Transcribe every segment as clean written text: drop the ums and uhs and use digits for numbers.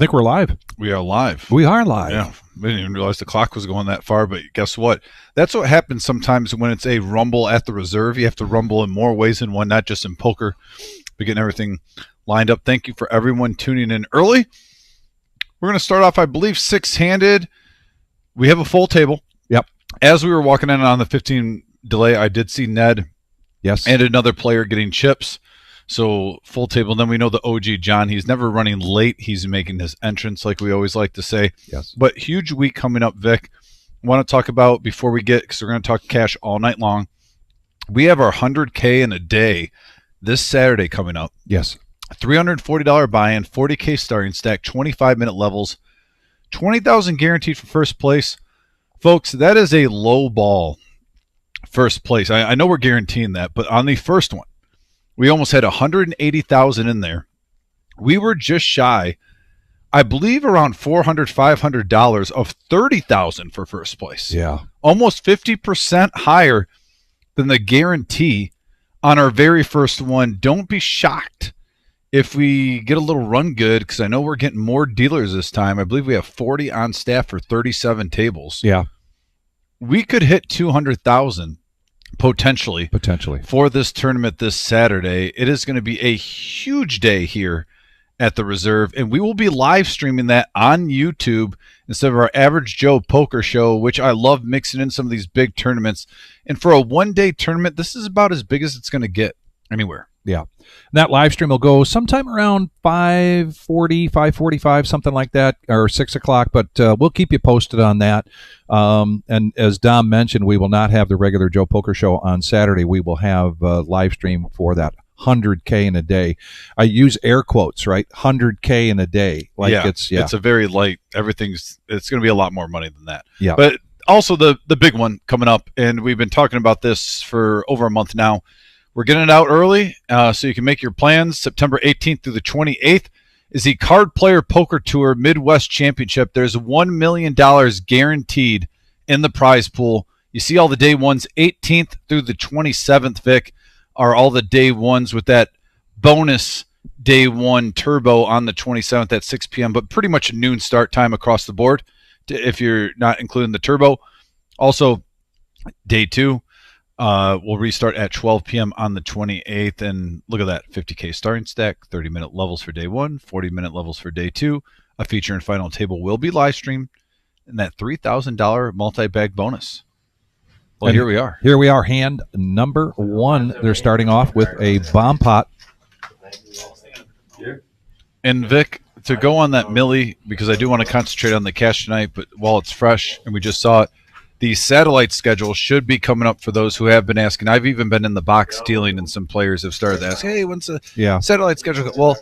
think we're live. We are live. We are live. Yeah. We didn't even realize the clock was going that far, but guess what? That's what happens sometimes when it's a rumble at the reserve. You have to rumble in more ways than one, not just in poker, but getting everything lined up. Thank you for everyone tuning in early. We're going to start off, I believe, six-handed. We have a full table. Yep. As we were walking in on the 15 delay, I did see Ned and another player getting chips. So full table. And then we know the OG John. He's never running late. He's making his entrance, like we always like to say. Yes. But huge week coming up, Vic. I want to talk about, before we get, because we're going to talk cash all night long, we have our 100K in a day this Saturday coming up. Yes. $340 buy-in, 40K starting stack, 25-minute levels, 20,000 guaranteed for first place. Folks, that is a low ball first place. I know we're guaranteeing that, but on the first one, we almost had 180,000 in there. We were just shy, I believe, around $400, $500 of 30,000 for first place. Yeah. Almost 50% higher than the guarantee on our very first one. Don't be shocked if we get a little run good, because I know we're getting more dealers this time. I believe we have 40 on staff for 37 tables. Yeah. We could hit 200,000 potentially for this tournament this Saturday. It is going to be a huge day here at the reserve, and we will be live streaming that on YouTube instead of our average Joe poker show, which I love mixing in some of these big tournaments. And for a one-day tournament, this is about as big as it's going to get anywhere. Yeah. And that live stream will go sometime around 5:40, 5:45, something like that, or 6 o'clock, but we'll keep you posted on that. And as Dom mentioned, we will not have the regular Joe Poker Show on Saturday. We will have a live stream for that 100K in a day. I use air quotes, right? 100K in a day. Like it's a very light, it's going to be a lot more money than that. Yeah. But also the big one coming up, and we've been talking about this for over a month now. We're getting it out early so you can make your plans. September 18th through the 28th is the Card Player Poker Tour Midwest Championship. There's $1 million guaranteed in the prize pool. You see all the day ones, 18th through the 27th, Vic, are all the day ones with that bonus day one turbo on the 27th at 6 p.m., but pretty much a noon start time across the board if you're not including the turbo. Also, day two. We'll restart at 12 p.m. on the 28th, and look at that, 50K starting stack, 30-minute levels for day one, 40-minute levels for day two. A feature and final table will be live streamed, and that $3,000 multi-bag bonus. Well, and here we are. Here we are, hand number one. They're starting off with a bomb pot. And Vic, to go on that milli, because I do want to concentrate on the cash tonight, but while it's fresh, and we just saw it, the satellite schedule should be coming up for those who have been asking. I've even been in the box dealing, and some players have started to ask, hey, when's the satellite schedule? Well,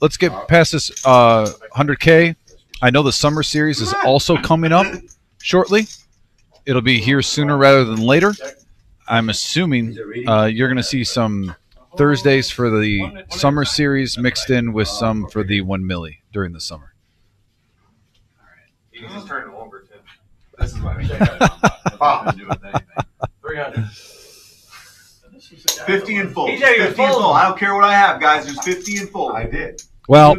let's get past this 100K. I know the summer series is also coming up shortly. It'll be here sooner rather than later. I'm assuming you're going to see some Thursdays for the summer series mixed in with some for the 1 milli during the summer. All right. You can just turn them over, too. This is what I do with anything. 300. 50 and full. 50 and full. I don't care what I have, guys. There's 50 and full. I did. Well,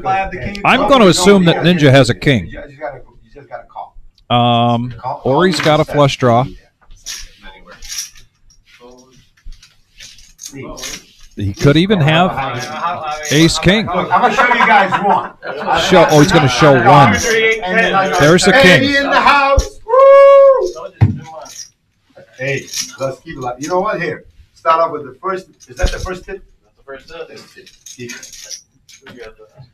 I'm going to assume that Ninja has a king. You just got to call. Or he's got a flush draw. He could even have ace king. Look, I'm going to show you guys one. He's going to show one. There's the king. In the house. Woo! Hey, let's keep it like. You know what? Here, start off with the first. Is that the first tip? That's the first tip.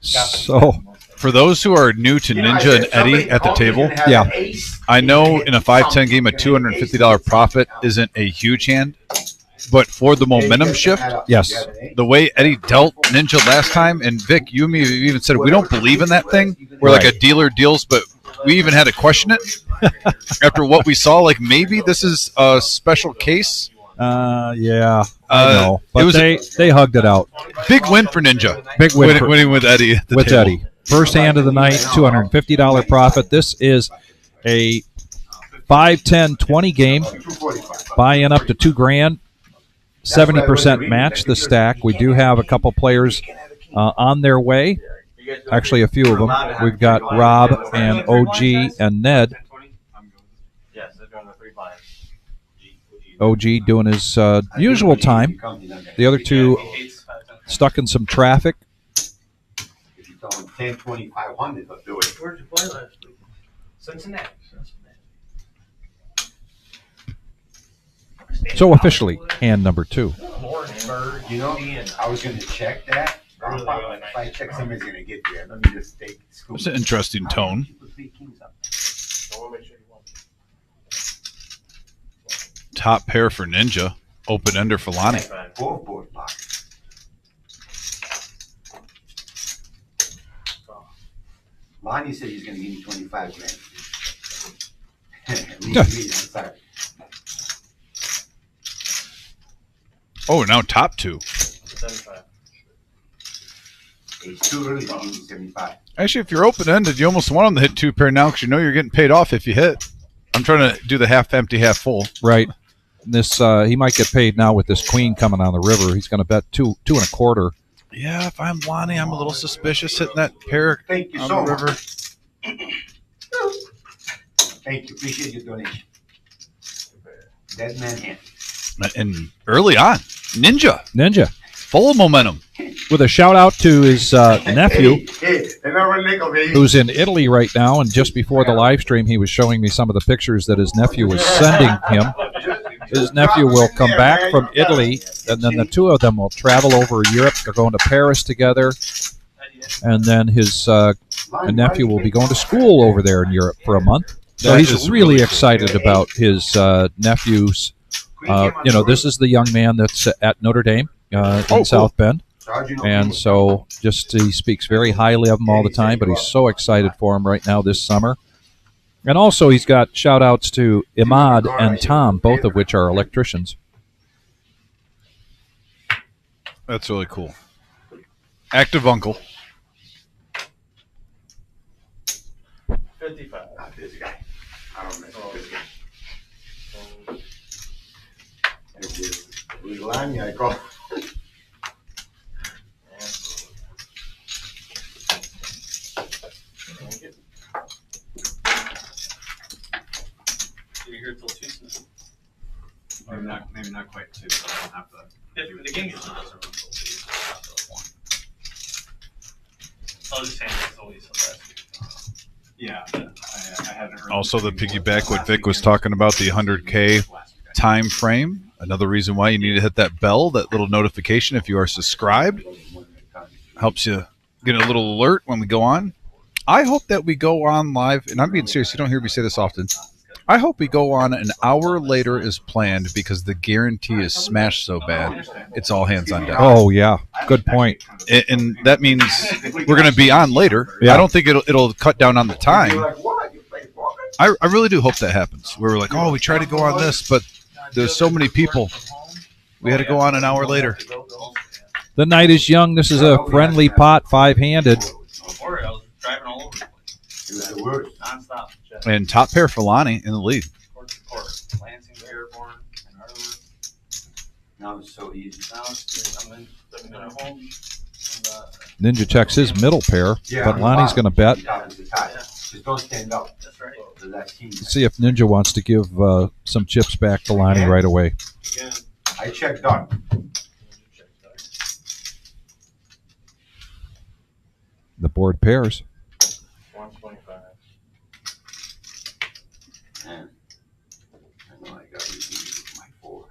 So, for those who are new to Ninja and Eddie at the table, I know in a 5-10 game, a $250 profit isn't a huge hand. But for the momentum shift, yes, the way Eddie dealt Ninja last time, and Vic, you and me even said we don't believe in that thing where like a dealer deals, but we even had to question it after what we saw. Like maybe this is a special case. Yeah, I know. But they hugged it out. Big win for Ninja. Big win winning with Eddie. With table. Eddie. First hand of the night, $250 profit. This is a 5, 10, 20 game. Buy-in up to $2,000. 70% match the stack. We do have a couple players on their way. Actually, a few of them. We've got Rob and OG and Ned. OG doing his usual time. The other two stuck in some traffic. If you tell them 10, 2,500, they'll do it. Where'd you play last week? Cincinnati. So officially, hand number 2. You know, I was going to check that. If I check, somebody's going to get there. Let me just take scoop. It's an interesting tone. Top pair for Ninja. Open ender for Lonnie. Fourth board block. Lonnie said he's going to give me 25 grand. Leave me, I'm sorry. Oh, now top 2. It's too early to give me 75. Actually, if you're open-ended, you almost want them to hit 2 pair now because you know you're getting paid off if you hit. I'm trying to do the half empty, half full. Right. This he might get paid now with this queen coming on the river. He's going to bet 2 1/4. Yeah, if I'm Lonnie, I'm a little suspicious hitting that pair Thank you on so the river. much. Thank you. Appreciate your donation. Dead man hand. And early on, Ninja, full of momentum. With a shout out to his nephew, Hey, another nickel, baby. who's in Italy right now. And just before the live stream, he was showing me some of the pictures that his nephew was sending him. His nephew will come back from Italy, and then the two of them will travel over Europe. They're going to Paris together, and then his nephew will be going to school over there in Europe for a month. So That he's is really really excited about his nephew's. This is the young man that's at Notre Dame in South Bend. And so just he speaks very highly of him all the time, but he's so excited for him right now this summer. And also he's got shout-outs to Imad and Tom, both of which are electricians. That's really cool. Active uncle. 55. Not this guy. I don't mess with this guy. It was Lonnie I call. You're here till Tuesday. Maybe not quite 2, so I don't have to. The game usually doesn't run till 2. I was just saying it's always the last week. Yeah, I hadn't heard. Also, the piggyback what Vic was talking about, the 100K time frame. Another reason why you need to hit that bell, that little notification if you are subscribed. Helps you get a little alert when we go on. I hope that we go on live, and I'm being serious, you don't hear me say this often. I hope we go on an hour later as planned because the guarantee is smashed so bad. It's all hands on deck. Oh, yeah. Good point. And that means we're going to be on later. Yeah. I don't think it'll cut down on the time. I really do hope that happens. Where we're like, oh, we try to go on this, but there's so many people. We had to go on an hour later. The night is young. This is a friendly pot, 5-handed. Before I was driving all over the place. It was the worst. Non-stop. And top pair for Lonnie in the lead. Court to court. Lansing, Dearborn, and Arbor. Now it's so easy. Now I'm at home. And, Ninja checks his middle pair, but Lonnie's going to bet. Just don't stand up. that's right. Let's see if Ninja wants to give some chips back to Lonnie right away. Again, I checked dark. The board pairs. 125. Man, I know I got with my 4.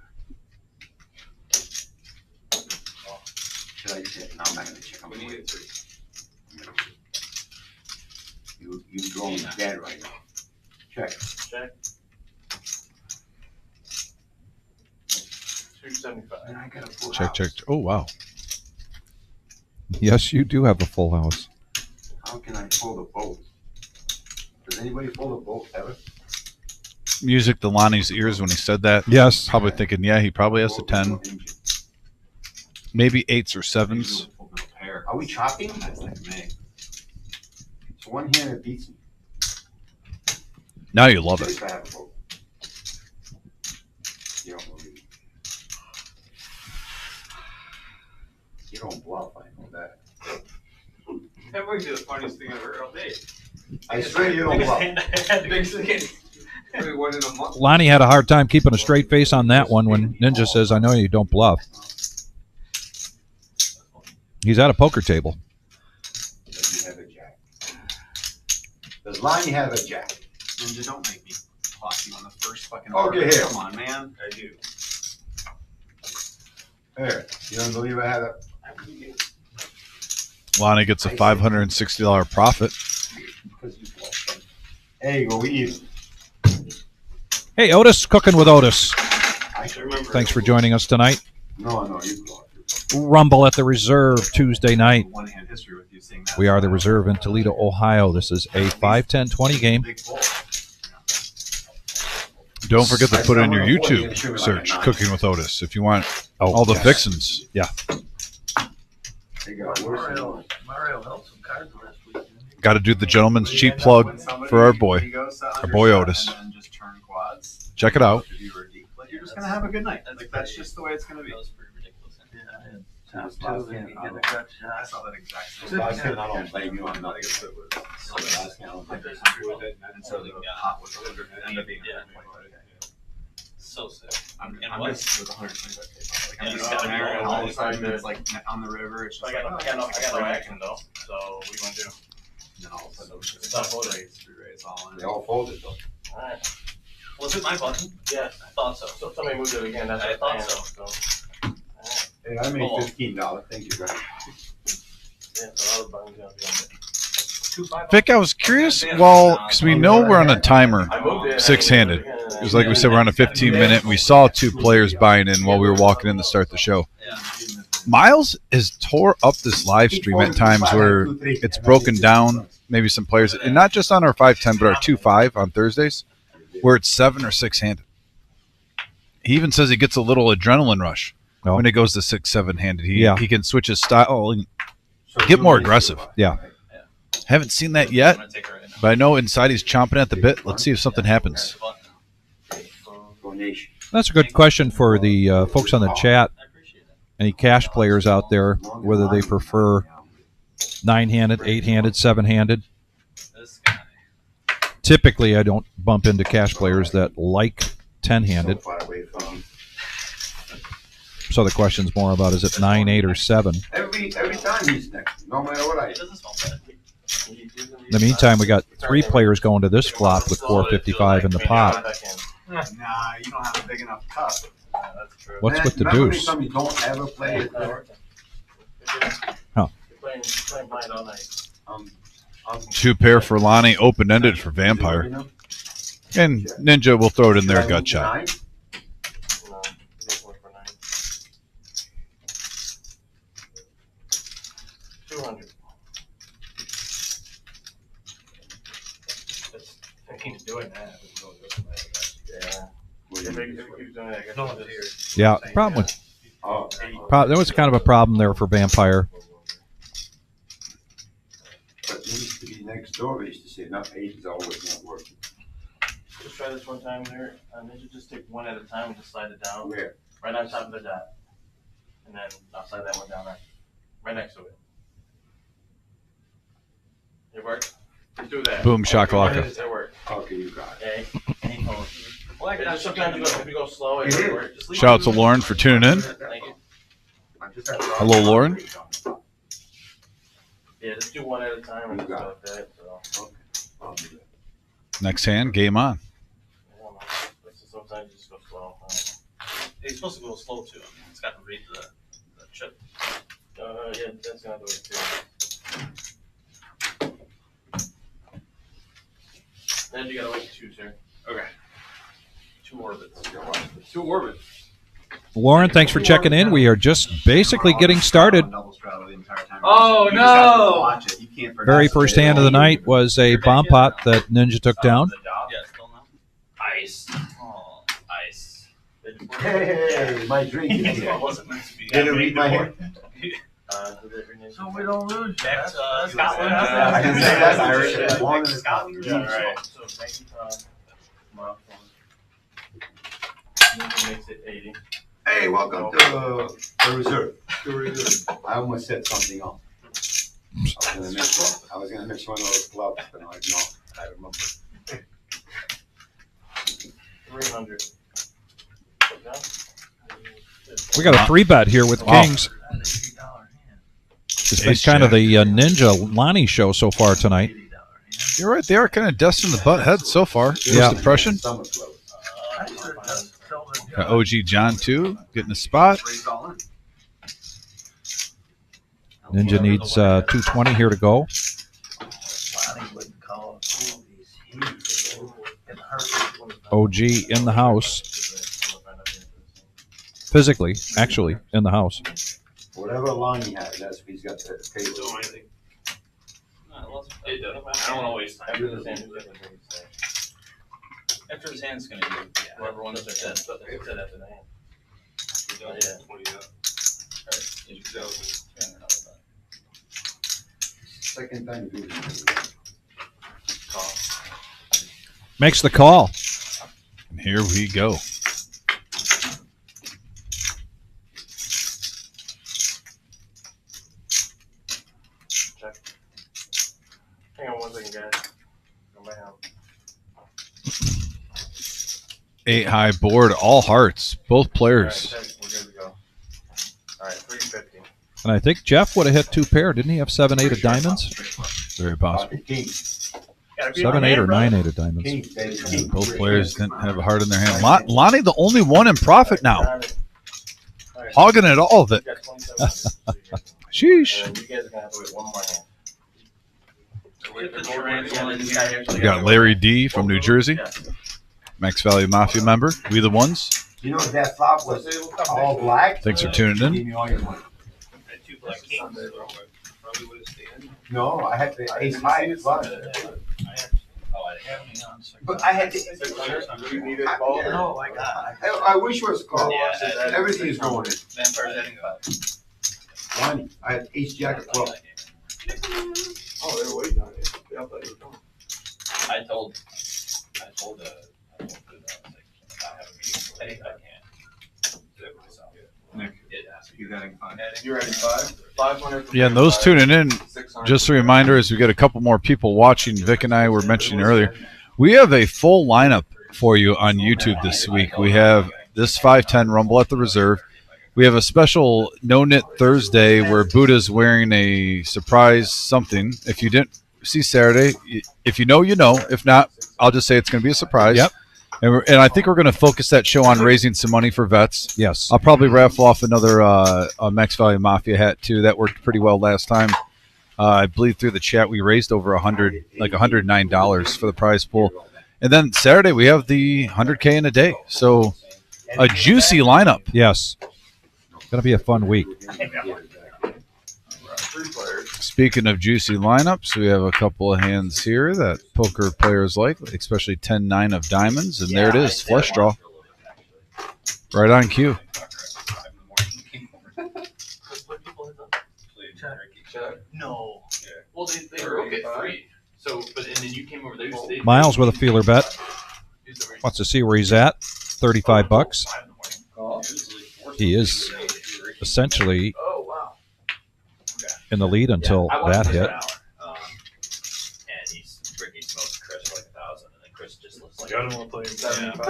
Should I check? No, I'm not going to check. I'm We going need to it 3. You draw me dead right now. Check. Check. 275. And I got a full Check, house. check. Oh, wow. Yes, you do have a full house. How can I fold a boat? Does anybody fold a boat ever? Music to Lonnie's ears when he said that. Yes. Probably thinking, yeah, he probably has a 10. Maybe 8s or 7s. Are we chopping? That's like me. It's one hand that beats me. Now you love it. If I have a boat. You don't believe me. You don't bluff, I know that. That might be the funniest thing I've heard all day. I swear you don't bluff. Maybe one in a month. Lonnie had a hard time keeping a straight face on that one when Ninja says, I know you don't bluff. He's at a poker table. Does he have a jack? Does Lonnie have a jack? Ninja, don't make me clock you on the first fucking Okay, order. here. Come on, man. I do. Here, you don't believe I had a... Lonnie gets a $560 profit. Because you bluffed. There you go, we even. Hey, Otis, Cooking with Otis. I can remember. Thanks for joining us tonight. No, you bluffed. Rumble at the Reserve Tuesday night. One-hand history with you seeing that. We are the Reserve in Toledo, Ohio. This is a 5-10-20 game. Big fold. Don't forget to put in your YouTube search, Cooking with Otis, if you want all the fixins. Yeah. They got worse and worse. Mario held some cards last week. Got to do the gentleman's cheap plug for our boy Otis. And then just turn quads. Check it out. But you're just gonna have a good night. Like that's just the way it's gonna be. That was pretty ridiculous. I saw that exact So same. last game, I don't blame you, I'm not. And so the hot was it ended up being So sick. I'm And what? just with 125. Like I'm Yeah, just you sitting there gotta and go all of a all sudden the it's like on the river. It's just I like got no action though. So what are you gonna do? And then all of a sudden it's It's not just folded. three rays all in. They all folded though. Alright. Was it my button? Yeah, I thought so. So somebody moved it again. That's I thought so. Hey, I made Oh. $15. Thank you, guys. Yeah, so other buttons gonna be on it. Vic, I was curious, because we know we're on a timer, I moved it. six-handed. It was like we said, we're on a 15-minute, and we saw two players buying in while we were walking in to start the show. Miles has tore up this live stream at times where it's broken down, maybe some players, and not just on our 5-10, but our 2-5 on Thursdays, where it's 7 or 6-handed. He even says he gets a little adrenaline rush when it goes to 6-7 handed. He can switch his style and get more aggressive. Yeah. Haven't seen that yet, but I know inside he's chomping at the bit. Let's see if something happens. Donation. That's a good question for the folks on the chat. Any cash players out there, whether they prefer 9-handed, 8-handed, 7-handed. This guy. Typically, I don't bump into cash players that like 10-handed. So far away from So the question's more about, is it 9, 8, or 7? every time he's next, no matter what I It do. doesn't smell bad. In the meantime, we got 3 players going to this flop with 455 in the pot. Nah, you don't have a big enough cup. That's true. What's with the Remember deuce? Some you don't ever play it. Huh. You're playing blind all night. Um, 2 pair for Lonnie, open-ended for Vampire. And Ninja will throw it in there, gut shot. No, you just went for 9. 200. I keep doing that. Yeah. If it keeps doing that, I guess no, it's Yeah, problem with Oh, there was kind of a problem there for Vampire. but it used to be next door. We used to say, not 8 is always not working. Just try this one time there. Ninja, just take one at a time and just slide it down. Where? Right on top of the dot. And then I'll slide that one down right next to it. It worked? Just do that. Boom, shakalaka. It worked. Okay, you got it. Okay. And he pulls. Well, sometimes if you go slow, it doesn't work. Just leave Shout out it. to Lauren for tuning in. Thank you. Hello, Lauren. Yeah, just do one at a time and just go like that. So. I'll do that. Next hand, game on. I don't know. Sometimes you just go slow. It's supposed to go slow too. It's got to read the chip. Yeah, that's gonna do it too. Then you gotta wait 2, sir. Okay. 2 orbits. 2 orbits. Lauren, thanks for checking in. We are just basically getting started. Oh, You just have to watch it. You can't forget Very to first stay hand of the alone. night was a bomb pot that Ninja took down. Yeah, still no. Ice. Oh, ice. Hey, my drink is It here. wasn't meant to be. Did it read my hand? So we don't lose. Back to Scotland. I can say that's Irish. Yeah. Born in Scotland. Yeah, right. So thank you, makes it 80. Hey, welcome to the reserve. I almost said something else. I was gonna mix one of those gloves, but I remember. 300. We got a 3-bet here with Wow. Kings. It's been kind of the Ninja Lonnie show so far tonight. You're right. They are kind of dusting the butt head so far. Yeah. First impression. Summer clothes. Got OG John too, getting a spot. Ninja needs 220 here to go. OG in the house. Physically, actually, in the house. Whatever Lonnie has, that's what he's got to pay for. I don't want to waste time. After his hand's gonna do Whoever wants to set that in the hand. Second time doing it. Makes the call. And here we go. Check. Hang on one second, guys. On my hand. 8 high board, all hearts, both players. All right, check. We're good to go. All right, 350. And I think Jeff would have hit 2 pair. Didn't he have 7-8 of diamonds? Very possible. Pocket king. 7-8 or 9-8 of diamonds. King, baby, king. Both players didn't have a heart in their hand. Lonnie, the only one in profit now, hogging it all of it. You got 27. Sheesh. And you guys are gonna have to wait one more hand. We got Larry D from New Jersey, Max Value Mafia member. We the ones. You know, if that flop was all black. Thanks for tuning Give in. me all your money. No, I had the ace high flush. But I had to. Oh my god. I wish it was called. Yeah, Everything is going in. Vampire's heading up. One, I had ace jack of club. Oh, they're waiting on it. I told I was like, I have a meeting. I think I can. Nick, you got it fine. You ready? 500. Yeah, and those tuning in, just a reminder as we get a couple more people watching, Vic and I were mentioning earlier, we have a full lineup for you on YouTube this week. We have this 510 Rumble at the Reserve. We have a special No Knit Thursday where Buddha's wearing a surprise something. If you didn't see Saturday, if you know, you know. If not, I'll just say it's going to be a surprise. Yep. And I think we're going to focus that show on raising some money for vets. Yes. I'll probably raffle off another a Max Value Mafia hat too. That worked pretty well last time. I believe through the chat we raised over $109 for the prize pool. And then Saturday we have the 100K in a day. So a juicy lineup. Yes. Going to be a fun week. Speaking of juicy lineups, we have a couple of hands here that poker players like, especially 10-9 of diamonds. And there it is, flush draw. Right on cue. No. Well, they broke it free. So, but and then you came over. They Miles with a feeler bet. Wants to see where he's at. $35. He is essentially in the lead until that hit. And he's Ricky smokes Chris for like 1,000, and then Chris just looks like. I don't want to play him 75. I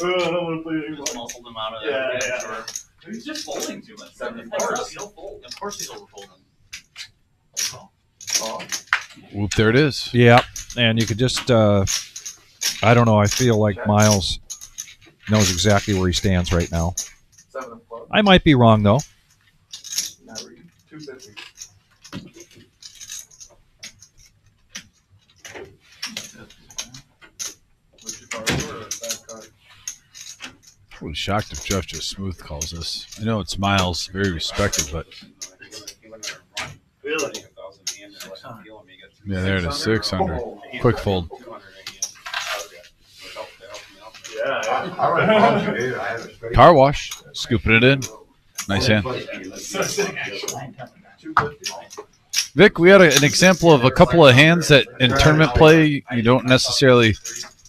don't want to play anymore. Just muscled him out of Yeah, there. yeah. Sure. He's just folding too much. 75. He'll fold. Of course he's overfolding. Oh. Whoop, there it is. Yeah. And you could just, I don't know. I feel like Miles knows exactly where he stands right now. 7 of clubs. I might be wrong, though. Not really. 250. Would you borrow or a bad card? I was shocked if Jeff just smooth calls this. I know it's Miles, very respected, but Really? yeah, there it is, 600. Quick fold. Yeah. I already called you, I had a straight. Car wash, scooping it in. Nice hand. 250. Vic, we had an example of a couple of hands that in tournament play you don't necessarily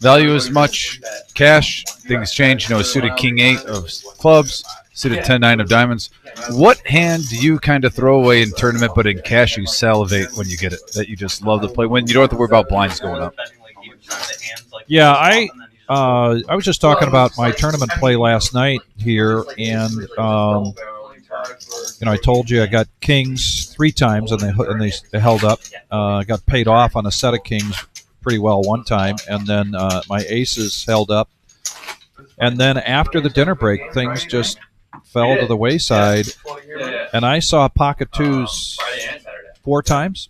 value as much cash. Things change, you know, a suited king 8 of clubs, Suited 10-9 of diamonds. What hand do you kind of throw away in tournament, but in cash you salivate when you get it? That you just love to play when you don't have to worry about blinds going up. Yeah, I was just talking about my tournament play last night here, and I told you I got kings 3 times, and they held up. Got paid off on a set of kings pretty well one time, and then my aces held up. And then after the dinner break, things just fell to the wayside, and I saw pocket 2s 4 times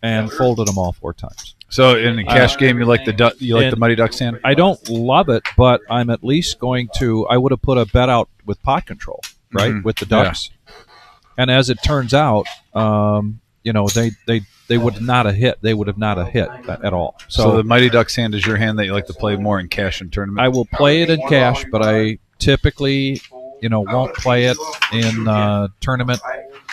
and folded them all 4 times. So in a cash game, you like the Mighty Ducks hand? I don't love it, but I'm at least going to. I would have put a bet out with pot control, right, with the Ducks. Yeah. And as it turns out, they would not have hit. They would have not have hit at all. So the Mighty Ducks hand is your hand that you like to play more in cash in tournament? I will play it in cash, but I typically, won't play it in tournament.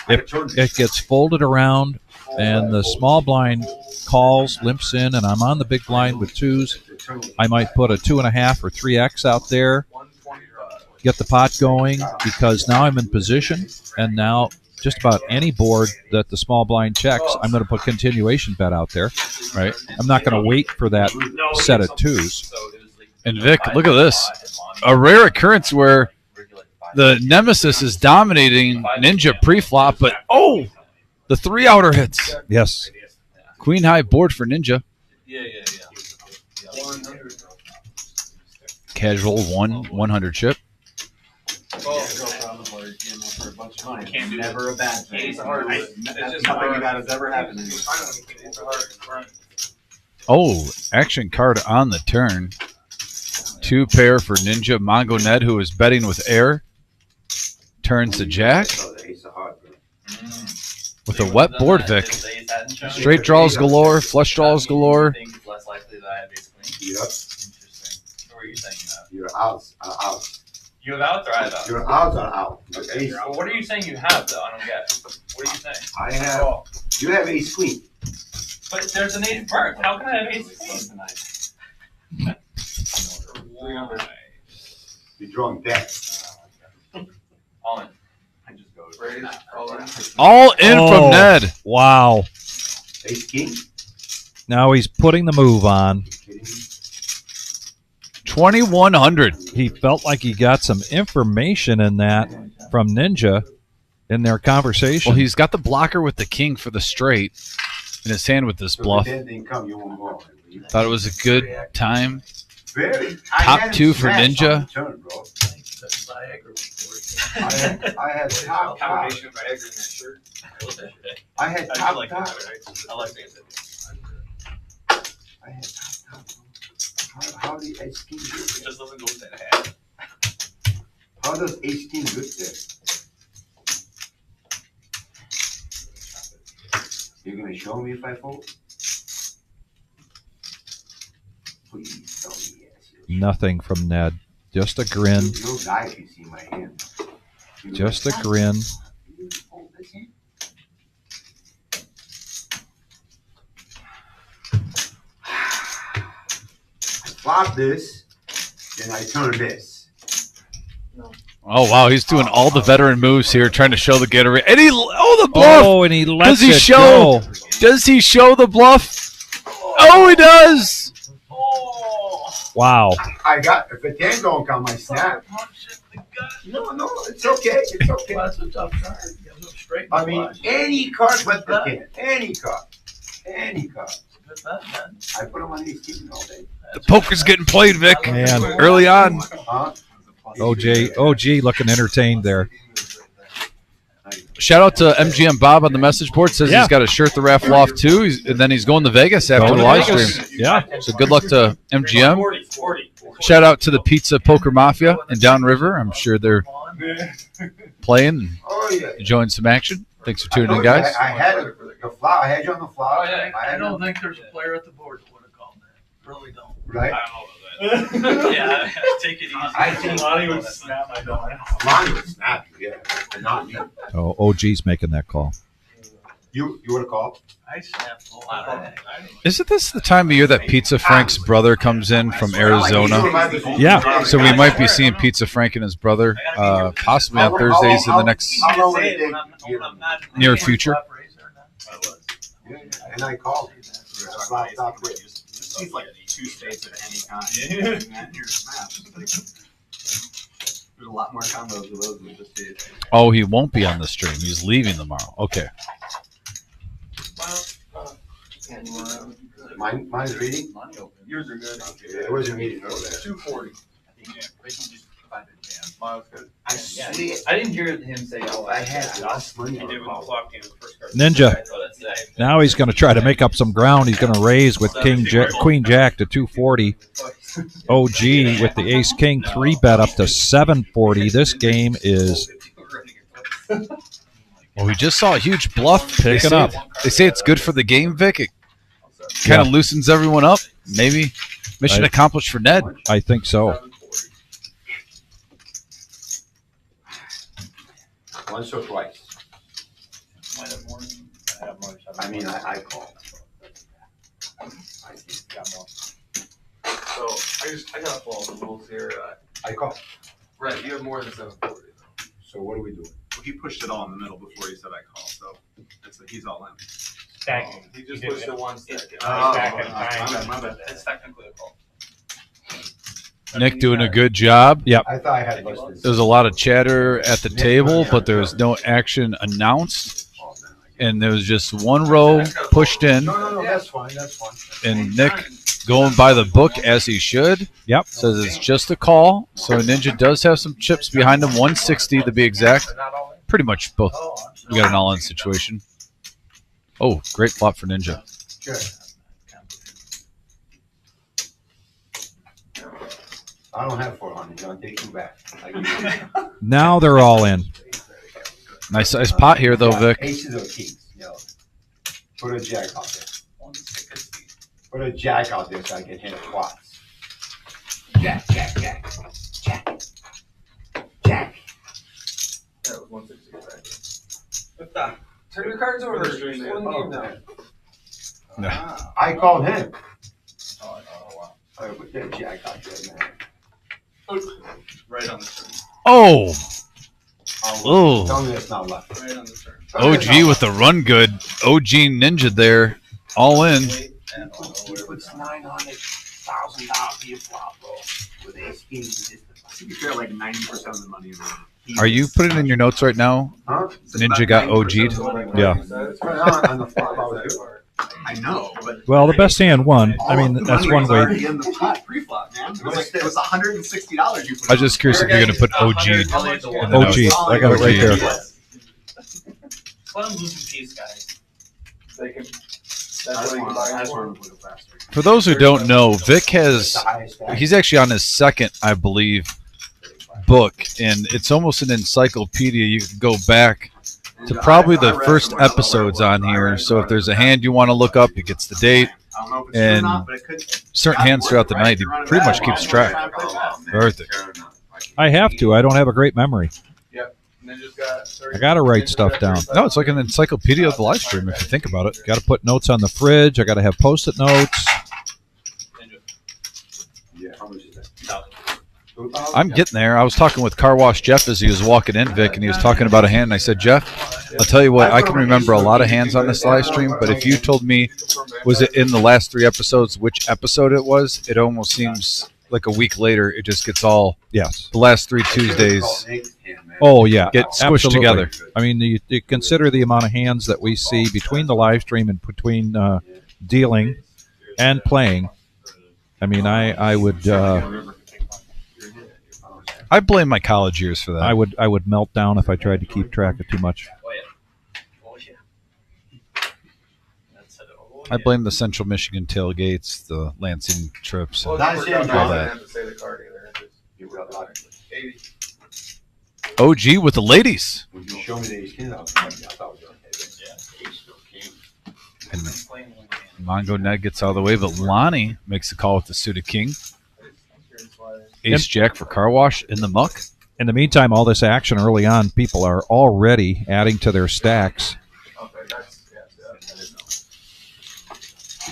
If it gets folded around and the small blind calls, limps in, and I'm on the big blind with 2s, I might put a 2.5 or 3x out there, get the pot going, because now I'm in position, and now just about any board that the small blind checks, I'm going to put continuation bet out there. Right? I'm not going to wait for that set of 2s. And Vic, look at this. A rare occurrence where the Nemesis is dominating Ninja pre-flop, but the 3 outer hits. Yes. Queen high board for Ninja. Yeah. Casual 100 chip. Never a bad thing. That's nothing bad has ever happened to me. Oh, action card on the turn. 2 pair for Ninja. Mongo Ned, who is betting with air, turns to jack. With a wet board, Vic. Straight draws galore, flush draws galore. Yep. What are you saying you have? You're out. You have outs or I have outs? Your outs are out. Okay. Well, what are you saying you have, though? I don't get. What are you saying? I have. You have ace queen. But there's an ace burnt. How can I have ace queen? You're drawing deck. All in. All in from Ned. Wow. Ace king. Now he's putting the move on. 2,100. He felt like he got some information in that from Ninja in their conversation. Well, he's got the blocker with the king for the straight in his hand with this bluff. Thought it was a good time. Top 2 for Ninja. I had top. I had top. like that. I like it. I had top. How do ace king get It there? just doesn't go with that hand. How does ace king get there? You're gonna show me if I fold? Please tell me yes. Nothing from Ned. Just a grin. You'll die if you see my hand. Just a grin. You fold this hand? Flop this, then I turn this. Oh, wow. He's doing all the veteran moves here, trying to show the getaway. And the bluff. Oh, and he lets Does he it show? go. Does he show the bluff? Oh, he does. Wow. I got, if a 10 don't come, I snap. No, it's okay. It's okay. That's a tough card. You have to straight. I mean, any card but the 10. Any card. Good bet, man. I put them on these keeping all day. The poker's getting played, Vic. Man. Early on. Huh? OG looking entertained there. Shout out to MGM Bob on the message board. Says he's got a shirt to raffle off too. And then he's going to Vegas after Going the to live Vegas. stream. Yeah. So good luck to MGM. 40. Shout out to the Pizza Poker Mafia in Downriver. I'm sure they're playing and Oh, yeah. enjoying some action. Thanks for tuning in, I told you, guys. I had the flower. I had you on the flower. Oh, yeah. I don't think there's a player at the board that would have called that. Really don't. Right? I don't know about that. Yeah, take it easy. I think Lonnie would snap my dog. Lonnie would snap you, yeah. But not me. Oh, OG's making that call. You want to call? I snapped a lot of that. Isn't this the time of year that Pizza Frank's brother comes in from Arizona? Yeah. So we might be seeing Pizza Frank and his brother possibly on Thursdays in the next near future. And I called. He's like 2 states at any time. And you're smashed. There's a lot more combos of those than just days. Oh, he won't be on the stream. He's leaving tomorrow. Okay. Mine's reading? Yours are good. Okay, it wasn't reading. 240. I didn't hear him say, "Oh, I had lost money. He did with the flop game, the first card. Ninja. Oh, that's that. Now he's going to try to make up some ground. He's going to raise with Queen Jack to 240. OG with the Ace King 3-bet up to 740. This game is Well, we just saw a huge bluff picking up. They say it's good for the game, Vic. It kind of loosens everyone up. Maybe mission accomplished for Ned. I think so. Once or twice. Might have more. I have more. I mean, I called. So I gotta follow the rules here. I called. Brett, you have more than 740. So what are we doing? Well, he pushed it all in the middle before he said I called, so he's all in. Stacking. He just pushed it one stack. My bad. It's technically a call. Nick doing a good job. I thought I had listed. There was a lot of chatter at the table, but there was no action announced. And there was just one row pushed in, No, that's fine, that's fine. and Nick going by the book as he should. Yep. Says it's just a call. So Ninja does have some chips behind him, 160 to be exact. Pretty much both. We got an all-in situation. Oh, great flop for Ninja. Sure. I don't have 400. I'll take you back. Now they're all in. Nice size pot here, though, Vic. Aces or kings. No. Put a jack out there. Put a jack out there so I can hit quads. Jack. That was 160. Turn your cards over. It's one game now. No. I called him. Oh, wow. I put that jack out there, man. Right on the turn. Oh, Oh, tell me that's not left. Right on the turn. OG with the run good. OG Ninja there, all in. And Puts $900,000 be a flop, bro. With ace kings. To be fair, like 90% of the money is in. Are you putting in your notes right now? Huh? Ninja got OG'd. Yeah. It's right on the flop. I was doing. I know, but Well, the best hand won. I mean, that's one way. already in the pot pre-flop, man. It was $160 you put. I was just curious if you're going to put OG in the OG. notes. I got it right there. Just let him lose some piece, guys. They can. I That's just what you want buy to for. put it faster. For those who don't know, Vic has, The highest stack. he's actually on his second, I believe, book, and it's almost an encyclopedia. You can go back to probably the first episodes on here. So if there's a hand you want to look up, he gets the date. I don't know if it's true And or not, but it could. certain hands throughout the night, he pretty much keeps track of everything. I have to. I don't have a great memory. Ninja's got 30. I got to write stuff down. No, it's like an encyclopedia of the live stream if you think about it. Got to put notes on the fridge. I got to have post-it notes. Yeah, how much is that? 2,000. I'm getting there. I was talking with Car Wash Jeff as he was walking in, Vic, and he was talking about a hand. And I said, Jeff, I'll tell you what, I can remember a lot of hands on this live stream, but if you told me, was it in the last 3 episodes, which episode it was, it almost seems like a week later, it just gets all, Yes. the last 3 Tuesdays Oh, yeah. get squished Absolutely. together. I mean, you consider the amount of hands that we see between the live stream and between dealing and playing. I mean, I would I blame my college years for that. I would melt down if I tried to keep track of too much. Oh, yeah. Oh, yeah. That's it. Oh, I yeah. blame the Central Michigan tailgates, the Lansing trips. Well, That's we're it, done. all I that. didn't have to say the card either. It's 80. OG with the ladies. Would you show me the ace king? I thought it was okay. Yeah. Ace still king. And Playing one hand. Mongo Ned gets out of the way, but Lonnie makes the call with the suited king. I'm curious why. Ace Jack for Car Wash in the muck. In the meantime, all this action early on, people are already adding to their stacks. Okay, that's, yeah,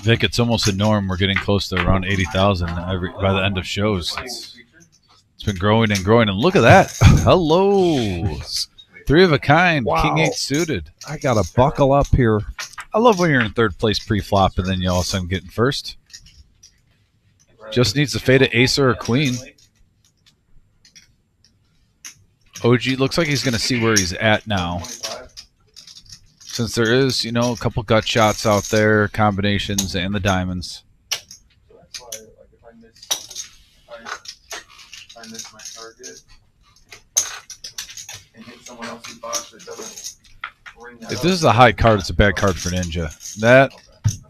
Vic, it's almost a norm. We're getting close to around 80,000 by the end of shows. It's been growing and growing. And look at that. Hello. 3 of a kind. Wow. King 8 suited. I got to buckle up here. I love when you're in third place pre-flop and then you all of a sudden get in first. Just needs to fade an ace or a queen. OG looks like he's going to see where he's at now. Since there is, a couple gut shots out there, combinations, and the diamonds. So that's why, like, if I miss my target and hit someone else's box that doesn't ring that If up, this is a high card, it's a bad card for Ninja. That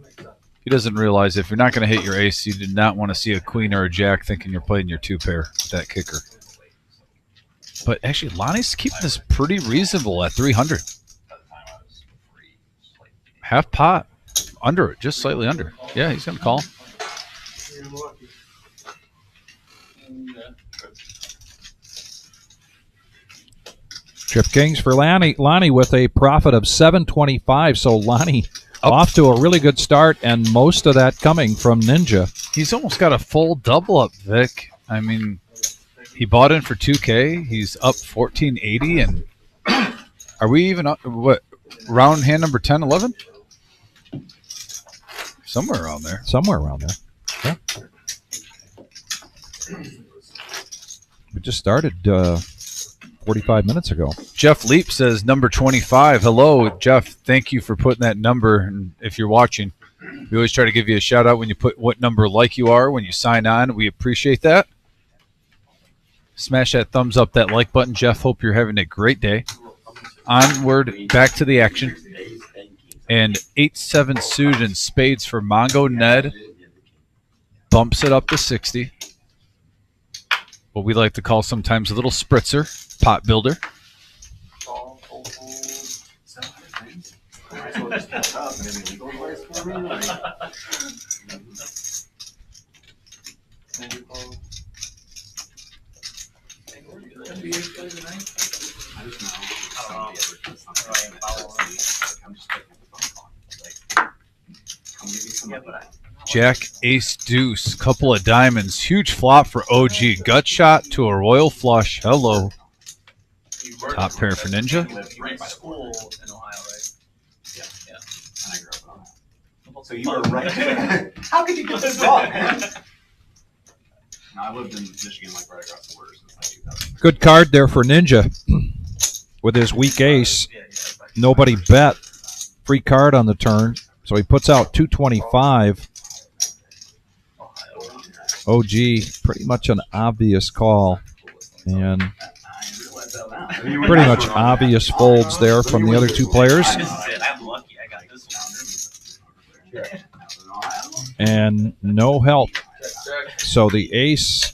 makes sense. he doesn't realize if you're not going to hit your ace, you did not want to see a queen or a jack thinking you're playing your 2-pair with that kicker. But actually, Lonnie's keeping this pretty reasonable at 300. Half pot. Under it, just slightly under. Yeah, he's going to call. You're lucky. Trip Kings for Lonnie. Lonnie with a profit of 725. So Lonnie off to a really good start, and most of that coming from Ninja. He's almost got a full double up, Vic. I mean, he bought in for 2K. He's up 1480, and are we even up? What round hand number 10, 11? Somewhere around there. Somewhere around there. Yeah. We just started 45 minutes ago. Jeff Leap says number 25. Hello, Jeff. Thank you for putting that number. And if you're watching, we always try to give you a shout out when you put what number like you are when you sign on. We appreciate that. Smash that thumbs up, that like button, Jeff. Hope you're having a great day. Onward, back to the action. And 8-7 suited and spades for Mongo Ned. Bumps it up to 60. What we like to call sometimes a little spritzer, pot builder. Call, hold, 700 things. Might as well just catch up and get legal advice for me. Like, then you call. NBA play tonight? I just know. I don't know. I'm just picking up the phone call. Like, come give me some of that. Jack, ace, deuce, couple of diamonds. Huge flop for OG. Gut shot to a royal flush. Hello. Top pair for Ninja. You went to school in Ohio, right? Yeah. Yeah. And I grew up in Ohio. So you were right. How could you get this wrong, man? No, I lived in Michigan, like right across the border since like 2000. Good card there for Ninja. With his weak ace, nobody bet. Free card on the turn. So he puts out 225. OG, pretty much an obvious call. And pretty much obvious folds there from the other two players. I'm lucky. I got this one. And no help. So the ace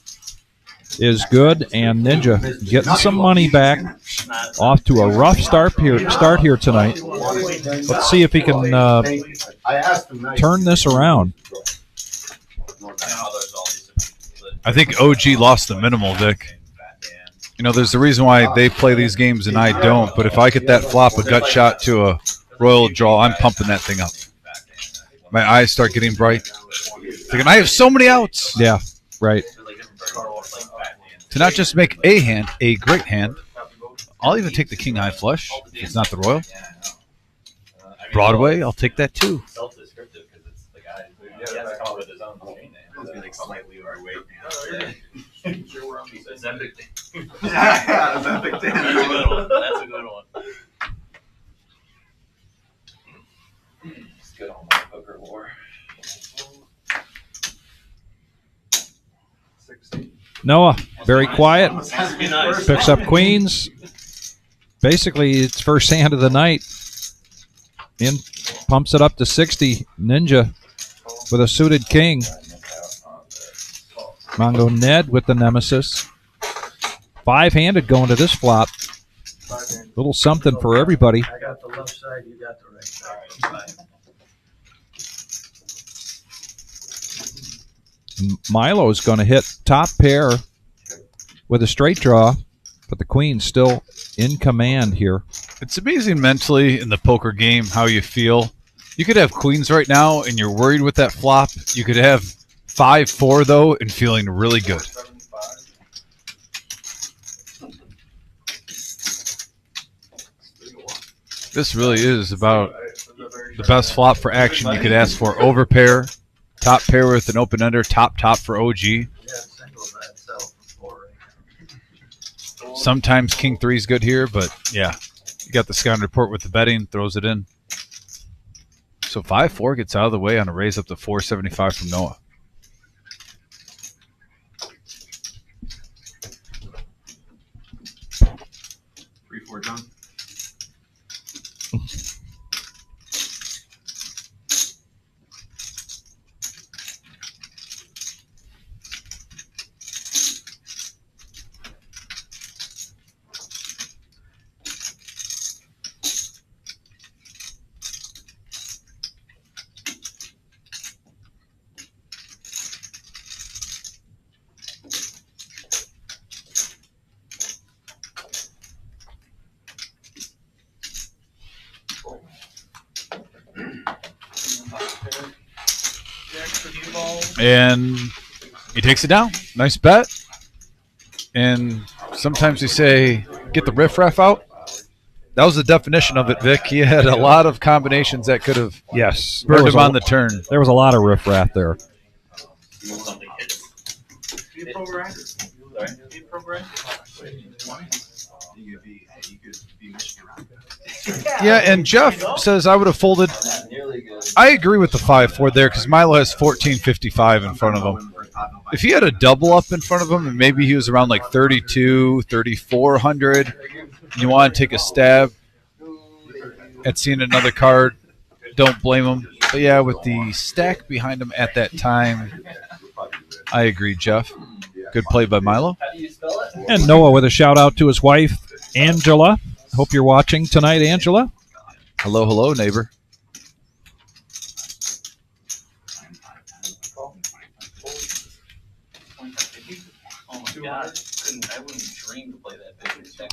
is good, and Ninja getting some money back. Off to a rough start here tonight. Let's see if he can turn this around. I think OG lost the minimal, Vic. There's the reason why they play these games and I don't. But if I get that flop, a gut shot to a royal draw, I'm pumping that thing up. My eyes start getting bright. Thinking, I have so many outs. Yeah, right. To not just make a hand, a great hand, I'll even take the king high flush if it's not the royal. Broadway, I'll take that too. Self-descriptive because it's the guy who he has to come up with his own chain name. Like slightly overweight. It's epic. Yeah, it's epic. That's a good one. That's a good one. It's good on my poker war. 60. Noah, very quiet. Must be nice. Picks up queens. Basically, it's first hand of the night. In pumps it up to 60. Ninja with a suited king. Mongo Ned with the nemesis. 5-handed going to this flop. Little something for everybody. I got the left side, you got the right side. Milo's going to hit top pair with a straight draw, but the queen's still in command here. It's amazing mentally in the poker game how you feel. You could have queens right now, and you're worried with that flop. You could have 5-4 though, and feeling really good. This really is about the best flop for action you could ask for. Overpair, top pair with an open ender, top for OG. Sometimes king 3 is good here, but yeah, you got the Scott report with the betting, throws it in. So 5-4 gets out of the way on a raise up to 475 from Noah. Three, four, John. And he takes it down. Nice bet. And sometimes we say, get the riffraff out. That was the definition of it, Vic. He had a lot of combinations that could have burned him on the turn. There was a lot of riffraff there. Yeah, and Jeff says I would have folded. I agree with the 5-4 there because Milo has 1455 in front of him. If he had a double up in front of him and maybe he was around like 32, 3400, and you want to take a stab at seeing another card, don't blame him. But yeah, with the stack behind him at that time, I agree, Jeff. Good play by Milo. And Noah with a shout out to his wife, Angela. Hope you're watching tonight, Angela. Hello, neighbor.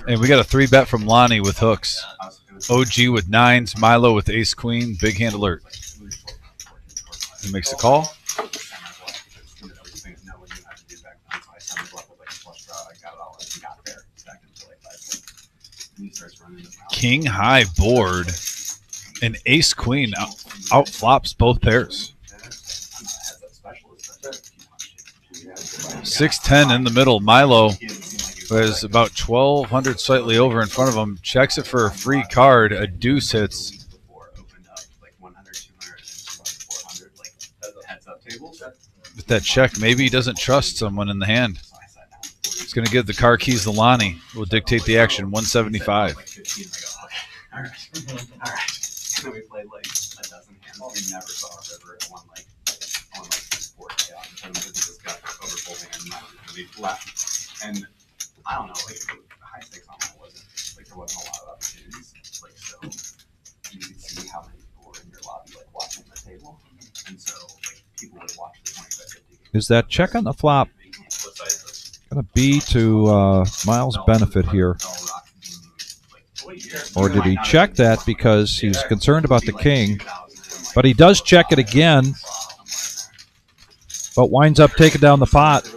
And we got a 3-bet from Lonnie with hooks. OG with 9s, Milo with ace queen, big hand alert. He makes the call. King high board and ace queen out flops both pairs. 6-10 in the middle. Milo, who has about 1200 slightly over in front of him, checks it for a free card. A deuce hits. With that check, maybe he doesn't trust someone in the hand. He's going to give the car keys to Lonnie. Will dictate the action. 175. All right. So we played like a dozen hands. We never saw a river. I won like 4 chaos. And this got overfolding and we left. And I don't know, like high stakes on that wasn't like there wasn't a lot of opportunities. Like so you could see how many people were in your lobby like watching the table. And so like people would watch the 25-50 game. Is that check on the flop going to be to Miles' benefit here? Or did he check that because he's concerned about the king? But he does check it again, but winds up taking down the pot.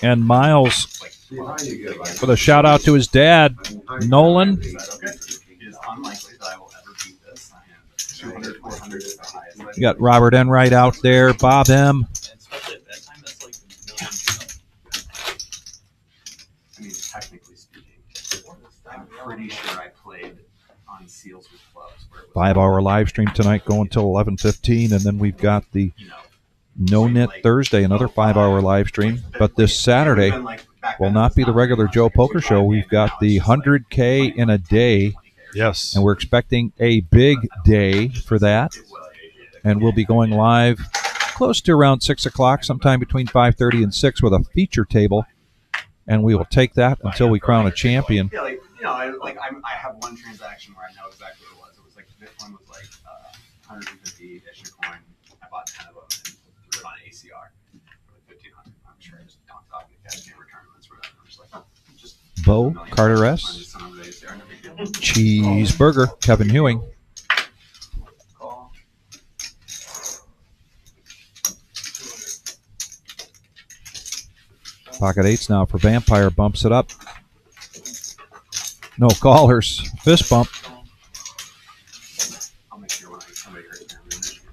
And Miles, with a shout out to his dad, Nolan. You got Robert Enright out there, Bob M. Technically speaking, I'm pretty sure I played on Seals with Clubs. 5-hour live stream tonight going till 11:15, and then we've got the No Knit Thursday, another 5-hour live stream. But this Saturday will not be the regular Joe Poker Show. We've got the 100K in a day. Yes. And we're expecting a big day for that. And we'll be going live close to around 6 o'clock, sometime between 5:30 and 6 with a feature table. And we will take that until we crown a champion. Yeah, like, I have one transaction where I know exactly what it was. It was like, this one was like 150-ish a coin. I bought 10 of them and threw it on ACR for like 1,500. I'm sure I just don't talk to guys, can't return them. For that. I'm just like, Bo Carter S. Cheeseburger, Kevin Hewing. Pocket eights now for Vampire. Bumps it up. No callers. Fist bump. I'll make sure when somebody hurts me, I'm in Michigan.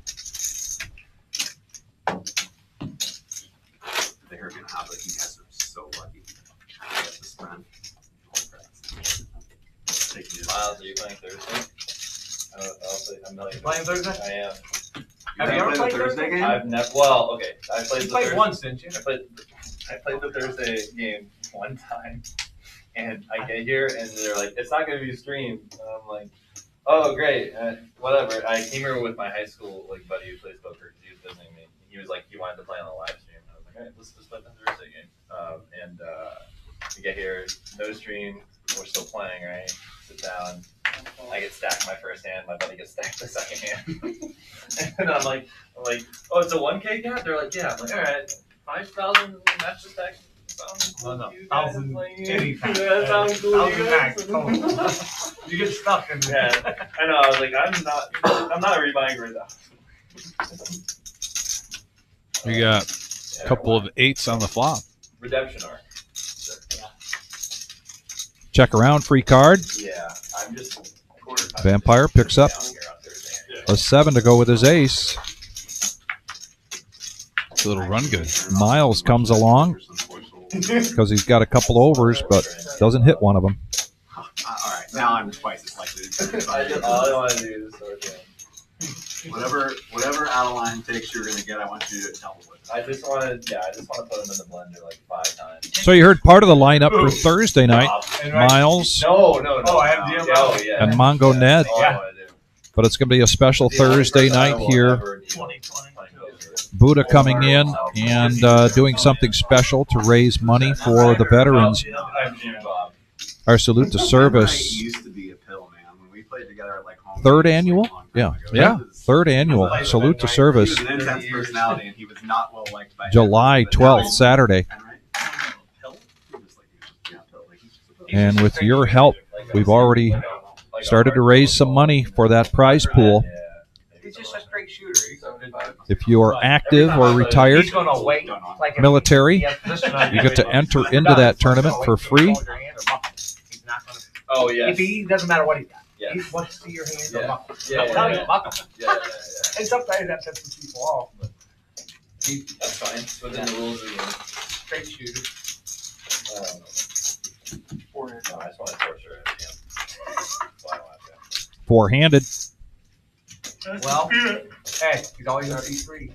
They hurt me in Hoblet. You guys are so lucky. I got this friend. Miles, are you playing Thursday? I'm Playing Thursday? I am. Have you ever played Thursday game? I've never. Well, okay. I played You the played Thursday. once, didn't you? I played the Thursday game one time, and I get here and they're like, "It's not going to be streamed." And I'm like, "Oh, great, whatever." I came here with my high school buddy who plays poker. He was visiting me. He was like, he wanted to play on the live stream. And I was like, "All right, let's just play the Thursday game." We get here, no stream. We're still playing, right? Sit down. I get stacked my first hand. My buddy gets stacked the second hand. And I'm like, "Oh, it's a 1K gap?" They're like, "Yeah." I'm like, "All right, 5,000 match stack." Sounds cool. No, to you guys? 1,000 Like, titty packs. that sounds cool. to you 1,000 guys? packs total. You get stuck in there. Yeah, I know. I was like, I'm not rebuying right now. We got a couple of eights on the flop. Redemption arc. Check around. Free card. Yeah, I'm just. Vampire picks up a 7 to go with his ace. It's a little run good. Miles comes along because he's got a couple overs, but doesn't hit one of them. All right, now I'm twice as likely to All I want to do is sort of. whatever out of line takes you're gonna get. I want you to double with it. I just want to put him in the blender like 5 times. So you heard part of the lineup for Thursday night. Miles No. Oh, I have GM. Oh, yeah. and Mongo Ned. All I want to do. But it's going to be a special Thursday night here. 2020. Buddha coming in and doing something special to raise money for the veterans. I'm Jim Bob. Our salute to service. Used to be a pill, man. When we played together at like home. Third games, annual? like, a long time Yeah. ago. Yeah. He was- Third annual. Salute to He service. was an intense personality, and he was not well liked by July everyone, but now 12th, he's- Saturday. Pill? He was like, yeah, pill. Like, he's just a pill. And with your help, we've already started to raise some money for that prize pool. He's just a straight shooter. If you are active or retired, He's gonna wait. Like if military, he has position on you get to enter into that tournament for free. He's not gonna. Oh, yeah. If he doesn't matter what he got. Yeah. He wants to see your hands or Yeah. buckle. Yeah, I'm telling yeah, you, buckle. Yeah. And sometimes that pisses people off, but That's fine. It's within the rules of the game. straight shooter. No, I just want to torture it. Yeah. That's why I want to. Four-handed. Well, hey, he's always going to be free.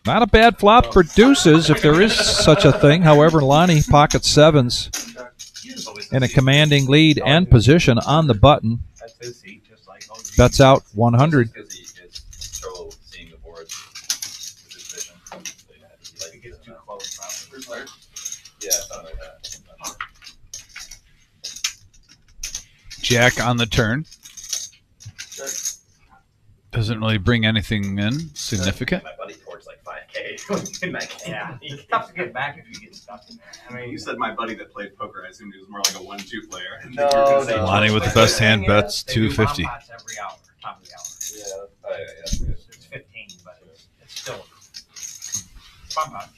Not a bad flop for deuces, if there is such a thing. However, Lonnie pockets sevens in a commanding lead and position on the button. That's his seat, just like OG. Bets out 100. Because he gets trouble seeing the board. With his vision. So, yeah, He gets too close, probably. Yeah, something like that. Jack on the turn. Doesn't really bring anything in significant. My buddy torched like 5K in that game. Yeah, it's tough to get back if you get stuck in there. I mean, You said my buddy that played poker. I assumed he was more like a 1-2 player. No, no. Lonnie with the best hand bets they do 250. bomb pots every hour, top of the hour. Yeah. Oh, yeah. It's 15, but it's still bomb pots.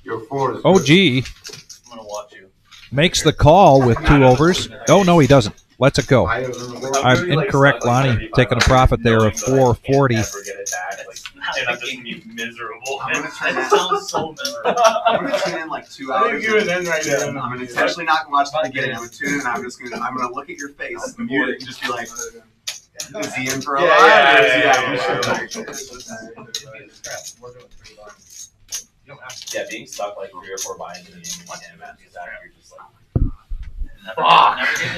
Your 4 is OG I'm gonna watch you. makes the call with 2 overs. Oh, no, he doesn't. Lets it go. higher than the I'm incorrect, Lonnie. Taking a profit there of 440. Never get it back. Like, and I'm just gonna be miserable. I'm gonna try It to- sounds so miserable. I'm gonna tune in like 2 hours. in right Yeah, I'm gonna intentionally not watch the beginning. I'm gonna tune in and I'm gonna look at your face, mute it, and just be like, is he in for a Yeah, ride? yeah, Or is he yeah, out? yeah, We're doing 3 lines. You don't have to. Yeah, being stuck like 3 or 4 binds in the game, you're just like,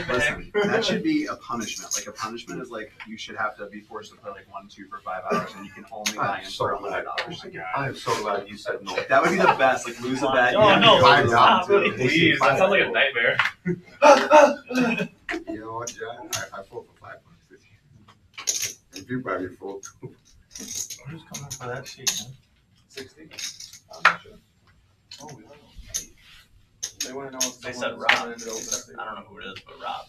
Listen, that should be a punishment. Like a punishment is like you should have to be forced to play like 1-2 for 5 hours, and you can only buy in for $100. I am so glad you said no. That would be the best. Like lose a bet. Oh, you no, have to go stop, to the- please. That sounds like a nightmare. You know what, John? I fought for 5 months this year. If you probably fought too. Who's coming for that sheet, man? 60? Oh, we don't know. They wanna know if They someone- said Rob. someone ended up with that. I don't know who it is, but Rob.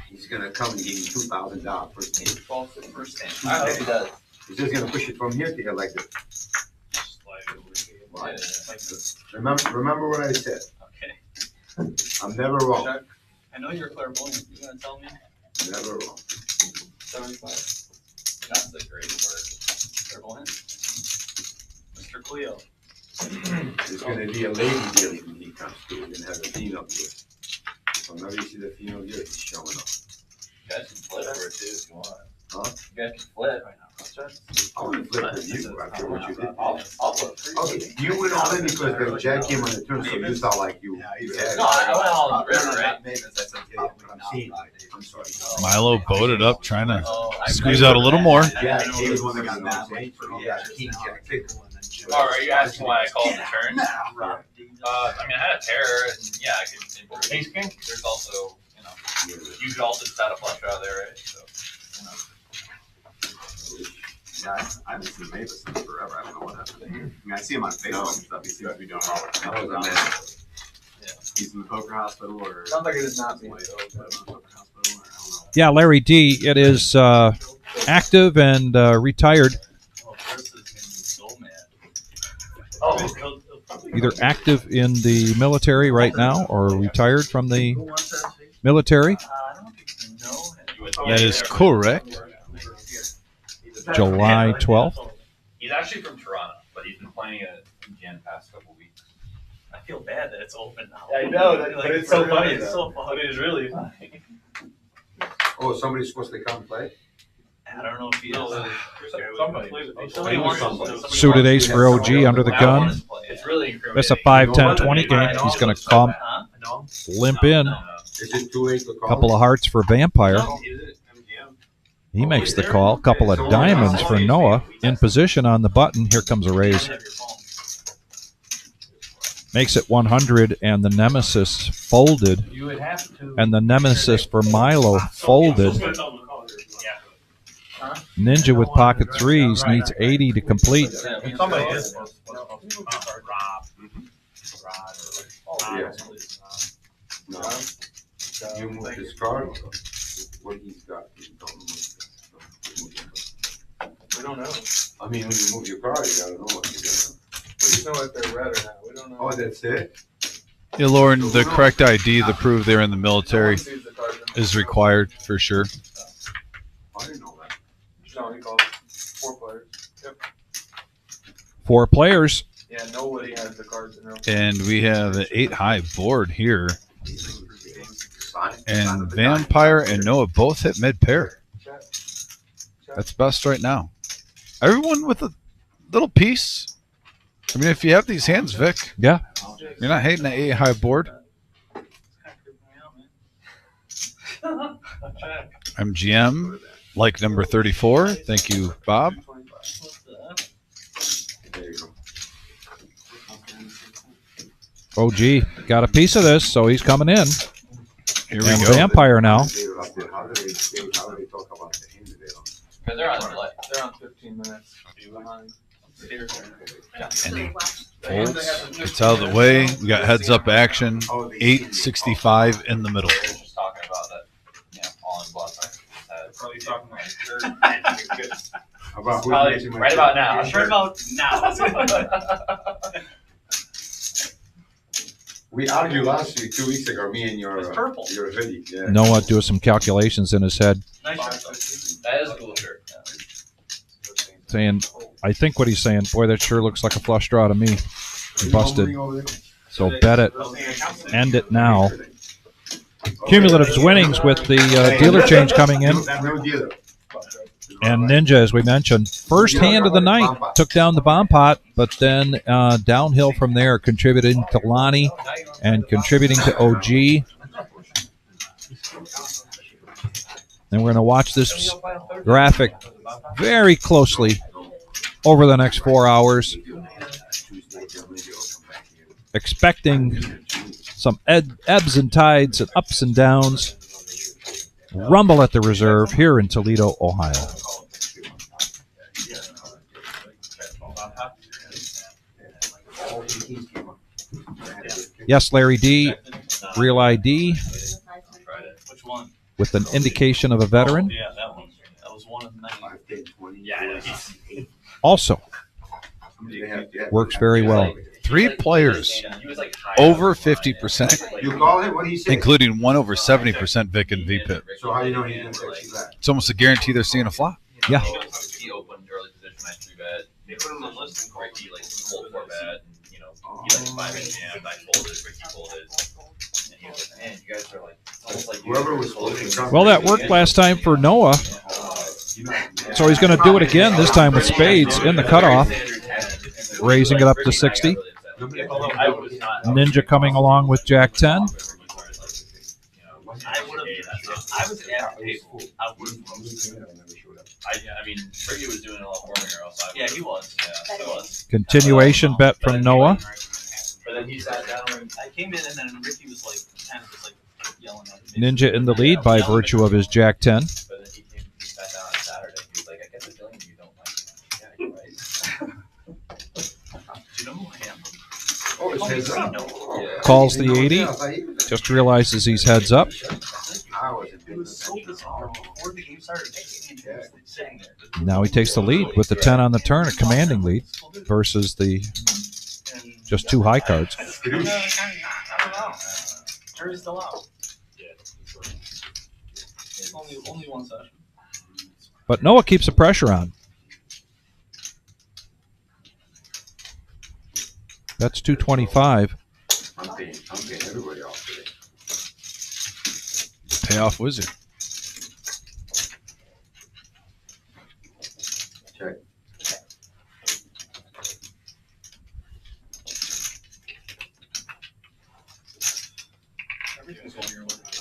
He's gonna come and give you $2,000 for the game. First stand. I hope he does. He's just gonna push it from here to here like this. Slide over here. Right. Yeah, like this. Remember what I said. Okay. I'm never wrong. Chuck, I know you're clairvoyant. You gonna tell me? Never wrong. 75. That's a great word. Clairvoyant. Mr. Cleo. There's gonna be a lady there when he comes through. We're gonna have a female here. So now you see the female here, he's showing up. You guys can flip over it too if you want. Huh? You guys can flip. I wouldn't flip with you after what you did. I'll flip for you. Okay, you went all in because the jack came on the turn, so you thought like you. Yeah, he you said- had- No, I went all in the river, right? That's okay. I'm seeing. I'm sorry. Milo boated up, trying to Oh, I squeeze out a little more. Yeah, He he was was the one that got mad saying, late for all yeah, that. king, jack, pick. Oh, are you asking why I called the turn? Nah. I mean, I had a pair, and yeah, I could improve. Ace king. There's also, you could also just add a flush out of there, right? So, Yeah, I haven't seen Mavis in forever. I don't know what happened. I mean, I see him on Facebook and stuff. He seems to be doing all right. That was a man. He's in the poker hospital or. Sounds like it is not me. Poker hospital or I don't know. Yeah, Larry D. It is active and retired. Oh, Chris is gonna be so mad. Oh, Either active in the military right now or retired from the military. I don't know. That is correct. July 12th. He's actually from Toronto, but he's been playing it again the past couple weeks. I feel bad that it's open now. I know, but it's so funny. It's so funny. It is really funny. Oh, somebody's supposed to come play? I don't know if he is. Somebody wants to. Suited ace for OG under the gun. It's really incriminating. That's a 5-10-20 game. He's going to come limp in. Is it too late to call? Couple of hearts for Vampire. He makes the call. Couple of diamonds for Noah. In position on the button. Here comes a raise. Makes it 100, and the Nemesis folded. And the Nemesis for Milo folded. Ninja with pocket threes needs 80 to complete. Somebody is. Yeah. No. You move his card. What he's got. We don't know. I mean, when you move your card, you gotta know what you're doing. We just know if they're red or not. We don't know. Oh, that's it? Yeah, Lauren, the correct ID to prove they're in the military is required for sure. I didn't know that. No, he called 4 players. Yep. 4 players. Yeah, nobody has the cards in room. And we have an 8-high board here. And Vampire and Noah both hit mid-pair. That's best right now. Everyone with a little piece. I mean, if you have these hands, Vic, Yeah. you're not hating the 8-high board. MGM, like number 34. Thank you, Bob. There you go. OG got a piece of this, so he's coming in. Here we And go. Vampire now. How do they talk about the hand today? They're on delay. They're on 15 minutes behind. Folds. It's out of the way. We got heads-up action. 865 in the middle. They're just talking about that, all in Bluff. Probably talking like About who Probably makes him right about now. Right about now. We argued last week, 2 weeks ago, me and your It's purple. your hoodie. Yeah. Noah doing some calculations in his head, Nice shirt, though. That is a cool shirt. saying, I think what he's saying, boy, that sure looks like a flush draw to me. He busted. So bet it. End it now. Cumulatives winnings with the dealer change coming in. No dealer. And Ninja, as we mentioned, first hand of the night, took down the bomb pot, but then downhill from there, contributing to Lonnie and contributing to OG. And we're going to watch this graphic very closely over the next 4 hours, expecting some ebbs and tides and ups and downs. Rumble at the reserve here in Toledo, Ohio. Yes, Larry D, real ID Which one? with an indication of a veteran. Yeah, that one. That was one. one of the 90. 5, 10, 20. Yeah, Also Yeah. works very well. 3 players He was like high over up. 50%, You call him? What do you say? including one over 70% Vic and VPIP. So how do you know he's going to text you back? It's almost a guarantee they're seeing a flop. Yeah. He opened early position, I 3-bet. They put him on the list, and Ricky like fold 4-bet, and you know he like 5-inch jammed. I folded, Ricky folded, and he was like, "Man, you guys are like almost like Whoever was folding. Well, that worked last time for Noah, so he's going to do it again, this time with spades in the cutoff, raising it up to 60. Ninja coming along with Jack 10. I was at the table. I mean, Ricky was doing a lot more here. Yeah, he was. Yeah, he was. Continuation bet from Noah. But then he sat down, and I came in, and then Ricky was like, kind of just like yelling at me. Ninja in the lead by virtue of his Jack 10. But then he sat down on Saturday. He was like, I get the feeling you don't like me. Yeah, you're right. Do you know who I am? Oh, it's heads up. Yeah. Calls the 80. Just realizes he's heads up. I was It was so bizarre. Before the game started, he was sitting there. Now he takes the lead with the 10 on the turn, a commanding lead, versus the just 2 high cards. I don't know. Jury's still out. Yeah. It's only one session. But Noah keeps the pressure on. That's 225. I'm paying everybody off today. Payoff wizard. Check.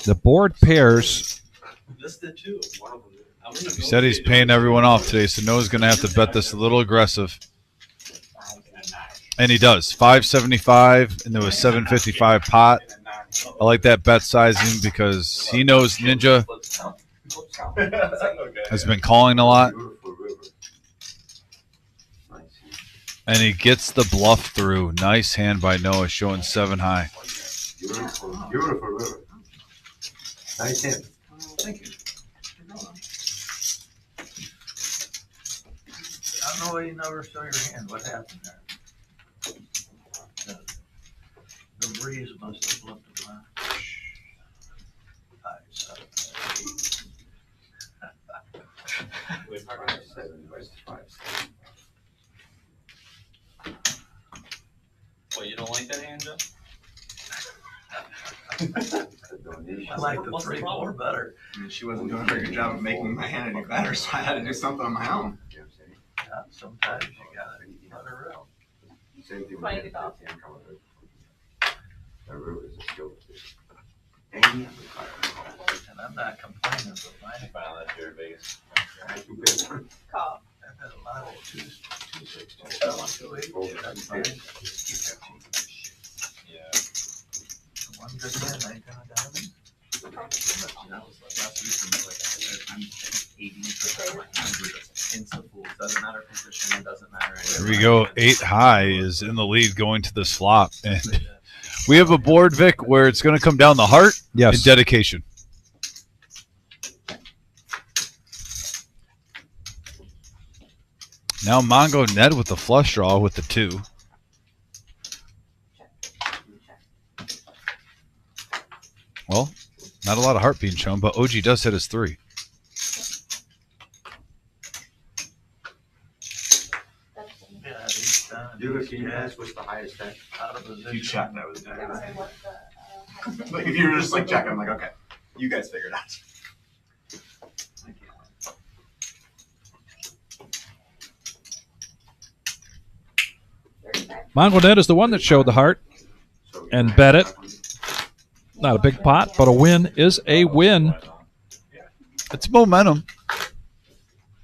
The board pairs. This did too. He said he's paying everyone off today, so Noah's going to have to bet this a little aggressive. And he does. 575, and there was 755 pot. I like that bet sizing because he knows Ninja has been calling a lot, Beautiful river. Nice. and he gets the bluff through. Nice hand by Noah, showing 7 high. Beautiful river. Nice hand. Thank you. I don't know why you never show your hand. What happened there? The breeze must have left it around. 5, 7, 8. 7 versus 5. Well, you don't like that hand, Joe? I like the 3, 4 better. I mean, she wasn't doing a very good job of making my hand any better, so I had to do something on my own. You know what I'm saying? Yeah, sometimes you gotta let her out. Same thing with the hand coming over. That river is a skill. And I'm not complaining, but mine. Finally, that's your biggest. I do better. Call. I've had a lot of 2, 6, 2, 7, 2, 8. That's fine. Yeah. The one good hand, I ain't gonna diamond. Last week, I'm 80%, 100 insta-fools. Doesn't matter position, doesn't matter. Here we go. 8 high is in the lead going to this flop. And we have a board, Vic, where it's going to come down the heart Yes. and dedication. Now Mongo Ned with the flush draw with the 2. Well, not a lot of heart being shown, but OG does hit his 3. Yeah, he's done. You look, can you ask what's the highest stack? Out of position. You checked, I was down. What the, Like, if you were just like checking, I'm like, okay, you guys figure it out. Mongonet is the one that showed the heart and bet it. Not a big pot, but a win is a win. It's momentum.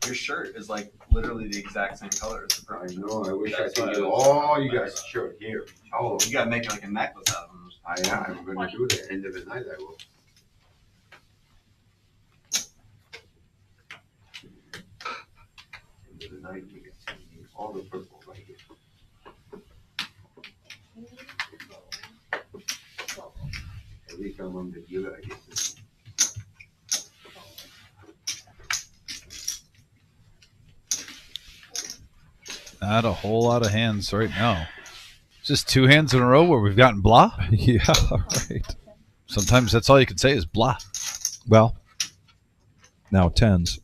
Your shirt is like literally the exact same color as the I purple. know, I wish I could do all you guys shirt here. Oh, You gotta make like a necklace out of them. I'm gonna do that. End of the night I will. End of the night we get all the purple right here. Every time I'm the dealer, I get this. Not a whole lot of hands right now. Just 2 hands in a row where we've gotten blah. Yeah, right. Sometimes that's all you can say is blah. Well, now tens.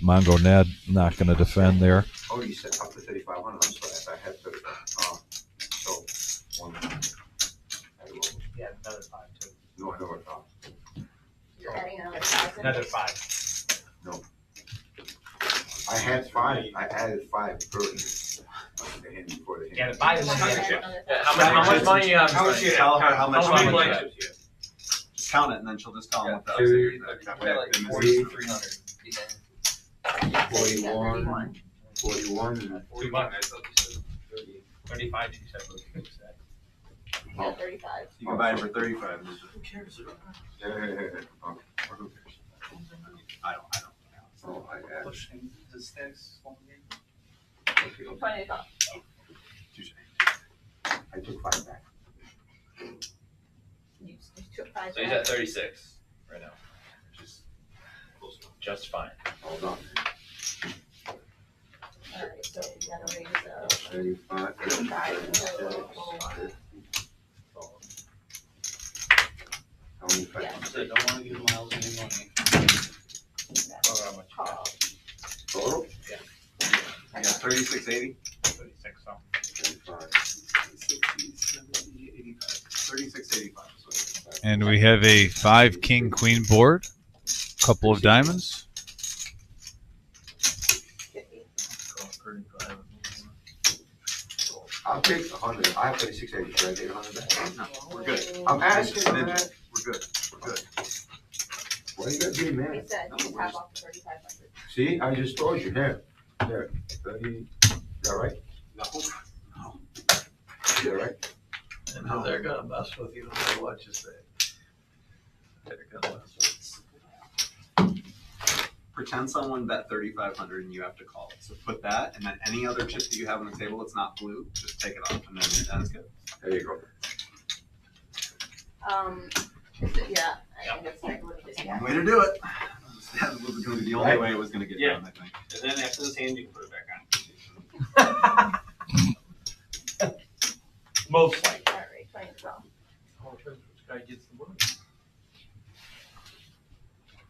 Mongo Ned not going to defend there. Oh, you said up to 3,500. I'm sorry, I had 35. So, one. Yeah, another 5 too. No, I know what thought. You're adding another 1,000. Another 5. No. I had 5. I added 5 per the hand before the hand. Yeah, the 5 is Another another chip. Yeah, how much money you have? How much you tell her how much How many money blank you chips you have? Just count it, and then she'll just tell them what the Two, that I way got like they miss 40, it. 300. 41, 41. 2 bucks. 35, you said. Yeah, 35. You can buy it for 35. Who cares? Yeah. Okay. Or who cares? I don't. So I added. Pushing the sticks. 20 bucks. Touche. I took 5 back. You took 5 So he's back. at 36 right now, which is just fine. Hold on. Alright, so you gotta raise 35. 35. How many five? Yeah. So don't want to give Miles any money. Call. Total? I got 3680. 36, so. 35. 70, 85. 3685. And we have a 5 king queen board. Couple of diamonds. 50. I'll take 100. I have 3680. Should I take 100 back? No, we're good. I'm asking for Ninja. that. We're good. We're good. Why you gotta be We mad? said you tap off the 3,500. See, I just told you. Here. 30. Is that right? No. Is that right? And they're gonna mess with you no matter what you say. They're gonna mess with Pretend someone bet 3,500 and you have to call it. So put that, and then any other chip that you have on the table that's not blue, just take it off, and then that's good. There you go. Yeah, I think that's like what it is. One way to do it. That was going to be the only way it was going to get Yeah. done, I think. And then after this hand, you can put it back on. Most likely. Alright, 20 to go. All depends which guy gets the money.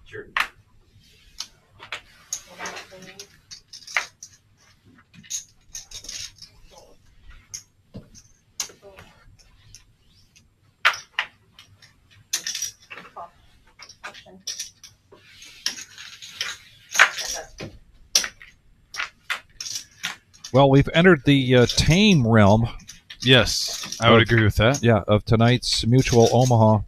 Sure. Well, we've entered the tame realm, Yes, I would agree with that. yeah, of tonight's Mutual Omaha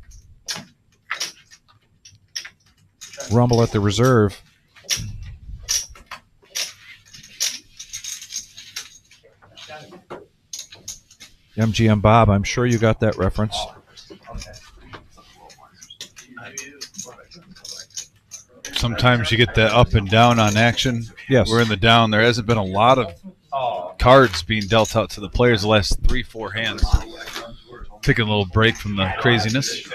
Rumble at the Reserve. MGM Bob, I'm sure you got that reference. Sometimes you get that up and down on action. Yes. We're in the down. There hasn't been a lot of cards being dealt out to the players the last 3-4 hands. Taking a little break from the craziness,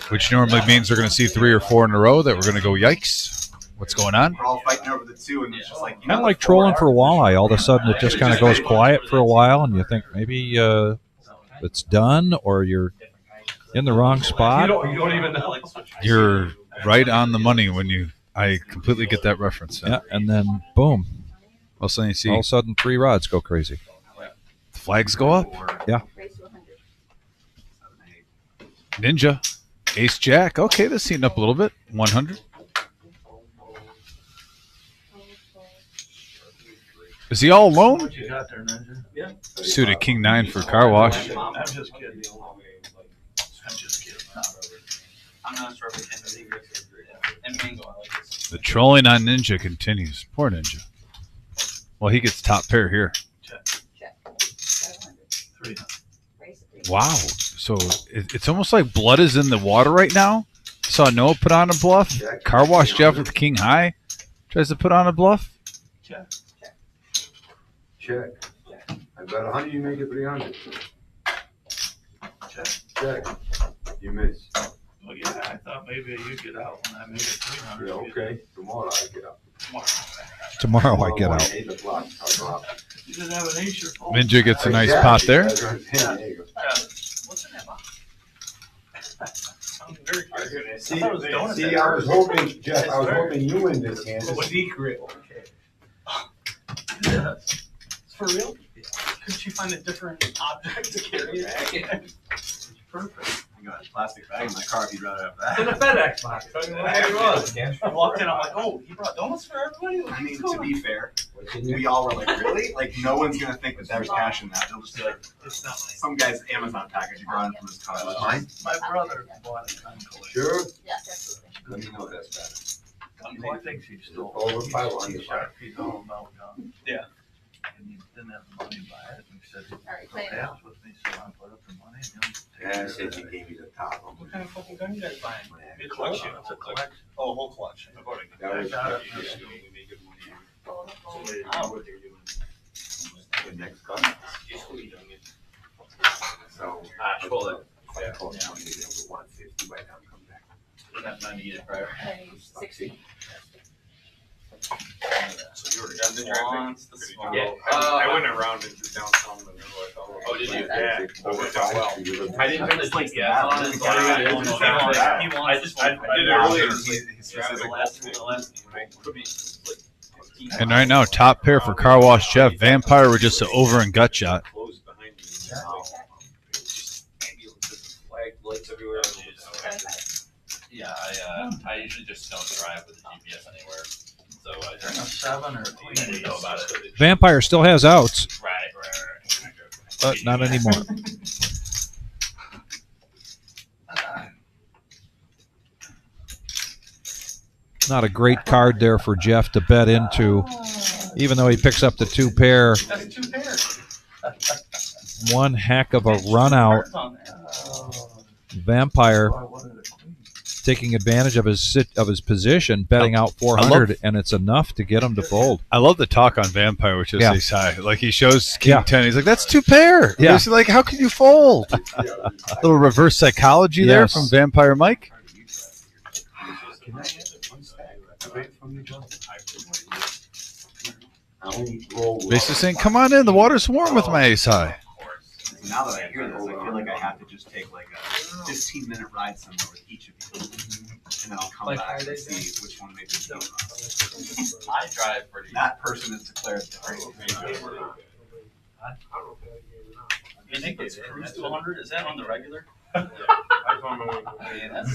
which normally means they're going to see 3 or 4 in a row that we're going to go, yikes, what's going on? We're all fighting over the 2, and it's just like... Kind of like trolling for a walleye. All of a sudden, it just kind of goes quiet for a while, and you think maybe it's done, or you're in the wrong spot. You don't even know. You're right on the money when I completely get that reference. Yeah, and then boom, All of a sudden you see all of a sudden 3 rods go crazy. the flags go up. Raise to 100. Ninja, Ace Jack. Okay, that's heating up a little bit. 100. Is he all alone? What you got there, Ninja? Yeah. Suited King 9 for car wash. I'm just kidding. I'm just kidding. I'm not sure if we can believe it. And mango, I like this. The trolling on Ninja continues. Poor Ninja. Well, he gets top pair here. Check. 500. 300. Raise to 300. Wow. So it's almost like blood is in the water right now. Saw Noah put on a bluff. Car wash Jeff with King High tries to put on a bluff. Check. I bet 100, you make it 300. Check. Check. You miss. Well, yeah, I thought maybe you'd get out when I made it 300. Yeah, okay. Tomorrow I get up. Tomorrow I get out. 8 o'clock. I'll go out. You didn't have an ace your phone. Ninja gets a nice Exactly. pot there. That's right. There you go. What's in that box? I'm very curious. See, I thought it was donuts. see, I was hoping, Jeff, I was hoping you win this hand. Secret. Okay. Yes. It's for real? Couldn't you find a different object to carry it? Perfect. I got a plastic bag in my car if you'd rather have that. In a FedEx box. I mean, what it was. I walked in, I'm like, oh, he brought donuts for everybody? I mean, to be fair, we all were like, really? Like, no one's gonna think that there's cash in that. They'll just be like, It's not mine. some guy's Amazon package he brought in from his car. Mine? My brother bought it on collection. Sure? Yes, absolutely. Let me know that's better. He thinks he stole it. Over 500. He's all about guns. Yeah. And he didn't have the money to buy it. And he said, All right, he'll play it dance out. with me, so I put up the money. And he'll take Yeah, I care of said it. you gave me the top. What kind of fucking gun you guys buying? It's a collection. It's a collection. Oh, whole collection. That I was got it. the next cut. So. Pull it. If I call it 150 by now, come back. Not time to eat it prior. And then you 60. So you were done the traffic? Yeah. I went around into downtown Manila. Oh, did you? Yeah. I went down well. I didn't turn the Like GPS on. the He gas. wants this one. I did it earlier. The last one. Could be like 15. And right now, top pair for Car Wash Jeff. Vampire with just an over and gut shot. Closed behind me. Flag lights everywhere. Yeah, I usually just don't drive with the GPS anywhere. So I A 7 or a didn't queen. know about it. Vampire still has outs, Right. but not anymore. Not a great card there for Jeff to bet into, even though he picks up the 2 pair. That's 2 pairs. One heck of a run out. Vampire Boy, what did a queen. taking advantage of his position, betting out 400, and it's enough to get him to fold. I love the talk on Vampire, which is Yeah. ace high. Like he shows King Yeah. 10. He's like, that's 2 pair. Yeah. He's like, how can you fold? A little reverse psychology there Yes. from Vampire Mike. Can I get one stack right from you, John? I only roll. Basically saying, come on in. The water's warm with my ace high. Now that I hear this, I feel like I have to just take like a 15-minute ride somewhere with each of you. And then I'll come Like back Friday and see which one made the deal. I drive pretty. That person is declared the You think it's cruise to 100? Is that on the regular? I found my way. Man, that's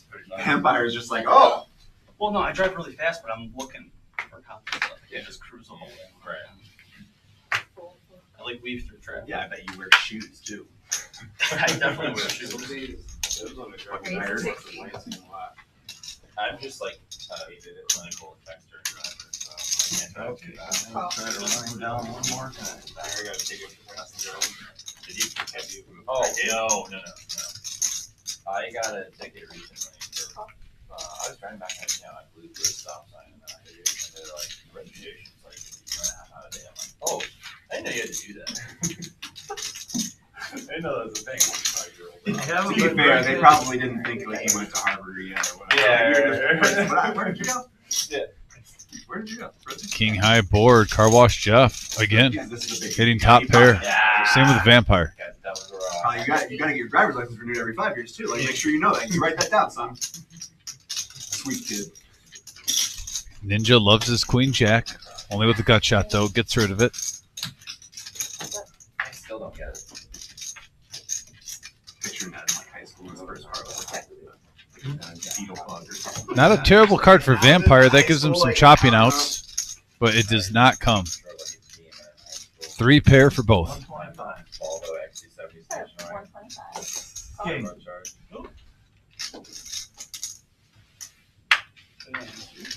pretty good. Vampire is just like, oh, Well, no, I drive really fast, but I'm looking for confidence. I can't just cruise the whole way. Right. I like weave through traffic. yeah, I bet you wear shoes too. I definitely wear shoes. Fucking nerd. I'm just like clinical texter driver, so I can't drive too fast. I'll try to run him down one more time. Did you? Have you? Oh, no. I got a ticket recently for, I was driving back out of town, I blew through a stop sign and then I hit it, and they're like, registration's like 2.5 out of day. I'm like, oh, I didn't know you had to do that. I didn't know that was a thing. To be fair, they probably didn't think like he went to Harvard yet or whatever. Yeah. Where did you go? Yeah. Where did you go? King high board. Car Wash Jeff. Again, This is a big hitting top pair. Yeah. Same with the Vampire. That was You got to get your driver's license renewed every 5 years too. Like, make sure you know that. You write that down, son. Sweet kid. Ninja loves his Queen Jack. Only with the gut shot, though. Gets rid of it. I still don't get it. Picturing that in like high school in his first car. Beetle bug or something. Not a terrible card for Vampire. That gives him some chopping outs, but it does not come. 3 pair for both. 125. Although actually 70 station, right? 125. King.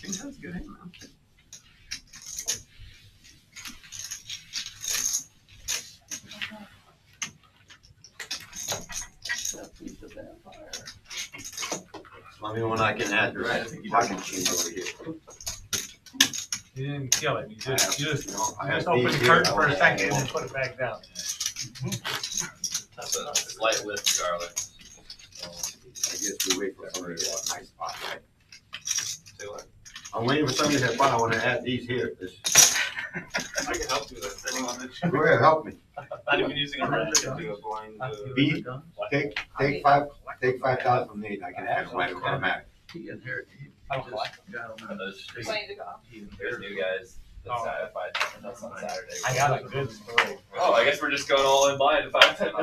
King has a good hand, man. Let me know when I can add the pocket machine over here. You didn't kill it. You just I have open these the here. curtain for a second and then put it back down. That's a slight lift, Charlotte. I guess we wait for somebody to get a nice spot, right? Say what? I'm waiting for somebody to have fun. I want to add these here. I can help you with that. Sitting on this. Go ahead, help me. Not even using a red. Do a blind. B, take 5,000 from Nate. I can add right automatic. I don't like Those Plenty to go. there's new guys that that's on Saturday. I got a good story. Oh, I guess we're just going all in blind 5 10.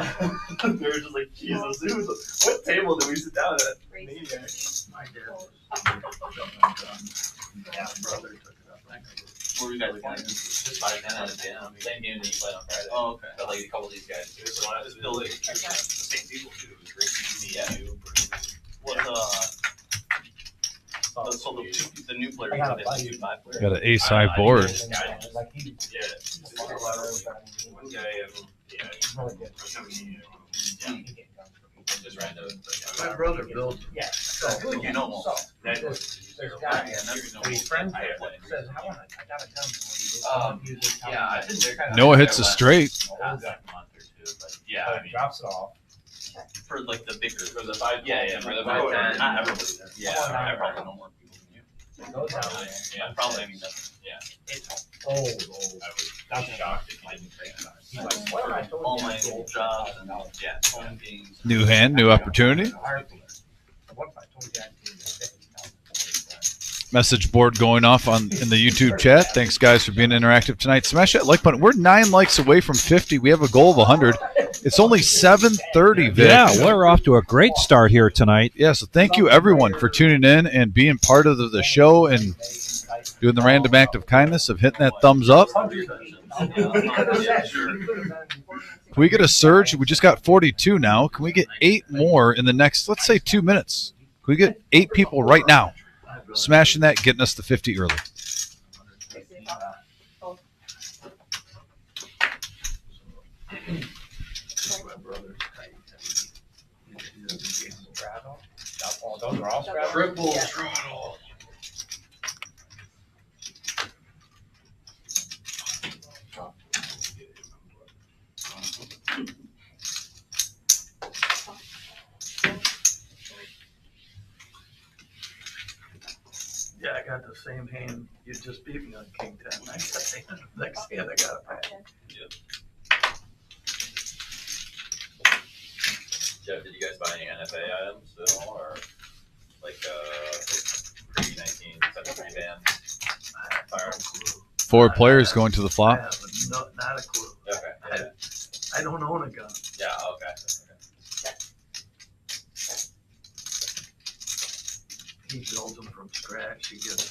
They were just like, Jesus, what table did we sit down at? My dad was brother took it up. What were you guys playing? Just 5 10 out of jam. Same game that you played on Friday. Oh, okay. But like a couple of these guys. It's still the same people too. It was great. Yeah. What so the new player, I got a the buddy. 2-5 player. Got an ace high board. Like he, Yeah. One guy, yeah. really good. Just random. My brother built. Yeah. So You know him. So there's a guy and he's friends with says, I got a gun. Yeah, I think they're kind of. Noah hits a straight. Month or two, but yeah, I mean, Drops it off. For like the bigger, for the 5, yeah, for the Oh, 5 10. not everybody. Yeah, I probably know more people than you. It goes down there. Yeah, probably. I mean, that's, yeah. It's old. I was shocked if I didn't say that. He's like, what am I told All you? my old jobs and yeah, phone games. New hand, new opportunity. What if I told you I gave you 50,000? Message board going off in the YouTube chat. Thanks, guys, for being interactive tonight. Smash that like button. We're 9 likes away from 50. We have a goal of 100. It's only 7:30, Vic. Yeah, we're off to a great start here tonight. Yeah, so thank you, everyone, for tuning in and being part of the show and doing the random act of kindness of hitting that thumbs up. Yeah, sure. Can we get a surge? We just got 42 now. Can we get 8 more in the next, let's say, 2 minutes? Can we get 8 people right now? Smashing that, getting us to 50 early. Those are all straddle. Triple throttle. Yeah, I got the same hand. You just beat me on King 10. Next hand I got a pack. Jeff, did you guys buy any NFA items at all, or like pre-1973 band firearms? 4 players going to the I flop. have not a clue. Okay. Yeah. I don't own a gun. Yeah. Okay. He builds them from scratch. He gives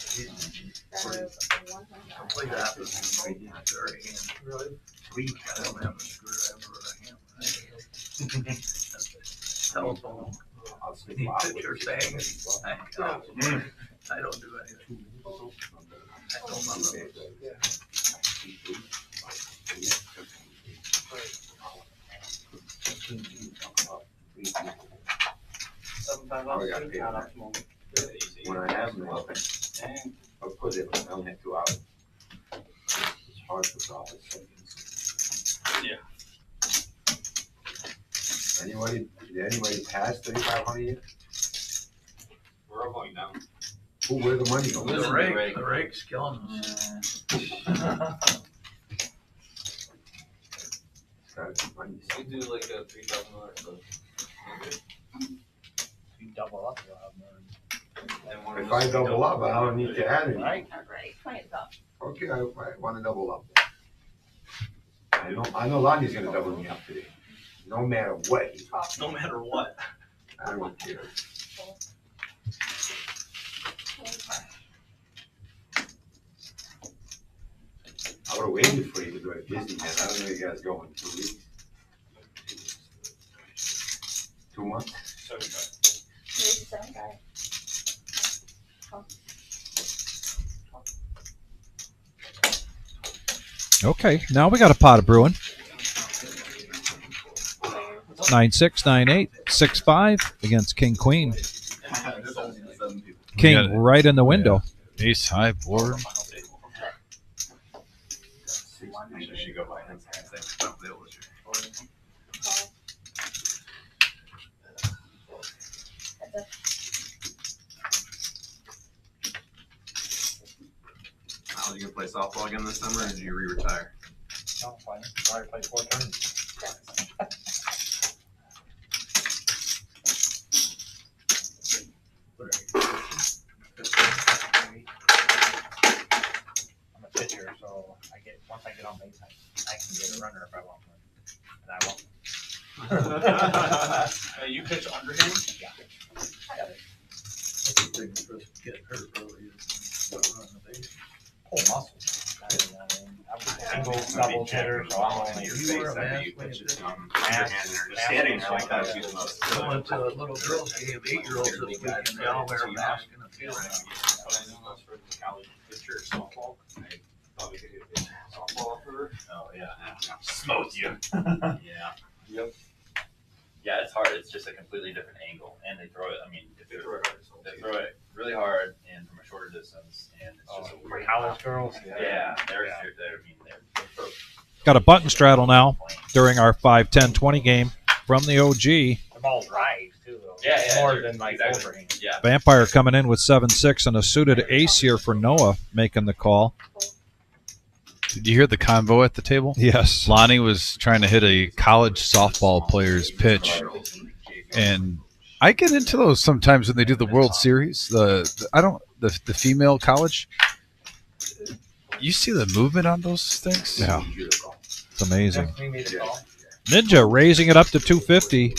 complete opposite from very hand. Really? I don't have a screwdriver or a hammer. Telephone. Need picture saying I don't do anything. I don't know. I got paper. When I have them, I'll put it, I only have 2 hours. It's hard to solve it. Yeah. Did anybody pass 3,500 yet? We're all going down. Who, where the money go? The rake's killing us. We do like a $3,000. You double up, you'll have more. If I double up, I don't need to add any. Right? Great, 20 is up. Okay, I want to double up. I know Lonnie's gonna double me up today. No matter what. No matter what. I don't care. I would have waited for you to go to Disneyland. I don't know you guys going 2 weeks. 2 months? 37 guy. Okay, now we got a pot of brewing. 9-6, 9-8, 6-5 against King Queen. King right in the window. Ace high board. Are you gonna play softball again this summer, or did you re-retire? No, fine. Sorry, played 4 turns. I'm a pitcher, so once I get on base, I can get a runner if I want one, and I won't. You pitch underhand? Yeah. Get hurt early. Running the base. Pull muscles. I'm a single, double hitter, so I'm only. Your You face were a after mass you when pitch you it, did. underhand, and you're standing there like that. Would be the most. I went to a little girl's game, 8-year-olds this weekend, they all wear a mask in the field. College pitcher softball. Probably could get softball for her. Oh yeah. Smoked you. Yeah. Yep. Yeah, it's hard. It's just a completely different angle, and they throw it. I mean, they throw it really hard and from a shorter distance, and it's just a For weird. college girls? Yeah, they're Got a button straddle now during our 5, 10, 20 game from the OG. The ball's right, too, though. Yeah, More than like exactly. overhand. Yeah. Vampire coming in with 7-6 and a suited ace here for Noah making the call. Did you hear the convo at the table? Yes. Lonnie was trying to hit a college softball player's pitch, and I get into those sometimes when they do the World Series. The female college. You see the movement on those things? Yeah. It's amazing. Just made a call. Ninja raising it up to 250.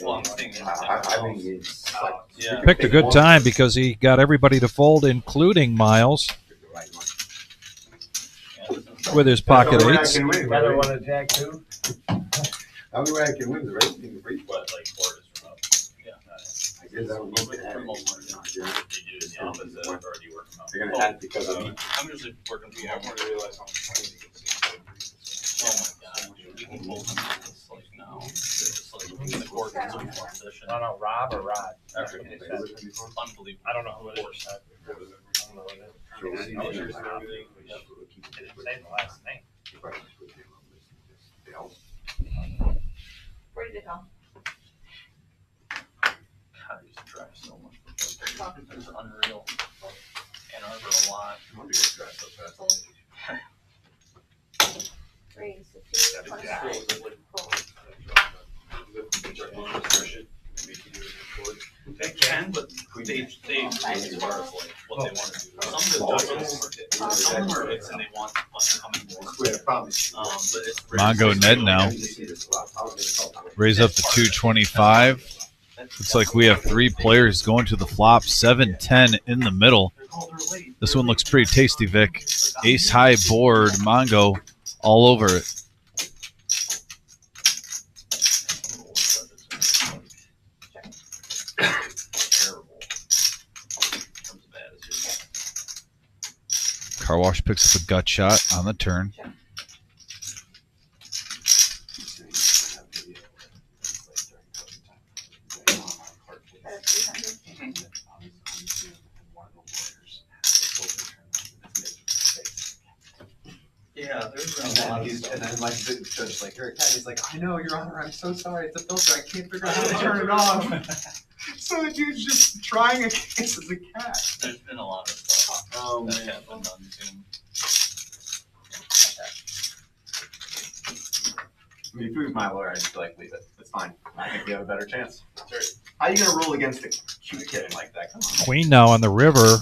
Well, I'm thinking. I think it's like Yeah. Picked a good time because he got everybody to fold, including Miles, with his pocket eights. Another one at Jack, too? Only way I can win the race is the free. What, like quarters from up? Yeah. I guess that would be For the most part, yeah. Do you do the opposite, or do you work from home? They're gonna have because of me. I'm usually working from home. Oh my god, dude, we can pull them just like now. Just like in the court is in one position. No, no, Rob or Rod? Unbelievable. I don't know who it is. I don't know who it is. I was yours and everything. It didn't say the last name. Where did it go? God, I used to drive so much. It was unreal. Ann Arbor a lot. Raise the fee, 25. They can, but they as far as like what they want to do. Some of the judges are and they want us to come in more. But it's Mongo Ned now. Raise up to 225. Looks like we have 3 players going to the flop. 7-10 in the middle. This one looks pretty tasty, Vic. Ace high board, Mongo all over it. Car wash picks up a gut shot on the turn. Yeah, there's been a And lot then, of and then stuff. like the judge like Eric, he's like, I know, Your Honor, I'm so sorry. It's a filter. I can't figure out how to turn it off. So the dude's just trying a case as a cat. There's been a lot of stuff Oh that man. happened on Zoom. I mean, if he was my lawyer, I'd just be like, leave it. It's fine. I think we have a better chance. How are you gonna rule against a cute kid like that? Come on. Queen now on the river.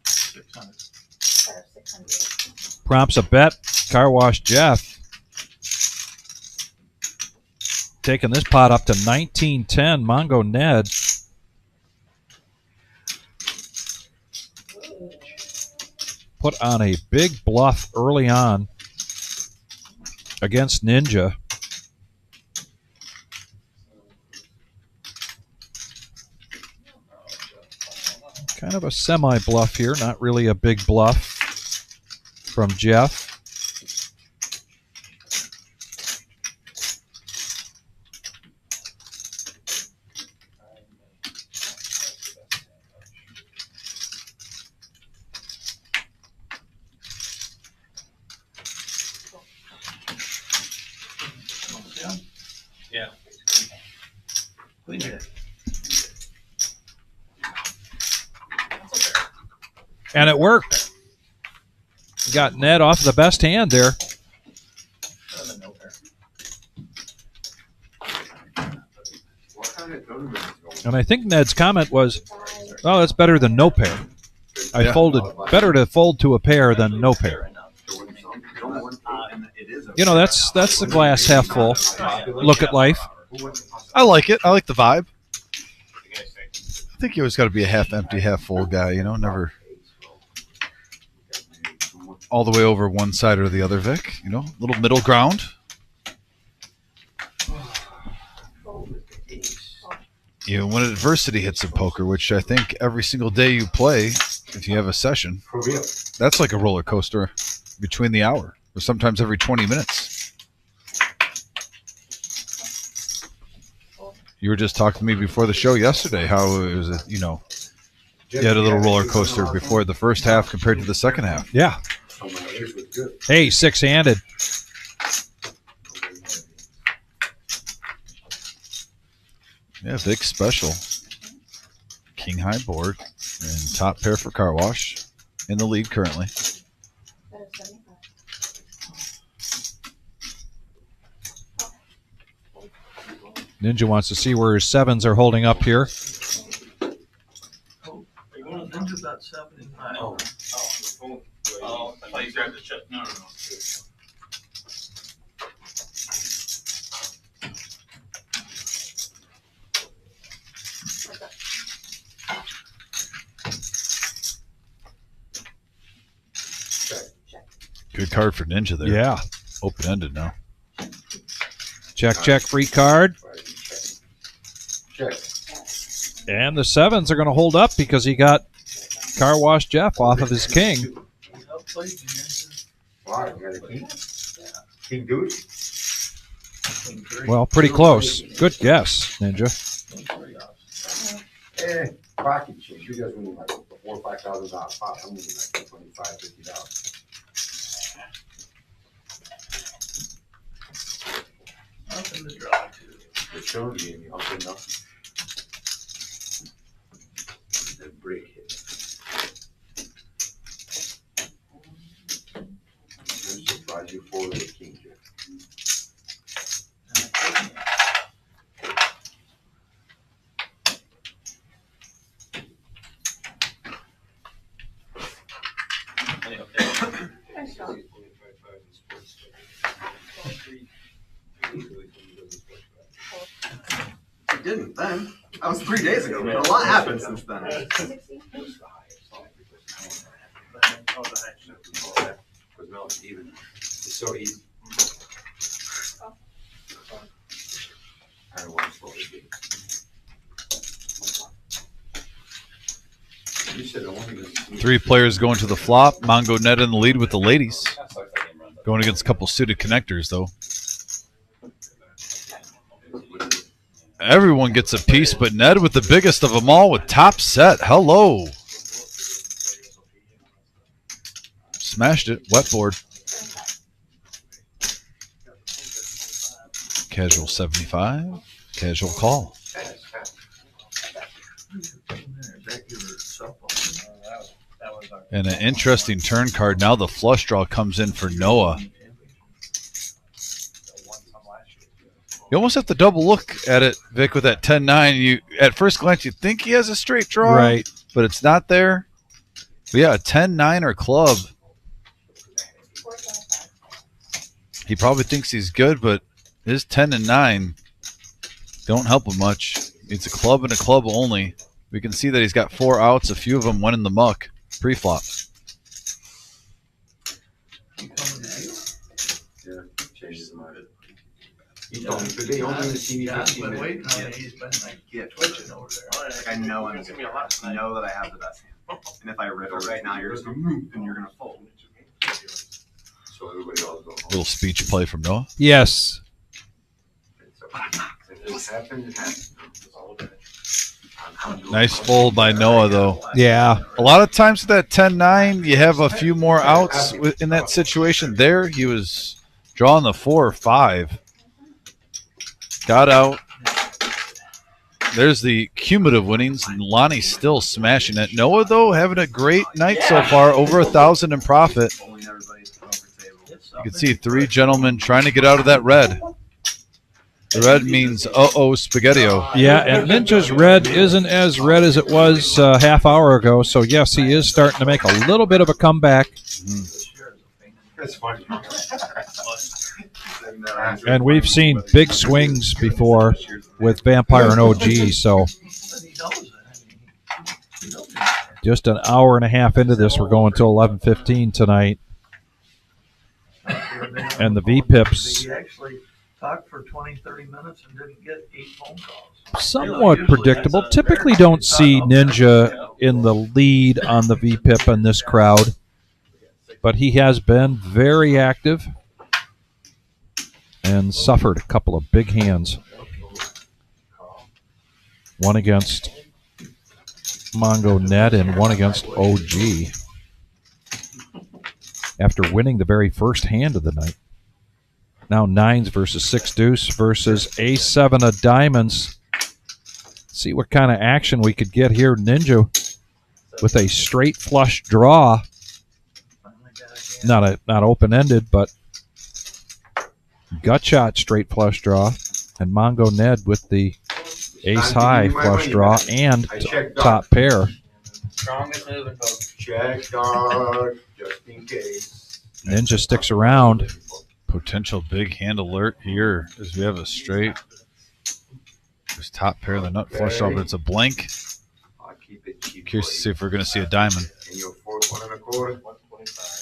600. Prompts a bet. Car wash Jeff. Taking this pot up to 19-10. Mongo Ned. Put on a big bluff early on against Ninja. Kind of a semi-bluff here, not really a big bluff from Jeff. Yeah. And it worked. Got Ned off the best hand there. And I think Ned's comment was, "Oh, that's better than no pair." I folded better to fold to a pair than no pair. You know, that's the glass half full look at life. I like it. I like the vibe. I think you always got to be a half empty, half full guy. You know, never all the way over one side or the other. Vic, you know, little middle ground. You know, when adversity hits in poker, which I think every single day you play, if you have a session, that's like a roller coaster between the hour, or sometimes every 20 minutes. You were just talking to me before the show yesterday how it was, you know, you had a little roller coaster before the first half compared to the second half. Yeah. Hey, six-handed. Yeah, Vic special. King high board and top pair for car wash in the lead currently. Ninja wants to see where his sevens are holding up here. Ninja's about 79. Oh, I thought you grabbed the chip. No. Good card for Ninja there. Yeah. Open-ended now. Check, free card. Check. And the sevens are going to hold up because he got Car Wash Jeff off of his king. Wow, you got a king? King dude? Well, pretty close. Good guess, Ninja. Pocket change. You guys winning like $4,000 or $5,000 pop. I'm winning like $25, $50. Nothing to draw to. The show gave me up and up. The break hit. I'm surprised you folded a king, Jeff. I didn't then. That was 3 days ago, man. A lot happened since then. It's so easy. I don't want to fold it. You said I wanted to. Three players going to the flop. Mongo Ned in the lead with the ladies. Going against a couple suited connectors, though. Everyone gets a piece, but Ned with the biggest of them all with top set. Hello. Smashed it. Wet board. Casual 75. Casual call. And an interesting turn card. Now the flush draw comes in for Noah. You almost have to double look at it, Vic, with that 10-9. You at first glance, you think he has a straight draw, right? But it's not there. But yeah, a 10-9 or club. He probably thinks he's good, but his 10 and 9 don't help him much. It's a club and a club only. We can see that he's got 4 outs. A few of them went in the muck pre-flop. Yeah, changes the mind. He told me today only in the TV Yeah, 15 but minutes. waiting on it, he's been like twitching over there. Like, I know I'm good. I know that I have the best hand. And if I rip it right now, you're just going to move and you're going to fold. So everybody else goes home. Little speech play from Noah. Yes. If this happened, it happened. Nice fold by Noah, though. Yeah. A lot of times with that 10-9, you have a few more outs in that situation. There, he was drawing the 4 or 5. Got out. There's the cumulative winnings. And Lonnie still smashing it. Noah, though, having a great night so far. Over 1,000 in profit. You can see 3 gentlemen trying to get out of that red. The red means spaghetti-o. Yeah, and Ninja's red isn't as red as it was half hour ago. So, yes, he is starting to make a little bit of a comeback. That's funny. And we've seen big swings before with Vampire and OG. So, just an hour and a half into this, we're going till 11:15 tonight. And the V-Pips, He actually talked for 20, 30 minutes and didn't get 8 phone calls. somewhat predictable. Typically don't see Ninja in the lead on the V-Pip in this crowd. But he has been very active and suffered a couple of big hands. One against Mongo Ned and one against OG. After winning the very first hand of the night. Now 9s versus 6 deuce versus A7 of diamonds. See what kind of action we could get here. Ninja with a straight flush draw. Not open-ended, but gut shot straight flush draw. And Mongo Ned with the ace-high flush draw and top pair. Strongest move in poker. Check guard, just in case. Ninja sticks around. Potential big hand alert here as we have a straight. There's top pair of the nut flush draw, but it's a blank. I'll keep it cheap. Curious to see if we're going to see a diamond. And your 4, 1 1/4. 125.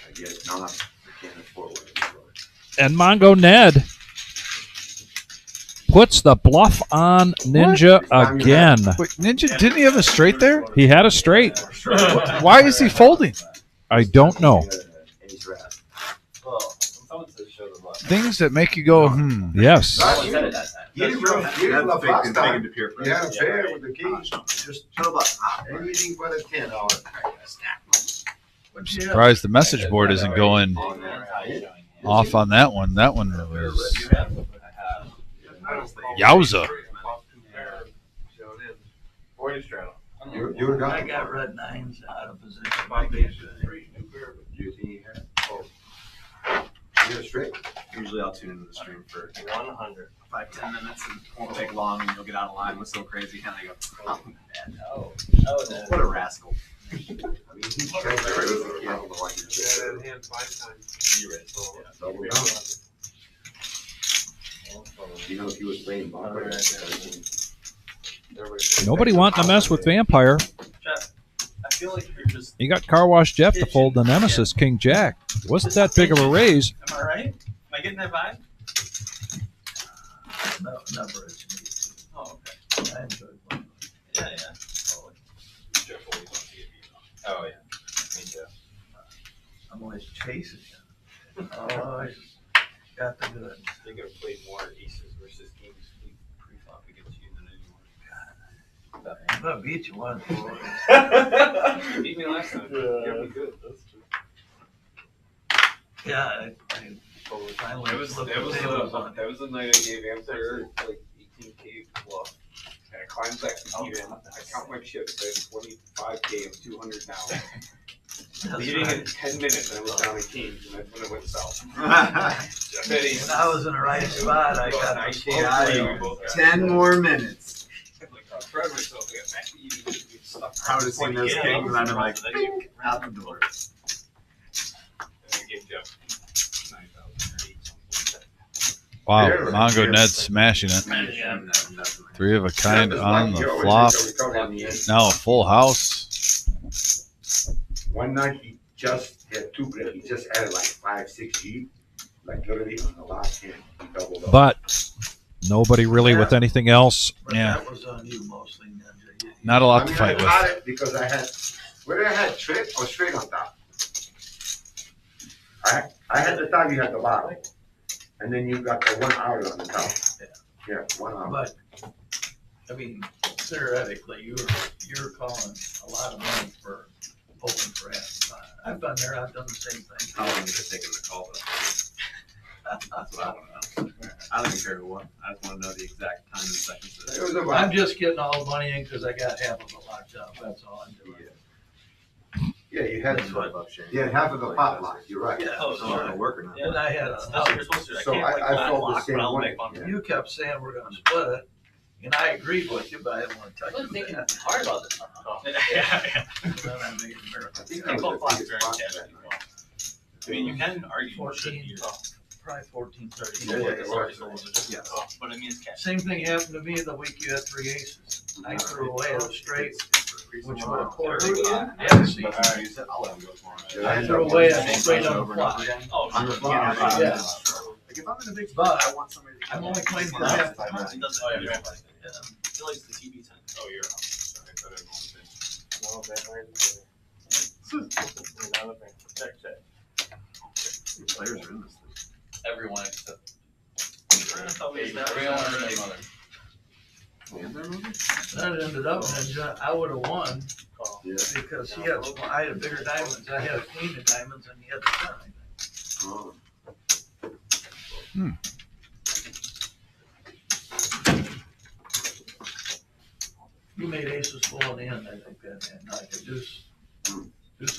I guess not. I can't afford it. And Mongo Ned puts the bluff on Ninja again. Wait, Ninja, didn't he have a straight there? He had a straight. Why is he folding? I don't know. Well, someone says show the bluff. Things that make you go, Yes. Someone said it that time. You didn't bluff last time. You had a pair with the keys. Just anything but a 10. Surprised the message board isn't going off on that one. That one was yowza. You would've I got got red 9s out of position. You think you had? Oh. You had a straight? Usually I'll tune into the stream for 100. 5-10 minutes and it won't take long and you'll get out of line with some crazy hand. I go, oh, man, Oh, no. what a rascal. I mean, he checked there. It was a kid. I don't know why he checked. Double down. You know, if he was playing Bonker, Nobody wanting to mess with Vampire. Jeff, I feel like you're just. You got Car Wash Jeff to fold the Nemesis King Jack. Wasn't that big of a raise. Am I right? Am I getting that vibe? No, never is. Oh, okay. I enjoyed playing. Yeah, yeah. Oh, yeah. Me too. I'm always chasing him. Always got the good. They're gonna play more aces versus kings pre-flop against you than anyone. I'm gonna beat you one of these days. You beat me last time. You're good. That's true. Yeah, I finally That was flipped the tables on. that was the night I gave Amster like 18K bluff. And I climbed back to even. I count my chips. I have 25K. I'm 200 now. Leading in 10 minutes, and I was down in Kings, and that's when it went south. When I was in the right spot, I got the slow play. 10 more minutes. Proud of myself. I got back to even. I would have seen those kings and I'm like, out the door. Wow, Mongo Ned smashing it. 3 of a kind on the flop. Now a full house. One night he just had 2 breaks. He just added like 5, 6 G. Like literally on the last hand, he doubled up. But nobody really with anything else. But Yeah. that was on you mostly, Ninja. Not a lot to I fight got with. it because I had, whether I had straight or straight on top. I had the top, you had the bottom. And then you got the 1 hour on the top. Yeah, 1 hour. But, I mean, theoretically, you're calling a lot of money for hoping for it. I've been there, I've done the same thing. How long is it taking to call it? That's what I want to know. I don't even care what. I just want to know the exact time and seconds. It was about, I'm just getting all the money in because I got half of it locked up, that's all I'm doing. yeah, you had, That's what- yeah, half of the pot lock, you're right. Yeah, Oh, I don't know, working on it. and I had, That's what you're supposed to do. So can't, I like, felt the lock, same but I'll way. make fun of it. you kept saying we're gonna split it, and I agreed with you, but I didn't want to I touch wasn't thinking it. hard about this. Yeah. Then I made a miracle. I think that was the biggest pot that night. I mean, you can argue. 14, probably 14, 13. Yeah, yeah, Yeah. But I mean, it's cash. Same thing happened to me the week you had 3 aces. I threw away a straight, which would have quartered. Yeah, see, I'll let him go for it. Yeah, I I ended threw up away winning. a straight on the flop. Oh, On the sure. flop, Yeah. Like if I'm in a big But spot, I want somebody to. I'm only playing for Yeah. half the It time. doesn't. Oh, yeah, yeah. He likes the TV time. Oh, you're up. Sorry, I thought everyone was Check, check. Players are in this thing. Everyone except. Everyone Everyone and their mother. And they're moving? That ended up, and I would have won Call. Yeah. because he had, I had bigger diamonds. I had a queen of diamonds and he had the 10, I think. Oh. You made aces full in the end, I think, that hand, like a deuce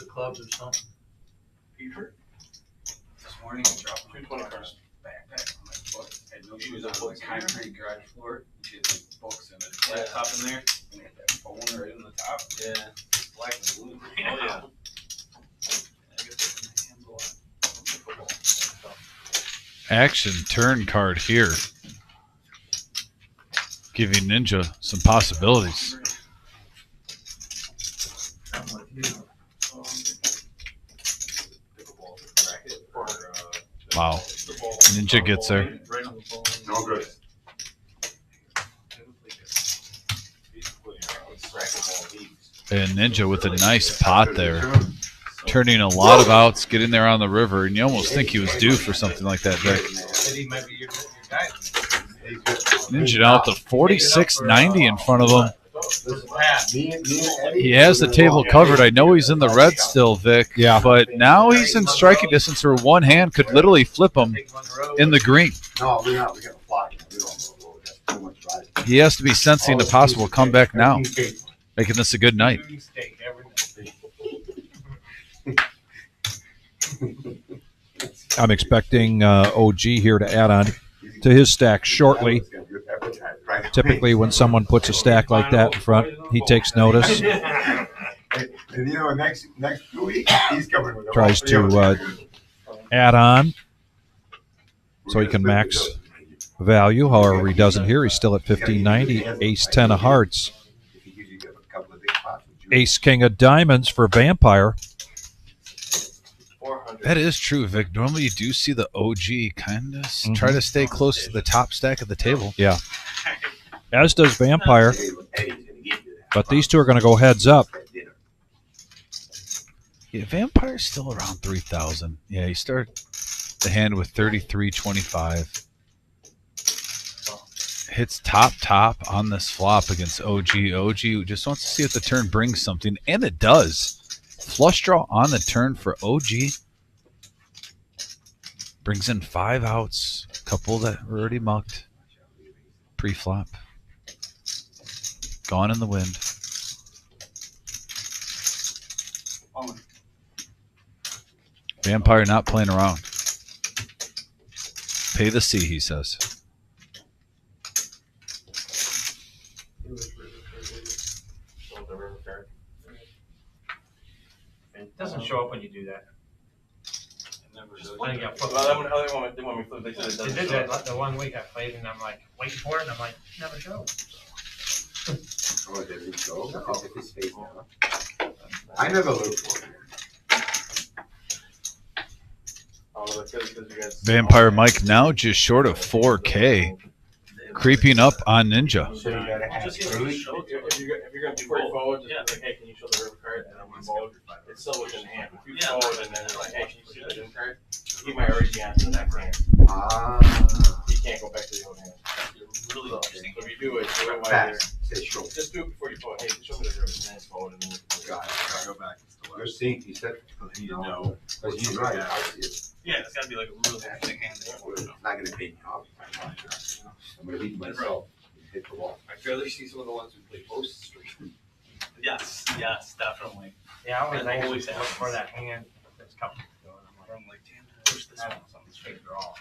of clubs or something. Peter? This morning, I dropped my 220 cards. backpack on my foot. Had no shoes on the concrete garage floor. She had like books and a laptop in there. And they had that phone right on the top. Yeah. Black and blue. Oh, yeah. I guess it's in the hands a lot. Action turn card here. Giving Ninja some possibilities. I'm with you. Wow. Ninja gets there. Right on the ball. No good. And Ninja with a nice pot there. Turning a lot of outs, getting there on the river, and you almost think he was due for something like that, Vic. He might be your guy. Ninja out to 46.90 in front of him. Me and Eddie, He has the table covered. I know he's in the red still, Vic. Yeah. But now he's in striking distance where one hand could literally flip him in the green. No, we're not. We got a fly. We don't know. That's too much riding. He has to be sensing the possible comeback now, making this a good night. I'm expecting OG here to add on to his stack shortly. Typically, when someone puts a stack like that in front, he takes notice, And you know, next 2 weeks, he's coming with a tries to add on so he can max value. However, he doesn't here. He's still at 15.90. Ace 10 of hearts. Ace king of diamonds for Vampire. 400. That is true, Vic. Normally you do see the OG kind of try to stay close to the top stack of the table. Yeah. As does Vampire. But these two are going to go heads up. Yeah, Vampire's still around 3,000. Yeah, you start the hand with 33.25. Hits top on this flop against OG. OG just wants to see if the turn brings something, and it does. Flush draw on the turn for OG. Brings in 5 outs. A couple that were already mucked. Pre-flop. Gone in the wind. Vampire not playing around. Pay the C, he says. It doesn't show up when you do that. Well, they want me to flip. They said it They doesn't did show up. that the one week I played, and I'm like waiting for it, and I'm like, never shows. Oh, there we go. If it's face now. I never look for it. Oh, that's good because you guys. Vampire Mike now just short of 4K. Creeping up on Ninja. So you gotta Just ask if early. you're going to do both, just be like, hey, can you show the river card? And I'm going to both. It's still within hand. If you fold and then it's like, hey, can you see the dim card? He might already be on to the next hand. He can't go back to the old hand. Really interesting. So if you do it while you're Fast. Say show. just do it before you fold. Hey, show me the river, and then fold, and then Got it. Go back. You're seeing, he said. No. Because he's right. I see it. Yeah, it's gotta be like a really thick hand. It's not gonna pay me off. I'm gonna beat myself. Hit the wall. I'd rather see some of the ones who play post street. Yes, definitely. Yeah, I always And anxious always to look happens. for that hand that's coming. I'm like, damn it, I wish this one was something straight draw.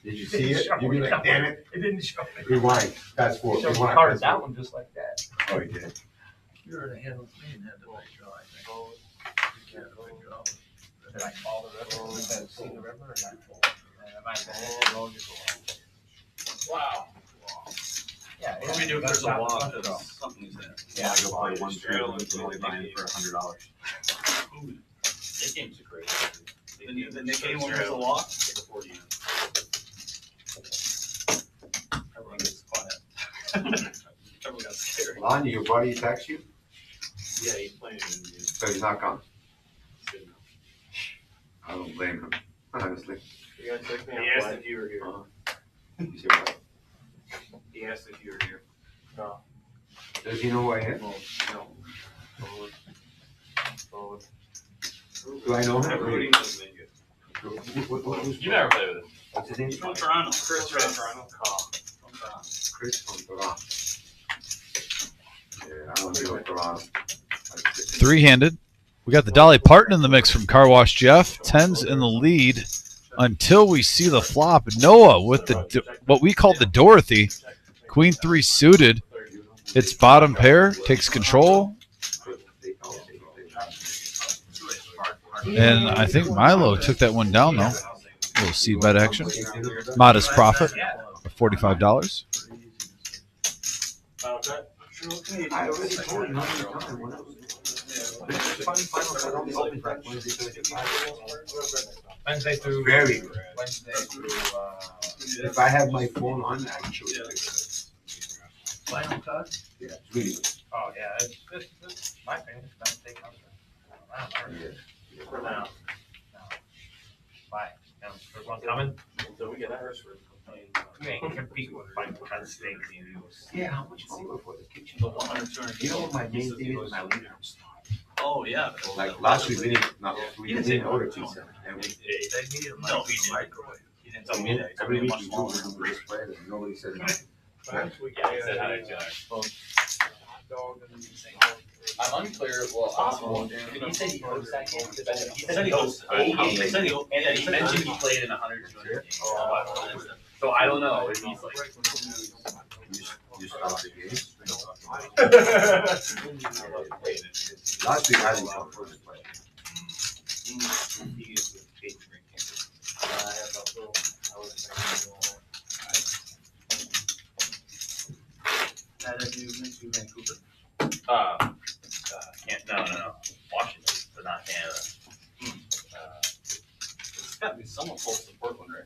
Did you see it? You'd be like, damn it. It didn't show me. Rewind. Fast forward. Showed me Rewind. cards, Fast that forward. one just like that. Oh, he did. You were in the hand with me and had the right draw, I think. You can't really draw. Did I call the river? Did I see the river or not? I might have been. Wow. Yeah. What do we do if there's a walk that's something's there? Yeah, I go play one trail and only buying for $100. Nick games are great. The Nick game one was a walk? Everyone gets quiet. Everyone got scared. Lonnie, your buddy text you? Yeah, he's playing. So he's not coming. I don't blame him, honestly. You guys text me He on asked Friday? if you were here. You see what? He asked if you were here. No. Does he know who I am? No. Forward. Do I know him? Everybody knows Ninja. Who's You never play with him. What's his name? From Toronto. Chris from Toronto. From Toronto. Chris from Toronto. Yeah, I don't deal with Toronto. Three-handed. We got the Dolly Parton in the mix from Car Wash Jeff. 10's in the lead until we see the flop. Noah with the what we call the Dorothy. Queen 3 suited. Hits bottom pair. Takes control. And I think Milo took that one down, though. A little seed bet action. Modest profit of $45. Final cut? I already told you how many times. Wednesday through. Very good. Wednesday through, If I have my phone on, I can show you pictures. final cut? Yeah, it's really good. Oh, yeah, it's my opinion, it's not take out. For now. Bye. Now, there's one coming. Until we get ours for playing. You ain't compete with five cut steaks you use. Yeah, how much is it for the kitchen? The 100, 200. You know what my main thing is? My living room. Oh, yeah. Like last week, we didn't order pizza. And we, No, he didn't. Microwave. He didn't tell me that. He told every me week much we do smaller. race spread and nobody said anything. Yeah, he said hi to John. I'm unclear, well, did he say he hosts that game? He said he hosts. He said he hosts. And he mentioned he played in 100 games. So I don't know if he's like. You start the game. Last week I didn't come first play. Vancouver. No. Washington, but not Canada. It's got to be someone close to Portland, right?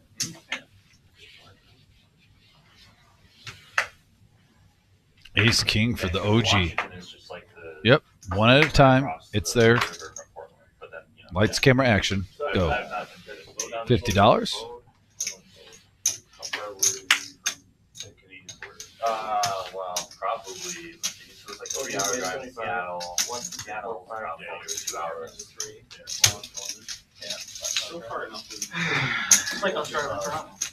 Ace King for the OG. Washington is just like the. Yep, one at a time. It's there. But then, Lights, camera, action. Go. $50. Well, probably. It was like 3 hour drive to Seattle. Seattle, probably 2 hours. So far enough. It's like Australia.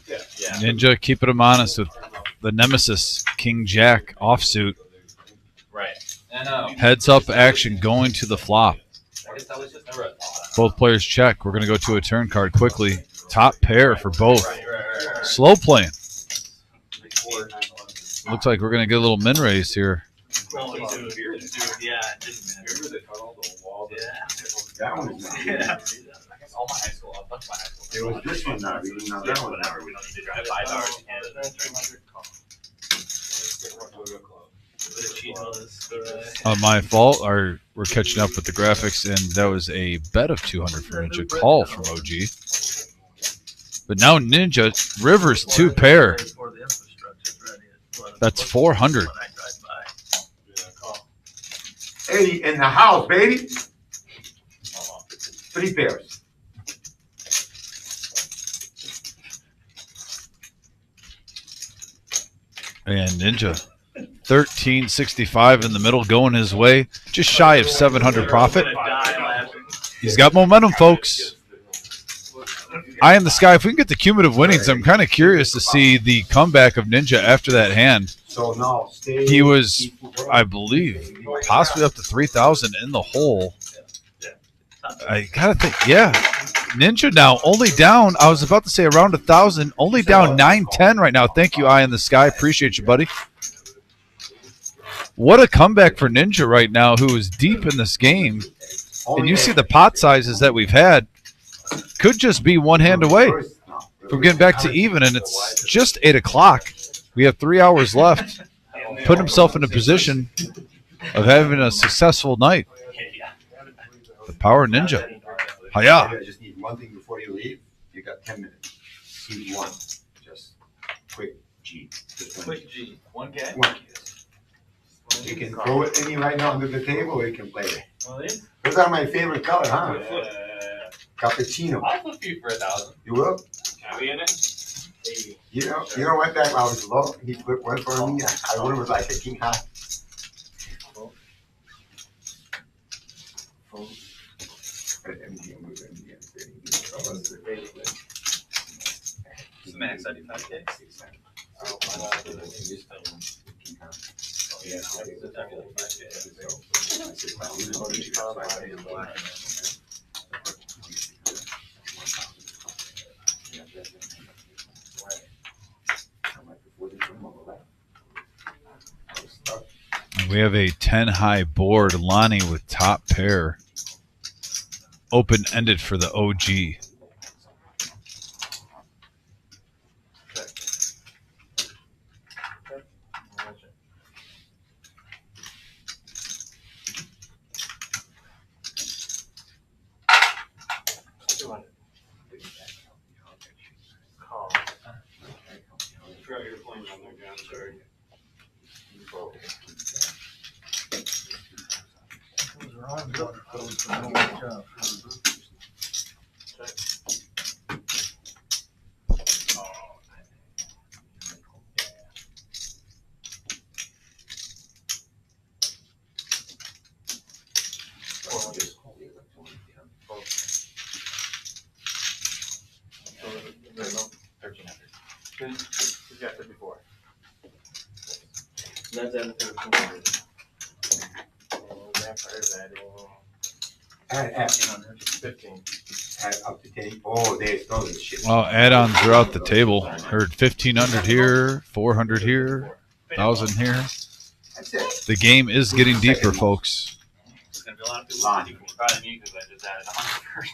Yeah. Ninja keeping him honest with the Nemesis King Jack offsuit. Right. And Heads up action going to the flop. I guess that was just never a thought. Both players check. We're going to go to a turn card quickly. Top pair for both. Right. Slow playing. Looks like we're going to get a little min raise here. Well, yeah, it didn't matter. That one is not Yeah. reading. I guess all my high school, I've left my high school. There was this one not reading, now that one not We reading. don't need to drive 5 hours to Canada. Bit of cheating on this. My fault. We're catching up with the graphics, and that was a bet of 200 for Ninja. Call from OG. But now Ninja, Rivers 2 pair. That's 400. 80 in the house, baby. 3 pairs. And Ninja, 1365 in the middle, going his way. Just shy of 700 profit. He's got momentum, folks. Eye in the sky. If we can get the cumulative winnings, I'm kind of curious to see the comeback of Ninja after that hand. So now He was, I believe, possibly up to 3,000 in the hole. I gotta think, yeah. Ninja now only down. I was about to say around 1,000, only down 910 right now. Thank you, Eye in the Sky. Appreciate you, buddy. What a comeback for Ninja right now, who is deep in this game. And you see the pot sizes that we've had. Could just be one hand away from getting back to even, and it's just 8 o'clock. We have 3 hours left. Put himself in a position of having a successful night. The Power Ninja. Hiya. I just need one thing before you leave. You got 10 minutes. Seed one. Just quick G. Just one G. 1K? One. You can throw it any right now under the table, or you can play it. Those are my favorite color, huh? Cappuccino. I'll flip you for 1,000. You will? Can we in it? You know what time I was low? He flipped one for me. I would have was like a king high. Max 75K. We have a 10 high board, Lonnie with top pair. Open-ended for the OG. That's at 1,300. Vampire's Add 15. Add up to 10. Oh, there's no shit. Well, add-ons throughout the table. Heard 1,500 here, 400 here, 1,000 here. That's it. The game is getting deeper, folks. There's going to be a lot of people watching. Probably me because I just added 100 first.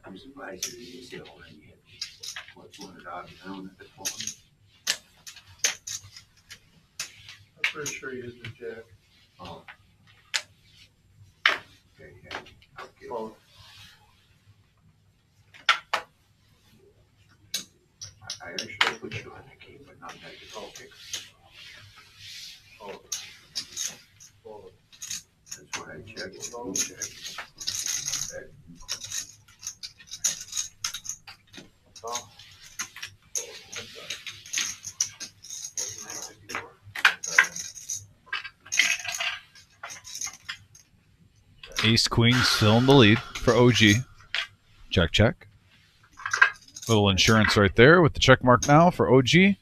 I'm surprised you didn't see it already. What, $200 down at the phone? I'm pretty sure he is the jack. Oh. Okay, yeah. Okay. Oh, I actually put you on the key, but not that you call pick. oh. That's what I checked. You checked. Ace Queen still in the lead for OG. Check, check. Little insurance right there with the check mark now for OG. You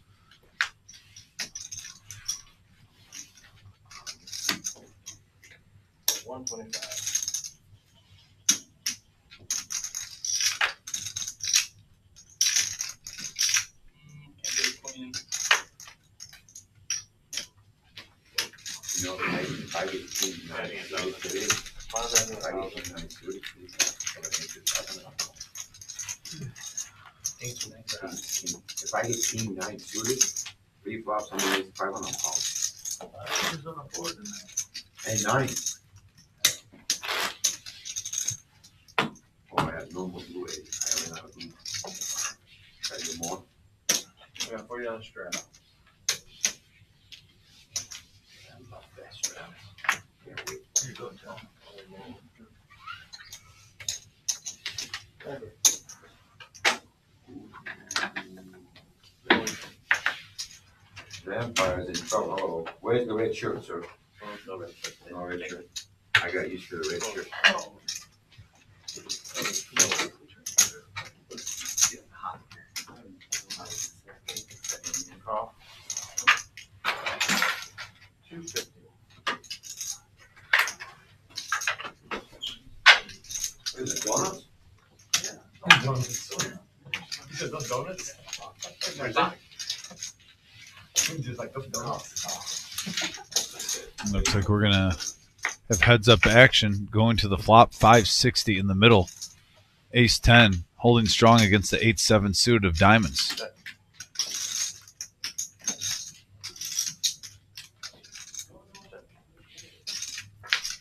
know, if I get king nine suited today, if I get king nine suited, if I get king nine suited, 3 flops, I'm gonna make 5 on the call. Who's on the board tonight? And 9. Oh, I have no more blue 8. I ran out of blue. Can I get more? I got $40 strap. I love that strap. Can't wait. Here you go, John. Vampire's in trouble. Oh, where's the red shirt, sir? Oh, red shirt. I got used to the red shirt. Call. 250. Is it donuts? Donuts. You said those donuts? Just like those donuts. Looks like we're gonna have heads up action going to the flop 560 in the middle. Ace 10 holding strong against the 8-7 suited of diamonds.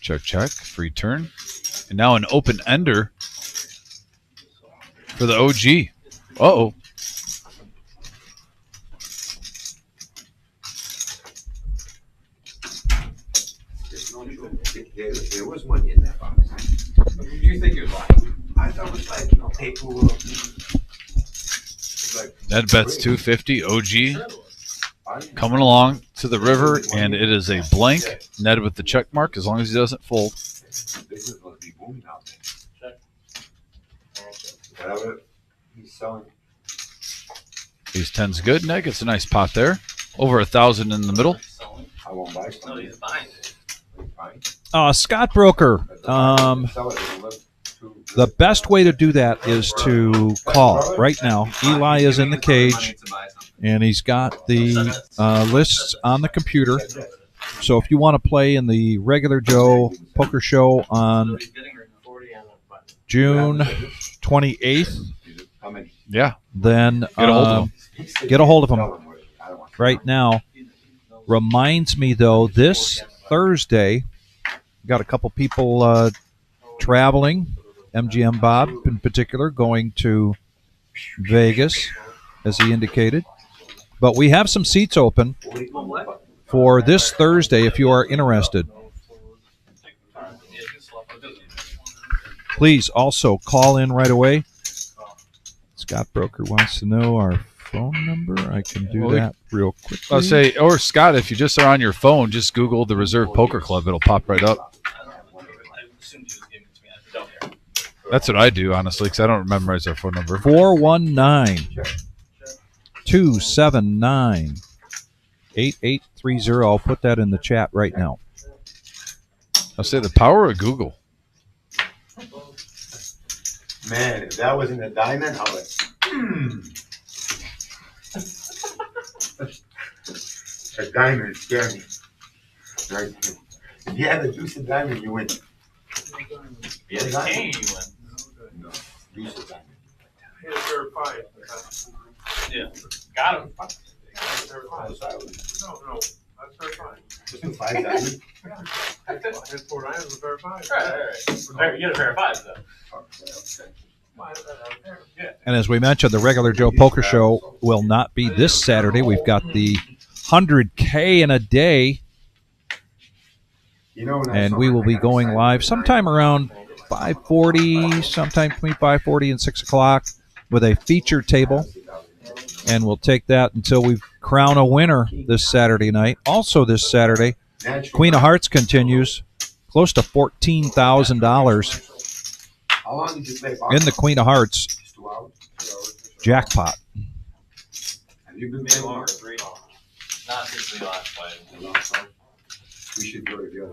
Check, check, free turn. And now an open ender for the OG. Uh-oh. There was money in that box. What did you think it was like? I thought it was like, you know, paperwork. Like, Ned bets 250. OG coming along to the river, and it is a blank. Ned with the check mark as long as he doesn't fold. this is going to be booming out there. Whatever he's selling. Ace 10's good. Ned gets a nice pot there. Over 1,000 in the middle. I won't buy something. No, he's buying it. Scott Broker. The best way to do that is to call right now. Eli is in the cage, and he's got the lists on the computer. So if you want to play in the regular Joe poker show on June 28th, Yeah. then get a hold of him right now. Reminds me, though, this Thursday, got a couple people traveling, MGM Bob in particular, going to Vegas, as he indicated. But we have some seats open for this Thursday if you are interested. Please also call in right away. Scott Broker wants to know our phone number. I can do that real quick. I'll say, or Scott, if you just are on your phone, just Google the Reserve Poker Club. It'll pop right up. That's what I do, honestly, because I don't memorize our phone number. 419-279-8830. I'll put that in the chat right now. I'll say the power of Google. Man, if that wasn't a diamond, I was a diamond scared me. Right? If you had the juice of diamond, you win. Yeah, the king, you win. No, juice of diamond. Yeah. Got him. No, That's very fine. just do 5 diamonds. His 4 diamonds was very fine. Right. You get a pair of fives, though. And as we mentioned, the regular Joe Poker Show will not be this Saturday. We've got the 100K in a day, and we will be going live sometime around 5:40, sometime between 5:40 and 6 o'clock with a feature table. And we'll take that until we crown a winner this Saturday night. Also this Saturday, Queen of Hearts continues, close to $14,000 How long did you play in the Queen of Hearts Just 2 hours? jackpot. Have you been Maybe playing longer, longer? 3. Not since we last played. We should go together.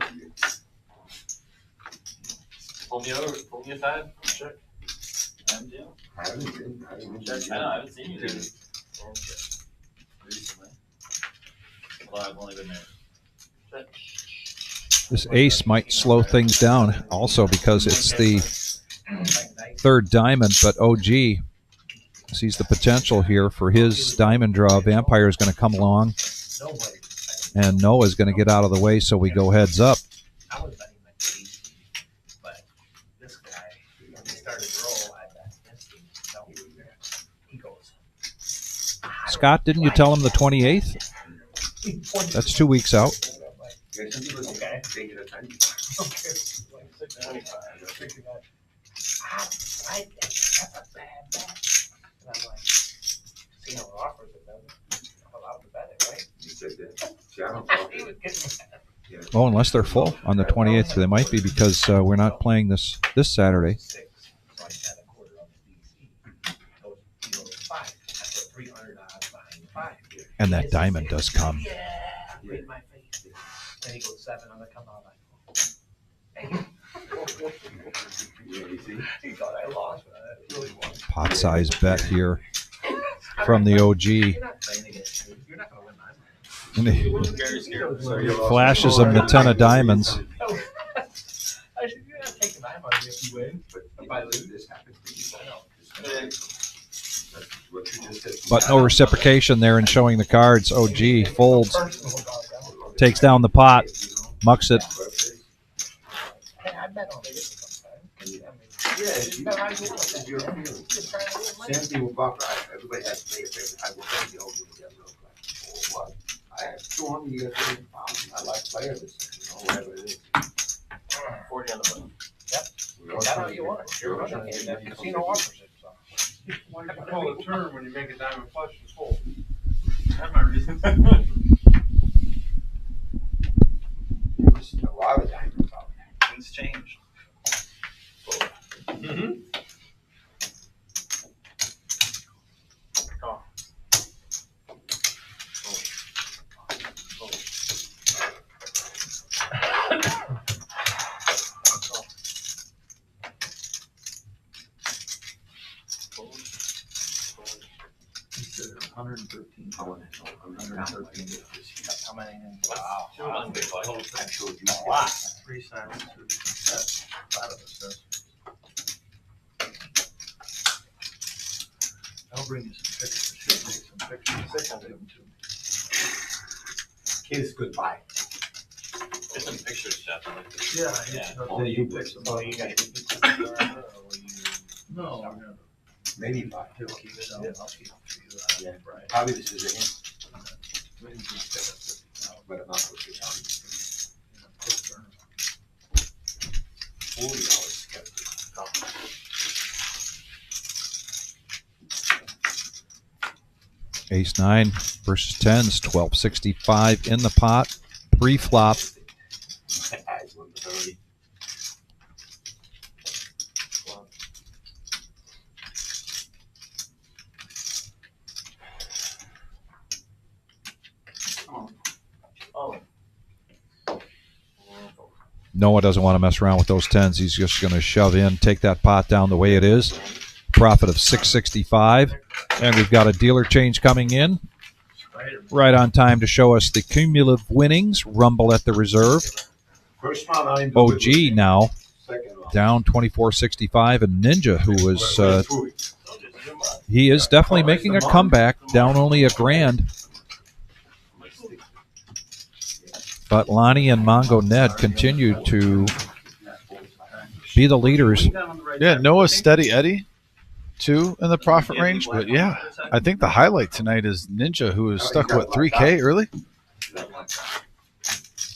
Pull me over. Pull me aside. Check. I'm down. I haven't been. Check. I know. I haven't seen you there. Recently. Well, I've only been there. Check. This ace might slow things down also because it's the third diamond, but OG sees the potential here for his diamond draw. Vampire is going to come along, and Noah's going to get out of the way, so we go heads up. I was betting like 18, but this guy, when he started to roll, I bet against him. So he goes. Scott, didn't you tell him the 28th? That's 2 weeks out. Okay. Okay. That's a bad bet. And I'm like, see how it offers it, doesn't it? I'm allowed to bet it, right? You said that. See, I don't He was getting mad. Oh, unless they're full on the 28th, they might be because we're not playing this Saturday. And that diamond does come. Read my face. Then he goes 7 on the come out. He thought I lost, but I really won. Pot size bet here from the OG. You're not playing against me. You're not going to win my money. And he flashes him the 10 of diamonds. You're not taking my money if you win. But if I lose, this happens to you. I know. But no reciprocation there in showing the cards. OG folds, takes down the pot, mucks it. I bet on it sometimes. Same thing with Buffer. Everybody has to pay a favor. I will pay the whole thing. What? I have 200, you got 30 pounds. I like players, whatever it is. 40 on the button. Yep. That's how you want it. You're running it. Casino offers it. Why do you call it a turn when you make a diamond flush and full? That's my reason. A lot of diamonds out there. Things changed. How many? Wow. I showed you. Wow. 3 sides. 5 of us. I'll bring you some pictures. She'll make some pictures. I'll give them to me. Kiss goodbye. Get some pictures, Jeff. Yeah. Only you pick some. Oh, you got No. Maybe 5. He'll keep it. I'll keep it for you. Yeah. Right. Probably this is a hint, Maybe just pick up 50,000. but I'm not going to tell you. $40 skeptic. Ace 9 versus 10s, 1265 in the pot, pre-flop. Eyes 130. Noah doesn't want to mess around with those 10s. He's just going to shove in, take that pot down the way it is. Profit of 665. And we've got a dealer change coming in. Right on time to show us the cumulative winnings. Rumble at the reserve. First round, I ain't OG now Second round. down 2465. And Ninja, who was, he is definitely making a comeback, down only $1,000. But Lonnie and Mongo Ned continue to be the leaders. Yeah, Noah Steady Eddie, too, in the profit range. But yeah, I think the highlight tonight is Ninja, who is stuck with 3K early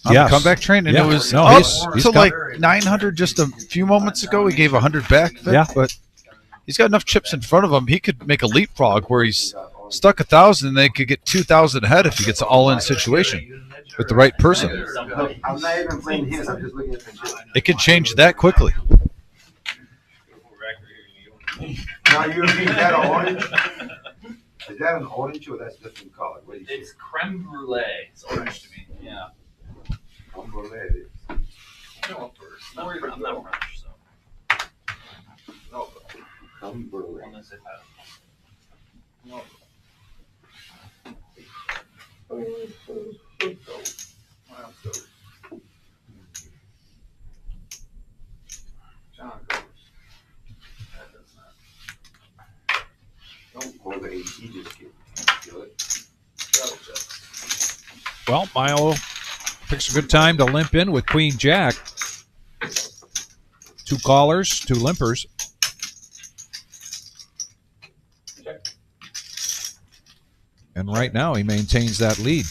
on the comeback train, and Yeah. it was No, up he's to come- like 900 just a few moments ago. He gave 100 back, Yeah. but he's got enough chips in front of him. He could make a leapfrog where he's stuck 1,000, and they could get 2,000 ahead if he gets an all-in situation with the right person. I'm not even playing his. I'm just looking at the shit. It can change that quickly. Now, you think that an orange? Is that an orange or that's different color? What do you think? It's creme brulee. It's orange to me. Yeah. I'm gonna let it. No, I'm not orange, so. No, Come brulee. unless it has. No. John goes. Don't hold the AC, just get good. Well, Milo picks a good time to limp in with Queen Jack. 2 callers, 2 limpers. And right now he maintains that lead.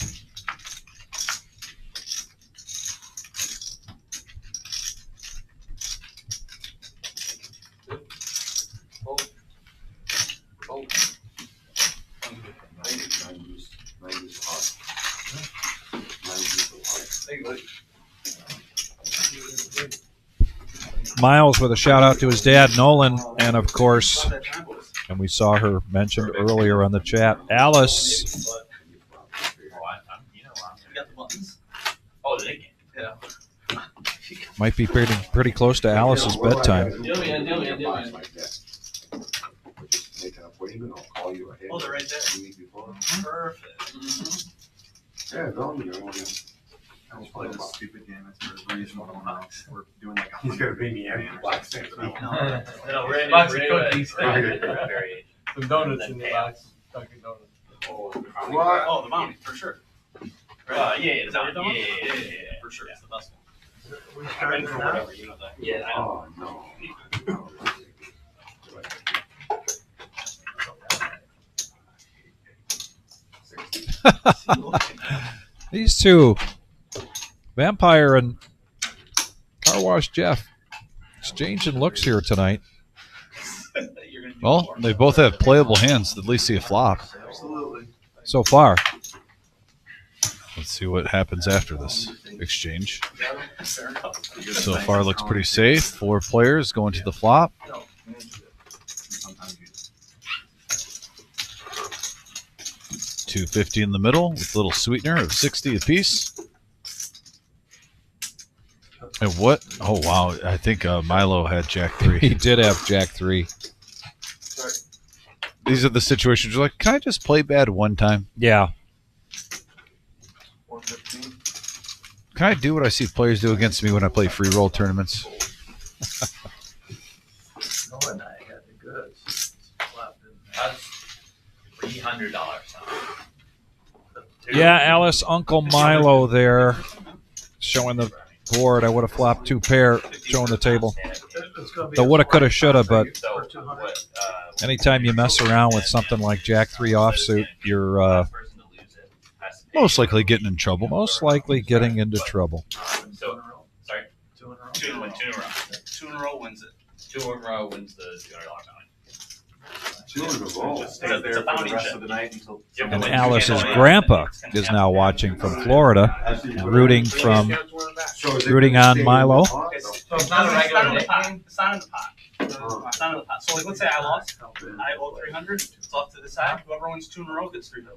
Miles with a shout out to his dad, Nolan, and of course, and we saw her mentioned earlier on the chat, Alice. Oh, they can. Yeah. Might be pretty close to Alice's bedtime. Make an appointment, I'll call you ahead. Oh, they're right there. A week before. Perfect. Yeah, go on, I was playing this stupid game. It's for a reason. We're doing like He's gonna bring me in black sand. Box of cookies. Some donuts in the box. Dunkin' Donuts. What? Oh, the mountain, for sure. Yeah, the mountain. Yeah, for sure. It's the best one. I'm in for whatever, you know that. Yeah, I know. Oh, no. These two, Vampire and Car Wash Jeff, exchanging looks here tonight. Well, they both have playable hands. At least see a flop. Absolutely. So far. Let's see what happens after this exchange. So far, looks pretty safe. 4 players going to the flop. $250 in the middle with a little sweetener of 60 apiece. And what? Oh, wow. I think Milo had Jack 3. He did have Jack 3. These are the situations you're like, can I just play bad one time? Yeah. Can I do what I see players do against me when I play free roll tournaments? Noah and I had the goods. That's $300. Yeah, Alice, Uncle Milo there, showing the board. I would have flopped 2 pair, showing the table. The woulda, coulda, shoulda, but anytime you mess around with something like Jack 3 offsuit, you're Most likely getting in trouble. most likely getting into trouble. So, sorry? 2 in a row. 2 in a row. 2 in a row wins it. 2 in a row wins the $200 bounty. 2 in a row. It's a bounty chip. And Alice's grandpa is now watching from Florida, rooting on Milo. So it's not a regular nickname. It's not in the pot. It's not in the pot. So like, let's say I lost. I owe 300. It's off to the side. Whoever wins 2 in a row gets 300.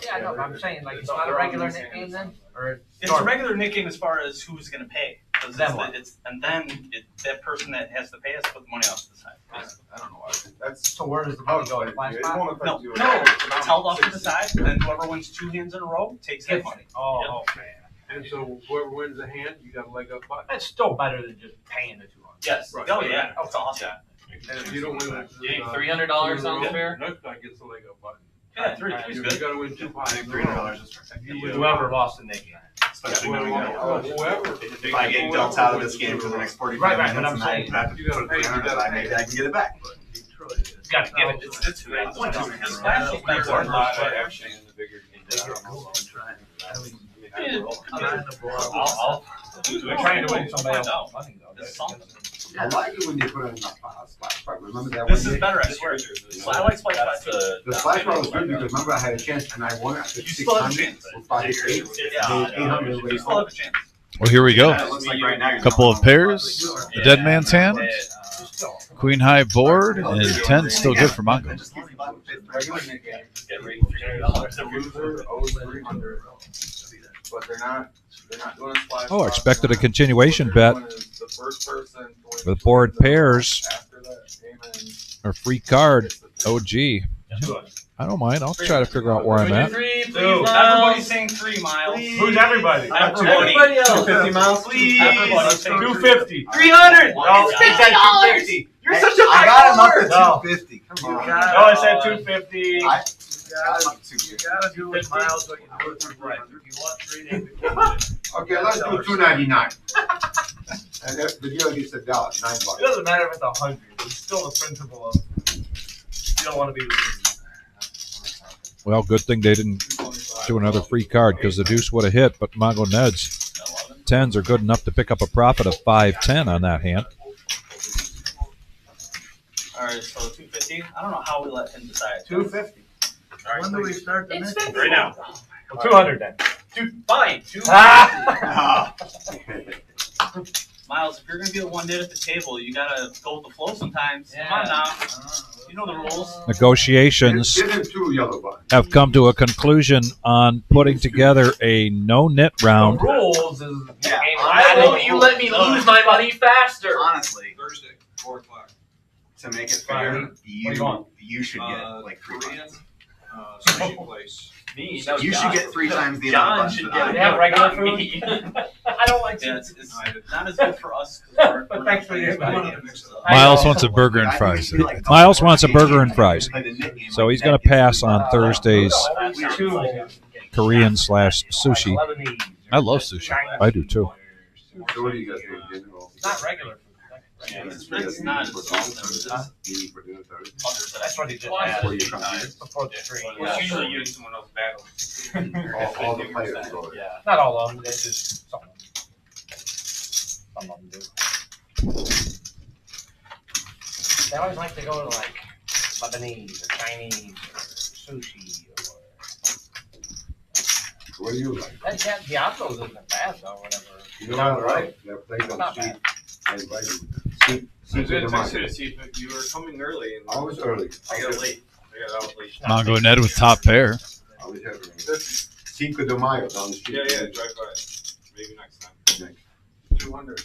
Yeah, I know, but I'm saying, like, it's not a regular nickname then? Or It's a regular nickname as far as who's going to pay. Then what? That person that has to pay has to put the money off to the side. I don't know why. That's So where does the money go? Flash it pot? won't affect No, you. it's held off to the side, and then whoever wins 2 hands in a row takes that money. Oh, okay. And so whoever wins the hand, you got a leg up button. That's still better than just paying the 200. Yes. Right. Oh yeah. That's awesome. And if you don't win it, You think $300 sounds fair? Nope, I gets a leg up button. Yeah, three's You good. gotta win 2 pots. $300 is fair. Whoever lost the nickname. Especially knowing that Whoever. if I get dealt out of this game for the next 45 Right, minutes but I'm and I saying- have to You gotta put pay, you 300 gotta aside, pay. maybe I can get it back. You gotta give it. It's great. This last players are not actually in the bigger We're trying to win somebody else's money, though. It's something. I like it when you put it in the splash pad. Remember that This one is day? better, I swear. So I like splash pad too. The splash pad was good because remember I had a chance and I won at You still have a 600 chance. with 5 8. Yeah. 800 everybody You still have a chance. Well, here we go. Yeah, it looks like right now you're Couple of going pairs. The dead man's hand. Queen high board. And 10 still good for Mongo. Just keep the regular nickname. Just get ready for $300. The loser owes 300. But they're not doing a splash Oh, pad. expected a continuation bet. The first person With board pairs after that payment. or free card. Oh, gee. I don't mind. I'll try to figure out where I'm at. Everybody's saying 3 miles. Who's everybody? Everybody else. 250 miles? Please. Everybody's saying 250. 300. No, It's he said 250. You're such a I high got him up roller. to 250. Come on. No, I said 250. I got him up to 250. You gotta do it miles, but you do it through right. If you want 3 days, Okay, let's do 299. And the deal gets $1, $9. it doesn't matter if it's 100. It's still the principle of you don't want to be losing. Well, good thing they didn't do another free card because the deuce would have hit, but Mongo Ned's 10s are good enough to pick up a profit of 5-10 on that hand. All right, so 250. I don't know how we let him decide. 250. All right, When do we start the It's next? 50 right now. Well, 200 then. Fine. 250. Ah! Miles, if you're gonna be a one knit at the table, you gotta go with the flow sometimes. Come on now. You know the rules. Negotiations Give him 2 yellow buttons. have come to a conclusion on putting together a no-knit round. Rules is Yeah. why won't you let me lose my money faster? Honestly, Thursday, 4 o'clock. to make it fair, you should get like 3 Korean, buttons. sushi place. Me, You should get 3 times the John amount of should buttons get that I regular not food. me. I don't like Yeah, it's not as good for us. We're not Thanks for playing the as many invite. games. Miles wants a burger and fries. Miles wants a burger and fries. So he's going to pass on Thursday's Korean/sushi. I love sushi. I do too. So what do you guys do? Dinner or- It's not regular food. Yeah, it's not as awesome. Eating for dinner Thursday? That's what he just Twice had. Before you come here? Before the stream. It's usually you and someone else battle. All the players go there. Yeah. Not all of them, they just some of them. Some of them do. They always like to go to like Lebanese or Chinese or sushi or What do you like? that cat Diablo's isn't bad though, whatever. You know what, right? That place on the Not street. bad. I invited you. See I to did the text you to market. see if you were coming early. And I was early. I got late. I got out late. Mongo Ned with top pair. I was early. Cinco de Mayo down the street. Yeah, drive by. Maybe next time. 200.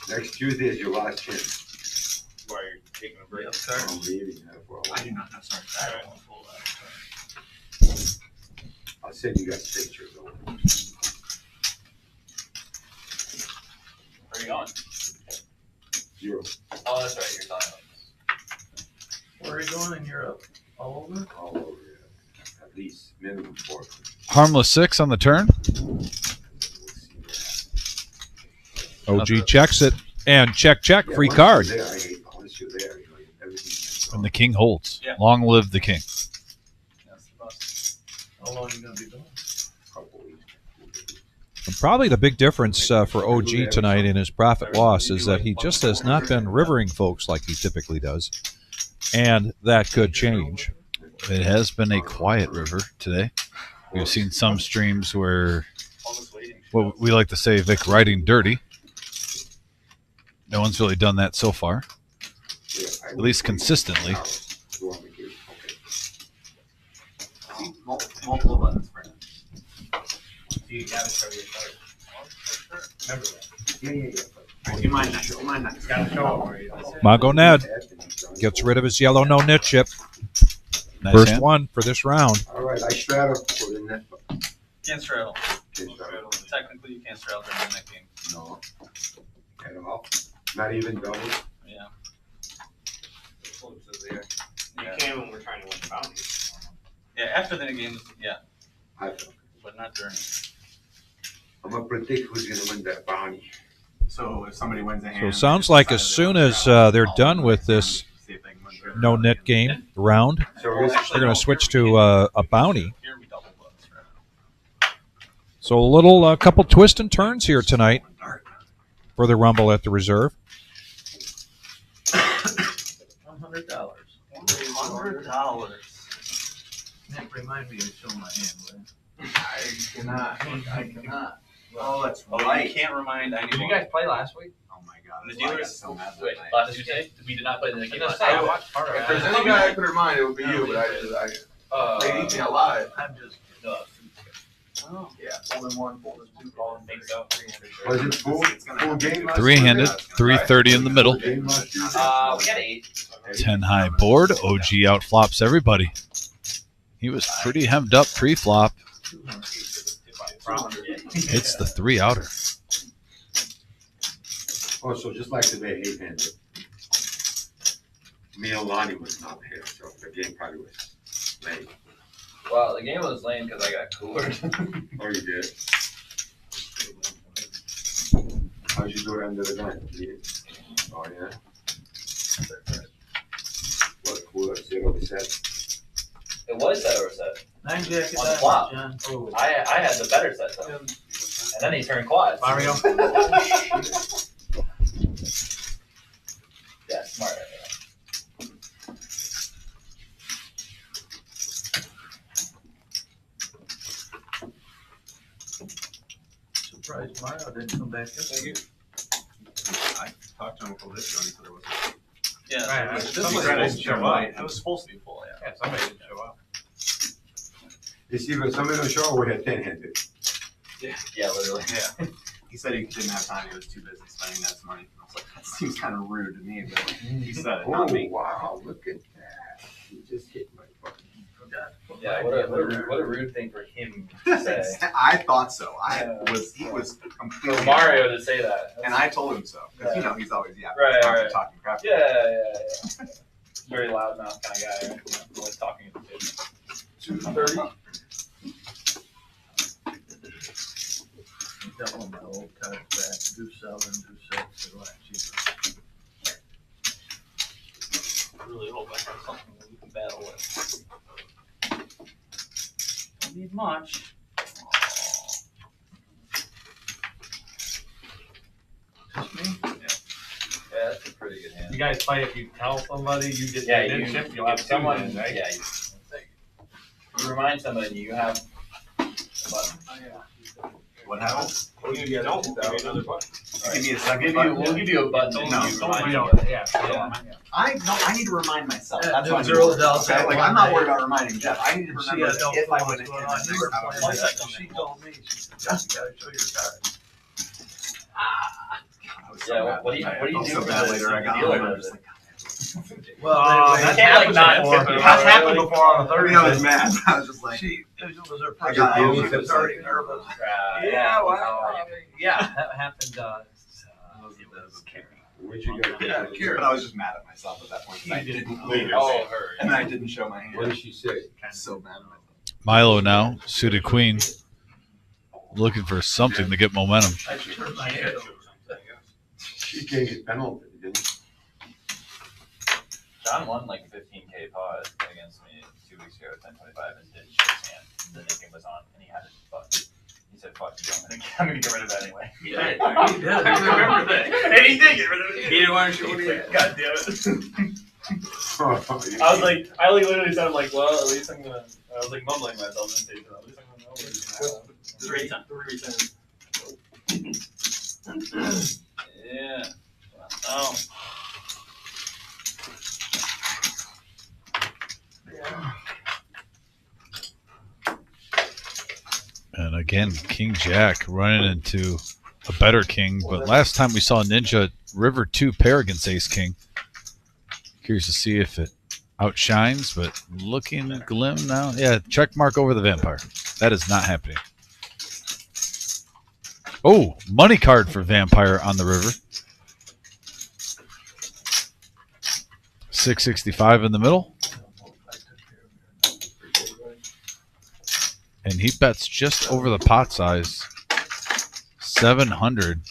Next Tuesday is your last chance. Why you're taking a break? I'm leaving for a while. do not know, sorry. I'll send you guys pictures. Where are you going? 0. Oh, that's right. You're talking. Where are you going in Europe? All over? All over, yeah. At least minimum 4. Harmless 6 on the turn. OG checks it. And check, Yeah, free once card. you're there, I hate- once you're there, you know, everything's And the king holds. Yeah. Long live the king. That's the best. How long are you gonna be doing? couple weeks. And probably the big difference for OG tonight in his profit loss is that he just has not been rivering folks like he typically does. And that could change. It has been a quiet river today. We've seen some streams where, what we like to say, Vic riding dirty. No one's really done that so far, Yeah, at least consistently. Go on vacation. Okay. Multiple buttons for him. You gotta show your card. Remember that. Yeah. Do mine next. Do mine next. Gotta show it where you. Mongo Ned gets rid of his yellow no-knit chip. Nice First hand. one for this round. All right, I straddle for the net. Can't straddle. Okay, straddle. Technically, you can't straddle during that game. No. At all. Not even double. Yeah. You can when we're trying to win the bounty. Yeah, after the game, yeah, I feel. but not during. I'm gonna predict who's gonna win that bounty. So if somebody wins a hand. So it sounds like as soon as they're done with this no-knit game round, So this, they're going to switch to a bounty. Here we double buttons, right? So a little couple twists and turns here tonight for the Rumble at the Reserve. $100. $100. Nick, remind me to show my hand, will you? I cannot. Oh, that's Oh, right. you can't remind Did anyone. you guys play last week? Oh my god. And the that's why I got dealers- so mad that Wait, night. last Tuesday? We did not play the I game was last gonna say, I night. watched part of If it. there's any guy I could remind, it would be you, but they eat me alive. I'm just. Oh. Yeah, folding 1, folding 2, calling Think so. was it full game last Three-handed, year? 330 in the middle. Game last year? We got 8. 10 high board. OG outflops everybody. He was pretty hemmed up pre-flop. It's the 3 outer. Oh, so just like today, 8-handed. Me and Lonnie was not here, so the game probably was late. Well, the game was lame because I got coolered. Oh, you did? How'd you do it under the gun? Oh, yeah? What, cool, 0 set? It was set or set. 9 jack On the flop. John. Oh. I had the better set though. And then he turned quads. Mario. Yeah, smart. Surprised Mario didn't come back. Thank you. talked to him a couple days ago and he said there was. Yeah. This Somebody was didn't supposed to show show up. up. It was supposed to be full, yeah. Yeah, somebody didn't show up. You see, when somebody don't show, we had 10 handed. Yeah, literally. Yeah. He said he didn't have time. He was too busy spending that money. I was like, that seems kind of rude to me, but he said it, Oh, not me. wow, look at that. You just hit my fucking. Yeah, what a rude thing for him to say. I thought so. He was For completely Mario to say that. and I told him so. Because, Yeah. he's always, Right. talking crap. Yeah. Very loudmouth kind of guy, right? Yeah, always talking at the kids. 230. That one, my old contract, do 7, do 6, they're a lot cheaper. I really hope I have something that we can battle with. Don't need much. Just me? Yeah, that's a pretty good hand. You guys play if you tell somebody you get Yeah, the you chip, you'll give have someone. someone, right? Yeah, you remind somebody you have a button. What happened? You don't, give me another button. Give me a second button. We'll give you a button. No, and you Don't remind we somebody. don't, yeah. I need to remind myself. Yeah, That's do what I need zero to do. dollars Okay? that Like, one I'm not day. worried about reminding Jeff. I need to She remember had that no if I clue win what's it, going on. You were I would playing remember that. that. She told me, she said, Josh, you gotta show your card. I was so Yeah, mad. what do you I felt do so for bad the later. I got dealer home and does just it? like, Well, That's can't, like, happened not before. tip it That's over, happened really. before on a I mean, I was Thursday. mad. I was just like, She, it was her I first got time, home she and was just already like, nervous. Yeah, Yeah, that happened, What you got? yeah, but I was just mad at myself at that point. 'Cause I didn't leave. Oh, her. And then I didn't show my hand. What did she say? I was so mad at myself. Milo now, suited queen, looking for something to get momentum. I should hurt my head. She can't get penalty, didn't she? John won like 15K pot against me 2 weeks ago at 1025 and didn't shake his hand. The nicking was on and he had it fucked. He said, fuck you, I'm gonna get rid of that anyway. Yeah, he did. I remember that. And he did get rid of it. He didn't want to show what he had. God damn it. I was like, I like literally said, I'm like, well, at least I'm gonna, I was like mumbling myself and saying, at least I'm gonna know what he's at. Yeah. Oh. And again, King Jack running into a better king. But last time we saw Ninja River 2 pair against Ace King. Curious to see if it outshines, but looking glim now. Yeah, check mark over the Vampire. That is not happening. Oh, money card for Vampire on the river. 665 in the middle. And he bets just over the pot size. 700.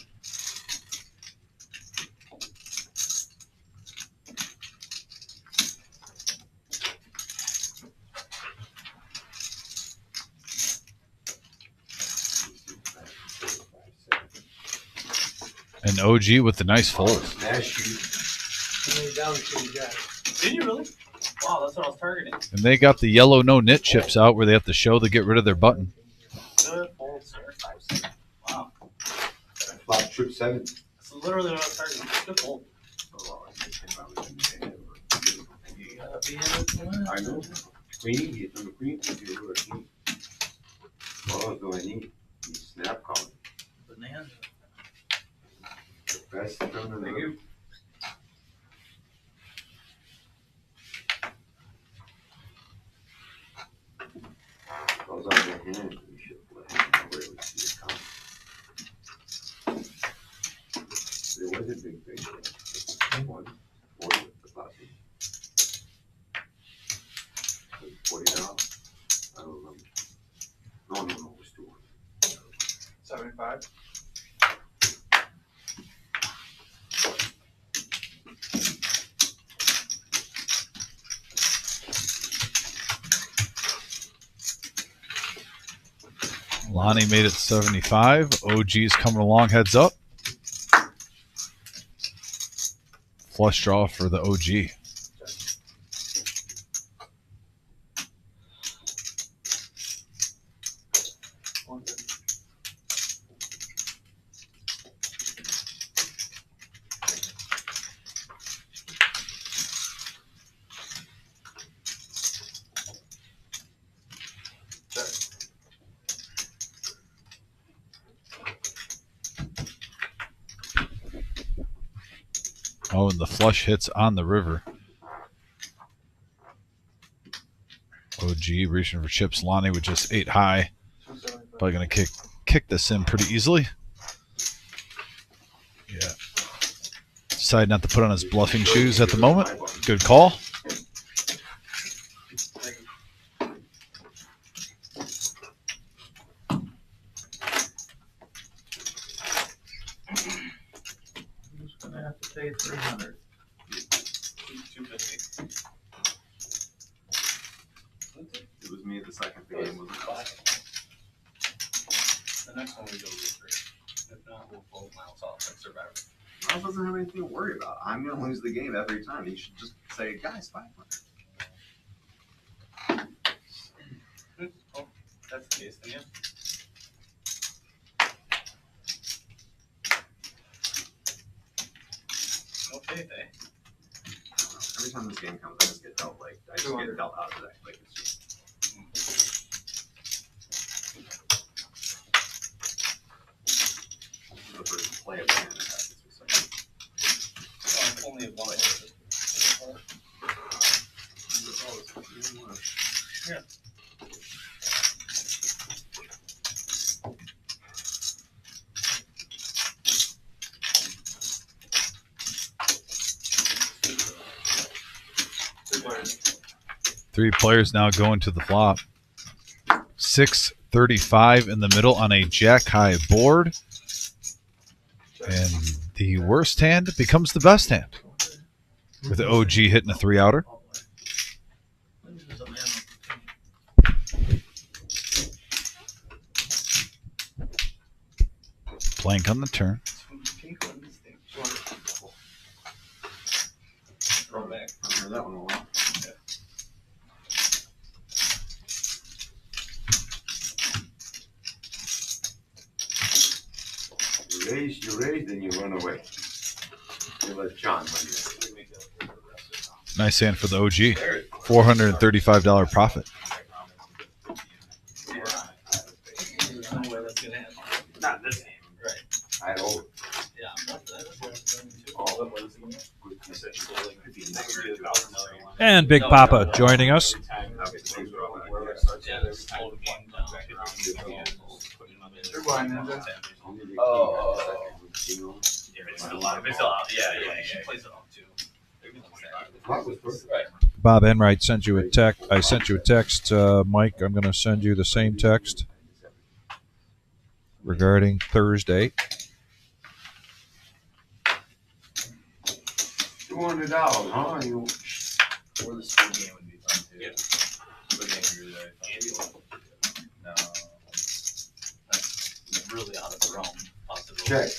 And OG with the nice fold. Smash you. Did you really? Wow, that's what I was targeting. And they got the yellow no knit chips out where they have to show to get rid of their button. Good fold, sir. 5-6. Wow. Flop trip 7. That's literally what I was targeting. Good fold. I know. Queen, get on the queen, you do a king. What do I need? Snap card. Bonanza. Best turn in the room. Goes on your hand, you should play. Where we see it come. There was a big thing. One, 40 with the button. $40. I don't remember. No, it was 200. 75. Lonnie made it 75. OG's coming along, heads up. Flush draw for the OG. and the flush hits on the river. OG reaching for chips. Lonnie with just 8 high. Probably going to kick this in pretty easily. Yeah. Decided not to put on his bluffing shoes at the moment. Good call. I'm just gonna have to pay 300. 250. It was me the second the game was The next one we go with 3. If not, we'll fold Miles off and survive. Miles doesn't have anything to worry about. I'm gonna lose the game every time. You should just say, guys, 500. Oh, that's the case then, yeah. Okay, they. Every time this game comes, I just get dealt out of the deck. Like it's just. The first play of the hand has Only one. Yeah. Three players now going to the flop. 635 in the middle on a jack high board. And the worst hand becomes the best hand. With the OG hitting a 3-outer. Blank on the turn. Throw back. I heard that one a lot. You raise, then you run away. You let John win this. Nice hand for the OG. $435 profit. There's no way that's gonna happen. Not this game. Right. I hold. Yeah. And Big Papa joining us. Bob Enright sent you a text. I sent you a text, Mike. I'm going to send you the same text regarding Thursday. $200, huh? You Or the school game would be fun too. Yeah. School game would be really fun. No. That's really out of the realm possibility. check.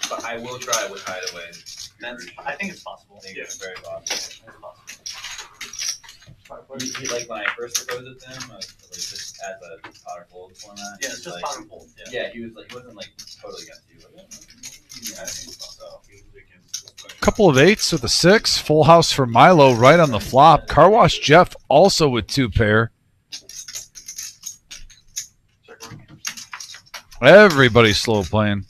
But I will try with hideaway. I think it's possible. I think it's very possible. It's possible. He like when I first proposed it to him, like just as a pot or fold format. Yeah, it's just like, pot and fold. Yeah, he was like, he wasn't like totally against you. Like, yeah, I think so. Couple of 8s with a 6. Full house for Milo right on the flop. Car Wash Jeff also with 2 pair. Everybody's slow playing.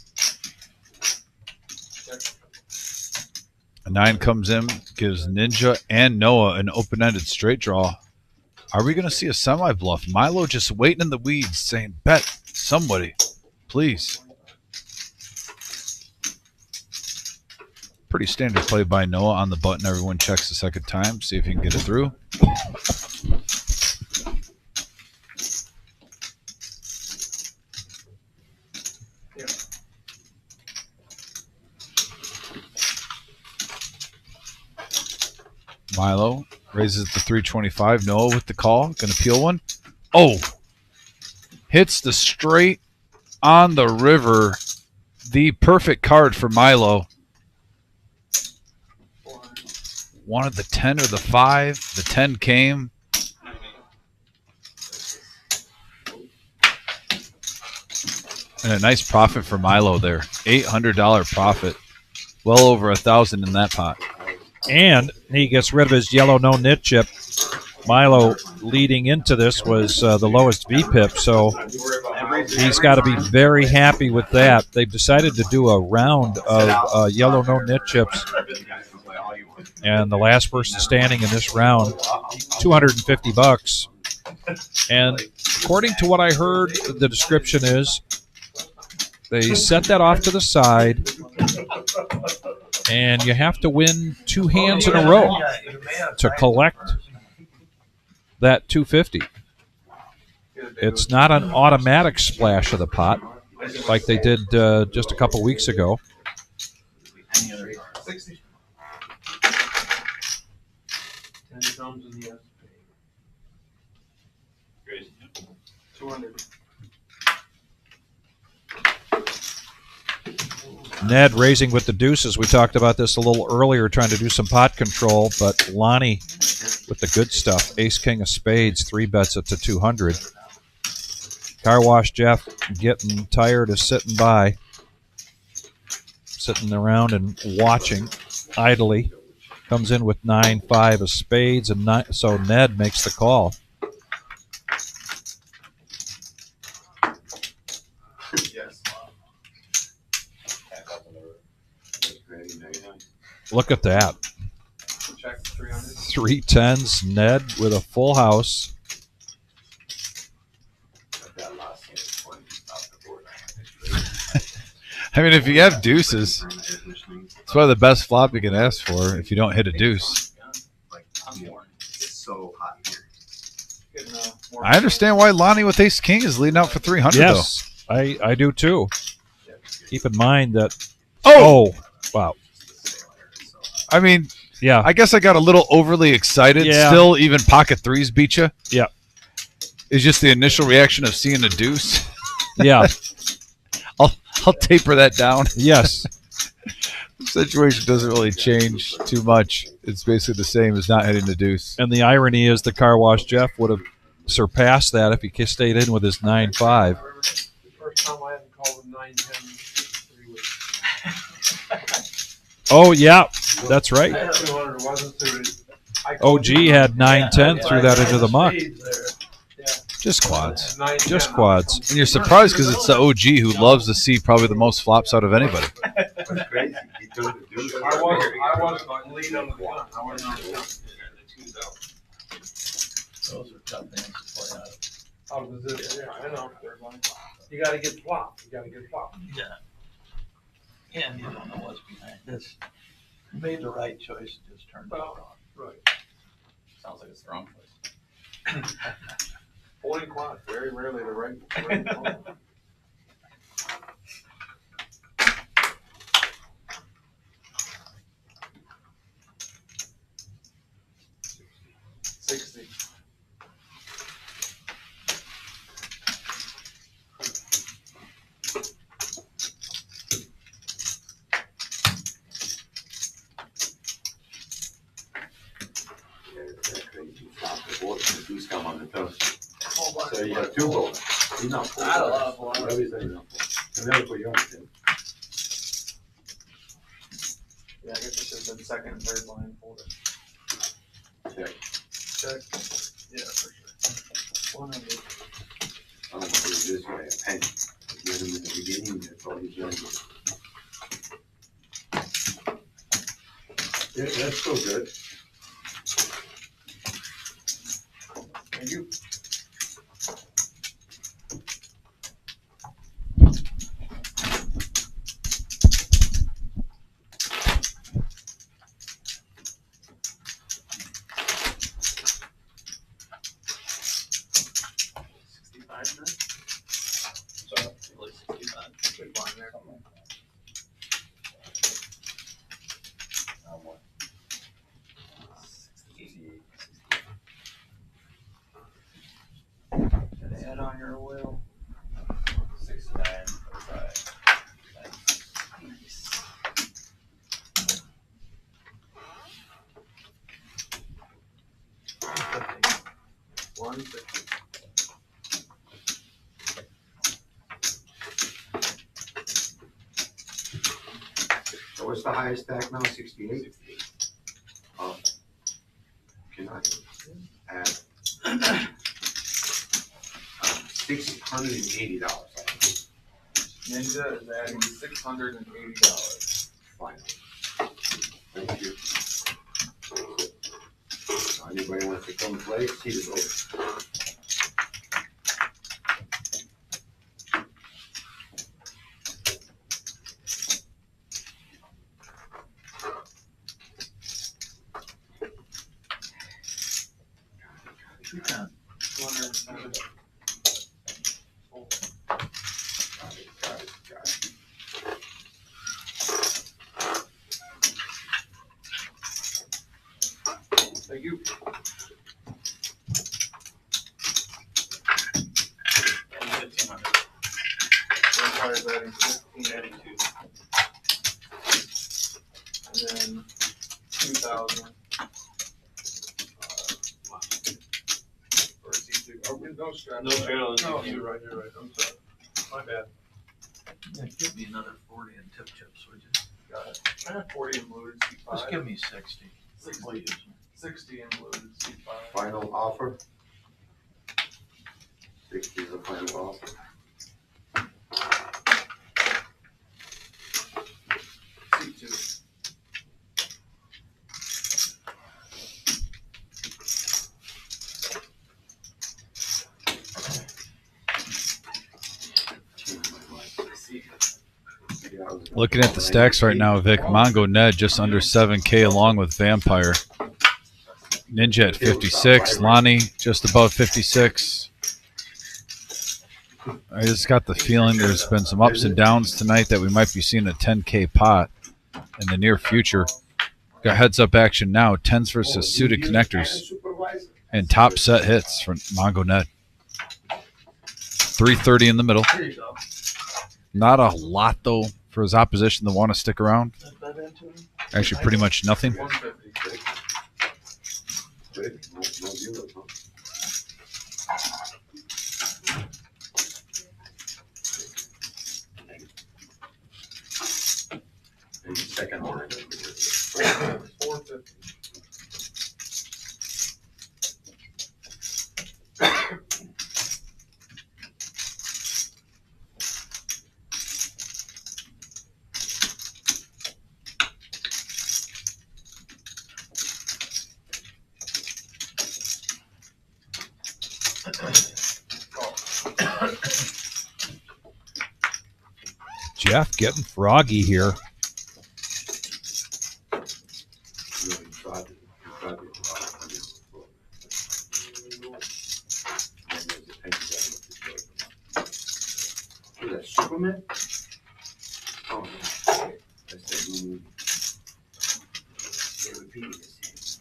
A 9 comes in, gives Ninja and Noah an open-ended straight draw. Are we going to see a semi-bluff? Milo just waiting in the weeds saying, bet somebody, please. Pretty standard play by Noah on the button. Everyone checks the second time, see if he can get it through. Milo raises the 325. Noah with the call. Going to peel one. Oh! Hits the straight on the river. The perfect card for Milo. Wanted the 10 or the 5. The 10 came. And a nice profit for Milo there. $800 profit. Well over 1,000 in that pot. And he gets rid of his yellow no nit chip. Milo leading into this was the lowest VPIP, so he's got to be very happy with that. They've decided to do a round of yellow no nit chips and the last person standing in this round, $250. And according to what I heard, the description is they set that off to the side, and you have to win 2 hands in a row to collect that 250. It's not an automatic splash of the pot like they did just a couple weeks ago. 60. 10 comes in the SP. 200. Ned raising with the deuces. We talked about this a little earlier, trying to do some pot control, but Lonnie with the good stuff. Ace, king of spades, 3-bets it to 200. Car Wash Jeff getting tired of sitting around and watching idly. Comes in with 9-5 of spades, and so Ned makes the call. Yes. Look at that. Check 300. 3 10s, Ned with a full house. I mean, if you have deuces, it's probably the best flop you can ask for if you don't hit a deuce. So hot here. I understand why Lonnie with ace king is leading out for 300. Yes, I do too. Keep in mind that. Oh! Wow. I mean, yeah. I guess I got a little overly excited. Yeah. Still, even pocket threes beat you. Yeah. It's just the initial reaction of seeing a deuce. Yeah. I'll taper that down. Yes. The situation doesn't really change too much. It's basically the same as not hitting the deuce. And the irony is the Car Wash Jeff would have surpassed that if he stayed in with his 9-5. First time I haven't called with 9-10 in 3 weeks. Oh, yeah. That's right. 200 wasn't suited. OG had 9-10, threw that into the muck. Just quads. 9-10. Just quads. And you're surprised because it's the OG who loves to see probably the most flops out of anybody. That's crazy. He took the deuce. I was lead on the gun. I wasn't on the gun. Those are tough hands to play out of. Oh, yeah, I know. You gotta get flop. You gotta get flop. Yeah. Yeah, and you don't know what's behind this. You made the right choice and just turned it wrong. Right. Sounds like it's the wrong choice. Folding quad, very rarely the right. Call. 60. Deuce come on the toast. So you got 2 bowls. He's not full. I had a lot of full. Whatever you say, you're not full. And never put you on it. Yeah, I guess it should have been second and third line folder. Check. Check. Yeah, for sure. 100. I don't want to do it this way, a penny. Get him in the beginning, that's all he's going to do. Yeah, that's still good. Thank you. Add on your oil. 69, 45. Nice. 150. So what's the highest stack now, 68? Oh. Can I add $680? Ninja is adding $680. Fine. Thank you. Anybody wants to come play, see the door. Thank you. And 1,500. Vampires adding 1582. And then 2,000. For C2. Oh, no strap. No strap on No, C2. you're right. I'm sorry. My bad. Yeah, give me another 40 in tip chips, would you? Got it. I have 40 in loaded C5. Just give me 60. 60 in loaded C5. Final offer. 60 is the final offer. C2. Looking at the stacks right now, Vic, Mongo Ned just under 7K along with Vampire. Ninja at 56, Lonnie just above 56. I just got the feeling there's been some ups and downs tonight that we might be seeing a 10K pot in the near future. Got heads up action now, 10s versus suited connectors and top set hits from Mongo Ned. 330 in the middle. There you go. Not a lot though for his opposition to want to stick around. Bet into him. Actually pretty much nothing. 156. Good. No deal, huh? And second order. 450. Jeff getting froggy here. Is that Superman? Oh, no. That's the new movie. They repeated this.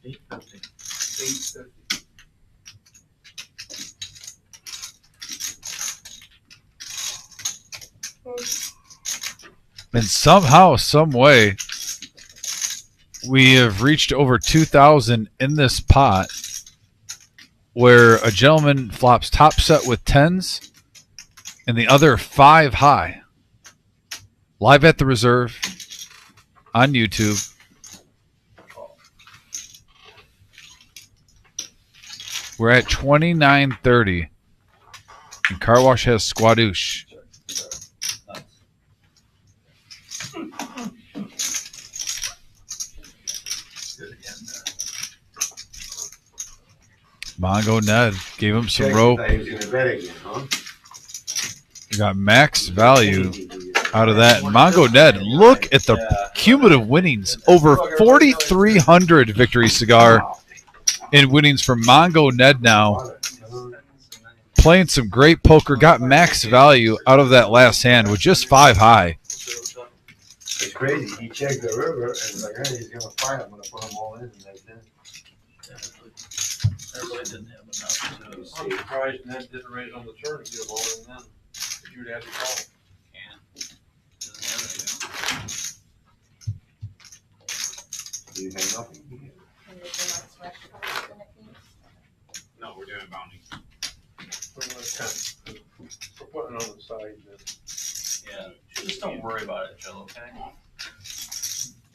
850. 850. And somehow, some way, we have reached over 2,000 in this pot where a gentleman flops top set with 10s and the other 5 high. Live at the reserve on YouTube. We're at 2930 and Car Wash has Squadoosh. Mongo Ned gave him some rope. He was gonna bet again, huh? We got max value out of that. And Mongo Ned, look at the cumulative winnings. Over 4,300 Victory Cigar in winnings from Mongo Ned now. Playing some great poker. Got max value out of that last hand with just 5 high. It's crazy. He checked the river and was like, hey, he's gonna fight. I'm gonna put them all in, and that's it. Everybody didn't have enough I'm to surprised Ned didn't raise on the turn to get them all in then. If you'd had to call. You had nothing. No, we're doing bounty. We're putting it on the side then. Yeah. Just don't worry about it, Joe, okay?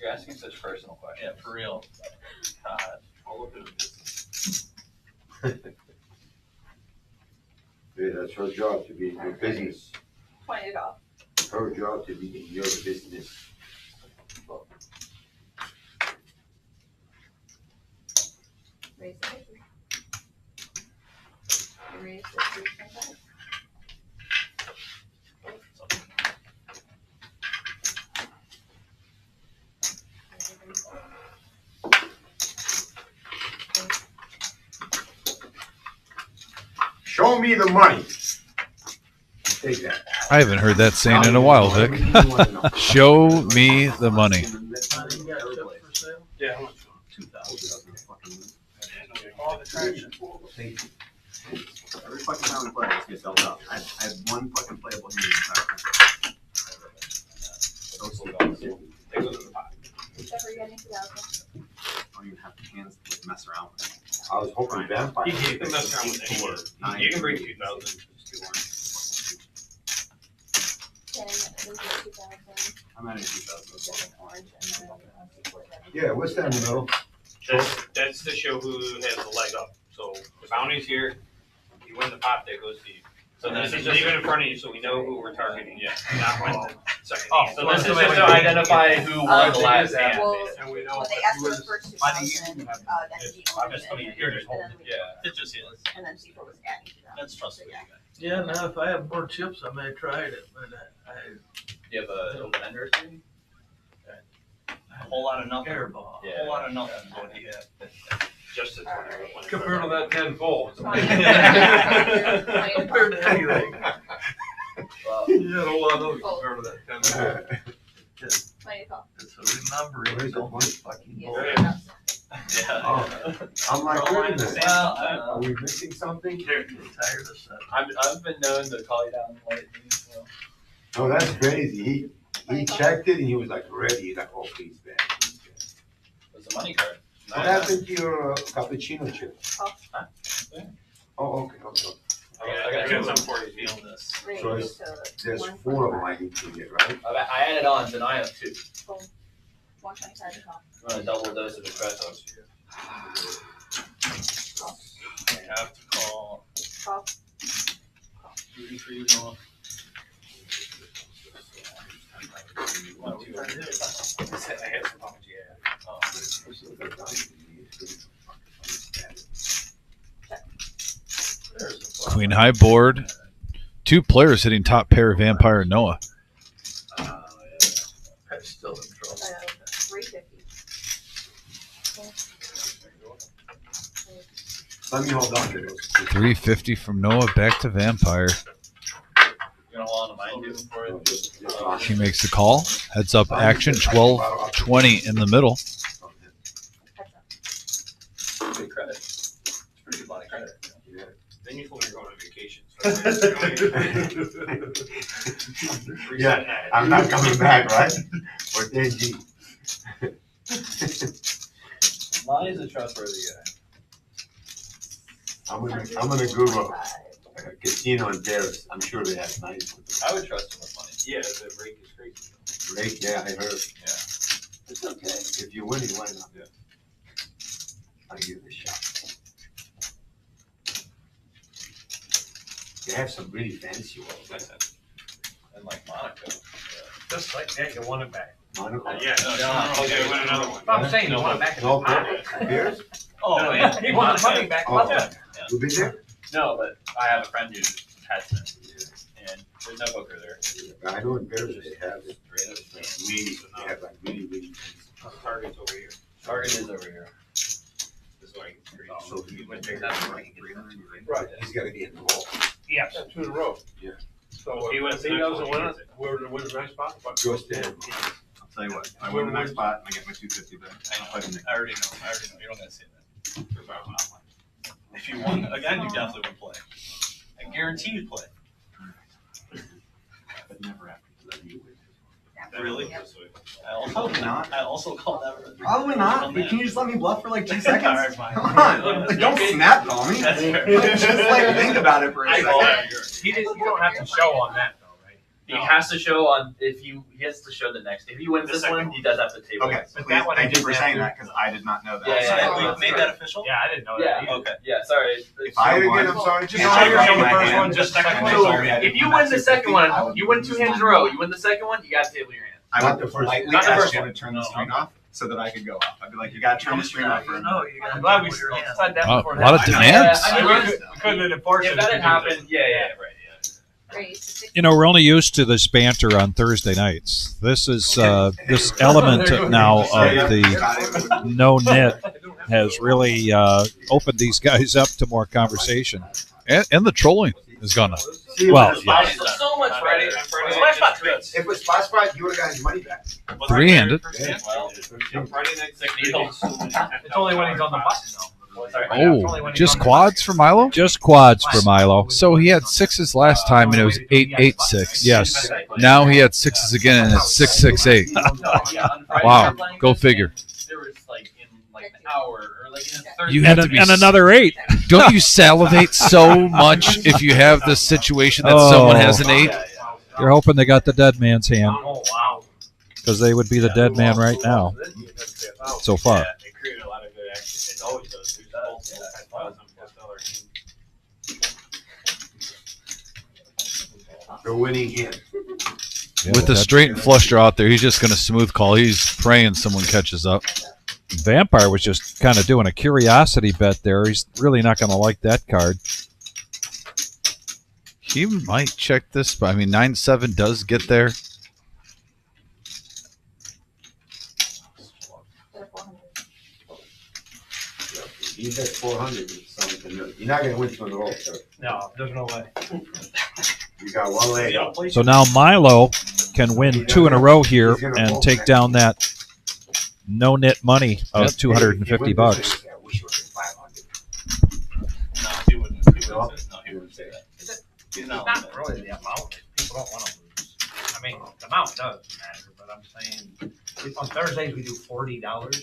You're asking such personal questions. Yeah, for real. God. I'll look at it. Yeah, that's her job to be in your business. $20. Her job to be in your business. me the money. Take that. I haven't heard that saying in a while, Vic. Show me the money. Yeah, how much? 2,000. All the traction. Every fucking time we play, I just get dealt up. I had one fucking playable hand in the entire thing. Those two dollars. They go to the pot. I don't even have the hands to like, mess around with it. I was hoping vampire. You can mess around with it. You can bring 2,000. I'm at 2,000. Yeah, what's that in the middle? That's to show who has the leg up. So the bounty's here. You win the pot, that goes to you. So this is just leave it in front of you, so we know who we're targeting. Yeah, not win the second hand. So this is just to identify who won the last hand. And we know Well, they if asked he for the was. first 2,000, then he I'm just telling you, you're just holding it. Yeah. It's just yes. And then C4 was adding to that. That's trustworthy. Yeah, now if I have more chips, I may try it, but You have a open ender thing? A whole lot of nothing. Airball. A whole lot of nothing. is what he had. Just a 20. Compared to that 10 volt. compared to anything. Well, You had a whole lot of those compared to that 10 volt. Plenty of call. It's a remembering, don't fucking Yes, bowl. yeah. yeah. I'm like, wait a minute. Well, Are we missing something? Tired of stuff. I've been known to call you down lately. So. Oh, that's crazy. He checked it and he was like ready. He's like, oh, please, man. It's a money card. What happened to your cappuccino chip? Oh, okay. I got some for you. Feel this. Great, So it's- so There's 125. 4 of them I need to get, right? I added on, so now I have 2. 125 to call. I'm gonna double dose of espresso. I have to call. Call. Rooting for you, Noah. 1, 2, 3. I had some problems, Queen high board. 2 players hitting top pair, Vampire and Noah. I'm still in trouble. 350. Let me hold on to those. 350 from Noah, back to Vampire. You gonna hold on to mine, dude, for it? He makes the call. Heads up action. 12-20 in the middle. Good credit. It's pretty good line of credit. Then you told me you're going on vacation. Yeah, I'm not coming back, right? Or 10G. Lonnie's a trustworthy guy. I'm gonna Google casino in Paris. I'm sure they have nice ones. I would trust him with money. Yeah, the rate is crazy. Great, yeah, I heard. Yeah. It's okay. If you win, you win. Yeah. I'll give it a shot. They have some really fancy ones. And like Monaco. Just like that, you want it back. Monaco. Yeah, okay, win another one. I'm saying you want it back in No, the pocket. Beers? Oh, No, man. You want the money back, Oh. what's that? You been there? No, but I have a friend who has them. And there's no poker there. I know in Paris they have it. Straight Really, they have like really. Target's over here. Target is over here. This is why it's crazy. So he went there. Right. He's got to be involved. Yeah. 2 in a row. Yeah. So He if wins he the doesn't next win one, it, we're in a nice spot. But Just there. I'll tell you what, I win the next spot and I get my 250 back. I already know. You don't gotta say that. If you won, again, you definitely would play. I guarantee you'd play. But never after you let you win. Really? Probably not. I also call that. Probably not. But can you just let me bluff for like 2 seconds? All right, fine. Come on. Like, don't snap on me. That's fair. Just like think about it for a I call second. that. you don't have to show on that though, right? He has to show on he has to show the next. If he wins this one, he does have to table. Okay, it. But please, that one I thank you for didn't saying have that because I did not know that. Yeah, yeah, yeah. We've made that official? Yeah, I didn't know Yeah. that. either. Okay. Yeah, sorry. If I Again, won, I'm sorry. Just Can't show your I show the my first hand? one, just second one. So, Sorry. If you win the second one, you win 2 hands in a row. You win the second one, you gotta table your hand. I would the first politely Not the ask first you one. to turn the screen off so that I could go off. I'd be like, you gotta turn the screen off for a minute. No, you gotta I'm glad we double your hand. said that Oh, before a lot of that. demands. I mean, We couldn't have enforced it. If that had happened, yeah, right, You know, we're only used to this banter on Thursday nights. This is this element now of the no knit has really opened these guys up to more conversation. And the trolling is gone up. See, Well, if it was yeah. So much Friday. Splash spot treats. if it was spot spot, you would have gotten your money back. Three-handed. Well, Friday night sick needles. It's only when he's on the bus, though. Oh, just quads for Milo? Just quads for Milo. So he had sixes last time and it was 8-8-6. Yes. Now he had sixes again and it's 6-6-8. Wow, go figure. There was like in like an hour or like in a 30 You have And, to be and another 8. Don't you salivate so much if you have this situation that Oh. someone has an 8? You're hoping they got the dead man's hand Oh, wow. because they would be the dead man right now so far. Yeah, it created a lot of good action. It always does. The winning hand. With the straight and flush draw out there, he's just going to smooth call. He's praying someone catches up. Vampire was just kind of doing a curiosity bet there. He's really not going to like that card. He might check this, but I mean, 9-7 does get there. You bet 400. You're not going to win 2 in a row, sir. No, there's no way. You got one leg. So now Milo can win 2 in a row here and take down that no knit money of $250. I wish it was 500. No, he wouldn't. He wouldn't say that. It's not really the amount. People don't want to lose. I mean, the amount does matter, but I'm saying on Thursdays we do $40.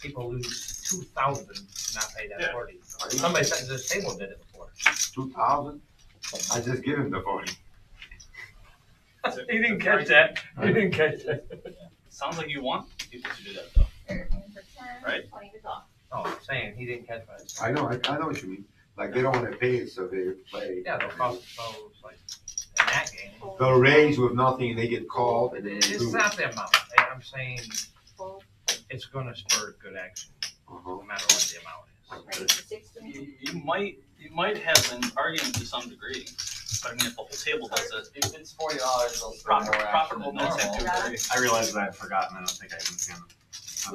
People lose 2,000 to not pay that 40. Somebody sitting at this table did it before. 2,000? I just give him the 40. He didn't catch that. He didn't catch that. Sounds like you want people to do that though. Right? 20 to talk. Oh, I'm saying he didn't catch that. I know what you mean. Like they don't want to pay, so they play. Yeah, they'll cost so like in that game. They'll raise with nothing, and they get called, and then they It's lose. not the amount. I'm saying it's going to spur good action, no matter what the amount is. You might have an argument to some degree. But I mean, if the whole table does it, if it's $40, they'll spend more profit than normal. I realized that I'd forgotten. I don't think I even can.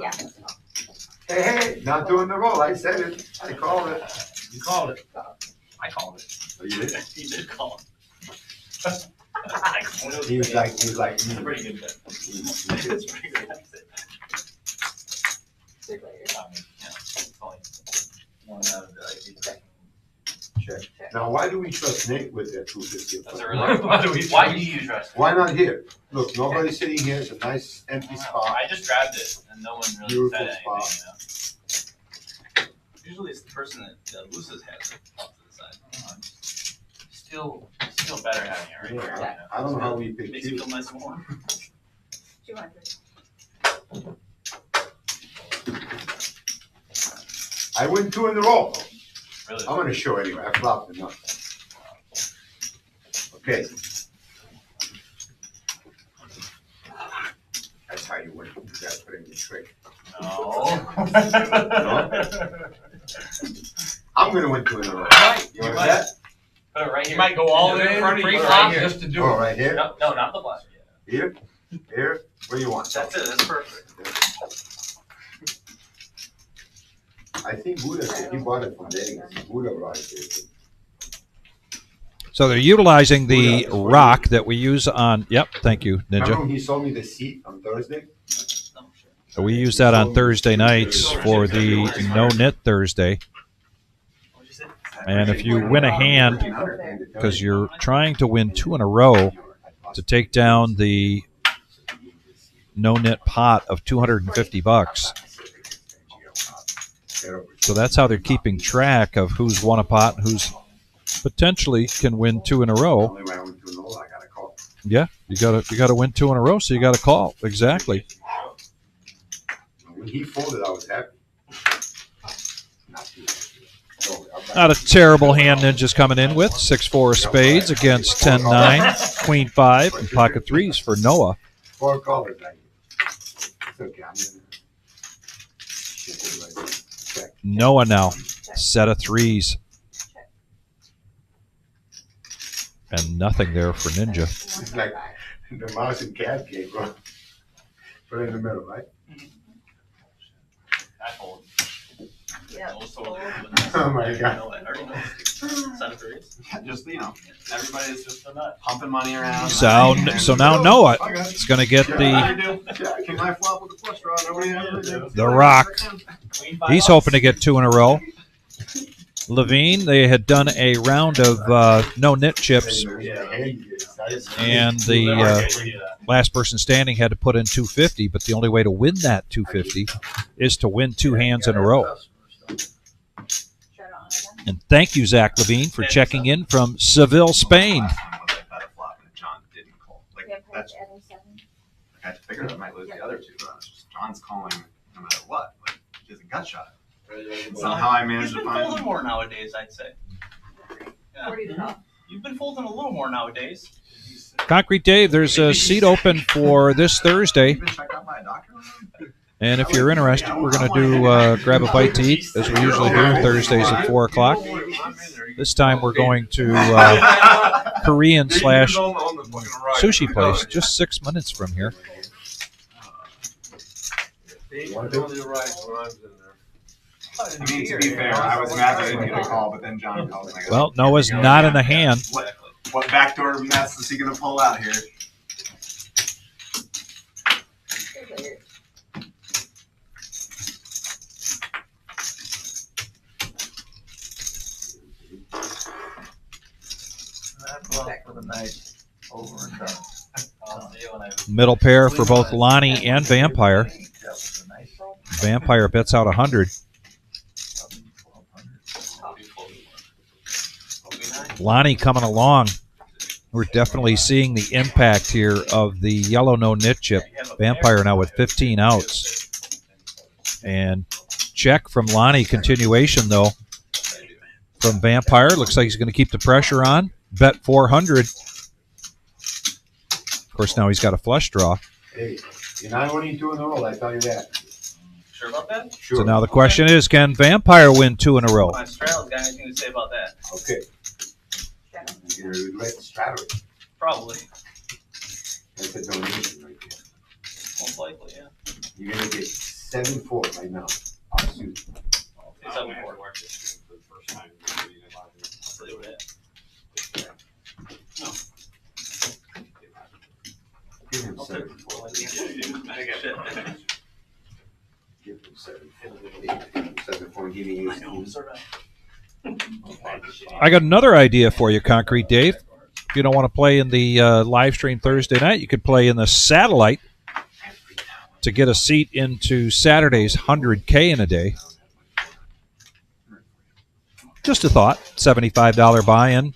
Yeah. Hey, not doing the roll. I said it. I called it. You called it. I called it. Oh, you did? He did call it. He was like, It's a pretty good bet. It's pretty good. One out of the check. Now, why do we trust Nick with that 250? That's a really. Why do you trust? Why not here? Look, nobody's sitting here. It's a nice empty spot. I just grabbed it, and no one really Beautiful said anything. spot. Usually, it's the person that loses has it off to the side. Still better having it right here. Yeah, I don't know how we picked Makes you you. feel nice and warm. 200. I win 2 in a row. Really? I'm going to show anyway. I flopped enough. Okay. That's how you win. You got to put in your trick. No. I'm going to win 2 in a row. You want that? Put it right here. You might go all the way in front of free you. flop Right here. just to do Oh, it. right here? No, not the black. Here? Here? Where you want? That's it. That's perfect. I think Buddha said he bought it from Vegas. Buddha brought it here. So they're utilizing the rock that we use on. Yep, thank you, Remember Ninja. when he sold me the seat on Thursday? So we use that on Thursday nights for the No Knit Thursday. And if you win a hand, because you're trying to win 2 in a row to take down the No Knit pot of $250. So that's how they're keeping track of who's won a pot and who's potentially can win 2 in a row. Only when I went to an old, I got a call. Yeah, you gotta win 2 in a row, so you got to call. Exactly. When he folded, I was happy. Not too happy. So, Not a terrible hand Ninja's coming in with. 6-4 of spades against 10-9, Queen 5, and pocket 3s for Noah. 4 colors, I It's okay. I'm gonna shift it right there. Check. Noah now, set of 3s. And nothing there for Ninja. It's like the mouse and cat game, bro. Put it in the middle, right? I fold. Yeah. Also, Oh my God. Just, everybody's just pumping money around. So now Noah is going to get the King high flop with the flush draw. Nobody has the rock. He's hoping to get 2 in a row. Levine, they had done a round of no nit chips, and the last person standing had to put in 250, but the only way to win that 250 is to win 2 hands in a row. And thank you, Zach Levine, for checking in from Seville, Spain. I figured I might lose the other 2, but John's calling no matter what. Like, he's a gut shot. Somehow I managed to find. You've been folding more nowadays, I'd say. Yeah. 40 to 12. You've been folding a little more nowadays. Concrete Dave, there's a seat open for this Thursday. And if you're interested, we're going to do grab a bite to eat, as we usually do Thursdays at 4 o'clock. This time we're going to Korean / sushi place, just 6 minutes from here. I mean, to be fair, I was mad I didn't get a call, but then John called. And I Well, Noah's not in the hand. What backdoor mess is he going to pull out here? For the night, over and done. Middle pair for both Lonnie and Vampire. Vampire bets out 100. Lonnie coming along. We're definitely seeing the impact here of the yellow no nit chip. Vampire now with 15 outs. And check from Lonnie. Continuation, though, from Vampire. Looks like he's going to keep the pressure on. Bet 400. Of course, now he's got a flush draw. Hey, you're not winning 2 in a row, I tell you that. Sure about that? Sure. So now the question is, can Vampire win 2 in a row? My Straddle's got anything to say about that? Okay. You're going to let straddle. Probably. That's a donation right there. Most likely, yeah. You're going to get 7-4 right now. I'll shoot. Okay, 7-4. I'll leave it at. Give him I'll 7-4. Give him 7-4 and give me 18. I got another idea for you, Concrete Dave. If you don't want to play in the live stream Thursday night, you could play in the satellite to get a seat into Saturday's 100K in a day. Just a thought. $75 buy-in.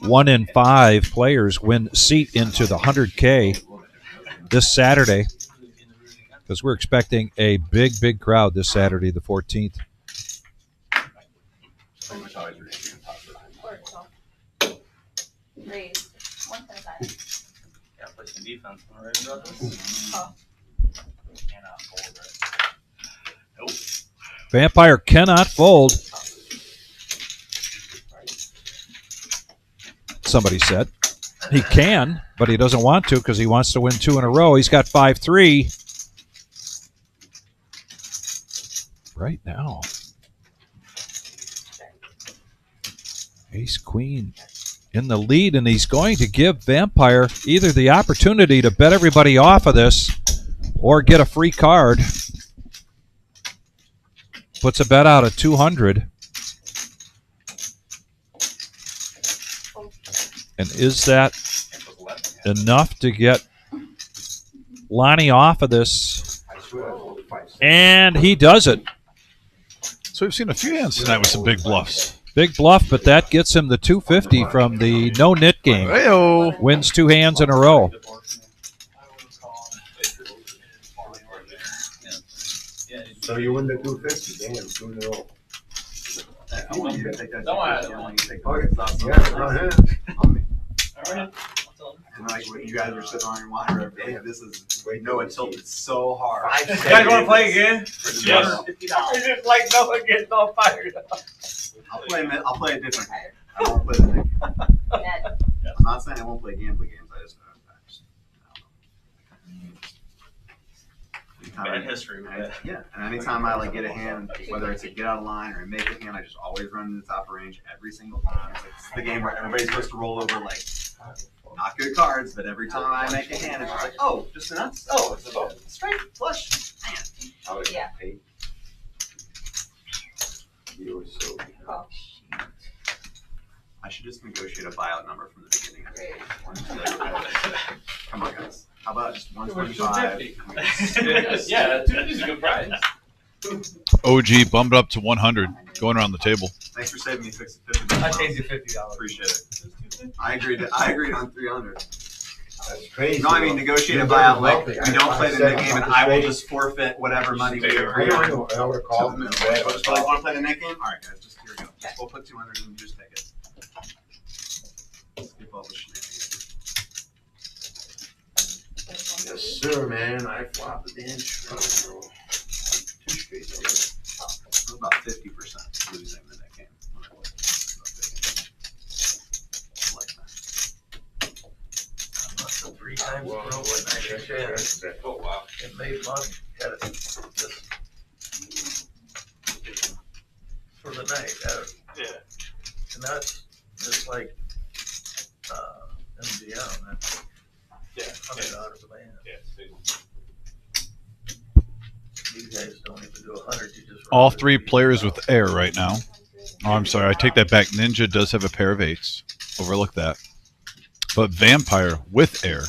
1 in 5 players win seat into the 100K this Saturday, because we're expecting a big, big crowd this Saturday, the 14th. Raise. 175. Gotta play some defense. Am I right about this? Oh. Cannot fold, right? Nope. Vampire cannot fold. Somebody said. He can, but he doesn't want to because he wants to win 2 in a row. He's got 5-3 right now. Ace Queen in the lead, and he's going to give Vampire either the opportunity to bet everybody off of this or get a free card. Puts a bet out at 200. And is that enough to get Lonnie off of this? And he does it. So we've seen a few hands tonight with some big bluffs. Big bluff, but that gets him the 250 from the no-nit game. Hey-o. Wins 2 hands in a row. So you win the 250, damn, 2 in a row. And like when you guys were sitting on your monitor, damn, this is Noah tilted so hard. You guys want to play again? Yes. Just like Noah getting all fired up. I'll play a different game. I won't play the thing. I'm not saying I won't play gambling games. I just anytime Bad history with that. Yeah, and anytime I like get a hand, whether it's a get out of line or a make a hand, I just always run in the top of range every single time. It's the game where everybody's supposed to roll over like not good cards, but every time I make a hand, it's just like, oh, just a nuts. Oh, it's a straight flush. Man. Yeah. You were so. I should just negotiate a buyout number from the beginning. Come on, guys. How about just 125? Yeah, 250 is a good price. OG bumped up to 100, going around the table. Thanks for saving me $50. I saved you $50. Appreciate it. I agreed on 300. That's crazy. No, I mean negotiate a buyout. Like we don't play the mid game, and I will just forfeit whatever money we agree on. I would have called him. Just like, want to play the mid game? All right, guys. Just here we go. We'll put 200 and you just take it. Skip all the shenanigans. Yes, sir, man. I flopped the damn show. 2 straight. It was about 50% losing the net game when I played. Like that. So 3 times in a row with 90 shares. Oh, wow. It made money. Had it just for the night. Yeah. And that's just like MGM. That's Yeah. $100 a man. Yeah. These guys don't even do 100. You just All 3 players with air right now. Oh, I'm sorry. I take that back. Ninja does have a pair of 8s. Overlook that. But Vampire with air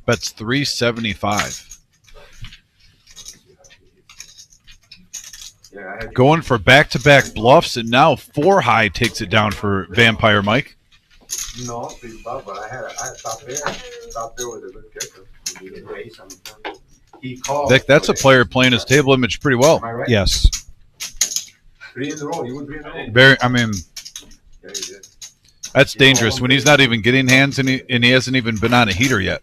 bets 375. Yeah, Going for back-to-back bluffs, and now 4 high takes it down for Vampire Mike. no, but I had top there. Top there with a good kicker. He did race on the front. He called. Vic, that's a player playing his table image pretty well. Am I right? Yes. 3 in a row. You went 3 in a row. Very, I mean, Yeah, you did. that's dangerous when he's not even getting hands and he hasn't even been on a heater yet.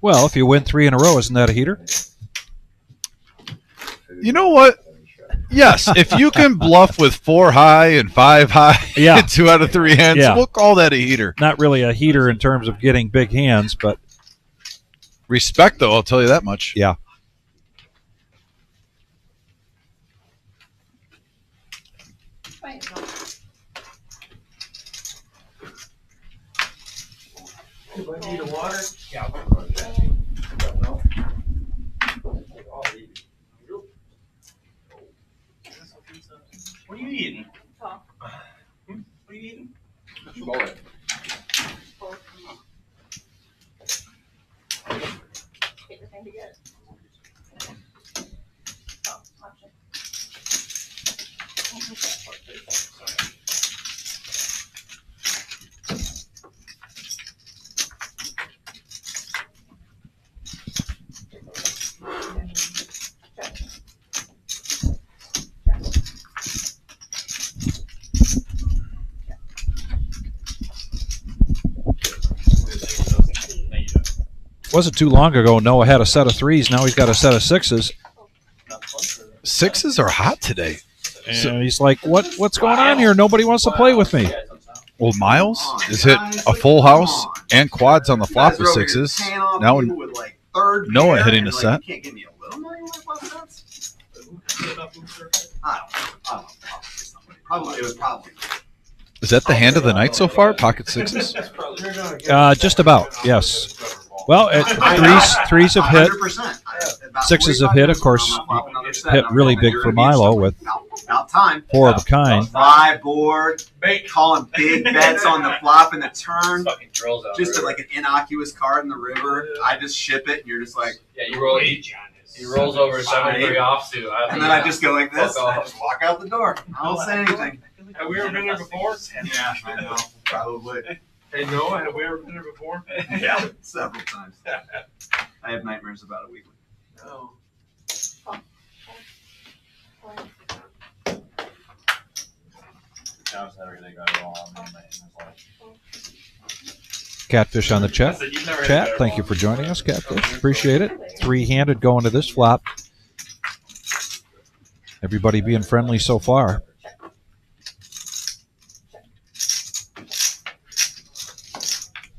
Well, if you win 3 in a row, isn't that a heater? You know what? Yes, if you can bluff with 4 high and 5 high, Yeah. 2 out of 3 hands, Yeah. we'll call that a heater. Not really a heater in terms of getting big hands, but Respect, though, I'll tell you that much. yeah. Anybody need a water? Yeah. What are you eating? Oh. What are you eating? Mullet. Take your time to get it. Oh, option. Wasn't too long ago, Noah had a set of 3s. Now he's got a set of 6s. 6s are hot today. And he's like, what's going on here? Nobody wants to play with me. Well, Miles has hit a full house and quads on the flop with 6s. Now Noah hitting a set. You can't give me a little money when I flop sets? I don't know. Probably, it was probably. Is that the hand of the night so far? Pocket 6s? Just about, yes. Well, threes have hit. 100%. 6s have hit, of course. Hit really big for Milo with About time. 4 of a kind. 5 board, calling big bets on the flop and the turn. Fucking drills out. Just like an innocuous card in the river. I just ship it, and you're just like, Yeah, you roll. He rolls over 7-3 offsuit. and then I just go like this, and I just walk out the door. I don't say anything. Have we ever been there before? Yeah, I know. Probably. Hey, Noah, have we ever been there before? Yeah, several times. I have nightmares about it weekly. No. Catfish on the chat. Chat, thank you for joining us, Catfish. Appreciate it. 3-handed going to this flop. Everybody being friendly so far.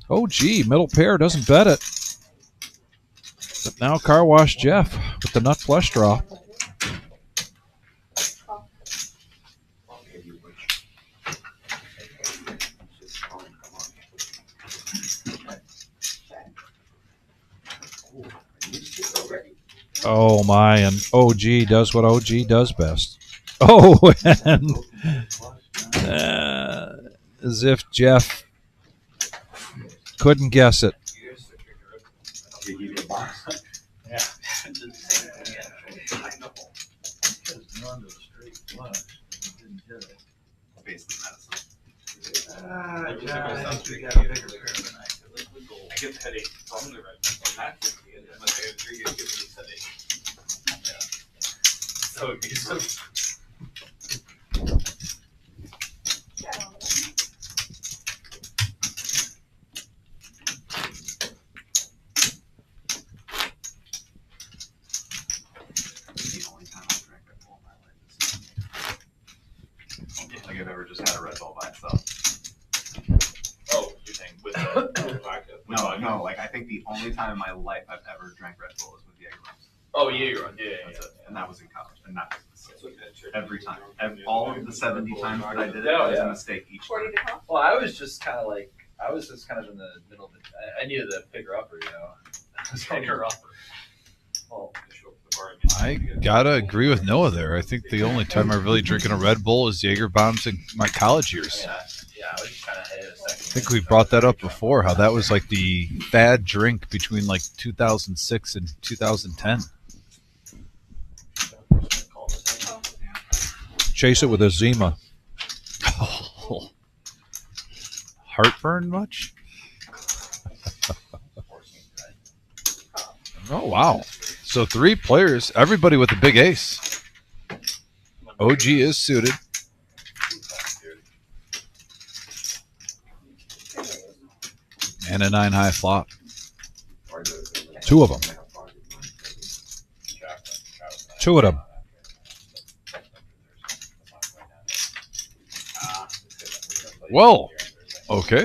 Oh, gee, middle pair doesn't bet it. But now Car Wash Jeff with the nut flush draw. Oh my, and OG does what OG does best. Oh, and as if Jeff couldn't guess it. Yeah. I know. Just run to the straight flush. Didn't get it. Basically medicine. I think you got a bigger pair than I do. I get the headache. I'm gonna write not just the end, but I agree it gives me headache. Yeah. So it'd be some. The only time I drank Red Bull in my life is like I've ever just had a Red Bull by itself. Oh, you think with the vodka? No, like I think the only time in my life I've ever drank Red Bull is with Jaeger bombs. Oh yeah, you're right. Yeah. That's it. And that was in college, and that was a mistake. Every time. All of the 70 times that I did it, it was a mistake each time. Well, I was just kind of in the middle of it. I needed to pick her up, you know. Pick her up. Well, I gotta agree with Noah there. I think the only time I really drinking a Red Bull is Jaeger bombs in my college years. Yeah, I was just kind of ahead a second. I think we brought that up before, how that was like the fad drink between like 2006 and 2010. Chase it with a Zima. Oh. Heartburn much? Oh, wow. So 3 players, everybody with a big ace. OG is suited. And a 9 high flop. 2 of them. 2 of them. Whoa. Okay.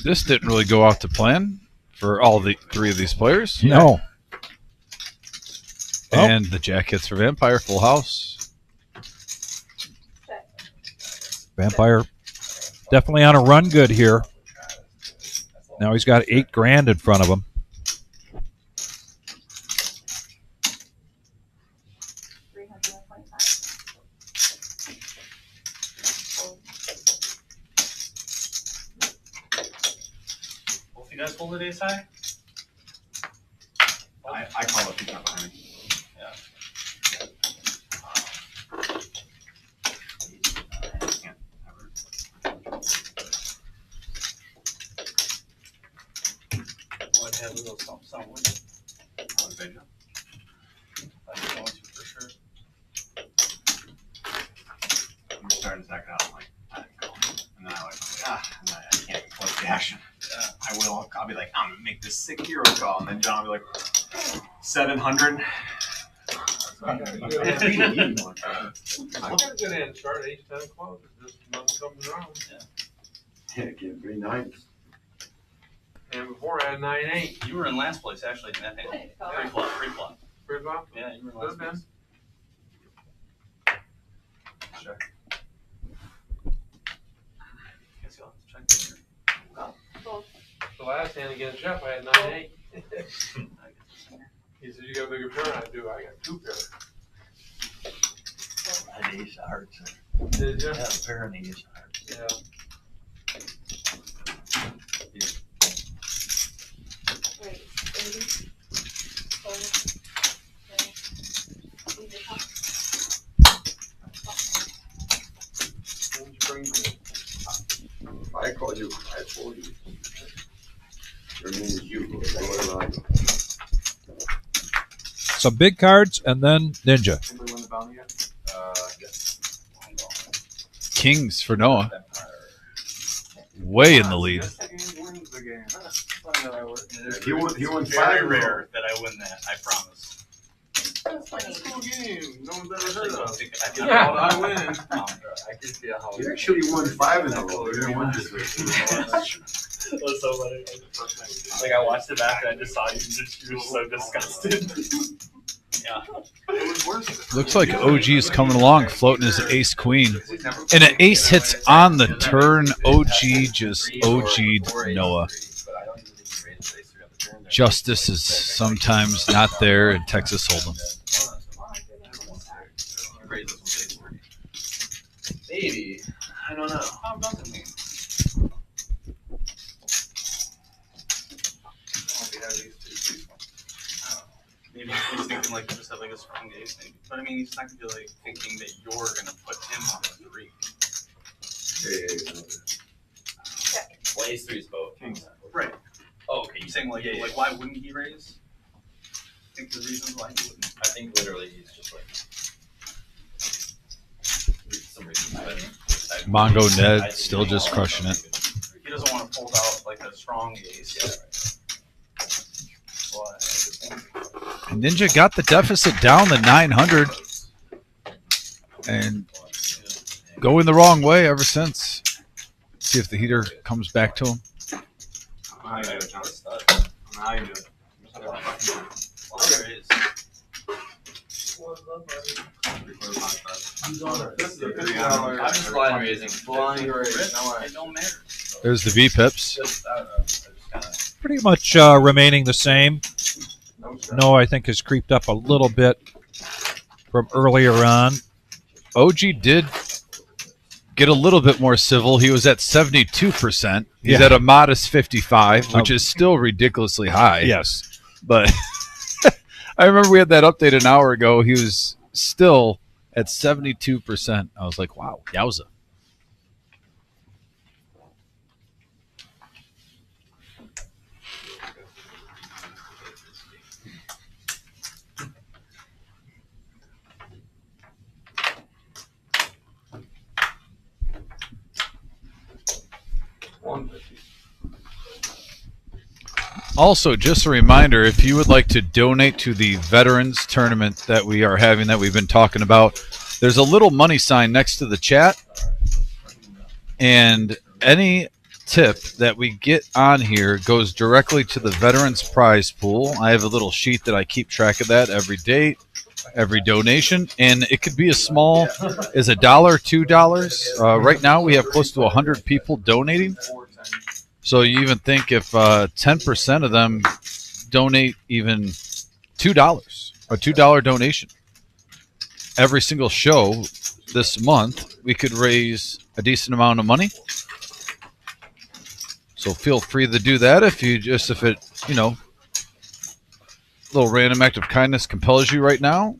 This didn't really go off to plan for all the 3 of these players. No. And the jack hits for Vampire, full house. Vampire definitely on a run good here. Now he's got $8,000 in front of him. Both you guys folded ace high? I call it pickup behind me. Yeah. Would have a little something, something with it. I was big. I'm going to for sure. I'm starting to stack it out. I'm like, I didn't go. And then I and then I can't close the action. Yeah. I will. I'll be like, I'm gonna make this sick hero call, and then John will be like, 700. I got a good end start, ace 10 club, just nothing comes around. Yeah, give 3 9s. And before I had 9-8. You were in last place actually in that hand. Pre-flop. Pretty well. Yeah, you were in last Good, man. place. Check. Guess you'll have to check here. The last hand against Jeff, I had 9-8. He said, you got a bigger pair? I do. I got 2 pairs. I had ace of hearts. Did you? Yeah, a pair and ace of hearts. Yeah. What would you bring to me? If I call you, I call you. Your name is you. What am I? Some big cards and then Ninja. Anybody win the bounty yet? Yes. Kings for Noah. Way in the lead. Wins the game. He won Very 5 rare that I win that, I promise. That's like a cool game. No one's ever heard of. Yeah. I win. I can see how. You actually won 5 in a row. You didn't win this week. That was so funny. Like I watched it back and I just saw you were so disgusted. Yeah. It was worse. Looks like OG is coming along, floating his ace queen. And an ace hits on the turn. OG just OG'd Noah. Justice is sometimes not there in Texas Hold'em. Maybe. I don't know. Maybe he's thinking like you just have like a strong ace, maybe. But I mean, he's not gonna be like thinking that you're gonna put him on a 3. Well, ace 3 is both. Right. Oh, okay. You're saying like, Yeah, yeah. like why wouldn't he raise? Think the reasons why he wouldn't. I think literally he's just like some reason. Mongo Ned still just crushing it. He doesn't want to fold out like a strong ace. And Ninja got the deficit down to 900. And going the wrong way ever since. See if the heater comes back to him. Now you do it, John. Now you do it. There it is. I'm just blind raising. Blind raising. It don't matter. There's the V-pips. I don't know. I just kind of. Pretty much remaining the same. No, I think has creeped up a little bit from earlier on. OG did get a little bit more civil. He was at 72%. He's Yeah. at a modest 55, which is still ridiculously high. Yes. But I remember we had that update an hour ago. He was still at 72%. I was like, wow, yowza. Also, just a reminder, if you would like to donate to the Veterans Tournament that we are having, that we've been talking about, there's a little money sign next to the chat. And any tip that we get on here goes directly to the Veterans Prize Pool. I have a little sheet that I keep track of that every day, every donation. And it could be as small as $1, $2. Right now, we have close to 100 people donating. So you even think if 10% of them donate even $2, a $2 donation every single show this month, we could raise a decent amount of money. So feel free to do that if it, a little random act of kindness compels you right now.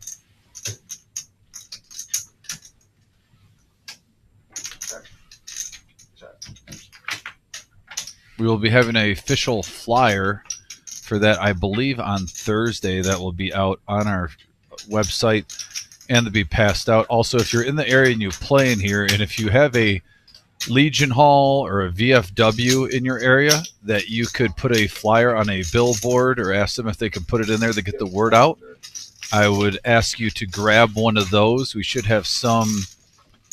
We will be having an official flyer for that, I believe, on Thursday. That will be out on our website and to be passed out. Also, if you're in the area and you play in here, and if you have a Legion Hall or a VFW in your area, that you could put a flyer on a billboard or ask them if they could put it in there to get the word out, I would ask you to grab one of those. We should have some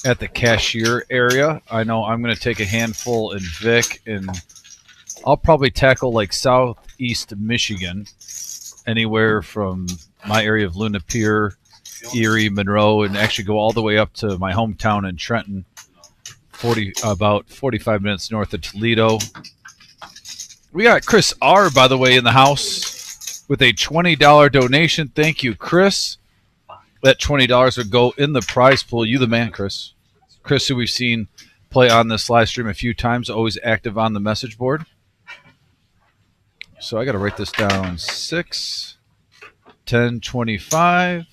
at the cashier area. I know I'm going to take a handful in Vic, and I'll probably tackle like southeast Michigan, anywhere from my area of Luna Pier, Erie, Monroe, and actually go all the way up to my hometown in Trenton, about 45 minutes north of Toledo. We got Chris R., by the way, in the house with a $20 donation. Thank you, Chris. That $20 would go in the prize pool. You the man, Chris. Chris, who we've seen play on this live stream a few times, always active on the message board. So I got to write this down. 6, 10, 25.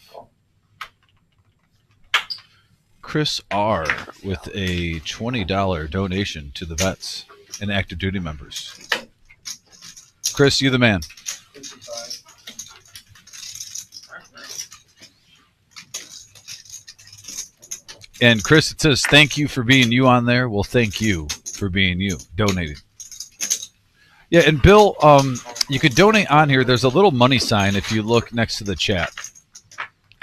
Chris R. with a $20 donation to the vets and active duty members. Chris, you the man. And Chris, it says, thank you for being you on there. Well, thank you for being you, donating. Yeah, and Bill, you could donate on here. There's a little money sign if you look next to the chat.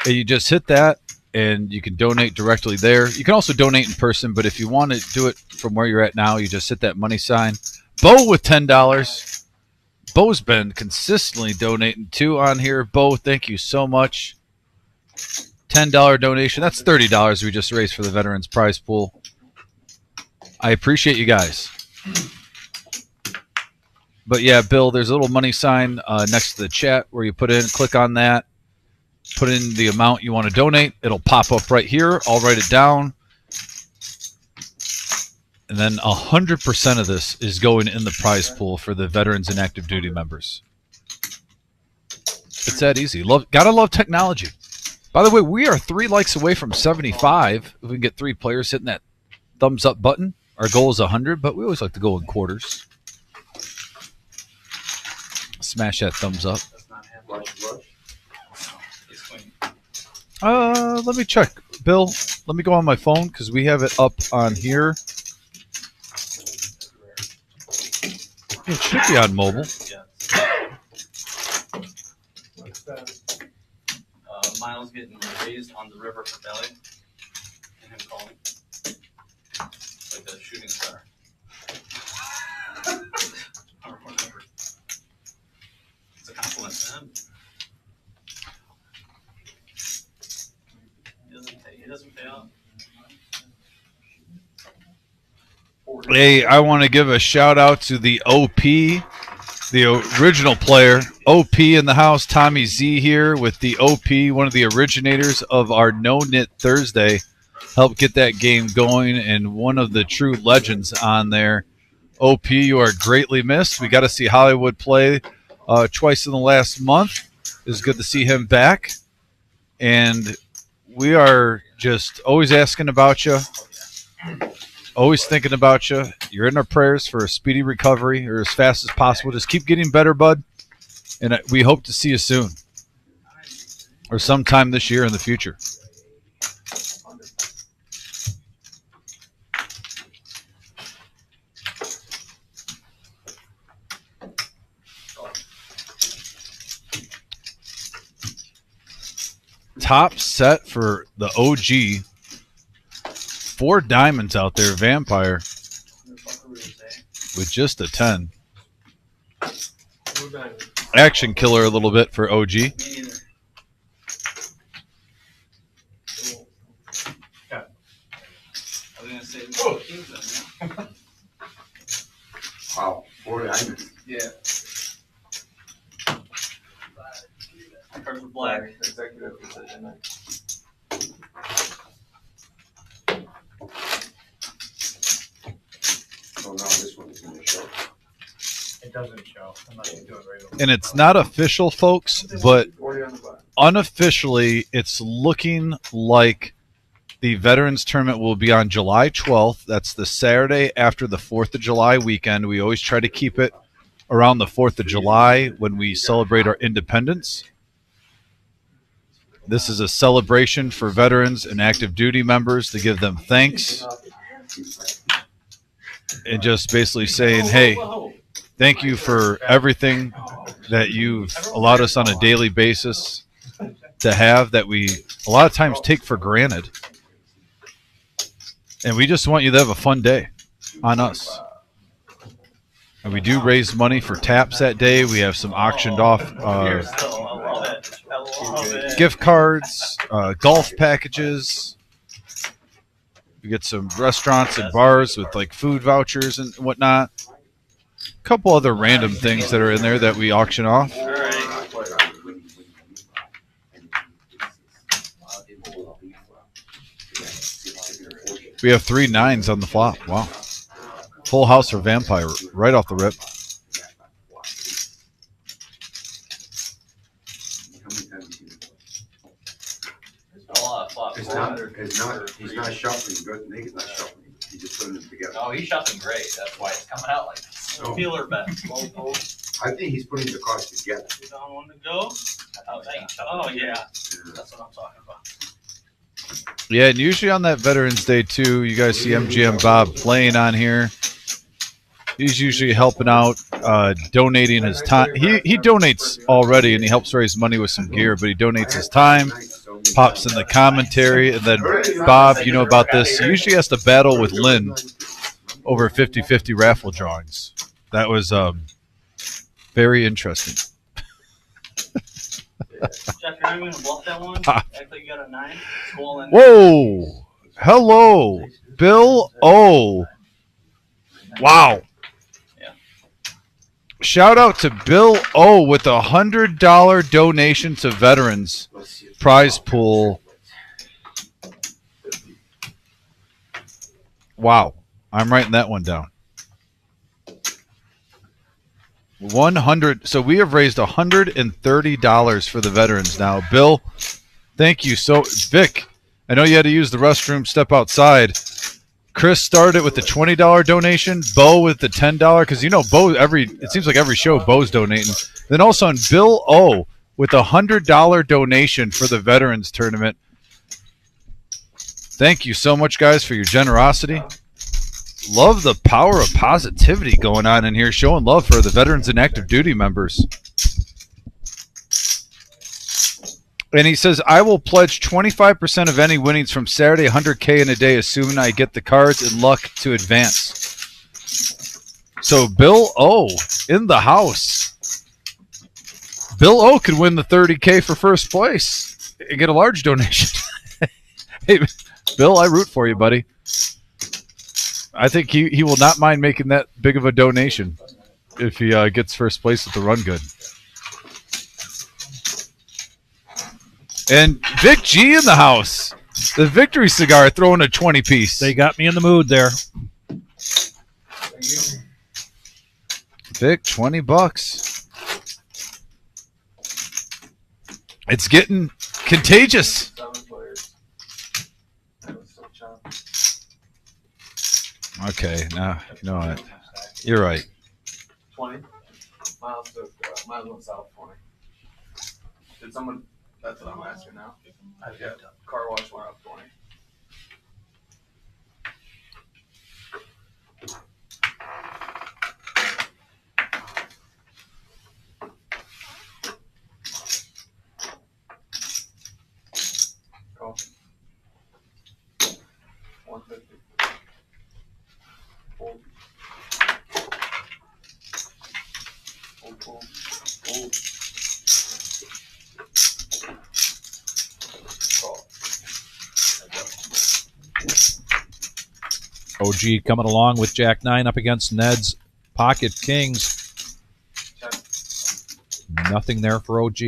And you just hit that, and you can donate directly there. You can also donate in person, but if you want to do it from where you're at now, you just hit that money sign. Bo with $10. Bo's been consistently donating too on here. Bo, thank you so much. $10 donation. That's $30 we just raised for the Veterans Prize Pool. I appreciate you guys. But yeah, Bill, there's a little money sign next to the chat where you click on that, put in the amount you want to donate. It'll pop up right here. I'll write it down. And then 100% of this is going in the prize pool for the veterans and active duty members. It's that easy. Gotta love technology. By the way, we are 3 likes away from 75. If we can get 3 players hitting that thumbs up button. Our goal is 100, but we always like to go in quarters. Smash that thumbs up. Let me check. Bill, let me go on my phone because we have it up on here. It should be on mobile. Miles getting raised on the river for belly and him calling like the shooting star or whatever. It's a compliment to him. He doesn't pay off. Hey, I want to give a shout out to the OP, the original player. OP in the house, Tommy Z here with the OP, one of the originators of our No Knit Thursday. Helped get that game going and one of the true legends on there. OP, you are greatly missed. We got to see Hollywood play twice in the last month. It's good to see him back. And we are just always asking about you. Always thinking about you. You're in our prayers for a speedy recovery or as fast as possible. Just keep getting better, bud. And we hope to see you soon or sometime this year in the future. Top set for the OG. 4 diamonds out there, Vampire, with just a 10. Action killer a little bit for OG. Wow, 4 diamonds. Yeah. Cards were black. Executive decision. So now this one's going to show. It doesn't show. I'm not going to do it right away. And it's not official, folks, but unofficially, it's looking like the Veterans Tournament will be on July 12th. That's the Saturday after the 4th of July weekend. We always try to keep it around the 4th of July when we celebrate our independence. This is a celebration for veterans and active duty members to give them thanks and just basically saying, hey, thank you for everything that you've allowed us on a daily basis to have that we a lot of times take for granted. And we just want you to have a fun day on us. And we do raise money for taps that day. We have some auctioned off gift cards, golf packages. We get some restaurants and bars with like food vouchers and whatnot. A couple other random things that are in there that we auction off. We have 3 9s on the flop. Wow. Full house or Vampire right off the rip. He's not shuffling good. Nick is not shuffling. He just putting them together. Oh, he's shuffling great. That's why it's coming out like this. Oh. Feeler bet. I think he's putting the cards together. You don't want to go? Oh, yeah. That's what I'm talking about. Yeah, and usually on that Veterans Day, too, you guys see MGM Bob playing on here. He's usually helping out, donating his time. He donates already, and he helps raise money with some gear, but he donates his time, pops in the commentary, and then Bob, you know about this, he usually has to battle with Lynn over 50-50 raffle drawings. That was very interesting. Jeff, you're not even gonna bluff that one? Act like you got a 9? Skull in. Whoa! Hello, Bill O. Wow. Yeah. Shout out to Bill O with a $100 donation to veterans prize pool. Wow. I'm writing that one down. 100. So we have raised $130 for the veterans now. Bill, thank you. So Vic, I know you had to use the restroom, step outside. Chris started with the $20 donation, Bo with the $10, because you know Bo it seems like every show Bo's donating. Then also on Bill O with a $100 donation for the veterans tournament. Thank you so much, guys, for your generosity. Love the power of positivity going on in here, showing love for the veterans and active duty members. And he says, I will pledge 25% of any winnings from Saturday, 100K in a day, assuming I get the cards and luck to advance. So Bill O in the house. Bill O could win the 30K for first place and get a large donation. Hey, Bill, I root for you, buddy. I think he will not mind making that big of a donation if he gets first place at the Run Good. And Vic G in the house. The Victory Cigar throwing a 20-piece. They got me in the mood there. Vic, $20. It's getting contagious. Okay, now you know what? You're right. 20. Miles went south 20. Did someone? That's what I'm asking now. Yeah, car wash went up 20. Call. 150. Hold. Hold. OG coming along with Jack 9 up against Ned's Pocket Kings. Nothing there for OG.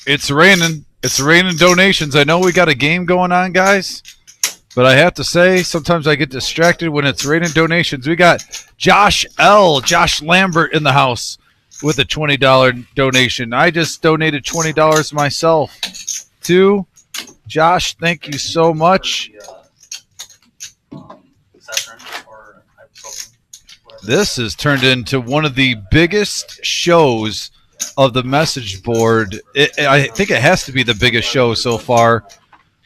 It's raining. It's raining donations. I know we got a game going on, guys, but I have to say sometimes I get distracted when it's raining donations. We got Josh Lambert in the house with a $20 donation. I just donated $20 myself too. Josh, thank you so much. This has turned into one of the biggest shows of the message board. I think it has to be the biggest show so far.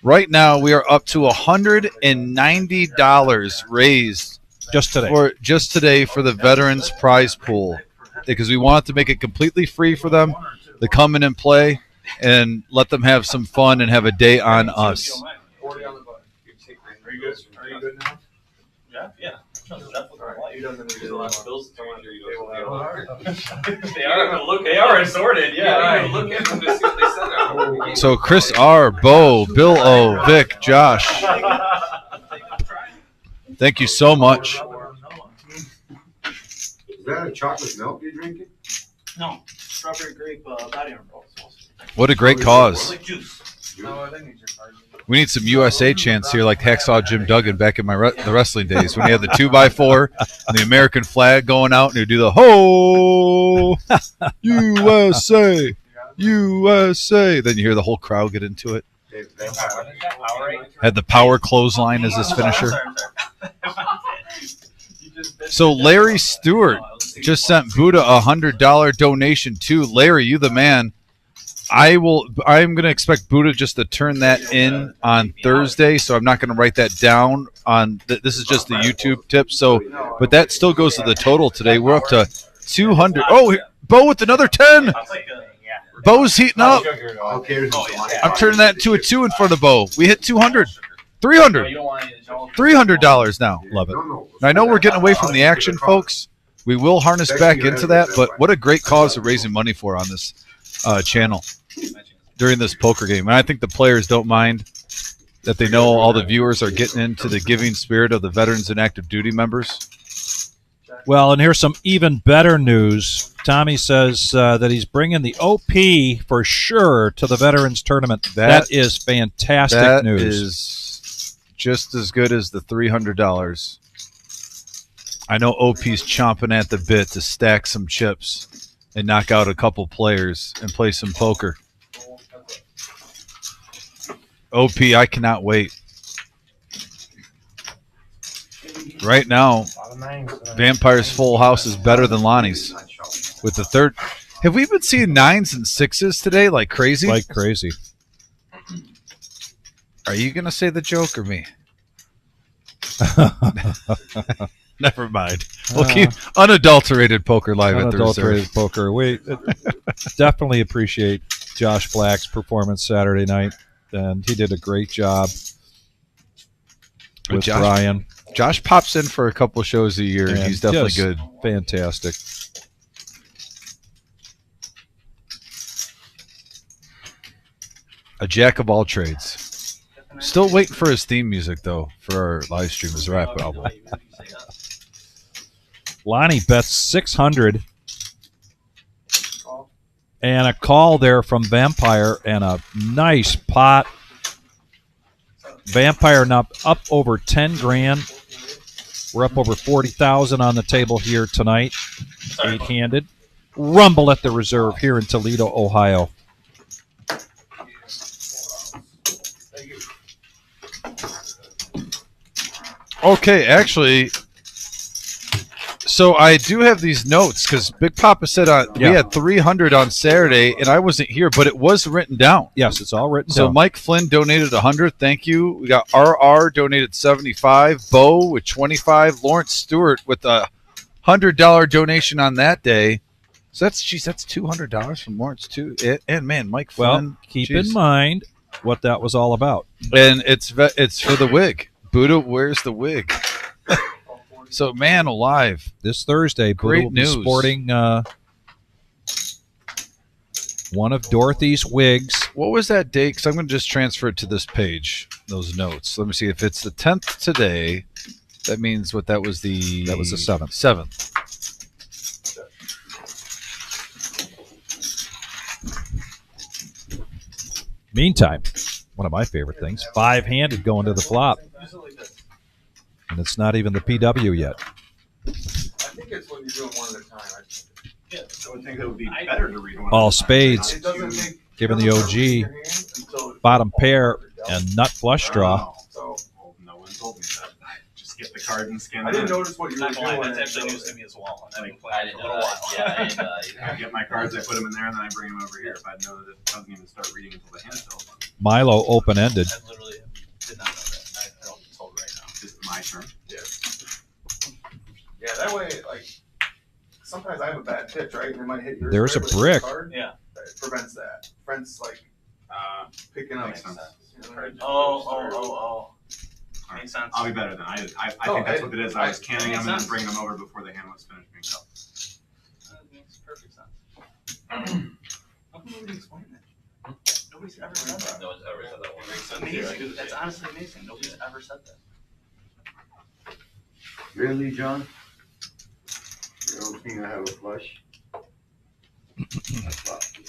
Right now, we are up to $190 raised just today for the Veterans Prize Pool, because we wanted to make it completely free for them to come in and play and let them have some fun and have a day on us. 40 on the button. Are you good? Are you good now? Yeah. You don't need to do a lot of bills. They are assorted. Yeah. Look at them to see what they said. So Chris R, Bo, Bill O, Vic, Josh, thank you so much. Is that a chocolate milk you're drinking? No, strawberry grape body armor. What a great cause. Like juice. No, they need your card. We need some USA chants here, like Hacksaw Jim Duggan back in the wrestling days when he had the 2x4 and the American flag going out, and he'd do the ho USA, USA. Then you hear the whole crowd get into it. Had the power clothesline as his finisher. So Larry Stewart just sent Buddha a $100 donation too. Larry, you the man. I'm going to expect Buddha just to turn that in on Thursday, so I'm not going to write that down. This is just the YouTube tip. So, but that still goes to the total today. We're up to 200. Oh, Bo with another 10. Bo's heating up. I'm turning that into a 2 in front of Bo. We hit 200. $300. You don't want any of the $300 now. Love it. No. I know we're getting away from the action, folks. We will harness back into that, but what a great cause we're raising money for on this channel during this poker game. And I think the players don't mind that they know all the viewers are getting into the giving spirit of the veterans and active duty members. Well, and here's some even better news. Tommy says that he's bringing the OP for sure to the Veterans Tournament. That is fantastic news. That is just as good as the $300. I know OP's chomping at the bit to stack some chips and knock out a couple players and play some poker. OP, I cannot wait. Right now, Vampire's full house is better than Lonnie's. With the third, have we been seeing 9s and 6s today like crazy? Like crazy. Are you gonna say the joke or me? Never mind. We'll keep unadulterated poker live at Thursday. Unadulterated poker. We definitely appreciate Josh Black's performance Saturday night, and he did a great job with Brian. Josh pops in for a couple shows a year, and he's definitely good. Fantastic. A jack of all trades. Still waiting for his theme music, though, for our live stream, his rap album. Lonnie bets 600 and a call there from Vampire and a nice pot. Vampire now up over 10 grand. We're up over 40,000 on the table here tonight. 8-handed. Rumble at the reserve here in Toledo, Ohio. Okay, actually, so I do have these notes because Big Papa said we had 300 on Saturday, and I wasn't here, but it was written down. Yes, it's all written down. So Mike Flynn donated 100. Thank you. We got RR donated 75. Bo with 25. Lawrence Stewart with a $100 donation on that day. So that's $200 from Lawrence too. And man, Mike Flynn. Well, keep in mind what that was all about. And it's for the wig. Buddha wears the wig. So, man alive. This Thursday, Buddha will be sporting one of Dorothy's wigs. What was that date? Because I'm going to just transfer it to this page, those notes. Let me see. If it's the 10th today, that means what that was the... That was the 7th. 7th. Meantime, one of my favorite things, 5-handed going to the flop. And it's not even the PW yet. I think it's when you're doing one at a time. I would think it would be better to read one. All spades, given the OG, bottom pair, and nut flush draw. So, no one told me that. Just get the card and scan it. I didn't notice what you were doing. That's actually news to me as well. I didn't know that. Yeah, I get my cards, I put them in there, and then I bring them over here. If I know that it doesn't even start reading until the hand tells me. Milo open-ended. I literally did not know that. I don't told right now. Is it my turn? Yeah. Yeah, that way, like, sometimes I have a bad pitch, right? And it might hit yours. There's a right, but brick. it's hard. Yeah. It prevents that. Prevents, like, picking up. Makes sense. Oh. Makes sense. I'll be better then. I think that's what it is. I was canning them and then bringing them over before the hand was finished being dealt. That makes perfect sense. How come nobody explained that? Nobody's ever said that. No one's ever said that one. Makes sense. Amazing. That's honestly amazing. Nobody's ever said that. Really, John? You don't think I have a flush? I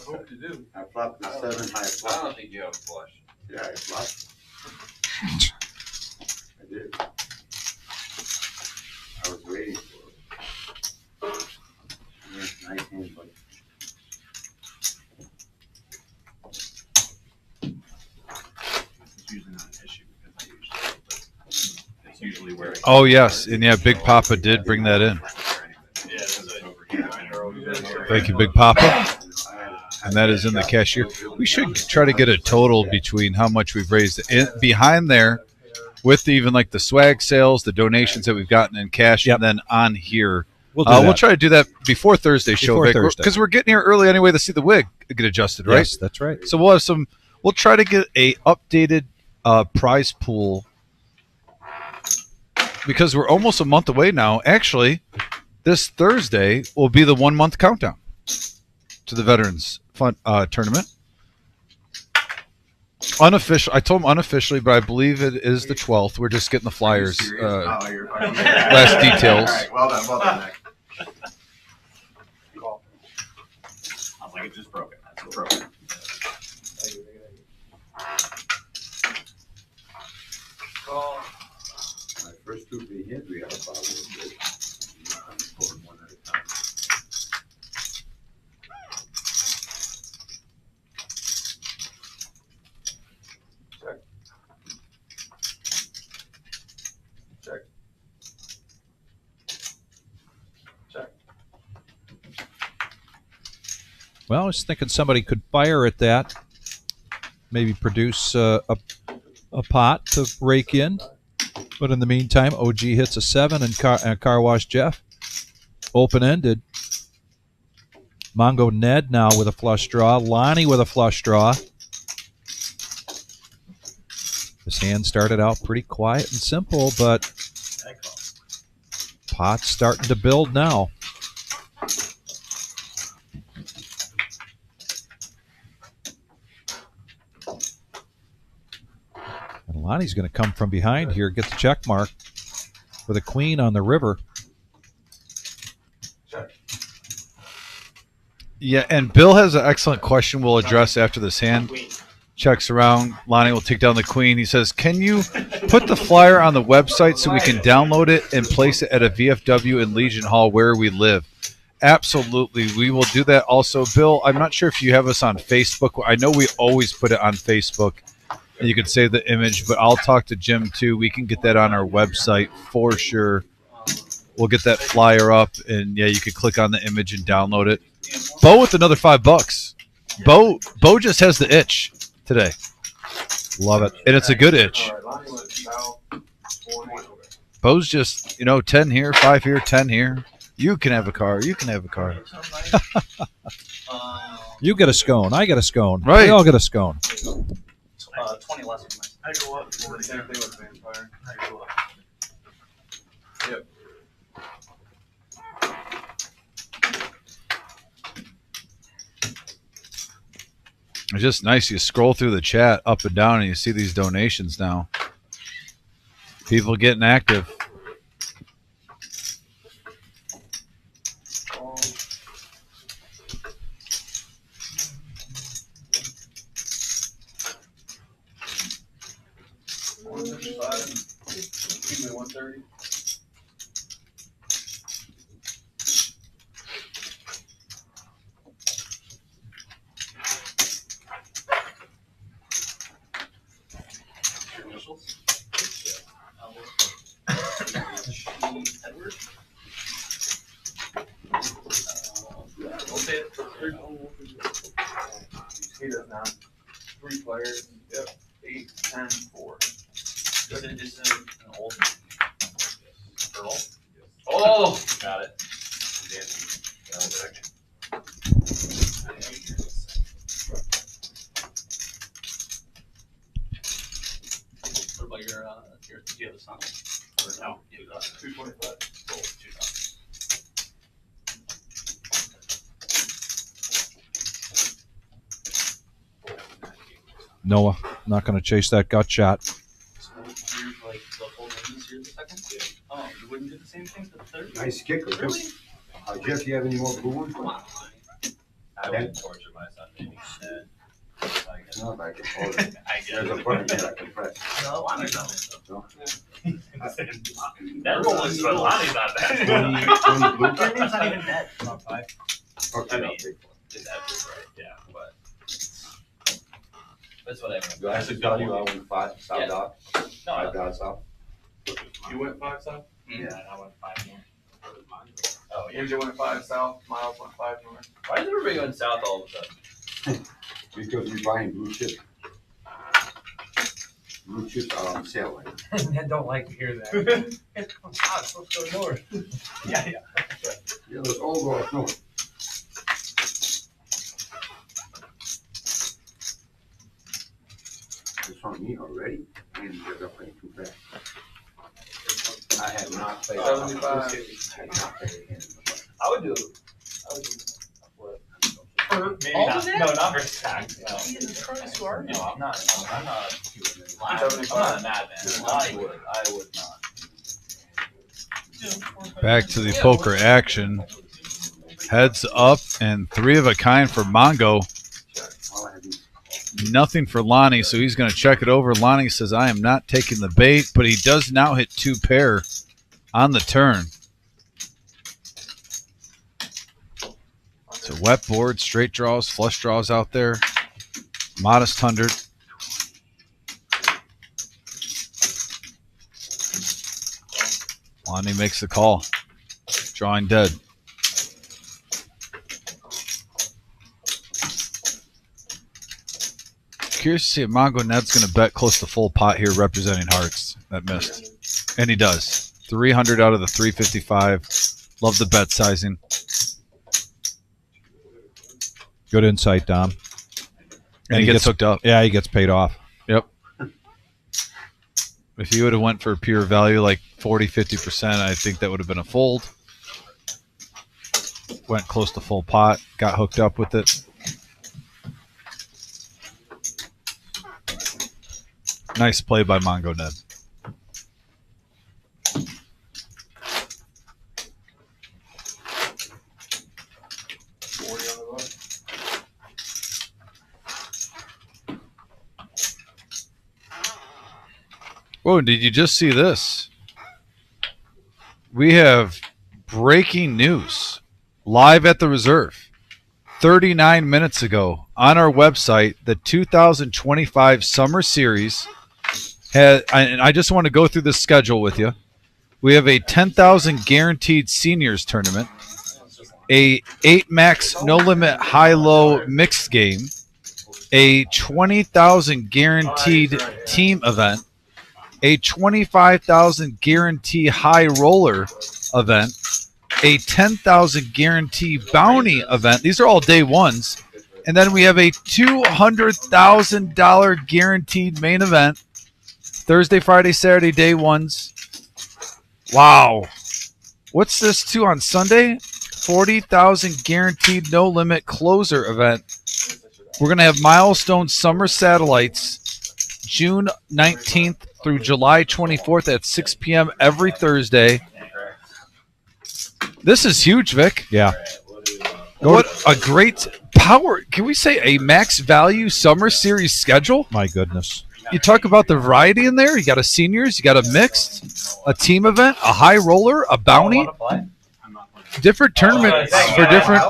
hope you do. I flopped the 7 high I flush. don't think you have a flush. Yeah, I flopped. I did. I was waiting for it. Yeah, nice hand, but It's usually not an issue because I usually, but it's usually where. Oh, yes. And, yeah, Big Papa did bring that in. Thank you, Big Papa. And that is in the cashier. We should try to get a total between how much we've raised. Behind there, with even like the swag sales, the donations that we've gotten in cash, and then on here. We'll try to do that before Thursday's show, because we're getting here early anyway to see the wig get adjusted, right? Yes, that's right. So we'll have some. We'll try to get a updated prize pool because we're almost a month away now. Actually, this Thursday will be the 1 month countdown to the Veterans Fun Tournament. Unofficial. I told him unofficially, but I believe it is the 12th. We're just getting the flyers. Last details. All right, well done, Nick. I was like, it just broke it. That's broken. My first 2 big hits, we had a problem with it. Pulling one at a time. Check. Check. Well, I was thinking somebody could fire at that, maybe produce a pot to rake in. But in the meantime, OG hits a 7 and Car Wash Jeff. Open-ended. Mongo Ned now with a flush draw. Lonnie with a flush draw. This hand started out pretty quiet and simple, but pot's starting to build now. And Lonnie's going to come from behind here, get the check mark with a queen on the river. Yeah, and Bill has an excellent question we'll address after this hand. Checks around. Lonnie will take down the queen. He says, can you put the flyer on the website so we can download it and place it at a VFW in Legion Hall where we live? Absolutely. We will do that also. Bill, I'm not sure if you have us on Facebook. I know we always put it on Facebook, and you can save the image, but I'll talk to Jim too. We can get that on our website for sure. We'll get that flyer up, and yeah, you can click on the image and download it. Bo with another $5. Bo just has the itch today. Love it. And it's a good itch. Bo's just, 10 here, 5 here, 10 here. You can have a car. You can have a car. You get a scone. I get a scone. Right. We all get a scone. 20 less than myself. I go up for the same thing with Vampire. I go up. Yep. It's just nice. You scroll through the chat up and down, and you see these donations now. People getting active. Give me 130. Edward. He does not. 3 players. Yep. 8, 10, 4. This is an old Earl. Oh! Got it. What about your do you have a son? Or no? You got 225. Oh, 2,000. Noah, not going to chase that gut shot. So you're like the whole names here the second? Yeah. Oh, you wouldn't do the same thing for the third? Nice kicker, too. Really? Jeff, you have any more blue ones? Come on. I would torture my son, maybe. No, but I can hold it. I guess. There's a button here I can press. No, Lonnie's not. No? That rolling, but Lonnie's not that. 20 blue? It's not even net. Not 5. Okay, I mean, I'll take one. Is that right? Yeah, but That's what I Do I have to tell you I went 5 south Yeah. dot? No, 5 dot south? You went 5 south? Yeah, I went 5 more. Oh, AJ went 5 south. Miles went 5 north. Why is everybody going south all of a sudden? Because we're buying blue chips. Blue chips are on sale right now. I don't like to hear that. Oh, God, it's supposed to go north. Yeah. Yeah, let's all go up north. It's on me already, and you're playing too fast. I had not played. 75. I had not played a hand in the butt. I would do a flip. Maybe All not. of that? No, not for stack. No. Jesus Christ, who are you? No, I'm not. I'm not. I'm not a madman. I would not. Back to the poker action. Heads up and 3 of a kind for Mongo. Nothing for Lonnie, so he's going to check it over. Lonnie says, I am not taking the bait, but he does now hit 2 pair on the turn. It's a wet board, straight draws, flush draws out there. Modest 100. Lonnie makes the call. Drawing dead. Curious to see if Mongo Ned's going to bet close to full pot here representing hearts. That missed. And he does. 300 out of the 355. Love the bet sizing. Good insight, Dom. And he gets hooked up. Yeah, he gets paid off. Yep. If he would have went for pure value like 40, 50%, I think that would have been a fold. Went close to full pot. Got hooked up with it. Nice play by Mongo Ned. Whoa, did you just see this? We have breaking news live at the reserve. 39 minutes ago on our website, the 2025 Summer Series has, and I just want to go through the schedule with you. We have a 10,000 guaranteed seniors tournament, a 8 max no limit high-low mixed game, a 20,000 guaranteed team event, a 25,000 guarantee high roller event, a 10,000 guarantee bounty event. These are all day ones. And then we have a $200,000 guaranteed main event. Thursday, Friday, Saturday, day ones. Wow. What's this too on Sunday? 40,000 guaranteed no limit closer event. We're going to have Milestone Summer Satellites June 19th through July 24th at 6 p.m. every Thursday. This is huge, Vic. Yeah. What a great power. Can we say a max value summer series schedule? My goodness. You talk about the variety in there. You got a seniors, you got a mixed, a team event, a high roller, a bounty, different tournaments for different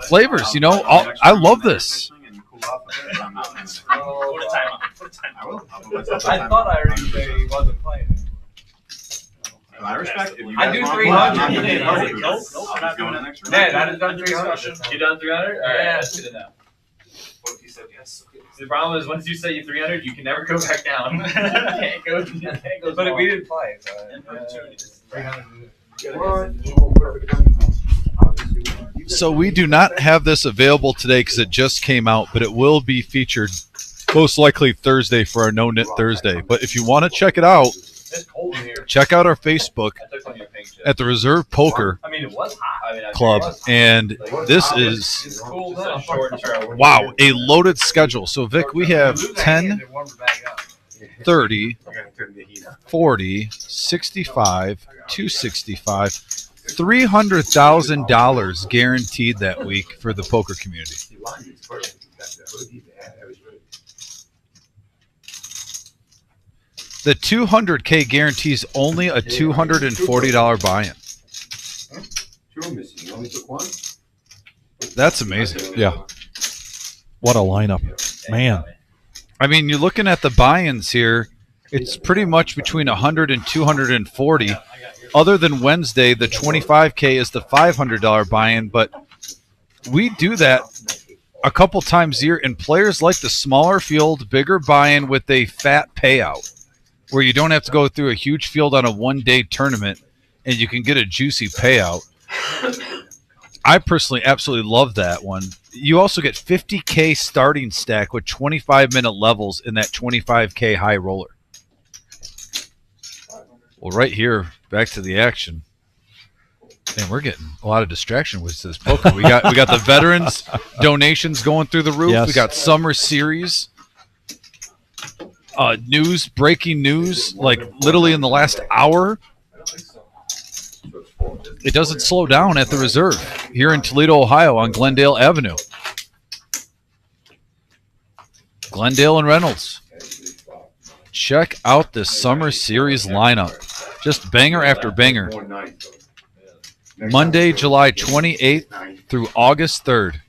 flavors. You know, I love this. I thought I already said he wasn't playing. I respect it. I do 300. Nope, I'm not doing it next round. Dad, I just done 300. You done 300? All right, that's good enough. What if you said yes? The problem is once you say you 300, you can never go back down. You can't go. But we didn't play. So, 300. So we do not have this available today because it just came out, but it will be featured most likely Thursday for our No Knit Thursday. But if you want to check it out, check out our Facebook at the Reserve Poker Club. And this is, wow, a loaded schedule. So, Vic, we have 10, 30, 40, 65, 265, $300,000 guaranteed that week for the poker community. The 200K guarantees only a $240 buy-in. That's amazing. Yeah. What a lineup. Man. I mean, you're looking at the buy-ins here. It's pretty much between 100 and 240. Other than Wednesday, the 25K is the $500 buy-in, but we do that a couple times a year, and players like the smaller field, bigger buy-in with a fat payout, where you don't have to go through a huge field on a one-day tournament and you can get a juicy payout. I personally absolutely love that one. You also get 50K starting stack with 25-minute levels in that 25K high roller. Well, right here, back to the action. Man, we're getting a lot of distraction with this poker. We got the veterans donations going through the roof. Yes. We got summer series. News, breaking news, like literally in the last hour. It doesn't slow down at the reserve here in Toledo, Ohio on Glendale Avenue. Glendale and Reynolds. Check out this summer series lineup. Just banger after banger. Monday, July 28th through August 3rd.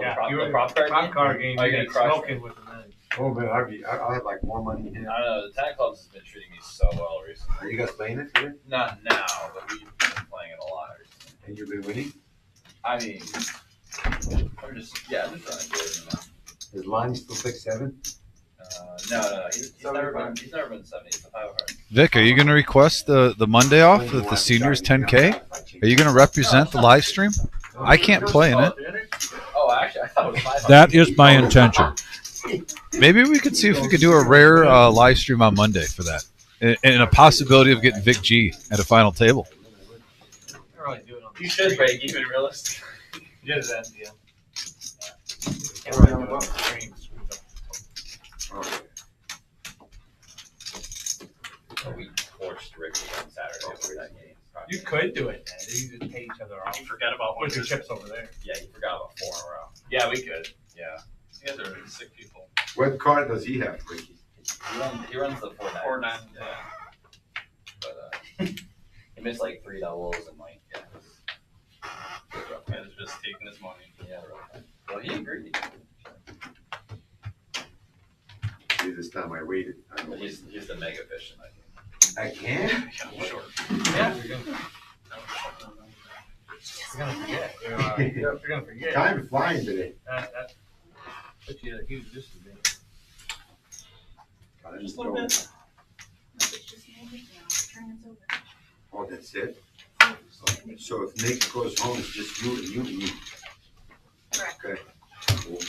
Yeah, prop- you the were prop card card game? game. Are You you get gonna crush smoking me? with the men. Oh man, I'll have like more money. I don't know. The Tag Club's has been treating me so well recently. Are you guys playing it here? Not now, but we've been playing it a lot recently. And you've been winning? I mean, I'm just trying to do it. Is Lonnie still 6'7"? No. He's never been 7. He's a 5 heart. Vic, are you going to request the Monday off with the seniors 10K? Are you going to represent the live stream? I can't play in it. Oh, actually, I thought it was 500. That is my intention. Maybe we could see if we could do a rare live stream on Monday for that. And a possibility of getting Vic G at a final table. You should break even realistic. You did that, yeah. We torched Ricky on Saturday for that game. You could do it, man. You just pay each other off. You forgot about Put your chips over there. Yeah, you forgot about 4 in a row. Yeah, we could. Yeah. You guys are sick people. What card does he have, Ricky? He runs the 4-9. 4-9. Yeah. But he missed like 3 doubles and like Yeah, he's just taking his money. Yeah, right. Well, he agreed. See, this time I waited. But he's the mega efficient, I think. I can? Yeah, sure. Yeah, you're gonna forget. You're gonna forget. Time flying today. That put you at a huge disadvantage. Time Just a is little going. bit. It's just moving now. Turn it over. Oh, that's it? So if Nick goes home, it's just you and you and me. Correct. Okay. We won't do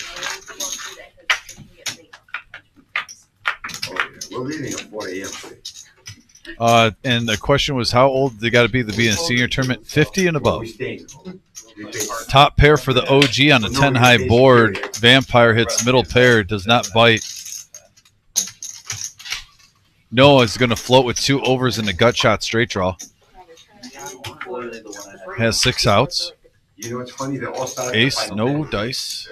that because we can get late. Oh, yeah. We're leaving at 4 a.m. today. And the question was, how old they got to be in a senior tournament? 50 and Well, above. we staying. We pay- Top pair for the OG on the 10 high board. Vampire hits middle pair, does not bite. Noah is going to float with 2 overs in the gut shot straight draw. Literally the one I had. Has 6 outs. You know what's funny? They all started. Ace, no dice.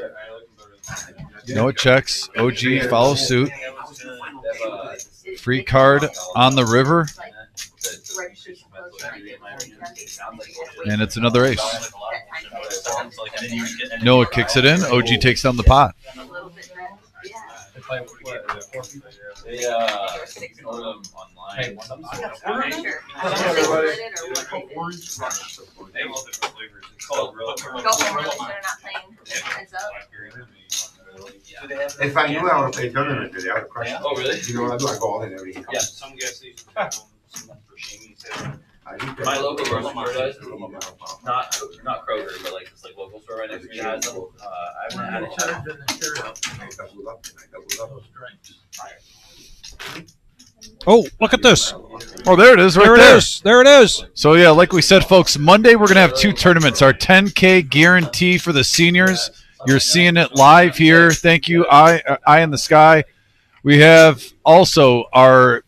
Noah checks. OG follows suit. Free card on the river. And it's another ace. Noah kicks it in. OG takes down the pot. They ordered them online. Some sort. They love different flavors. It's called real. Go home early so they're not playing heads up. If I knew I would play tournament today, I would crush it. Oh, really? You know what I do? I go all in every game. Yeah, some gas stations have them, some for Shamey's have them. I think that- My local grocery store does. Not Kroger, but like this like local store right next to me has them. I haven't had it yet. I doubled up and I doubled up. Oh, look at this. Oh, there it is right There there. it is. There it is. So, yeah, like we said, folks, Monday we're going to have 2 tournaments. Our 10K guarantee for the seniors. You're seeing it live here. Thank you, Eye in the Sky. We have also our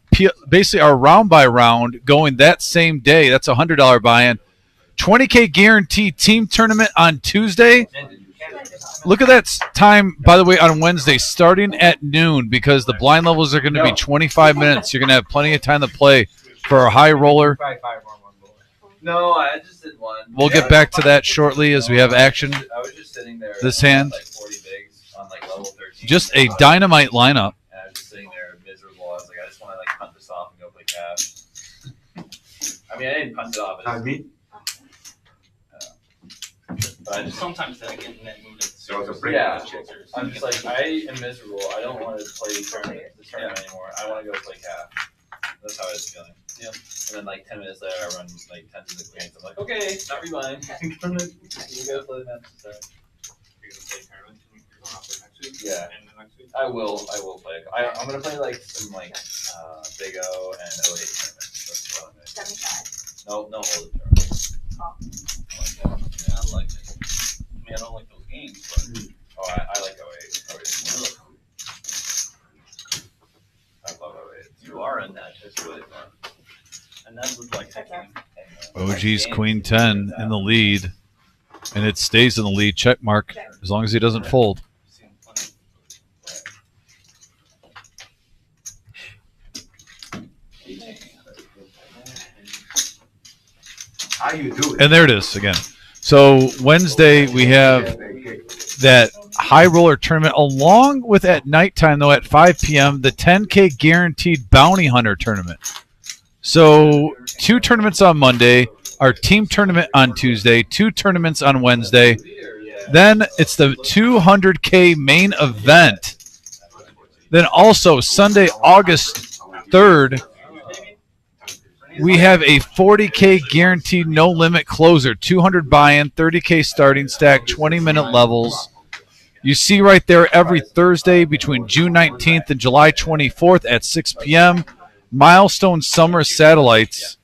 basically our round by round going that same day. That's a $100 buy-in. 20K guarantee team tournament on Tuesday. Look at that time, by the way, on Wednesday, starting at noon, because the blind levels are going to be 25 minutes. You're going to have plenty of time to play for a high roller. No, I just did one. We'll get back to that shortly as we have action. I was just sitting there. This hand. Like 40 bigs on like level 13. Just a dynamite lineup. And I was just sitting there miserable. I was like, I just want to like punt this off and go play cash. I mean, I didn't punt it off. I mean, But I just Sometimes they get in that mood. So it's a break. Yeah. I'm just like, I am miserable. I don't want to play this tournament anymore. I want to go play cash. That's how I was feeling. Yeah. And then like 10 minutes later, I run like 10 to the queens. I'm like, okay, not rewind. You gotta play the match. You're gonna play tournament. You're going out there next week. Yeah. And the next week. I will play. I'm gonna play like some like Big O and 08 tournaments. That's what I'm gonna do. 75. No holy tournament. Oh. Yeah, I like it. I mean, I don't like those games, but Oh, I like 08. I love 08. you are in that. It's really fun. And that was like that game. OG's Queen 10 in the lead, and it stays in the lead. Check mark as long as he doesn't fold. How you do it? And there it is again. So Wednesday we have that high roller tournament along with at nighttime though at 5 p.m. the 10K guaranteed bounty hunter tournament. So 2 tournaments on Monday, our team tournament on Tuesday, 2 tournaments on Wednesday. Then it's the 200K main event. Then also Sunday, August 3rd, we have a 40K guaranteed no limit closer, 200 buy-in, 30K starting stack, 20-minute levels. You see right there every Thursday between June 19th and July 24th at 6 p.m. Milestone Summer Satellites.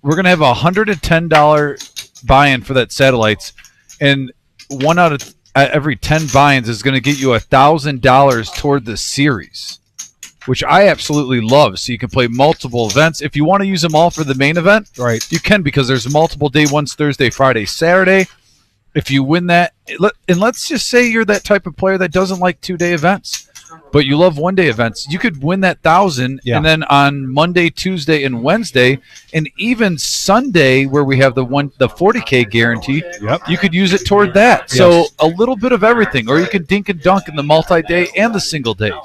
We're going to have a $110 buy-in for that satellites, and 1 out of every 10 buy-ins is going to get you $1,000 toward the series, which I absolutely love. So you can play multiple events. If you want to use them all for the main event, right, you can, because there's multiple day ones, Thursday, Friday, Saturday. If you win that, and let's just say you're that type of player that doesn't like 2-day events, but you love 1-day events, you could win that 1,000, and then on Monday, Tuesday, and Wednesday, and even Sunday, where we have the 40K guarantee, you could use it toward that. So a little bit of everything, or you could dink and dunk in the multi-day and the single days.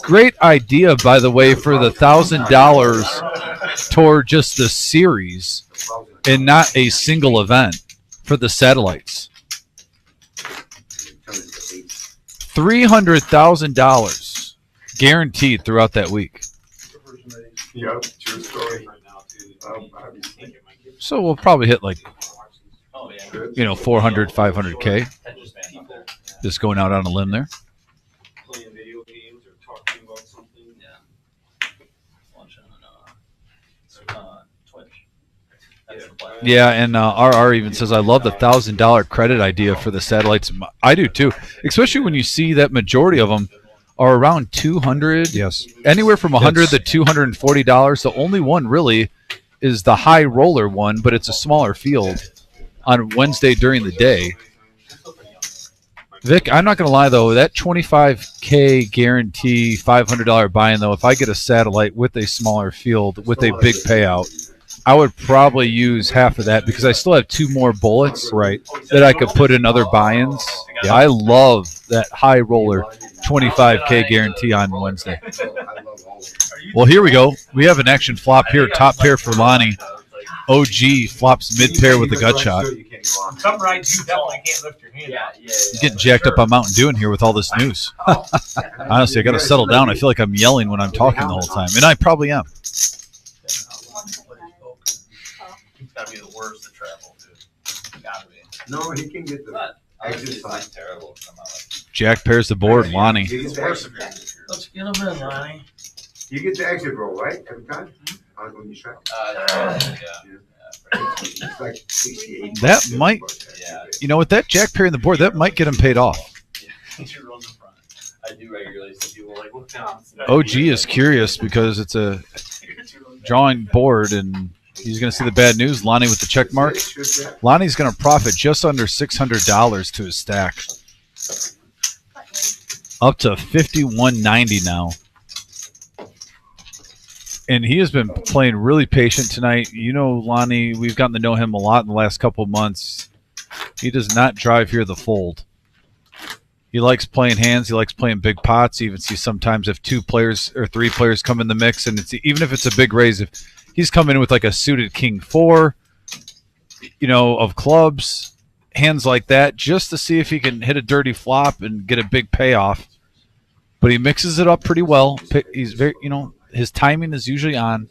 Great idea, by the way, for the $1,000 toward just the series and not a single event for the satellites. $300,000 guaranteed throughout that week. Yep, true story. So we'll probably hit like, 400, 500K. Just going out on a limb there. Playing video games or talking about something. Yeah. Watching on Twitch. That's the plan. Yeah, and RR even says, I love the $1,000 credit idea for the satellites. I do too, especially when you see that majority of them are around 200. Yes. Anywhere from 100 to $240. The only one really is the high roller one, but it's a smaller field on Wednesday during the day. Vic, I'm not going to lie, though, that 25K guarantee $500 buy-in, though, if I get a satellite with a smaller field with a big payout, I would probably use half of that because I still have 2 more bullets that I could put in other buy-ins. Yeah. I love that high roller 25K guarantee on Wednesday. Well, here we go. We have an action flop here. Top pair for Lonnie. OG flops mid pair with a gut shot. Some rides you definitely can't lift your hand. Getting jacked up on Mountain Dew in here with all this news. Honestly, I got to settle down. I feel like I'm yelling when I'm talking the whole time, and I probably am. It's got to be the worst to travel, dude. Got to be. No, he can get the exit It's sign. terrible. Jack pairs the board. Lonnie. You get the exit, Let's get him in, Lonnie. you get the exit roll, right? Every time? When you strike? It's like 68. That might, with that Jack pair in the board, that might get him paid off. I do regularly see people like, look down. OG is curious because it's a drawing board, and he's going to see the bad news. Lonnie with the check mark. Lonnie's going to profit just under $600 to his stack. Up to $51.90 now. And he has been playing really patient tonight. Lonnie, we've gotten to know him a lot in the last couple of months. He does not drive here the fold. He likes playing hands. He likes playing big pots. You even see sometimes if 2 players or 3 players come in the mix, and even if it's a big raise, if he's coming in with like a suited king 4, of clubs, hands like that, just to see if he can hit a dirty flop and get a big payoff. But he mixes it up pretty well. He's very, his timing is usually on.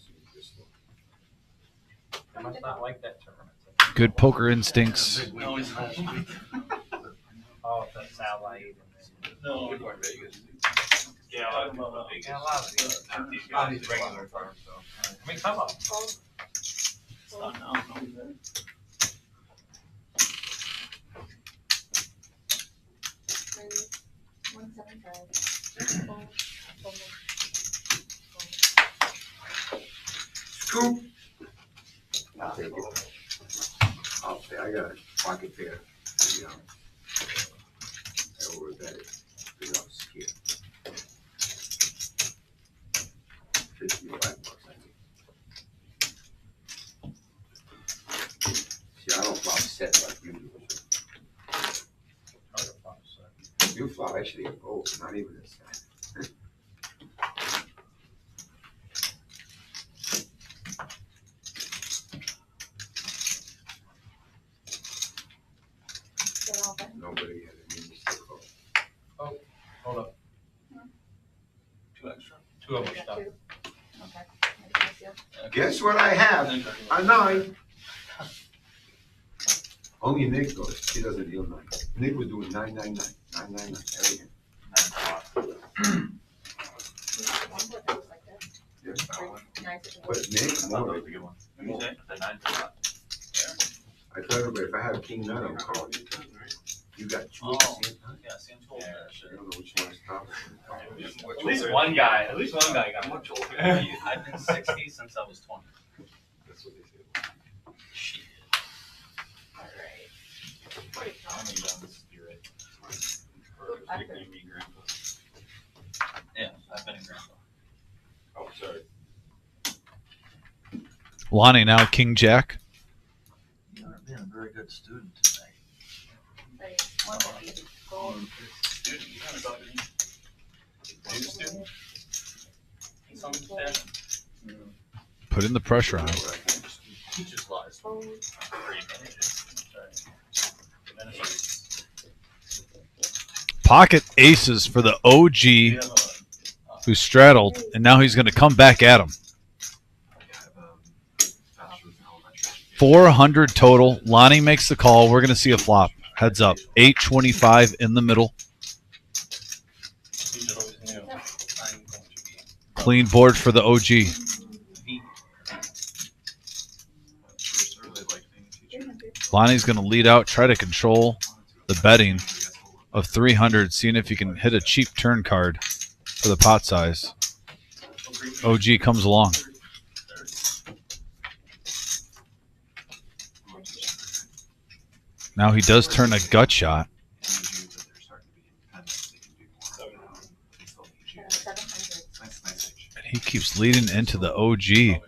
I must not like that tournament. Good poker instincts. No, he's not. Oh, the satellite. No. Yeah, a lot of people think Yeah, a lot of these. A lot of these regular farms, so. I mean, some of them. It's not now. Scoop. I'll take it. I'll say, I got a pocket pair. You know. I overbet it. You know, scared. 55 bucks, I think. See, I don't flop set like you do. You flop actually a gold, not even a set. Nobody had a means to call. Oh, hold up. Two extra. Two of them stuff. Guess what I have? A 9. Only Nick goes. He doesn't deal 9. Nick was doing 999. 999 every hand. Yeah. But Nick, more. I told everybody if I have King Nut, I'm calling you. You got 2 at the same time? Yeah, Sam's gold. I don't know which one is top. At least one guy got much older. I've been 60 since I was 20. That's what they say. Shit. Alright. I'm a young spirit. Nickname me grandpa. Yeah, I've been a grandpa. Oh, sorry. Lonnie now King Jack. You are being a very good student tonight. Student, you kind of got me. New student? Some fashion. Putting the pressure on. Teacher's lies. Pocket aces for the OG who straddled, and now he's going to come back at him. 400 total. Lonnie makes the call. We're going to see a flop. Heads up. 825 in the middle. Clean board for the OG. Lonnie's going to lead out, try to control the betting of 300, seeing if he can hit a cheap turn card for the pot size. OG comes along. Now he does turn a gut shot. And he keeps leading into the OG.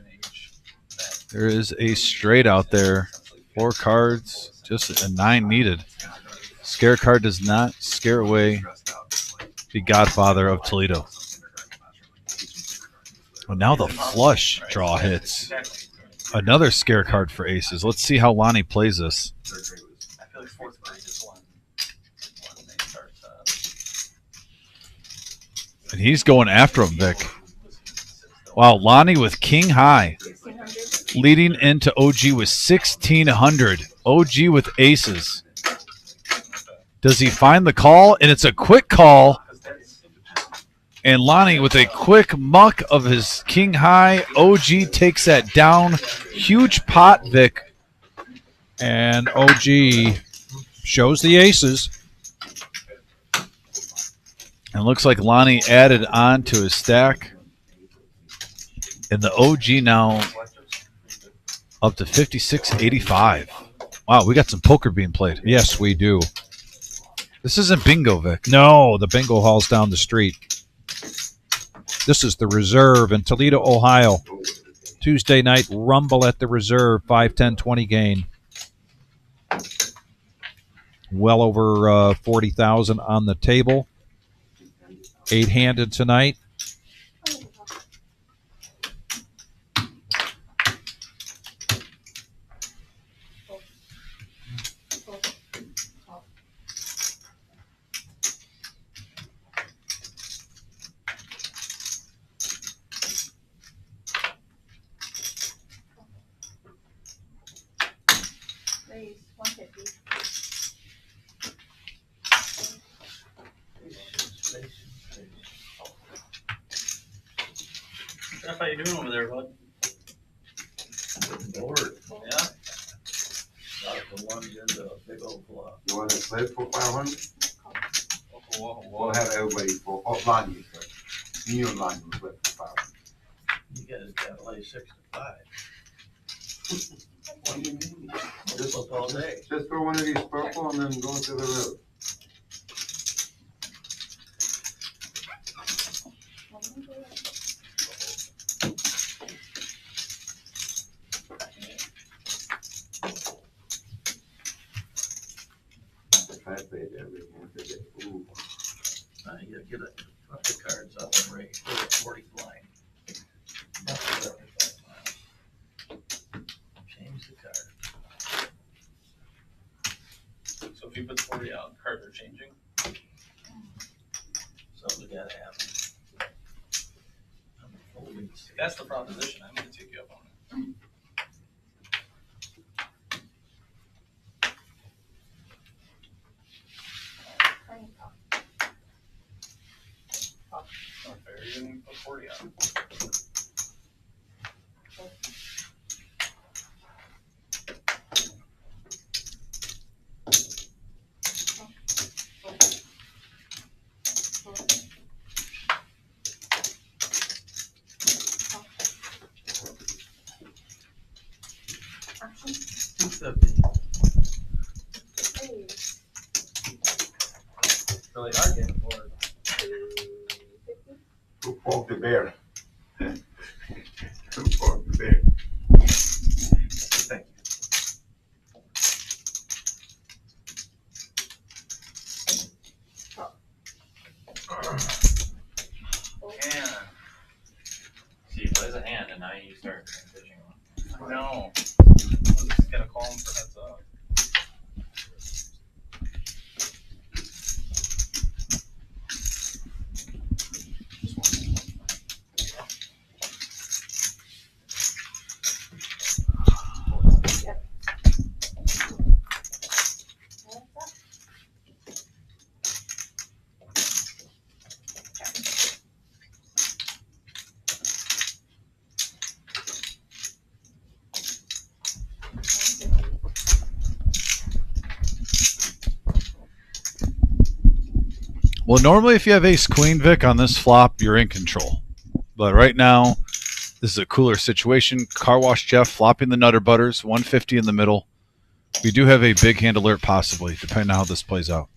There is a straight out there. 4 cards, just a 9 needed. Scare card does not scare away the godfather of Toledo. Well, now the flush draw hits. Another scare card for aces. Let's see how Lonnie plays this. I feel like fourth grade is when they start. And he's going after him, Vic. Wow, Lonnie with king high. Leading into OG with 1,600. OG with aces. Does he find the call? And it's a quick call. And Lonnie with a quick muck of his king high. OG takes that down. Huge pot, Vic. And OG shows the aces. And looks like Lonnie added on to his stack. And the OG now up to 56.85. Wow, we got some poker being played. Yes, we do. This isn't bingo, Vic. No, the bingo hall's down the street. This is the Reserve in Toledo, Ohio. Tuesday night rumble at the Reserve, 5, 10, 20 gain. Well over 40,000 on the table. 8-handed tonight. Raise 150. how you doing over there, bud? Bored. Yeah. Got the ones into a big old bluff. You want to slip for 500? Whoa. We'll have everybody for, Lonnie, sir. Me and Lonnie will slip for 500. You guys gotta lay 6 to 5. What do you mean? Just look all day. Just throw one of these purple and then go into the river. I played every hand today. Ooh. Now you gotta get it, put the cards up and rate, put it 40 blind. That's 75 miles. Change the card. So if you put 40 out, cards are changing. Something's gotta happen. I'm folding. That's the proposition. I'm gonna take you up on it. Not fair. You didn't put 40 out. Really are getting bored. Who poked the bear? Who poked the bear? Thank you. And see, he plays a hand, and now you start pitching one. No. I'm just gonna call him for heads up. Well, normally if you have ace queen, Vic, on this flop, you're in control. But right now, this is a cooler situation. Car Wash Jeff flopping the Nutter Butters, 150 in the middle. We do have a big hand alert possibly, depending on how this plays out.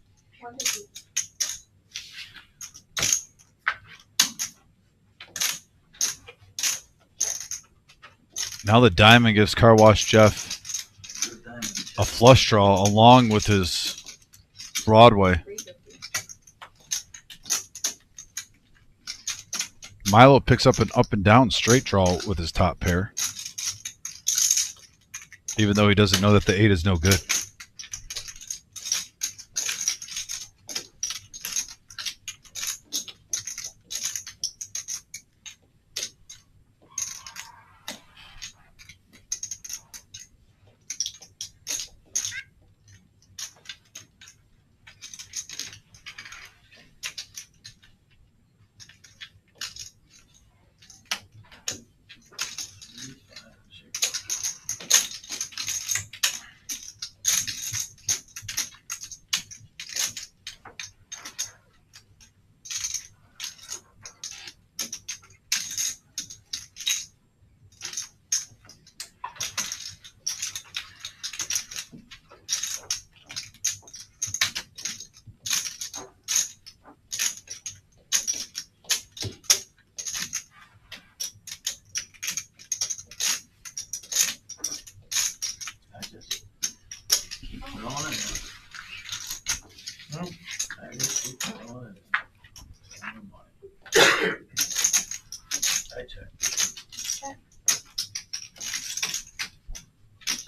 Now the diamond gives Car Wash Jeff a flush draw along with his Broadway. Milo picks up an up and down straight draw with his top pair, even though he doesn't know that the 8 is no good.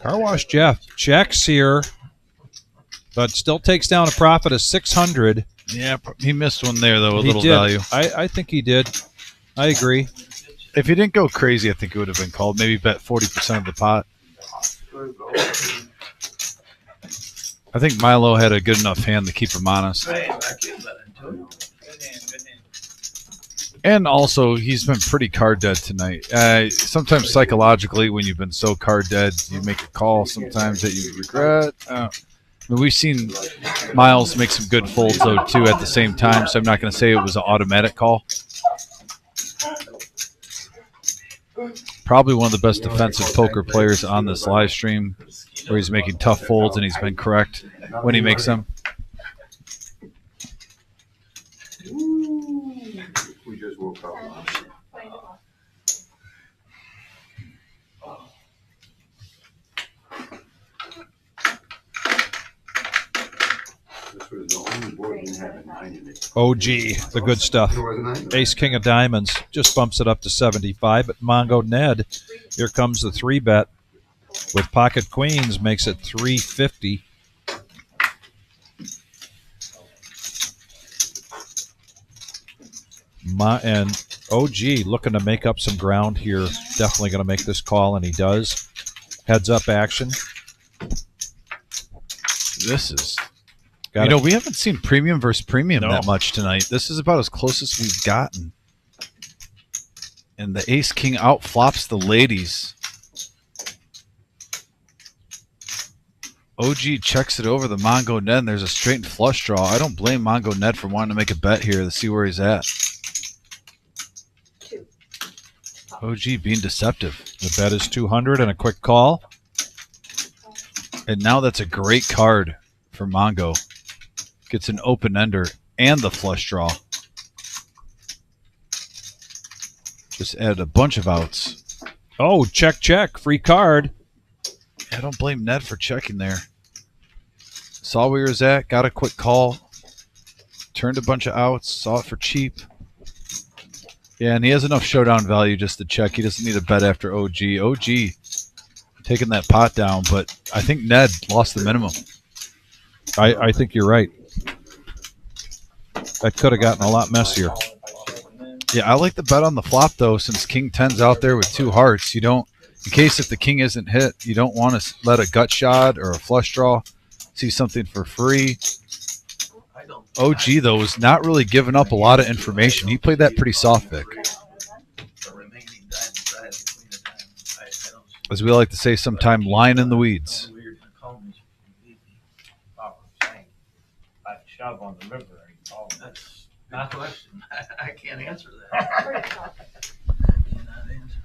Car Wash Jeff checks here, but still takes down a profit of 600. Yeah, he missed one there, though, a little did. value. I think he did. I agree. If he didn't go crazy, I think it would have been called. Maybe bet 40% of the pot. I think Milo had a good enough hand to keep him honest. Hey, I can't bet into it. Good hand, good hand. And also, he's been pretty card dead tonight. Sometimes psychologically, when you've been so card dead, you make a call sometimes that you regret. I mean, we've seen Miles make some good folds, though, too, at the same time, so I'm not going to say it was an automatic call. Probably one of the best defensive poker players on this live stream, where he's making tough folds and he's been correct when he makes them. We just woke up. This was the only board we had at 9 in it. OG, the good stuff. Ace King of Diamonds just bumps it up to 75, but Mongo Ned, here comes the 3-bet with pocket queens, makes it 350. And OG looking to make up some ground here. Definitely going to make this call, and he does. Heads up action. This is... we haven't seen premium versus premium that much tonight. This is about as close as we've gotten. And the ace-king outflops the ladies. OG checks it over the Mongo Ned, and there's a straight and flush draw. I don't blame Mongo Ned for wanting to make a bet here to see where he's at. OG being deceptive. The bet is 200 and a quick call. And now that's a great card for Mongo. Gets an open-ender and the flush draw. Just added a bunch of outs. Oh, check. Free card. I don't blame Ned for checking there. Saw where he was at, got a quick call. Turned a bunch of outs, saw it for cheap. Yeah, and he has enough showdown value just to check. He doesn't need a bet after OG. OG taking that pot down, but I think Ned lost the minimum. I think you're right. That could have gotten a lot messier. Yeah, I like the bet on the flop, though, since King 10's out there with 2 hearts. You don't, in case if the king isn't hit, you don't want to let a gut shot or a flush draw see something for free. OG, though, was not really giving up a lot of information. He played that pretty soft, Vic. As we like to say sometime, lying in the weeds. Shove on the river. That's not a question. I can't answer that. I cannot answer.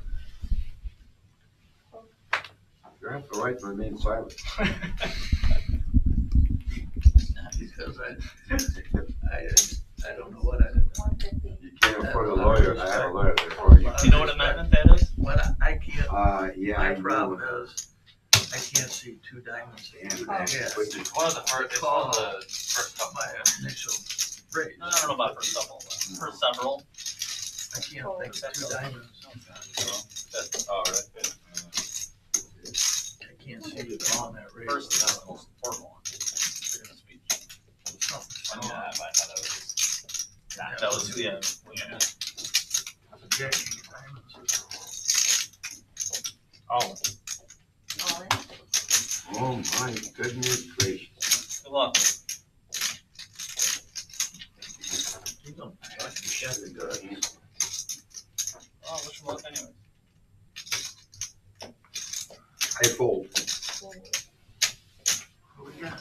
You have the right to remain silent. Because I don't know what I did. You can't afford a lawyer. I have a lawyer there for you. Do you know what amendment that is? What I can't. Yeah. My problem is I can't see 2 diamonds. Yes. One of the first, it's one of the first couple. My initial rate. I don't know about for several. For several. I can't think of 2 diamonds. Oh, right. I can't see it on that rate. First, that's the most important one. Freedom of speech. Yeah, I thought that was. That was yeah. Oh. Oh my goodness gracious. Good luck. You don't Oh, wish luck anyway. I fold. What we got?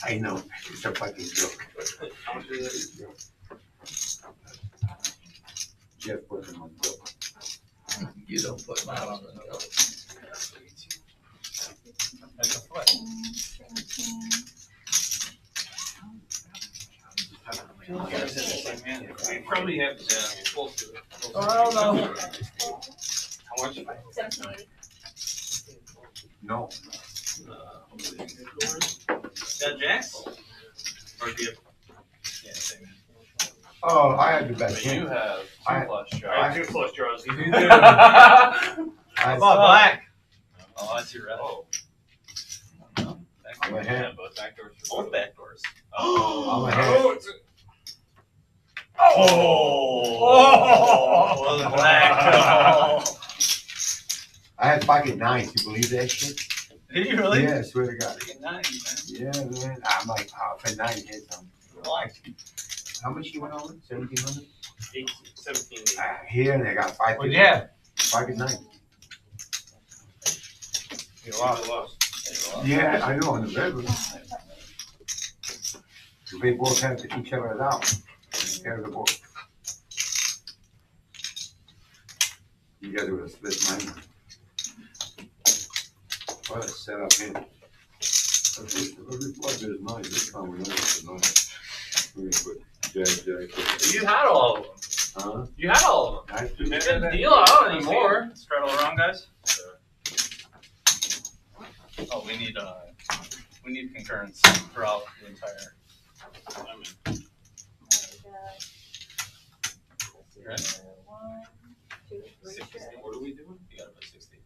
I know. It's a fucking joke. Jeff put him on top. You don't put mine on the go. That's a foot. We probably have supposed to. Oh, no. How much? 1780. No. Got jacks? Or do you have? Yeah, same. Oh, I had the best. You have 2 flush draws. I have 2 flush draws. You do. How about black? Oh, I see red. Oh. I'm ahead. Yeah, both backdoors. Both backdoors. I'm ahead. Oh, the black. I had pocket 9s. You believe that shit? Did you really? Yeah, I swear to God. Freaking 9, man. Yeah, man. I'm like, oh, if a 9 hits, Why? How much you went over? 1,700? 17. Here, and they got 5. Well, yeah. 5 at night. You lost. Yeah, I know, on the river. They both have to each other out. Carry the boat. You guys would have split mine. What a setup in. Every plug is nice. This time we know it's nice. We're gonna put Jack. You had all of them. Huh? You had all of them. I You didn't deal out anymore. Straddle around, guys. Oh, we need concurrence throughout the entire. Right? 60. What are we doing? You gotta put 60.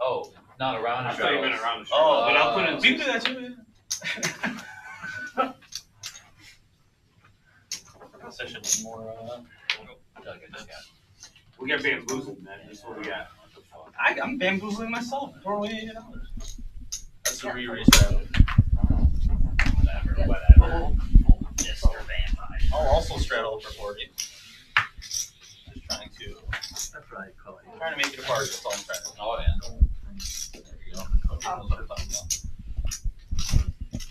Oh, not around. I thought you meant around the Oh, but I'll put in. we can do that too. Guess I should be more. We got bamboozled, man. That's what we got. I'm bamboozling myself. Throw away $8. That's the re-raise strategy. Whatever. Mr. Vampire. I'll also straddle for 40. Just trying to. That's right, Cody. Trying to make it a party. That's all I'm trying to. Oh yeah. There you go.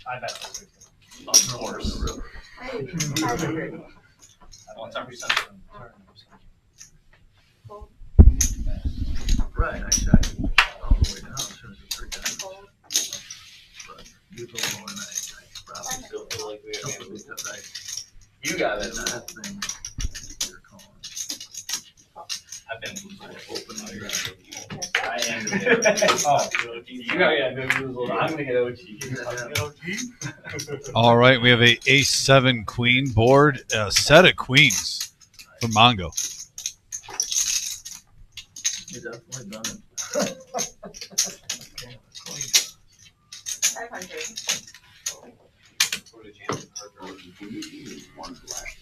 I bet. Of course. Well, it's 10%. Right, I checked all the way down as soon as it's turned down. But you go more than I probably Still feel like we have because You got it. that thing you're calling. I've been Open your I am. Oh, you got bamboozled. I'm gonna get OT. All right, we have a ace-7 queen board, a set of queens from Mongo. You definitely done it. 500. One black.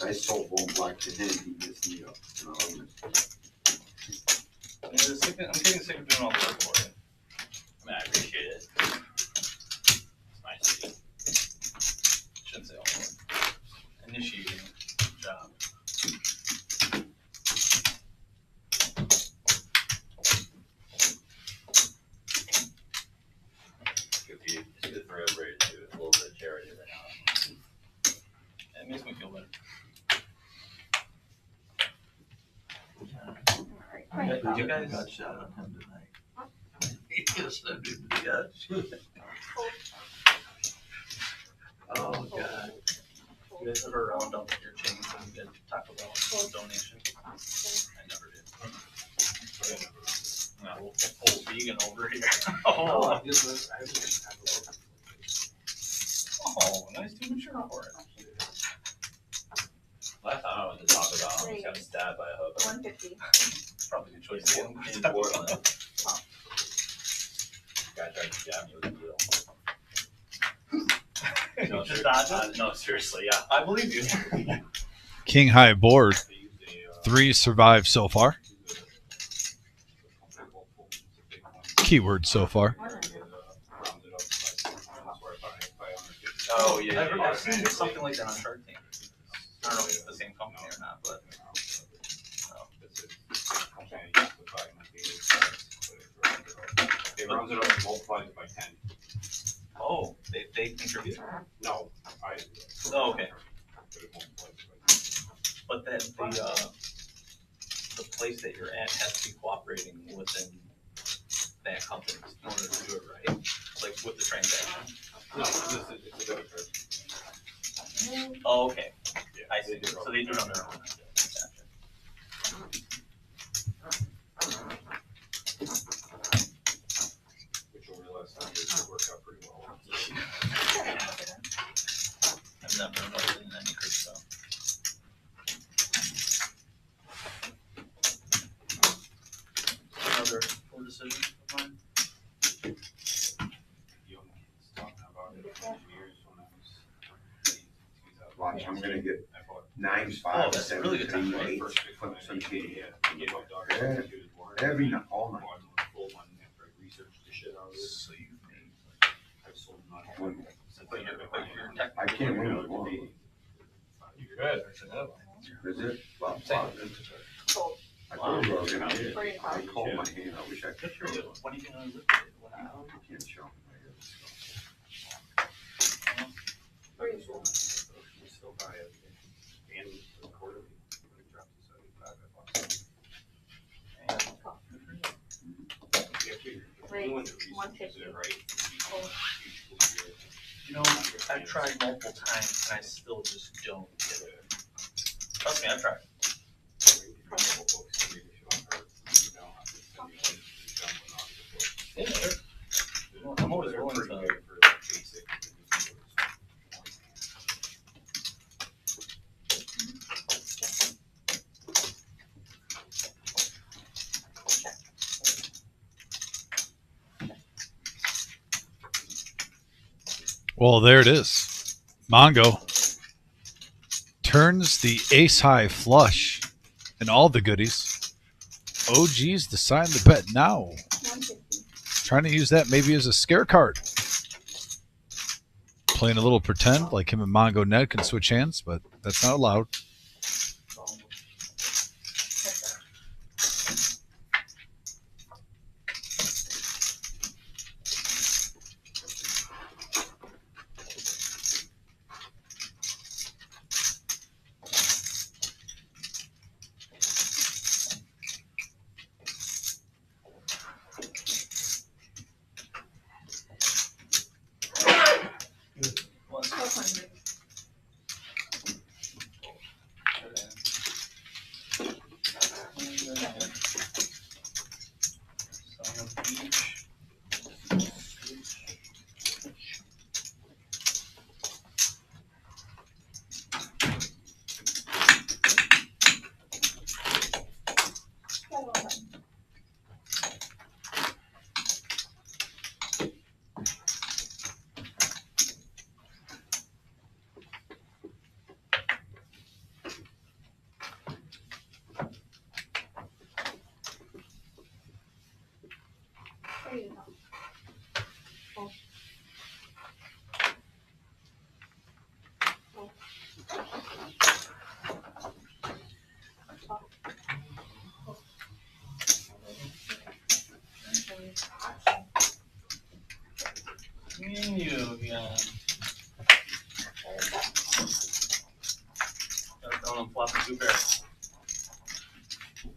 I sold one black to him. He missed me up. I'm getting sick of doing all the work for you. I mean, I appreciate it. It's nice to see. Shouldn't say all the work. Initiating the job. It's good for everybody to do a little bit of charity right now. It makes me feel better. You guys got shot on him tonight. He just said it got shot. Oh, God. You guys ever round up your chains and get Taco Bell donation? I never did. No, old vegan over here. Oh, nice to mature for it. Last time I went to Taco Bell, I almost got stabbed by a hook. 150. Probably a good choice. In Portland. Guy tried to jab me with a needle. No, Just dodge it? no, seriously, yeah. I believe you. King high board. 3 survive so far. Keyword so far. Oh, yeah. I've seen something like that on Shark Tank. I don't know if it's the same company or not, but. It rounds it up and multiplies it by 10. Oh, they contribute? No, Oh, okay. But then the place that you're at has to be cooperating within that company in order to do it right, like with the transaction. No, it's a debit card. Oh, okay. I see. So they do it on their own. Which over the last 9 years worked out pretty well. I've never invested in any crypto. Another poor decision of mine. Young kids talking about it for years when I was. Watch, I'm gonna get 9, 5, Oh, that's 7, really good time. 3, 8. First Flip some key. yeah. Every night, all night. Full one after I researched the I can't win with one. You could. Is it? Well, I told you I was gonna get it. I called my hand. I wish I could show you. What are you gonna look I can't show him. Pretty cool. We still buy it. And the quarterly. When it dropped to 75, Wait, 150. You know, I've tried multiple times and I still just don't get it. Trust me, I've tried. Yeah, sure. I'm always willing to. Well, there it is. Mongo turns the ace high flush and all the goodies. OG's deciding to bet now. Trying to use that maybe as a scare card. Playing a little pretend like him and Mongo Ned can switch hands, but that's not allowed.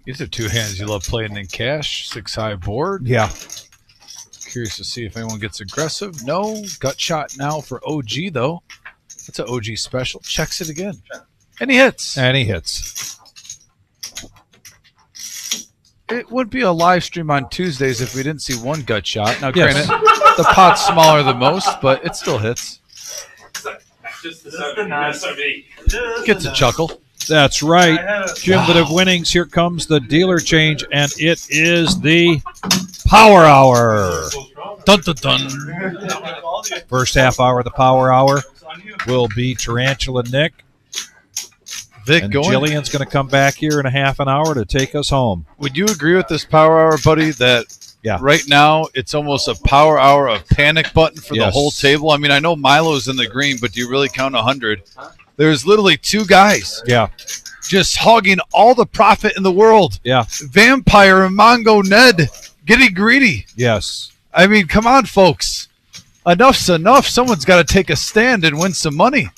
These are two hands you love playing in cash. 6-high board. Yeah. Curious to see if anyone gets aggressive. No. Gut shot now for OG, though. That's an OG special. Checks it again. And he hits. And he hits. It would be a live stream on Tuesdays if we didn't see one gut shot. Now, Yes. granted, the pot's smaller than most, but it still hits. Just the Gets a chuckle. That's right. Cumulative winnings. Here comes the dealer change, and it is the Power Hour. Dun, dun, dun. First half hour of the Power Hour will be Tarantula Nick. Vic And going. Jillian's going to come back here in a half an hour to take us home. Would you agree with this power hour, buddy, that right now it's almost a power hour of panic button for the Yes. whole table? I mean, I know Milo's in the green, but do you really count 100? There's literally two guys just hogging all the profit in the world. Yeah. Vampire and Mongo Ned getting greedy. Yes. I mean, come on, folks. Enough's enough. Someone's got to take a stand and win some money.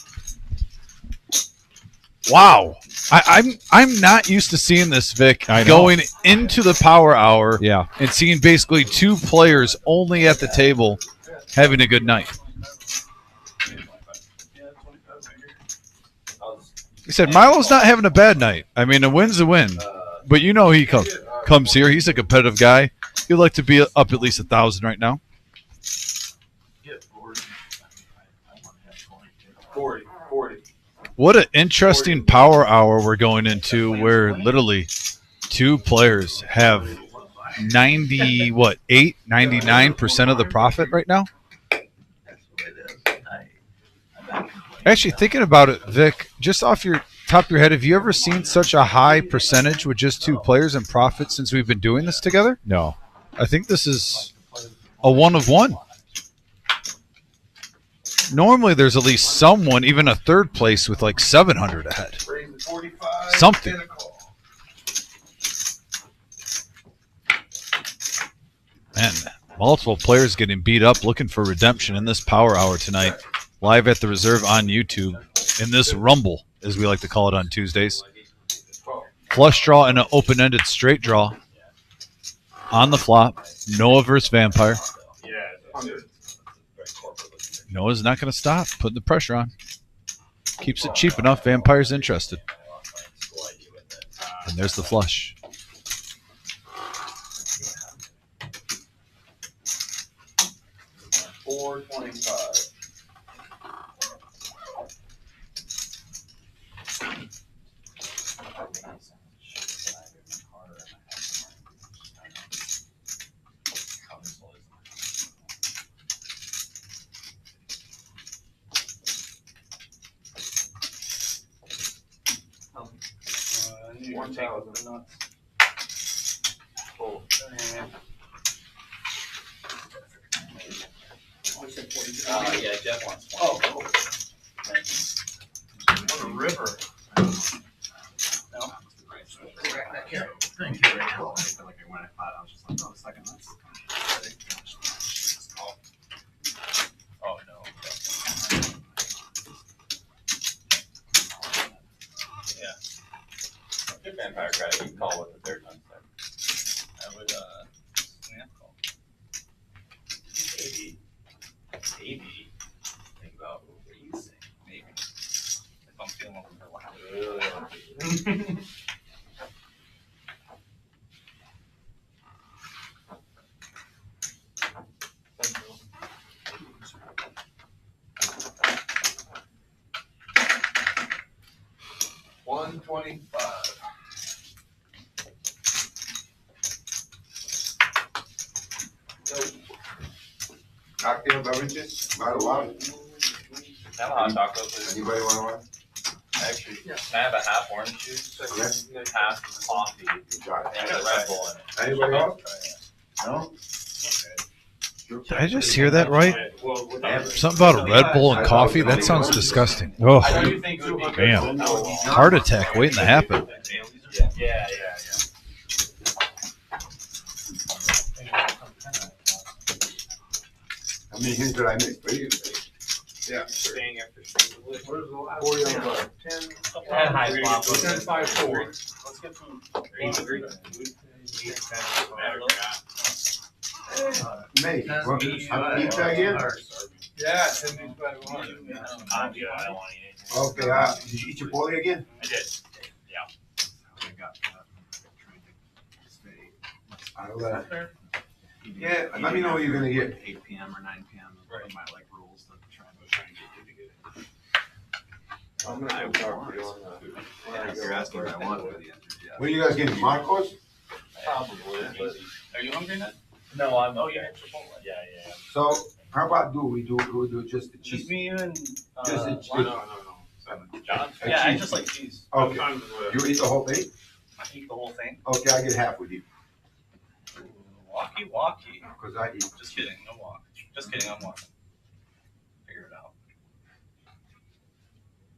Wow. I'm not used to seeing this, Vic, going into the power hour and seeing basically two players only at the table having a good night. He said Milo's not having a bad night. I mean, a win's a win. But you know he comes here. He's a competitive guy. He'd like to be up at least 1,000 right now. 40. What an interesting power hour we're going into where literally two players have 99% of the profit right now. Actually, thinking about it, Vic, just off your top of your head, have you ever seen such a high percentage with just two players in profit since we've been doing this together? No. I think this is a 1 of 1. Normally, there's at least someone, even a third place, with like 700 ahead. Something. Man, multiple players getting beat up, looking for redemption in this Power Hour tonight, live at the Reserve on YouTube, in this Rumble, as we like to call it on Tuesdays. Flush draw and an open-ended straight draw on the flop. Noah versus Vampire. Noah's not going to stop putting the pressure on. Keeps it cheap enough. Vampire's interested. And there's the flush. $4.25. One thousand nuts. Oh, Yeah, Jeff wants one. oh, cool. What a river. No? Here. Thank you. I feel like when I thought, I was just like, oh, second, that's Oh, no. Yeah. Good vampire credit, you can call with the third time. I would, snap call. Maybe. Maybe. Think about releasing. Maybe. If I'm feeling over for a while. $125. Cocktail beverages, not allowed. Have a hot chocolate, please. Anybody want one? Actually, can I have a half orange juice? Half coffee. Got it. And a Red Bull in it. Anybody else? No? Did I just hear that right? Something about a Red Bull and coffee? That sounds disgusting. Oh, damn. Heart attack waiting to happen. Yeah. How many hands did I make? What do you think? Yeah. Staying after Where's the last? 40 on the bar. 10. And high flop. 10, 5, 4. Let's get some. May, want pizza again? Yeah, 10 these by 1. I don't want to eat anything. Okay, did you eat your Chipotle again? I did. I'll, yeah, let me know what you're gonna get. 8 p.m. or 9 p.m. Right. My like rules to try and get you to get it. I'm gonna go talk to you on If you're asking what I want for the answer, yeah. What are you guys getting, Marcos? Probably. Are you hungry now? No, I'm. Oh yeah, Chipotle. Yeah. So, how about we do just the Just cheese? me and, Just the cheese. No. John. yeah, I just like cheese. Okay, you eat the whole thing? I eat the whole thing. Okay, I get half with you, Walkie. cause I eat. Just kidding, no walk. Just kidding, I'm walking. Figure it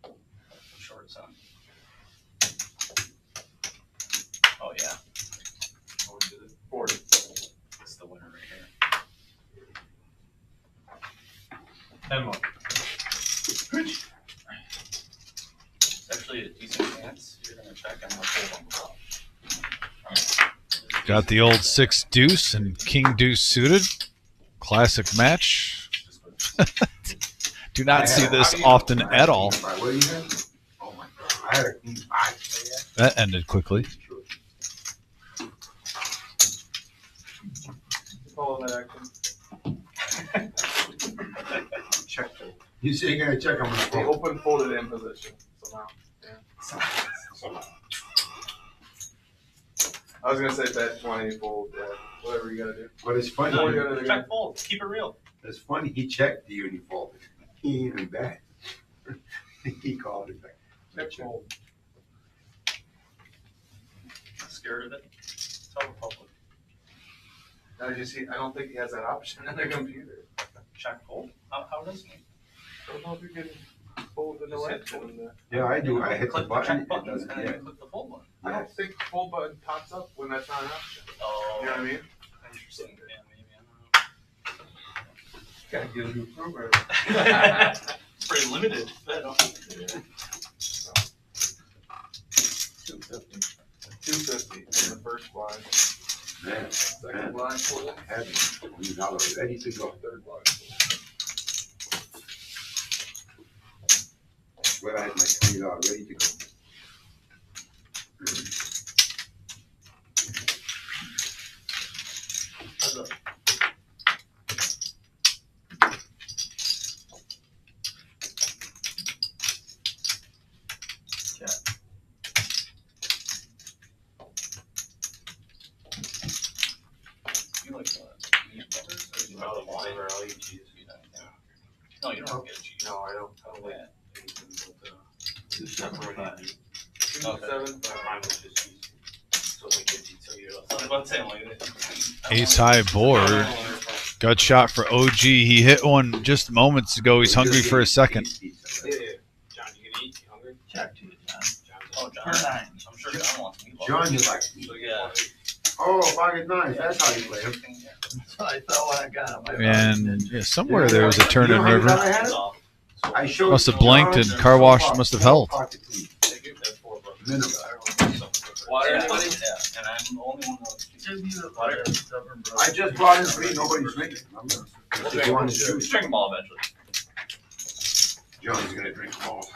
out. Short son. Oh yeah. 40. It's the winner right here. 10 more. It's actually a decent chance. You're gonna check, I'm gonna hold on the flop. Got the old 6 deuce and king deuce suited. Classic match. Do not see this often at all. What do you have? Oh my God, I had a king 5. That ended quickly. Follow that action. Check. You say you're gonna check on The my open folded in position. Somehow. I was gonna say bet 20, fold, yeah, whatever you gotta do. But it's funny. What are you gonna do? Check fold, keep it real. It's funny. He checked you and he folded. He ain't even bet. He called it back. Check fold. Scared of it? Tell the public. I don't think he has that option in the computer. Check fold? How does he? I don't know if you can fold the Just hit direction. Yeah, I do. I hit the Click the button. check button It and does, then yeah. you click the fold button. I don't think the fold button pops up when that's not an option. Oh. You know what I mean? Interesting. Yeah, maybe. I Gotta get a new program. don't know. It's pretty limited. I don't- 250. 250 in the first blind. Man, Second blind fold. heavy. $20 ready to go. Third blind fold. Where I had my $20 ready to go. You like meat butters or you like the flavor? I'll eat cheese. No, you don't have to get cheese. No, I don't like anything but 275. 2.7. Mine was just cheese. So it's like 50. So you're I was about to say, I'm like, Ace high board. Gut shot for OG. He hit one just moments ago. He's hungry for a second. Yeah. John, you can eat? You hungry? Check to it, John. Oh, John. I'm sure John wants meatloaf. John, you like me. So yeah. Oh, pocket knife. That's how you play him. That's what I thought when I got him. And yeah, somewhere there was a turn in river. I showed Must have blinked and car wash must have held. Minimum. Water, anybody? Yeah, and I'm the only one that water. I just brought in 3. Nobody's drinking. I'm gonna. If you want to Just shoot, drink them all eventually. John's gonna drink them all.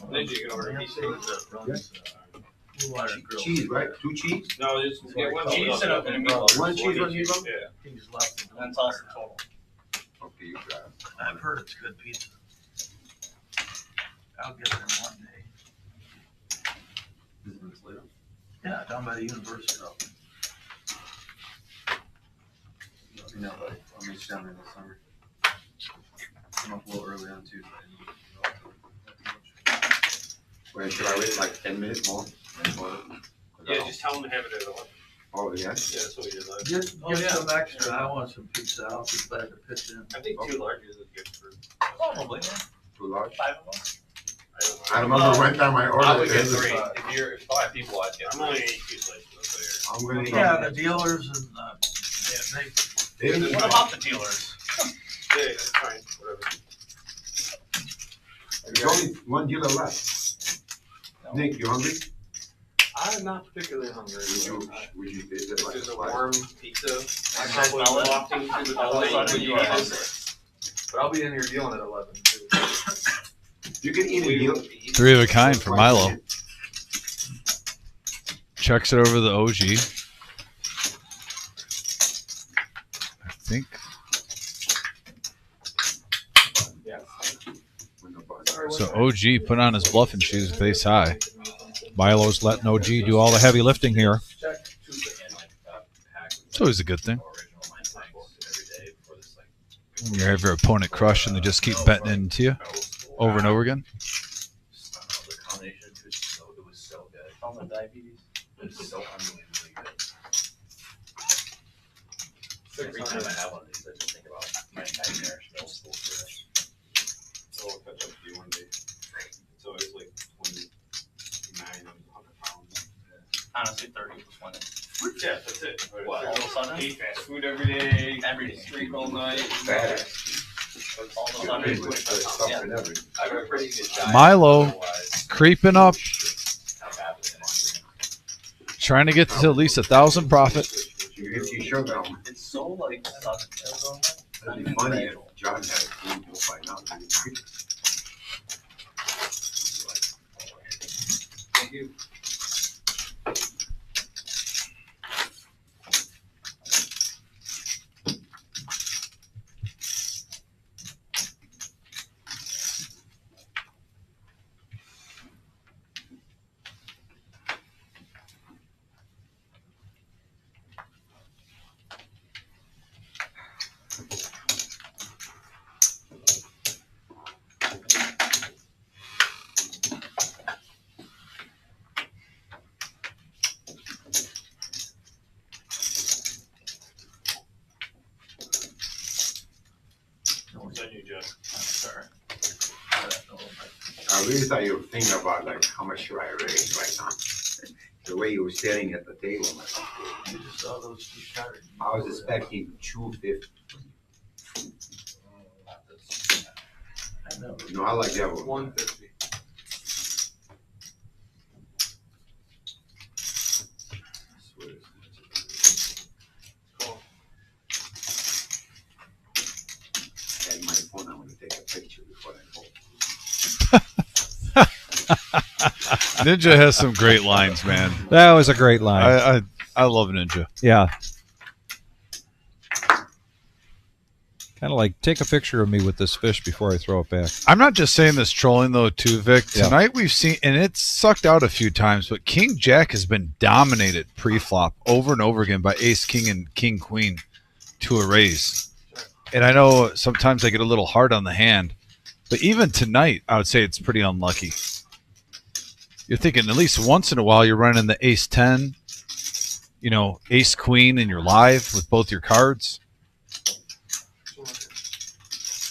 Ninja, you can order a piece Cheese, right? 2 cheese? No, just get one Cheese and a meatloaf. 1 cheese, 1 meatloaf? Yeah. He's left. And then toss the total. Okay, you got it. I've heard it's good pizza. I'll get there one day. Yeah, down by the university. Let me know, buddy. I'll meet you down there this summer. I'm up a little early on Tuesday. Wait, should I wait like 10 minutes more? Yeah, just tell them to have it at 11. Oh, yeah? Yeah, that's what he did. Just get some extra. I want some pizza. I'll be glad to pitch in. I think 2 larges is good for. Probably, yeah. 2 large? 5 of them. I remember one time I I ordered would get this. 3. If you're 5 people, I'd get 3. I'm only 8 slices. I'm gonna eat. Yeah, the dealers and, They- What about the dealers? Yeah, that's fine. Whatever. There's only 1 dealer left. Nick, you hungry? I'm not particularly hungry. Would you taste it This like is a a slice? warm pizza. I Smell probably it? walked into the All of a building sudden when you you are guys. But I'll be in here dealing at 11 too. You can eat a deal. 3 of a kind for Milo. Checks it over the OG. I think. Yeah. So OG put on his bluffing shoes with ace high. Milo's letting OG do all the heavy lifting here. It's always a good thing. When you have your opponent crush and they just keep betting into you over and over again. The combination of it was so good. All the diabetes. It was so unbelievably good. Every time I have one of these, I just think about my nightmarish middle school career. I'll catch up to you one day. It's always like 29 and 100 pounds. Honestly, 30 was one. Yeah, that's it. What, all of a sudden? Eat fast food every day. Every day. Streak all night. All of a sudden, I have a pretty good diet. Milo creeping up, trying to get to at least 1,000 profit. If you showdown, it's so like sudden. that'd be funny if John had a food deal by now. Thank you. just thought you were thinking about like how much should I raise right now? The way you were sitting at the table. You just saw those two cards. I was expecting 250. I know. No, I like that one. 150. I had my phone. I'm gonna take a picture before I go. Ninja has some great lines, man. That was a great line. I love Ninja. Yeah. Kind of like, take a picture of me with this fish before I throw it back. I'm not just saying this trolling, though, too, Vic. Yeah. Tonight we've seen, and it's sucked out a few times, but King Jack has been dominated pre-flop over and over again by Ace King and King Queen to a raise. And I know sometimes I get a little hard on the hand, but even tonight, I would say it's pretty unlucky. You're thinking at least once in a while you're running the Ace 10, you know, Ace Queen, and you're live with both your cards.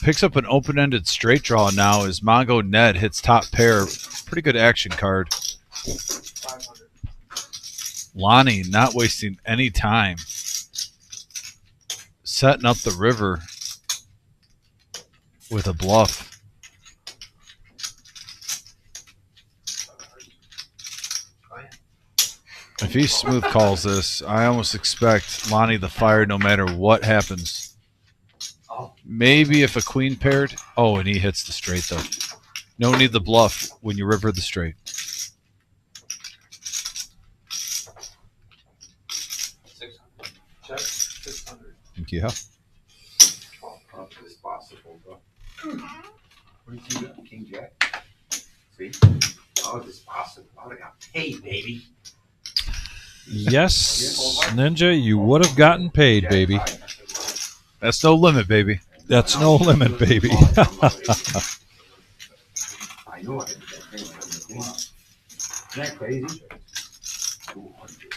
Picks up an open-ended straight draw now as Mongo Ned hits top pair. Pretty good action card. 500. Lonnie not wasting any time. Setting up the river with a bluff. If he smooth calls this, I almost expect Lonnie the fire no matter what happens. Maybe if a queen paired. Oh, and he hits the straight, though. No need the bluff when you river the straight. 600. Check. 600. Yeah. How is this possible, bro? What do you see that? King Jack. See? How is this possible? I got paid, baby. Yes, Ninja, you would have gotten paid, baby. That's no limit, baby. That's no limit, baby. I know I did that thing. Isn't that crazy? 200.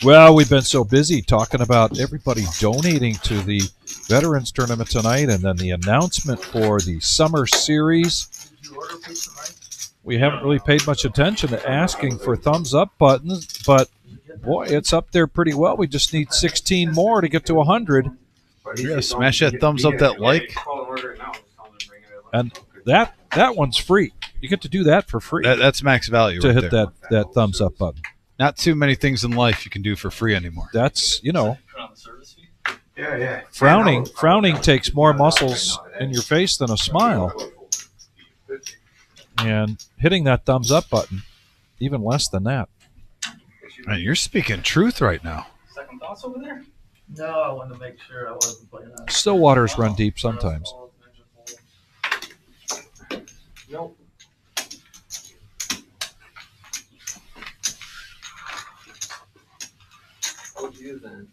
Well, we've been so busy talking about everybody donating to the Veterans Tournament tonight and then the announcement for the Summer Series. Did you order pizza, Mike? We haven't really paid much attention to asking for thumbs up buttons, but boy, it's up there pretty well. We just need 16 more to get to 100. Yeah, smash that thumbs up, that like. And that one's free. You get to do that for free. That's max value. To right hit there. that thumbs up button. Not too many things in life you can do for free anymore. That's, you know, Put on the service fee. Yeah. frowning takes more muscles in your face than a smile. And hitting that thumbs up button, even less than that. Man, you're speaking truth right now. Second thoughts over there? No, I wanted to make sure I wasn't playing on. Still waters run deep sometimes. Nope. What'd you do then?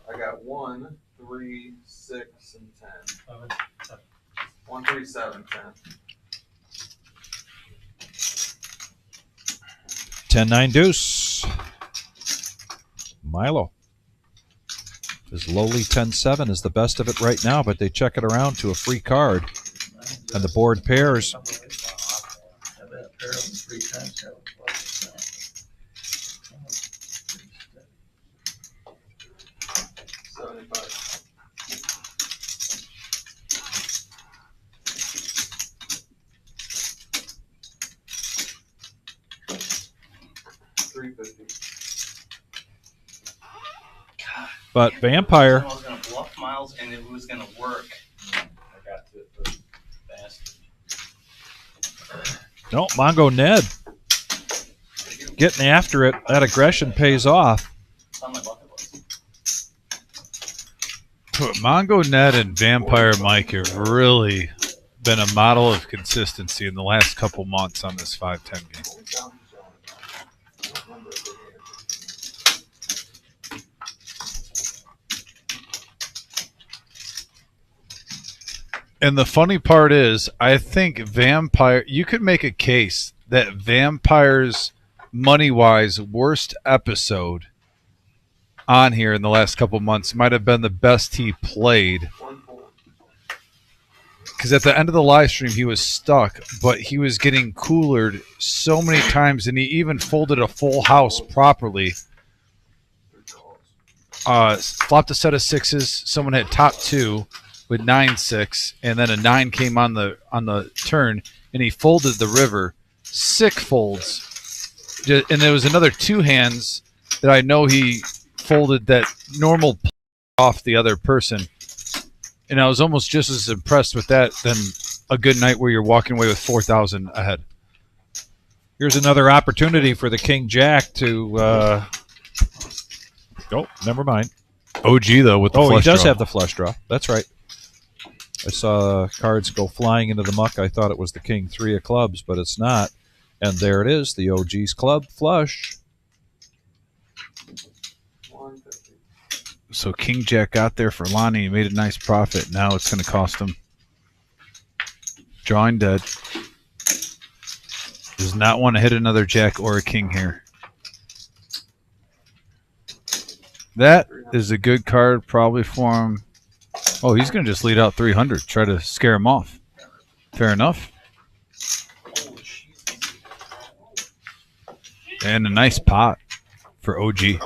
I got 1, 3, 6, and 10. 1, 3, 7, 10. 10-9 deuce. Milo. His lowly 10-7 is the best of it right now, but they check it around to a free card. And the board pairs. But Vampire. I was going to bluff Miles, and it was going to work. I got to it for bastard. No, Mongo Ned. Getting after it. That aggression pays off. It's on my bucket list. Mongo Ned and Vampire Mike have really been a model of consistency in the last couple months on this 5-10 game. And the funny part is, I think Vampire, you could make a case that Vampire's money-wise worst episode on here in the last couple months might have been the best he played because at the end of the live stream he was stuck, but he was getting coolered so many times, and he even folded a full house properly. Flopped a set of sixes. Someone had top two with 9-6, and then a 9 came on the turn, and he folded the river. Sick folds. And there was another 2 hands that I know he folded that normal off the other person. And I was almost just as impressed with that than a good night where you're walking away with 4,000 ahead. Here's another opportunity for the King Jack to. Oh, never mind. OG though with the flush he does draw. have the flush draw. That's right. I saw cards go flying into the muck. I thought it was the King 3 of clubs, but it's not. And there it is, the OG's club flush. So King Jack got there for Lonnie. He made a nice profit. Now it's going to cost him. Drawing dead. Does not want to hit another Jack or a King here. That is a good card probably for him. Oh, he's going to just lead out 300. Try to scare him off. Fair enough. And a nice pot for OG.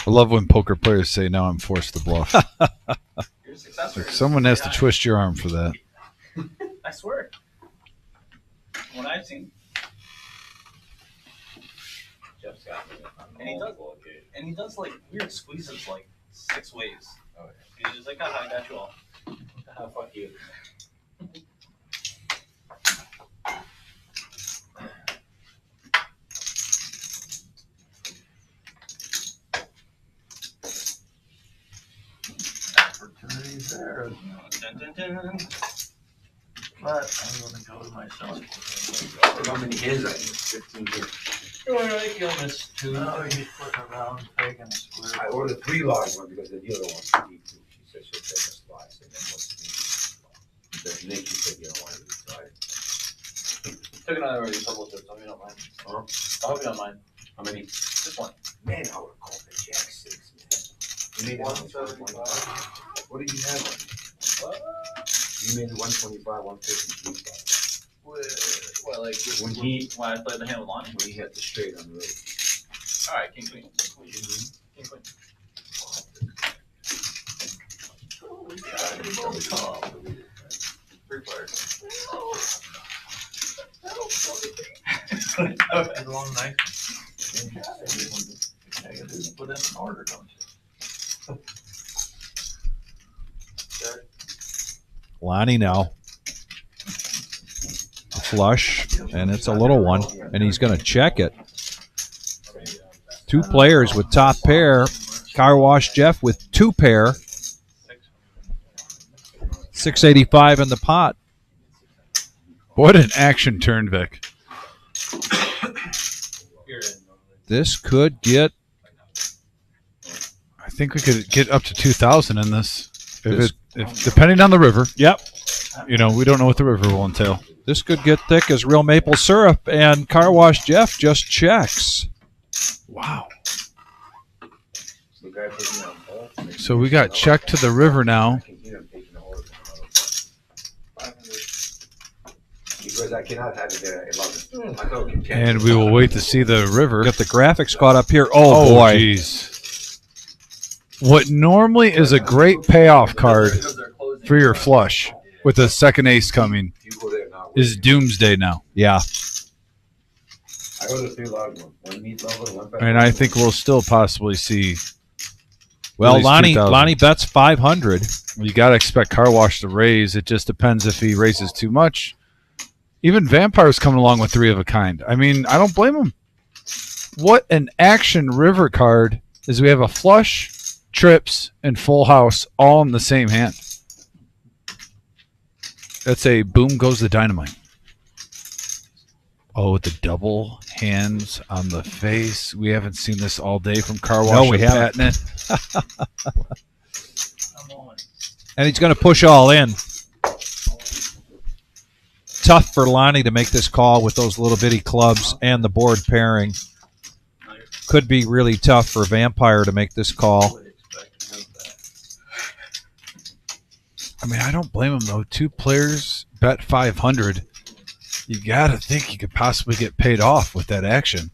I love when poker players say, "Now I'm forced to bluff." Like someone has to twist your arm for that. I swear. What I've seen. Jeff's got me. And he does like weird squeezes like 6 ways. Oh, yeah. He's just like, "Ah, I got you all. Fuck you." Opportunities there. Dun, dun, dun. But I'm going to go to myself. How many hands I need? 15 hands. Alright, you'll miss 2. No, he's putting around, taking a square. I ordered 3 large ones because the dealer wants to eat 2. She said she'll take a slice and then wants to eat. Then Nick, she said you don't want to eat, so I Took another already, double chips. I hope you don't mind. Huh? I hope you don't mind. How many? Just one. Man, I would call the Jack 6, man. You made it 175. What did you have on you? You made it 125, 150. Well, like When he I played the hand with Lonnie. when he had the straight on the road. All right, king queen. King queen. Three players. It's a long night. You just put in an order, don't you? Lonnie now. Flush, and it's a little one, and he's going to check it. 2 players with top pair. Car Wash Jeff with 2 pair. 685 in the pot. What an action turn, Vic. This could get. I think we could get up to 2,000 in this. If depending on the river. Yep. You know, we don't know what the river will entail. This could get thick as real maple syrup, and Car Wash Jeff just checks. Wow. So we got check to the river now. Because I cannot have it there at 11. And we will wait to see the river. Got the graphics caught up here. Oh boy. Jeez. What normally is a great payoff card for your flush with a second ace coming is doomsday now. Yeah. I ordered 3 large ones. 1 meat lover, 1 pepper. And I think we'll still possibly see. Well, at least Lonnie 2,000. Lonnie bets 500. You got to expect Car Wash to raise. It just depends if he raises too much. Even Vampire's coming along with 3 of a kind. I mean, I don't blame him. What an action river card is we have a flush, trips, and full house all in the same hand. That's a boom goes the dynamite. Oh, with the double hands on the face. We haven't seen this all day from Car Wash. No, we haven't. Patton. And he's going to push all in. Tough for Lonnie to make this call with those little bitty clubs and the board pairing. Could be really tough for Vampire to make this call. I mean, I don't blame him, though. 2 players bet 500. You got to think you could possibly get paid off with that action.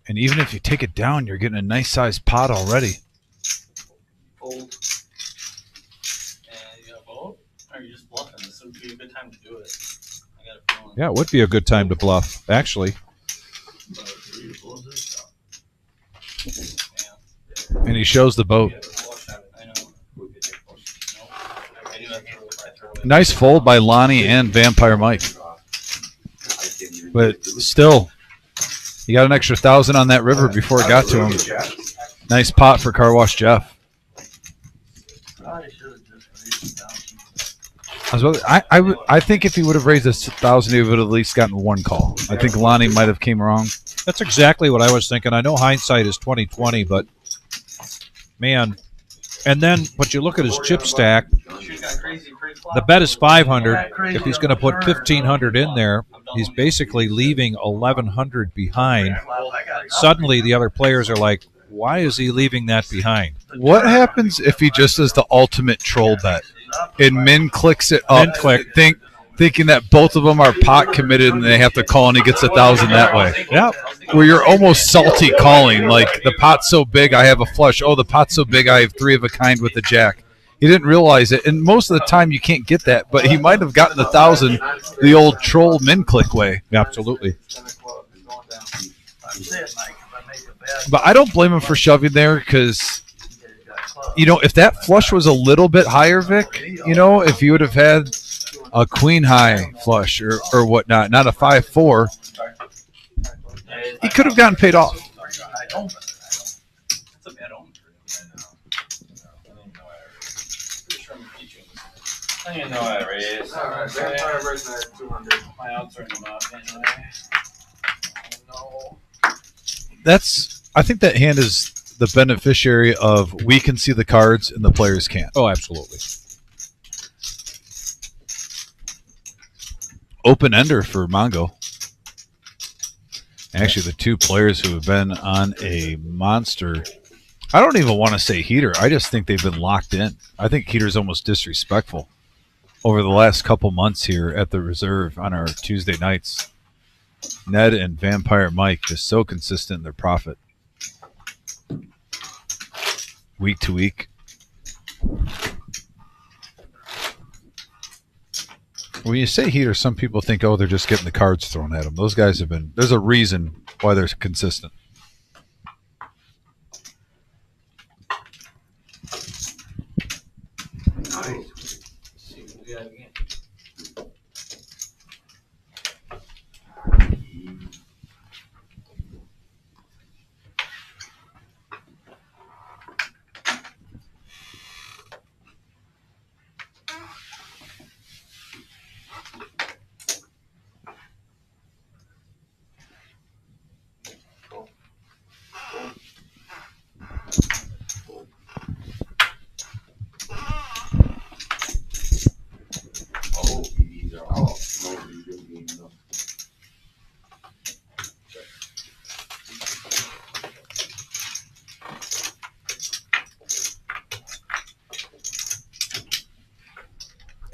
And even if you take it down, you're getting a nice-sized pot already. Fold. And you got both? Or are you just bluffing? This would be a good time to do it. I got a feeling. Yeah, it would be a good time to bluff, actually. And he shows the boat. Nice fold by Lonnie and Vampire Mike. But still, he got an extra 1,000 on that river before it got to him. Nice pot for Car Wash Jeff. I think if he would have raised this 1,000, he would have at least gotten one call. I think Lonnie might have came wrong. That's exactly what I was thinking. I know hindsight is 20/20, but man, and then but you look at his chip stack. The bet is 500. If he's going to put 1,500 in there, he's basically leaving 1,100 behind. Suddenly, the other players are like, "Why is he leaving that behind?" What happens if he just does the ultimate troll bet and Min clicks it up, thinking that both of them are pot committed and they have to call and he gets 1,000 that way? Yeah. Where you're almost salty calling, like the pot's so big I have a flush. Oh, the pot's so big I have 3 of a kind with a jack. He didn't realize it, and most of the time you can't get that, but he might have gotten 1,000 the old troll min click way. Absolutely. But I don't blame him for shoving there because, you know, if that flush was a little bit higher, Vic, you know, if you would have had a queen high flush or whatnot, not a 5-4, he could have gotten paid off. I didn't know I raised. Alright, Vampire raising at 200. My odds are not anyway. Oh, no. I think that hand is the beneficiary of we can see the cards and the players can't. Oh, absolutely. Open ender for Mongo. Actually, the 2 players who have been on a monster. I don't even want to say heater. I just think they've been locked in. I think heater's almost disrespectful over the last couple months here at the reserve on our Tuesday nights. Ned and Vampire Mike just so consistent in their profit. Week to week. When you say heater, some people think, oh, they're just getting the cards thrown at them. Those guys have been, there's a reason why they're consistent. Nice. See what we got again.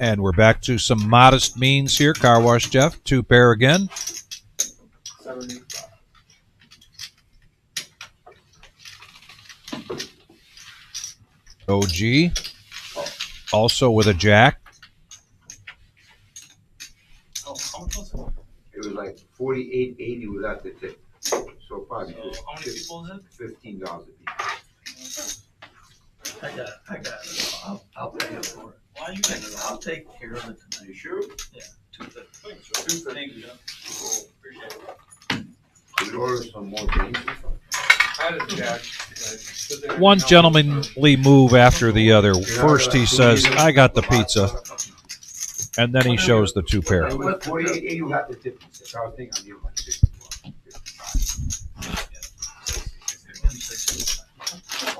And we're back to some modest means here. Car Wash Jeff, 2 pair again. 70. OG, also with a jack. Oh, how much was it? It was like 48.80 without the tip. So probably So how many people is it? $15 a piece. I got it. I'll pay it for it. Why you paying it? I'll take care of it tonight. You sure? Yeah, 250. Thank you, John. Cool. Appreciate it. Could order some more games or something. I had a jack. Good thing one gentlemanly move after the other. First, he says, "I got the pizza," and then he shows the two pair. 48, you got the 56. I was thinking I'd give him like 54.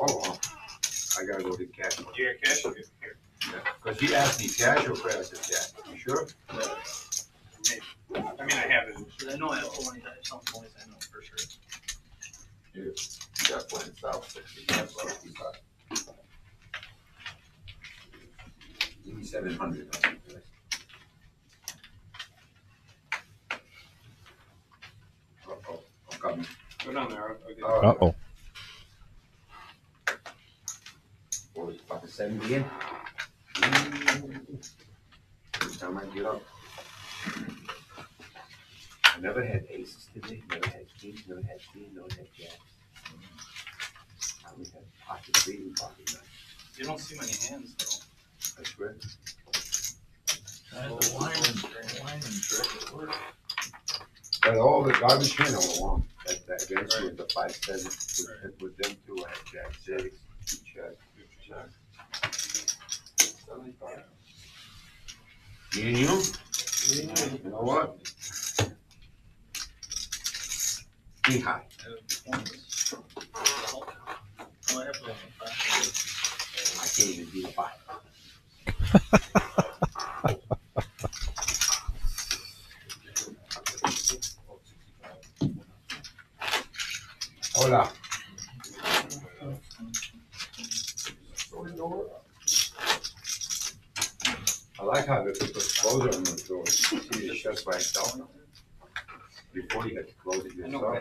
Oh, I gotta go to cash. You got cash? Okay, here. Because he asked me cash or credit. I said cash. You sure? I mean, I have it. I know I have only some points. I know for sure. You got plenty south 65. Give me 700. Uh-oh. I'm coming. Go down there. Uh-oh. What was it, fucking 70 again? Every time I get up. I never had aces today, never had kings, never had queens, never had jacks. I only had pocket three and pocket nine. You don't see many hands though. I swear. The wine and trick at work. But all the garbage can all along, that eventually with the 5-7, with them two, I had jack six, check. 75. Me and you? You know what? Be high. I can't even beat a 5. Hola. I like how they put clothes on the door. See, it shuts by itself. Before you had to close it yourself.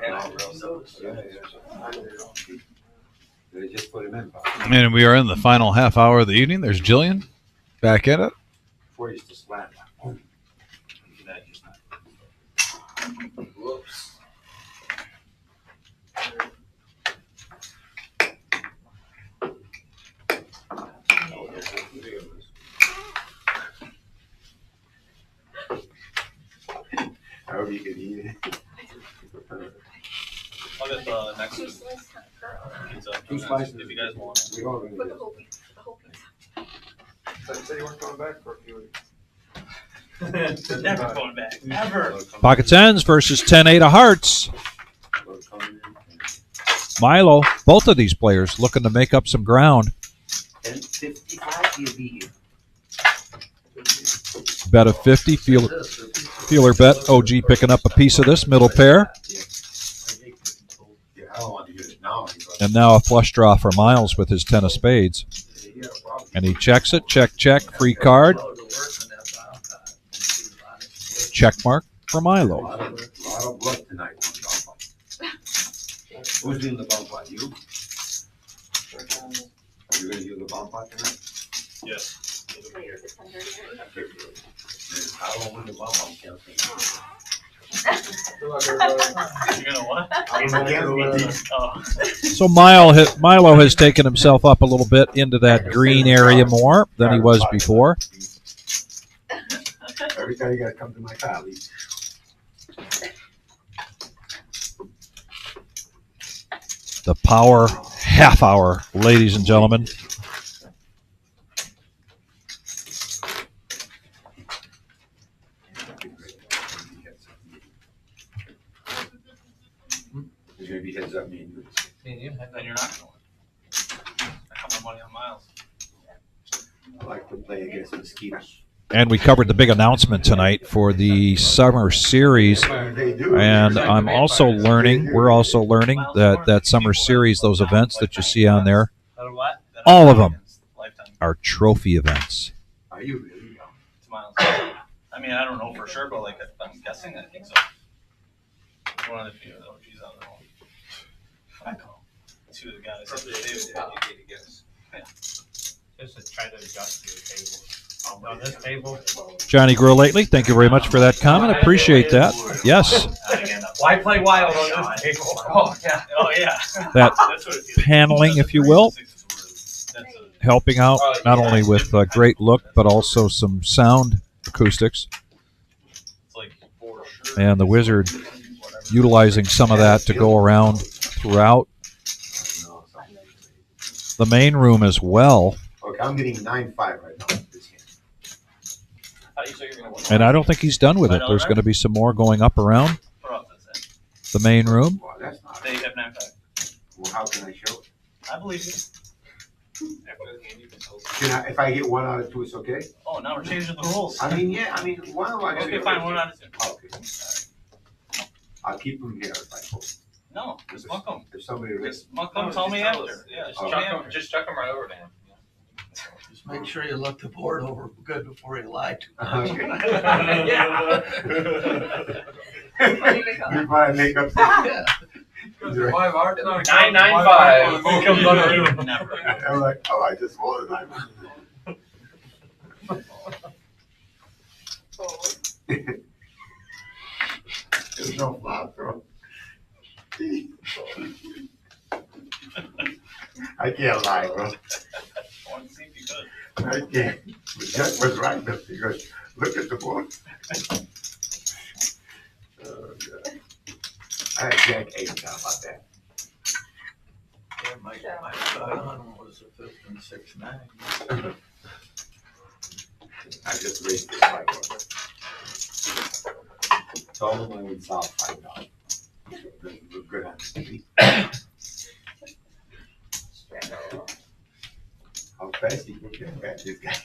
They just put them in. And we are in the final half hour of the evening. There's Jillian back at it. Before you used to slam. Whoops. However you can eat it. I'll get the next pizza. Two slices. If you guys want. We all gonna Put get the it. whole pizza, the whole pizza. Say you weren't coming back for a few weeks. Never going back. Never. Pocket tens versus 10-8 of hearts. Milo, both of these players looking to make up some ground. 10:55, you'll be here. Bet of 50, feeler bet. OG picking up a piece of this middle pair. Yeah, I don't want to get it now. And now a flush draw for Miles with his 10 of spades. And he checks it. Check, check. Free card. Check mark for A Milo. lot of blood tonight on the bump fight. Who's doing the bump fight? You? You're gonna do the bump fight tonight? Yes. I don't win the bump fight. You're gonna what? Oh. So Milo has taken himself up a little bit into that green area more than he was before. Every time you gotta come to my car, Lee. The power half hour, ladies and gentlemen. There's gonna be heads up, me and you. And you're not going. I got my money on Miles. I like to play against mosquitoes. And we covered the big announcement tonight for the summer series. And I'm also learning, we're also learning that summer series, those events that you see on there, all of them are trophy events. Are you really? Miles. I mean, I don't know for sure, but like I'm guessing, I think so. One of the few OGs on the home. I know. Two of the guys at the table. Yeah. Just to try to adjust your table. On this table. Johnny Grow Lately, thank you very much for that comment. Appreciate that. Yes. Why play wild on this table? Oh, yeah. Oh, yeah. That paneling, if you will, helping out not only with a great look, but also some sound acoustics. And the Wizard utilizing some of that to go around throughout. The main room as well. Okay, I'm getting 9-5 right now with this hand. I thought you said you were gonna win. And I don't think he's done with it. There's going to be some more going up around What else is it? the main room. Well, that's not. They have 9-5. Well, how can I show it? I believe you. After the game, you can tell. If I get 1 out of 2, it's okay? Oh, now we're changing the rules. I mean, yeah, one of my. Okay, fine, 1 out of 2. Okay. I'll keep them here if I post. No, just muck them. If somebody. Just muck them, tell me after. Yeah, Just chuck them right over to him. Just make sure you look the board over good before you lie to Okay. Yeah. Before I make up. Yeah. 995. Comes under never. I'm like, oh, I just won 9. There's no flop, bro. I can't lie, bro. I want to see if you could. I can't. But Jack was right though. He goes, look at the board. Oh, God. I had Jack 8 now about that. Yeah, my son was a 5th and 6-9. I just raised this mic over. Told him I would solve $5. We're good on TV. How fast he can get back this guy.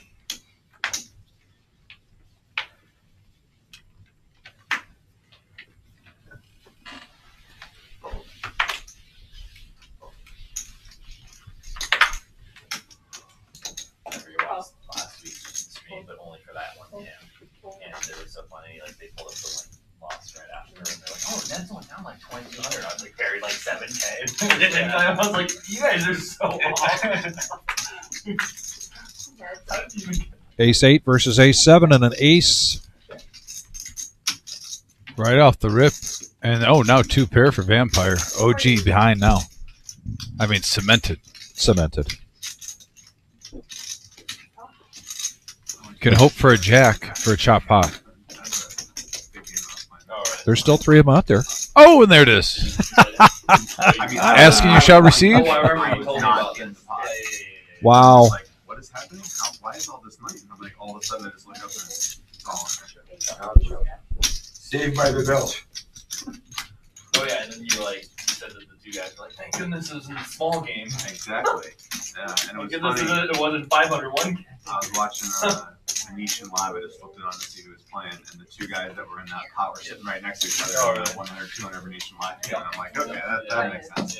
Last week's stream, but only for that one, yeah. And there was so funny, like they pulled up the loss right after, and they're like, "Oh, Ned's only down like 2,200." I was like, buried like 7K. And I was like, "You guys are so off." Ace 8 versus Ace 7 and an ace. Right off the rip. And now 2 pair for Vampire. OG behind now. I mean, cemented. Can hope for a jack for a chop pot. There's still 3 of them out there. Oh, and there it is. Asking you shall receive. Oh, I remember you told me about this. Wow. Like, what is happening? Why is all this money? And I'm like, all of a sudden I just look up and it's all on there. Saved by the bell. Oh yeah, and then you like said that the 2 guys were like, "Thank goodness this is a small game." Exactly. Yeah, and it was Thank goodness funny. it wasn't 501. I was watching Venetian live. I just flipped it on to see who was playing, and the 2 guys that were in that pot were sitting right next to each other. Oh, on really? 100, 200 Venetian live. And I'm like, okay, that makes sense.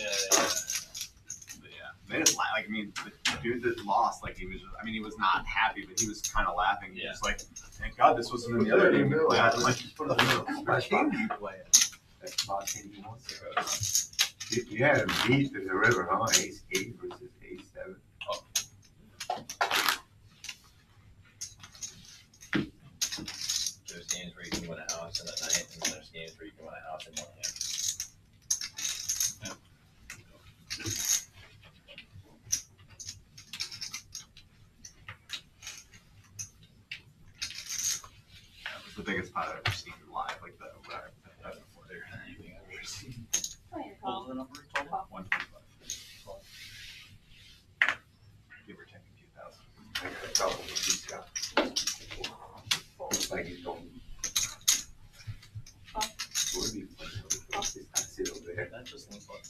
But yeah, they just like, I mean, the dude that lost, like he was, he was not happy, but he was kind of laughing. He was like, thank God this wasn't in the other game. I'm like, what game do you play? That's about 10 months ago. You had a beat in the river, huh? Ace 8 versus Ace 7. There's games where you can win a house in a night, and there's games where you can win a house in 1 hand. That was the biggest pot I've ever seen live, like the before there anything I've ever seen. What was the number? 125. Give or take a few thousand. I got a couple of these guys. Looks like he's going. Would be funny if I sit over there. That just looks like.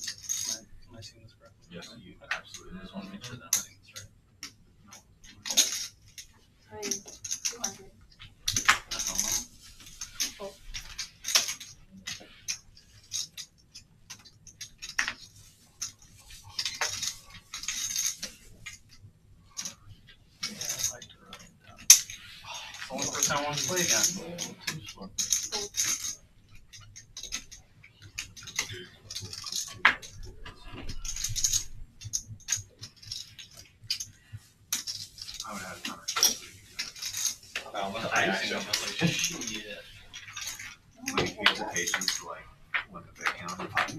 Am I seeing this correctly? Yes, you absolutely. I just want to make sure that I'm seeing this right. Only first time I want to play again. I would have a ton of Shit. like hesitation to like when the big hand on the pot.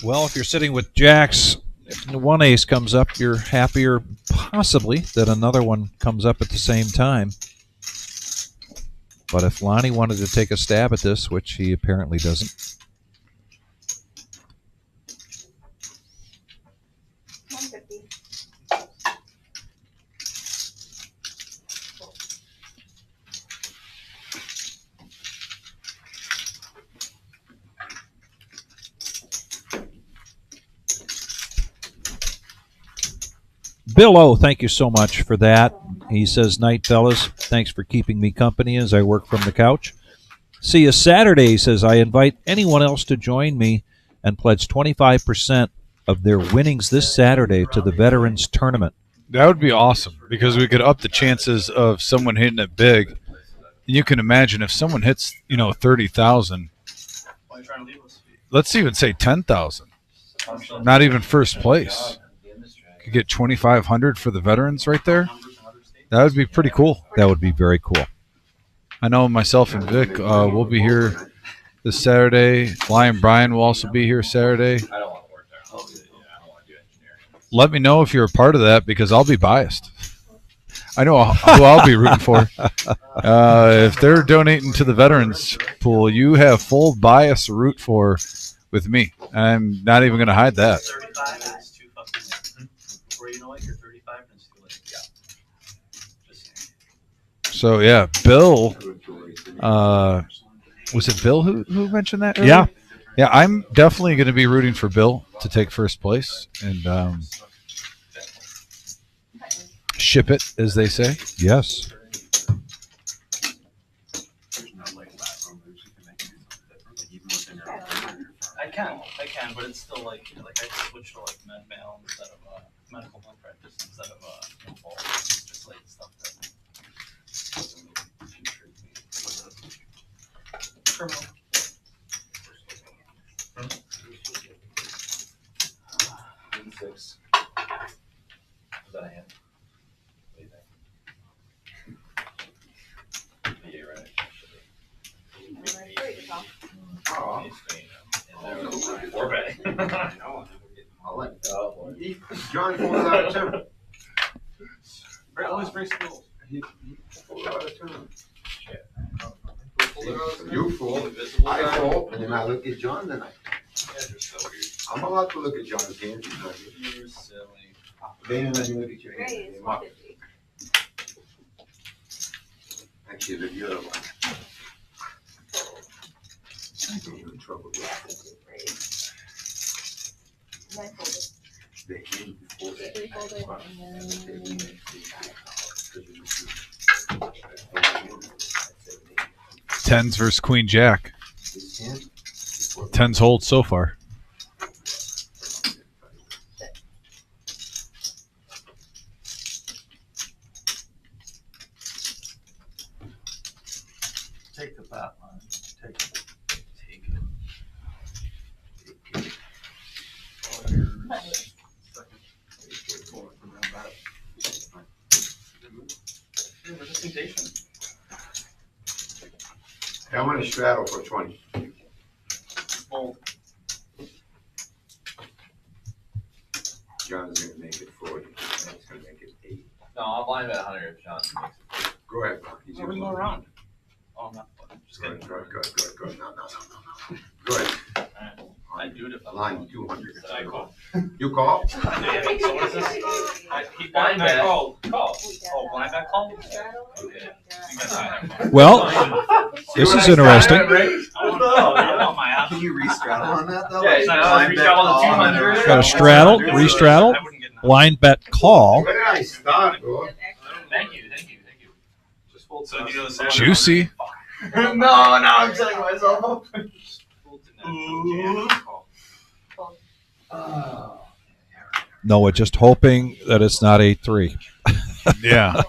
Well, if you're sitting with jacks, if 1 ace comes up, you're happier possibly that another one comes up at the same time. But if Lonnie wanted to take a stab at this, which he apparently doesn't. Bill O, thank you so much for that. He says, night, fellas. Thanks for keeping me company as I work from the couch. See you Saturday, he says. I invite anyone else to join me and pledge 25% of their winnings this Saturday to the Veterans Tournament. That would be awesome because we could up the chances of someone hitting it big. And you can imagine if someone hits, 30,000, let's even say 10,000, not even first place. Could get 2,500 for the veterans right there. That would be pretty cool. That would be very cool. I know myself and Vic will be here this Saturday. Lion Brian will also be here Saturday. I don't want to work there. I don't want to do engineering. Let me know if you're a part of that because I'll be biased. I know who I'll be rooting for. If they're donating to the veterans pool, you have full bias to root for with me. I'm not even going to hide that. 35 and it's too fucking. Before you know it, you're 35 and it's too late. Yeah. Just So yeah, Bill. Was it Bill who mentioned that earlier? Yeah. I'm definitely going to be rooting for Bill to take first place and ship it, as they say. Yes. I can, but it's still like I switched to like med mail instead of medical malpractice instead of info. It's just like stuff that criminal. Six. Was that a hand? What do you think? Yeah, you're right. Four bet. I'll let Oh, John pulled it out of turn. Always very slow. He pulled it out of turn. shit. You fool. I fool, and then I look at John, then You're so weird. I'm allowed to look at John's hands. You're silly. They didn't let me look at your hands. Ray They is mock. 150. Actually, look at the other one. I get you in trouble with And I folded. the hand before that. Three folded and then. Tens versus Queen Jack. This hand before Tens hold so far. Take the bat line. Take it. Representation. I want to straddle for 20. Well, John's gonna make it 40. He's gonna make it 8. No, I'll blind bet 100 if Johnson makes it. Go ahead, Mark. He's we can go around. Oh, I'm not. Just Good, kidding. good. No. Go ahead. I do it if I'm Line 200. So I call. You call? So what is this? He Blind bet. call. Oh, blind bet call? Okay. You got time. Well, this is interesting. I want my ass. Can you re-straddle on that though? Yeah, Like, it's not blind like bet re-straddle the call and then 200. Got a straddle, re-straddle, I wouldn't get that. blind bet call. Where did I start, bro? Thank you. Just fold So do you know the Juicy. No, I'm setting myself up. Noah just hoping that it's not 8-3. Yeah.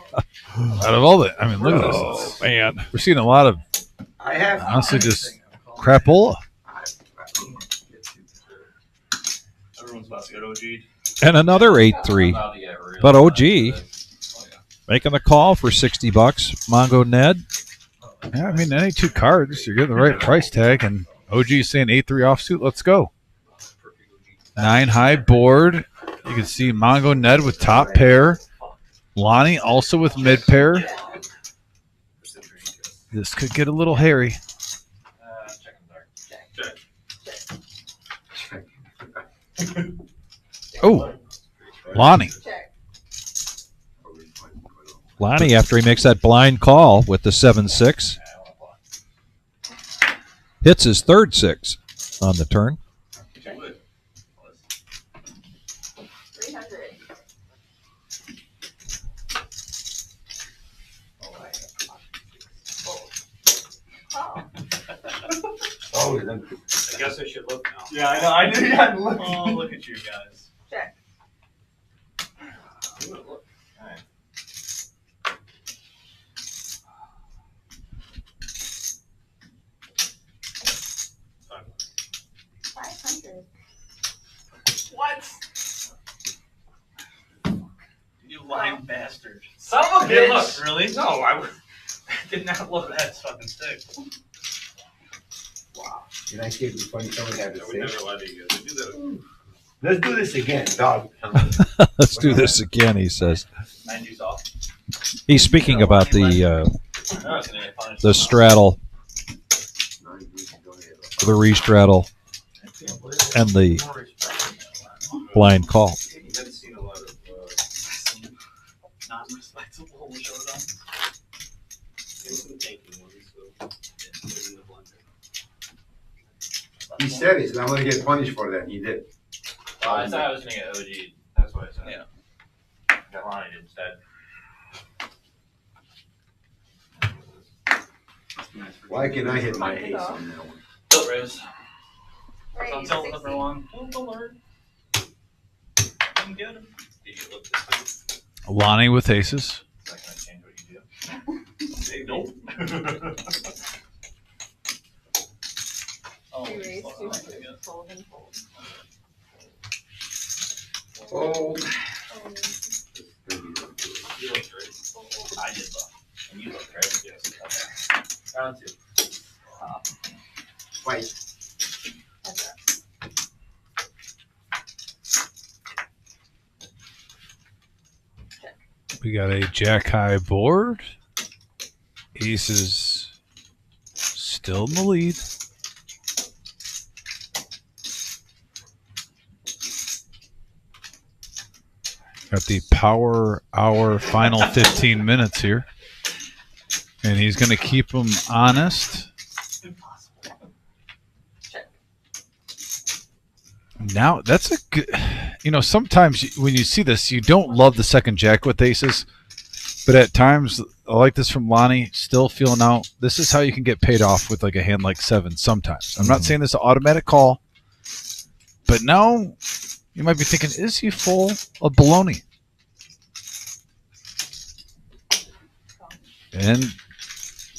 Out of all the, I mean, look at this. Man. We're seeing a lot of, I have. honestly, just crapola. Everyone's about to get OG'd. And another 8-3. About to get real But bad OG. for this. Making the call for $60. Mongo Ned. Yeah, I mean, any two cards, you're getting the right price tag. And OG is saying 8-3 offsuit. Let's go. 9 high board. You can see Mongo Ned with top pair. Lonnie also with mid pair. This could get a little hairy. Oh, Lonnie. Check. Lonnie, after he makes that blind call with the 7-6, hits his third 6 on the turn. 300. Oh, then I guess I should look now. Yeah, I know. I knew you had to look. Oh, look at you guys. Check. Alright. $500. What? You lying bastard. Son of a Hey, bitch. look, really? No, I Did not look that fucking sick. did I say it was funny? Someone had to say. allowed you guys to do that. Let's do this again, dog. Let's do this again, he says. 90s off. He's speaking about the straddle, the re-straddle, and the blind call. You haven't seen a lot of non-responsible showdown. instant tanking ones, so put it in the blender. He said it, and I'm gonna get punished for that. He did. I thought I was gonna get OG. That's what I said. Yeah. Got Lonnie instead. Why can I hit my ace on that one? Tilt raise. Raise Don't tilt number 60.1. Don't alert. Didn't get him. Did you look this way? Lonnie with aces. Is that gonna change what you do? Nope. Oh, We raise fuck, 200. I guess. Fold and fold. Oh. You looked great. I did look. And you looked great. Yes. Okay. Round 2. Fight. We got a jack high board. Aces still in the lead. Got the power hour final 15 minutes here. And he's going to keep them honest. Now, that's a good... You know, sometimes when you see this, you don't love the second jack with aces. But at times, I like this from Lonnie, still feeling out. This is how you can get paid off with like a hand like 7 sometimes. I'm not saying this is an automatic call. But now, you might be thinking, is he full of baloney? And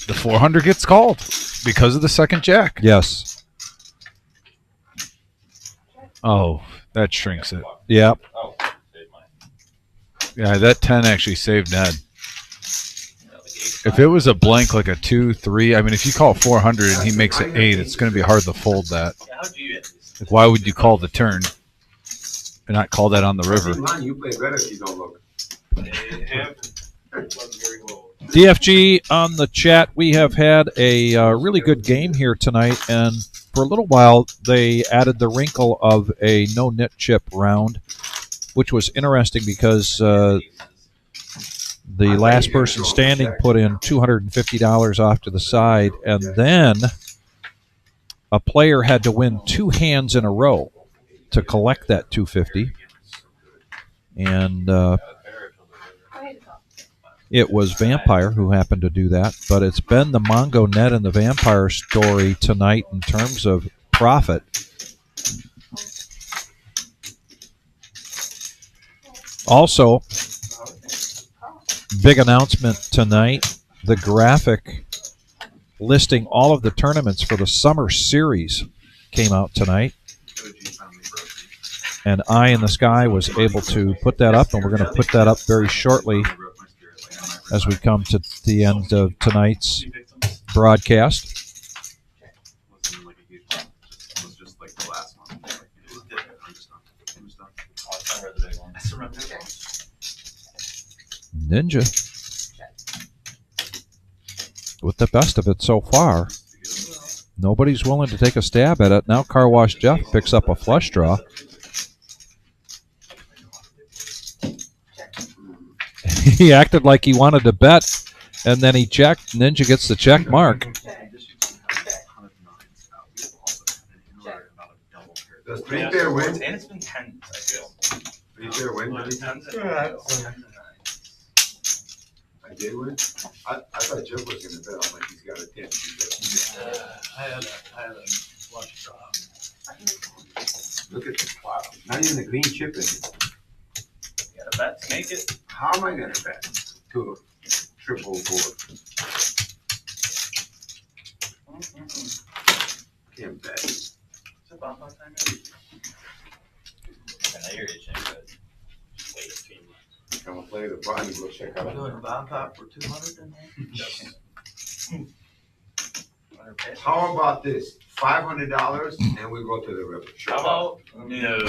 the 400 gets called because of the second jack. Yes. Oh, that shrinks it. Yep. Oh, saved mine. Yeah, that 10 actually saved Ned. If it was a blank like a 2, 3, I mean, if you call 400 and he makes it 8, it's going to be hard to fold that. Yeah, how'd you get this? Like, why would you call the turn and not call that on the river? Ron, you play better if you don't look. They have done very well. DFG on the chat, we have had a really good game here tonight, and for a little while they added the wrinkle of a no-nit chip round, which was interesting because the last person standing put in $250 off to the side, and then a player had to win 2 hands in a row to collect that $250, and it was Vampire who happened to do that, but it's been the Mongo Net and the Vampire story tonight in terms of profit. Also, big announcement tonight, the graphic listing all of the tournaments for the Summer Series came out tonight. And Eye in the Sky was able to put that up, and we're going to put that up very shortly as we come to the end of tonight's broadcast. Ninja with the best of it so far. Nobody's willing to take a stab at it. Now Car Wash Jeff picks up a flush draw. He acted like he wanted to bet, and then he checked. Ninja gets the check mark. Does three pair win? And it's been tens, I feel. Three pair win? I did win? I thought Jeff was gonna bet. I'm like, he's got a 10. I had a flush draw. Look at this. Wow. Not even a green chip in it. You got a bet to make it. How am I gonna bet to a triple board? Can't bet. It's about my time. I know you're itching, but just wait a few months. I'm gonna play the button, go check out. Doing a bomb pop for 200 in there? How about this? $500 and we go to the river. Sure. How about no?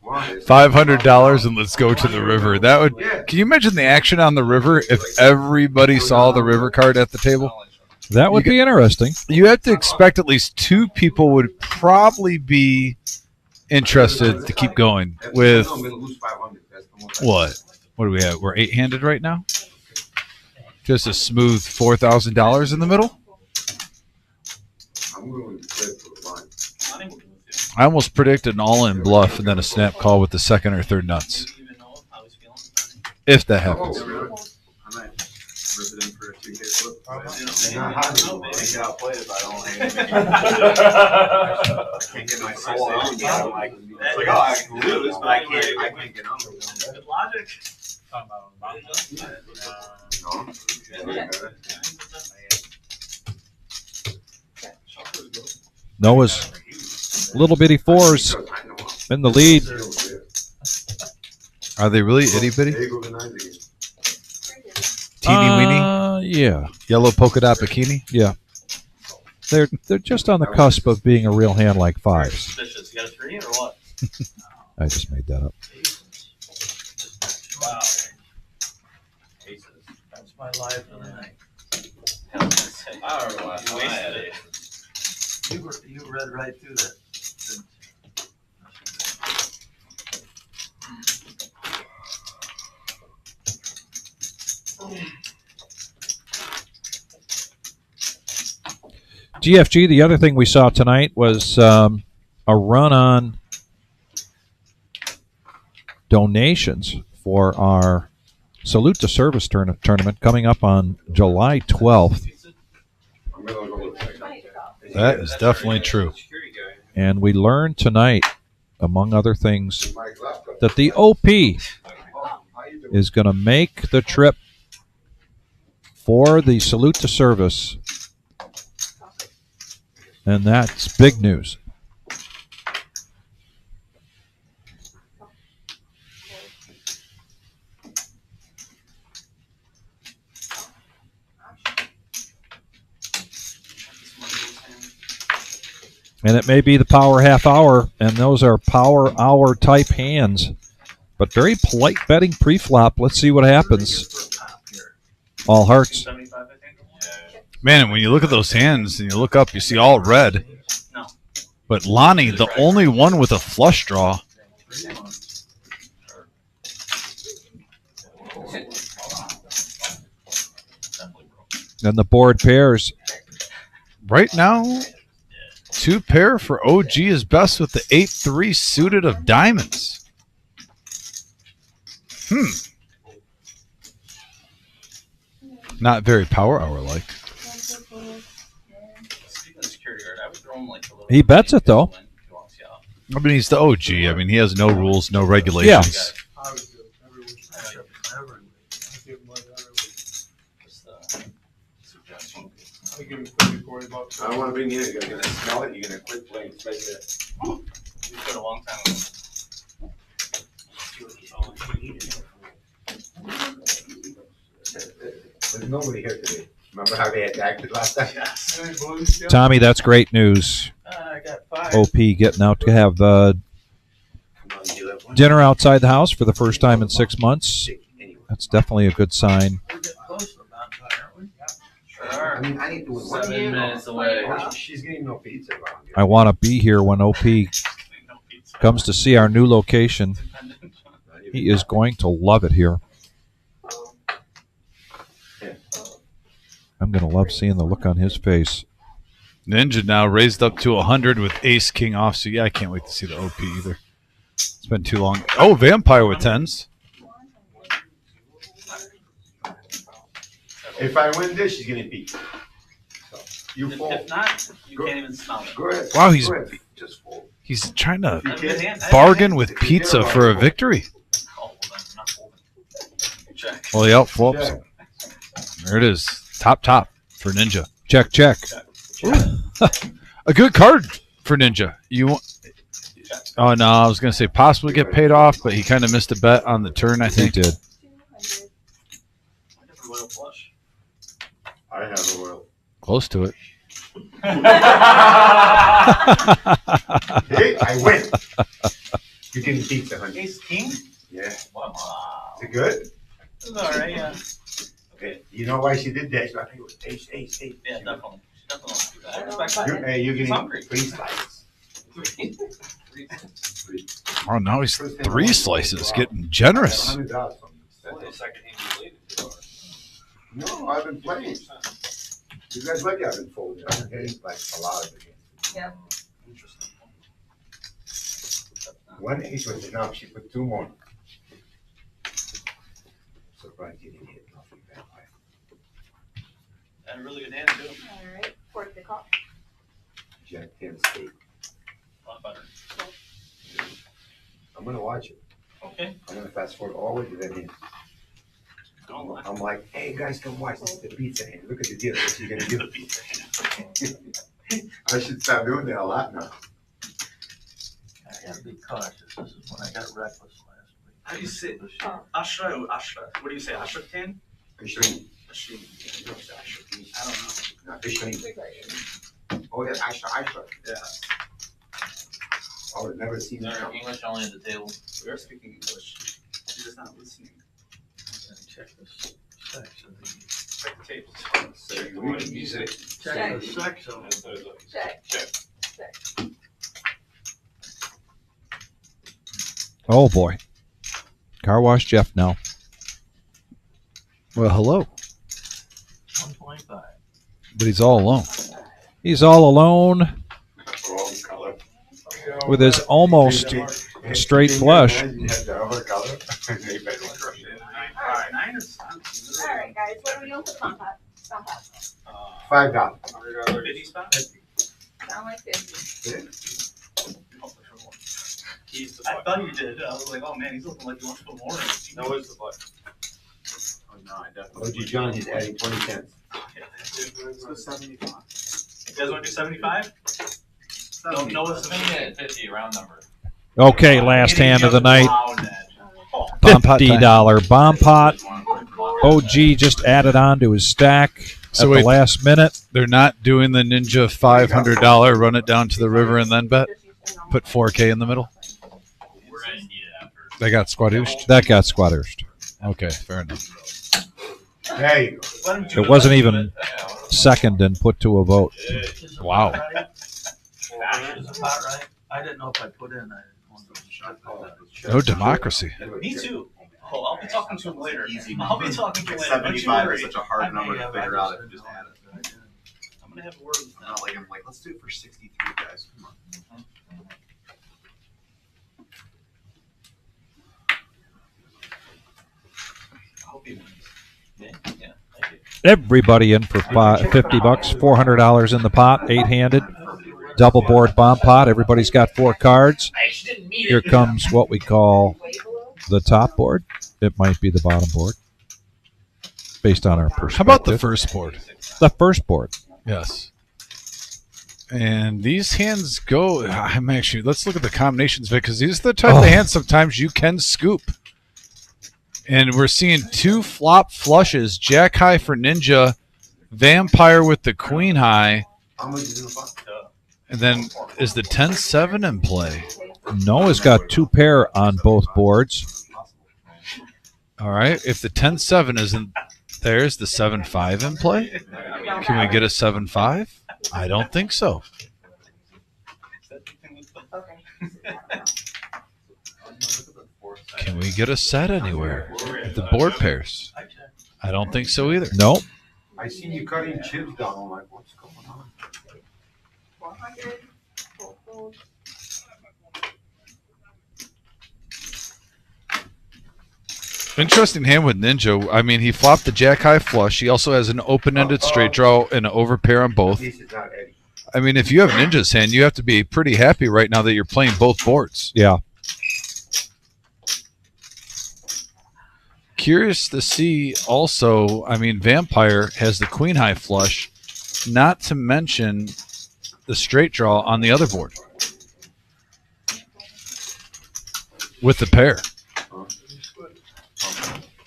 $500 and let's go to the river. That would. Can you imagine the action on the river if everybody saw the river card at the table? That would be interesting. You have to expect at least two people would probably be interested to keep going with what? What do we have? We're 8-handed right now. Just a smooth $4,000 in the middle. I'm willing to play for the line. I almost predicted an all-in bluff and then a snap call with the second or third nuts. If that happens. I might rip it in for a 2K flip. I think I'll play if I don't can't get my soul out. I'm like, oh, I can lose, but I can't get on. Good logic. Noah's little bitty fours in the lead. Are they really itty bitty? Teeny weeny? Yeah. Yellow polka dot bikini? Yeah. They're just on the cusp of being a real hand like fives. Suspicious. You got a 3 or what? I just made that up. Wow. That's my life for the night. I don't know why I had it. You read right through that. GFG, the other thing we saw tonight was a run on donations for our Salute to Service tournament coming up on July 12th. That is definitely true. And we learned tonight, among other things, that the OP is going to make the trip for the Salute to Service. And that's big news. And it may be the power half hour, and those are power hour type hands. But very polite betting pre-flop. Let's see what happens. All hearts. Man, when you look at those hands and you look up, you see all red. No. But Lonnie, the only one with a flush draw. And the board pairs. Right now, 2 pair for OG is best with the 8-3 suited of diamonds. Not very power hour like. He bets it though. I mean, he's the OG. I mean, he has no rules, no regulations. I don't want to bring you in. You're going to smell it. You're going to quit playing. It's right there. We put a long time ago. There's nobody here today. Remember how they acted last time? Yes. Tommy, that's great news. I got 5. OP getting out to have dinner outside the house for the first time in 6 months. That's definitely a good sign. We're getting close to the bonfire, aren't we? mean, I need to win 7 1 hand. minutes away. She's getting no pizza around here. I want to be here when OP comes to see our new location. He is going to love it here. I'm going to love seeing the look on his face. Ninja now raised up to 100 with Ace King off. So yeah, I can't wait to see the OP either. It's been too long. Oh, Vampire with 10s. If I win this, she's getting beat. So, you fold. If not, you can't even smell it. Go ahead. Wow, he's Go ahead. Just fold. he's trying to If you can't- bargain with pizza for a victory. Oh, well, then I'm not folding. Check. Well, he outflips. There it is. Top for Ninja. Check, check. A good card for Ninja. You want? Oh no, I was gonna say possibly get paid off, but he kind of missed a bet on the turn. I He think. did. Royal flush. I have a royal. Close to it. Hey, I win. You're getting pizza, honey. Ace king? Yeah. Wow. Is it good? It's all right, yeah. Okay. You know why she did that? She's like, hey, ace. Yeah, definitely. She definitely wants to do that. I respect You're, that. hey, you're He's getting hungry. 3 slices. Oh, now he's 3 slices, getting generous. $100 from That's the second hand related to ours. you. No, I've been playing. You guys lucky I've been folding. I've been hitting like a lot of the games. Yeah. Interesting. 1 ace was enough. She put 2 more. Surprised you didn't hit nothing that high. And a really good hand, too. Alright, fourth the call. Jack 10 spade. A lot better. I'm gonna watch it. Okay. I'm gonna fast forward all the way to that hand. I'm like, hey guys, come watch. This is the pizza hand. Look at the deal. What you gonna do? I should stop doing that a lot now. I gotta be cautious. This is when I got reckless last week. How do you say Ashra or Ashra? What do you say? Ashra 10? Ashrin. Ashra. I don't know. No, Ashrin. Oh yeah, Ashra. Yeah. I would never see that. They're English only at the table. We are speaking English. You're just not listening. Check this sex of the. Check the tables. So you read music. Check the sex of it. Check. Oh, boy. Car wash Jeff now. Well, hello. 125. But he's all alone. He's all alone Wrong color. with his almost straight flush. You had the other color. Alright, 9 or 7. Alright, guys, what are we doing for comp pot? $5. 50 spot? Sound like 50. I thought you did. I was like, oh man, he's looking like he wants to put more in. No, it's the flush. Oh, no, I definitely. OG John, he's adding 20 cents. Let's go 75. You guys want to do 75? No, it's 50, round number. Okay, last hand of the night. Bomb pot time. $50 bomb pot. OG just added on to his stack So at wait. the last minute. They're not doing the Ninja $500 run it down to the river and then bet. Put 4K in the middle. We're going to need it after. They got squadooshed. That got squattersed. Okay, fair enough. There you go. It wasn't even second and put to a vote. Wow. Is the pot right? I didn't know if I put in. I didn't want to shut No democracy. Me too. Oh, I'll be talking to him later. Easy I'll be talking to him later. Don't you 75 worry. is such a hard number to figure out if you just add it. I'm going to have a word with I'm them. not like, I'm like, let's do it for 63 guys. Come on. I hope he wins. Yeah, thank you. Everybody in for $50, $400 in the pot, 8-handed, double board bomb pot. Everybody's got 4 cards. Here comes what we call the top board. It might be the bottom board, based on our perspective. How about the first board? The first board. Yes. And these hands go. I'm actually. Let's look at the combinations, Vic, because these are the type of hands sometimes you can scoop. And we're seeing 2 flop flushes: Jack high for Ninja, Vampire with the Queen high, How much is in the pot? and then is the 10-7 in play? Noah's got 2 pair on both boards. All right. If the 10-7 isn't There's the 7-5 in play. Can we get a 7-5? I don't think so. Can we get a set anywhere at the board pairs? I don't think so either. Nope. I seen you cutting chips down. I'm like, what's going on? 400. Full fold. Interesting hand with Ninja. I mean, he flopped the jack high flush. He also has an open-ended straight draw and an overpair on both. This is not Eddie. I mean, if you have Ninja's hand, you have to be pretty happy right now that you're playing both boards. Yeah. Curious to see also, I mean, Vampire has the queen high flush, not to mention the straight draw on the other board with the pair.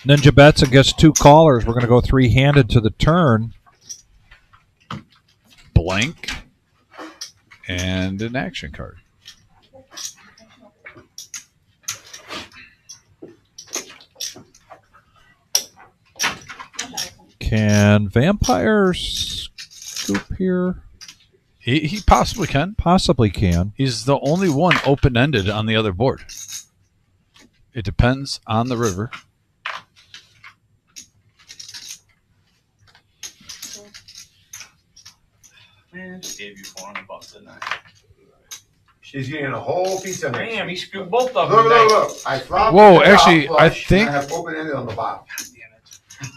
Ninja bets and gets 2 callers. We're going to go 3-handed to the turn. Blank and an action card. Can Vampire scoop here? He possibly can. Possibly can. He's the only one open-ended on the other board. It depends on the river. Man, just gave you $400, didn't I? She's getting a whole piece of it. Damn, he scooped both of them. Look, look, look. I flopped Whoa, the actually, top I flush, think- and I have open-ended on the bottom.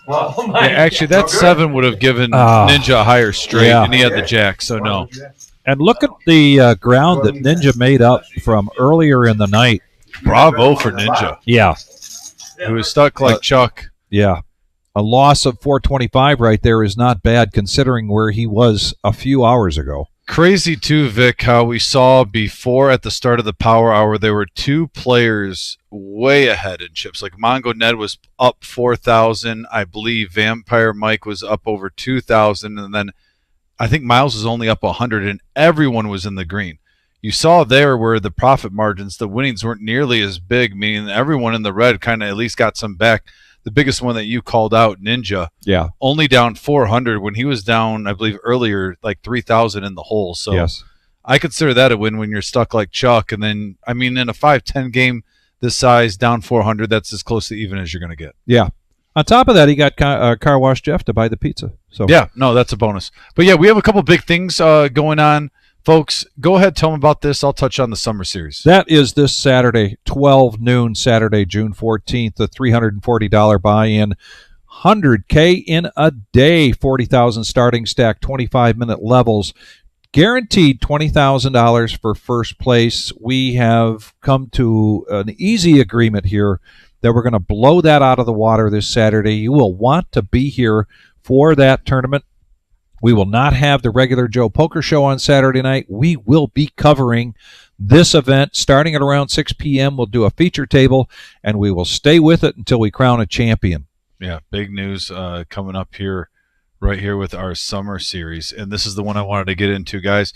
Oh Yeah, my actually, God. that 7 would have given Ninja a higher straight, Yeah. and he had the jack, so no. And look at the ground that Ninja made up from earlier in the night. Bravo for Ninja. Yeah. He was stuck like Chuck. Yeah. A loss of 425 right there is not bad considering where he was a few hours ago. Crazy too, Vic, how we saw before at the start of the power hour, there were 2 players way ahead in chips. Like Mongo Ned was up 4,000. I believe Vampire Mike was up over 2,000. And then I think Miles was only up 100, and everyone was in the green. You saw there where the profit margins, the winnings weren't nearly as big, meaning everyone in the red kind of at least got some back. The biggest one that you called out, Ninja, Yeah. only down 400 when he was down, I believe, earlier, like 3,000 in the hole. So Yes. I consider that a win when you're stuck like Chuck. And then, I mean, in a 5-10 game this size, down 400, that's as close to even as you're going to get. Yeah. On top of that, he got Car Wash Jeff to buy the pizza. So Yeah, no, that's a bonus. But yeah, we have a couple big things going on. Folks, go ahead, tell them about this. I'll touch on the summer series. that is this Saturday, 12 noon, Saturday, June 14th, the $340 buy-in. 100K in a day, 40,000 starting stack, 25-minute levels. Guaranteed $20,000 for first place. We have come to an easy agreement here that we're going to blow that out of the water this Saturday. You will want to be here for that tournament. We will not have the regular Joe Poker Show on Saturday night. We will be covering this event starting at around 6 p.m. We'll do a feature table, and we will stay with it until we crown a champion. Yeah, big news coming up here, right here with our summer series. And this is the one I wanted to get into, guys.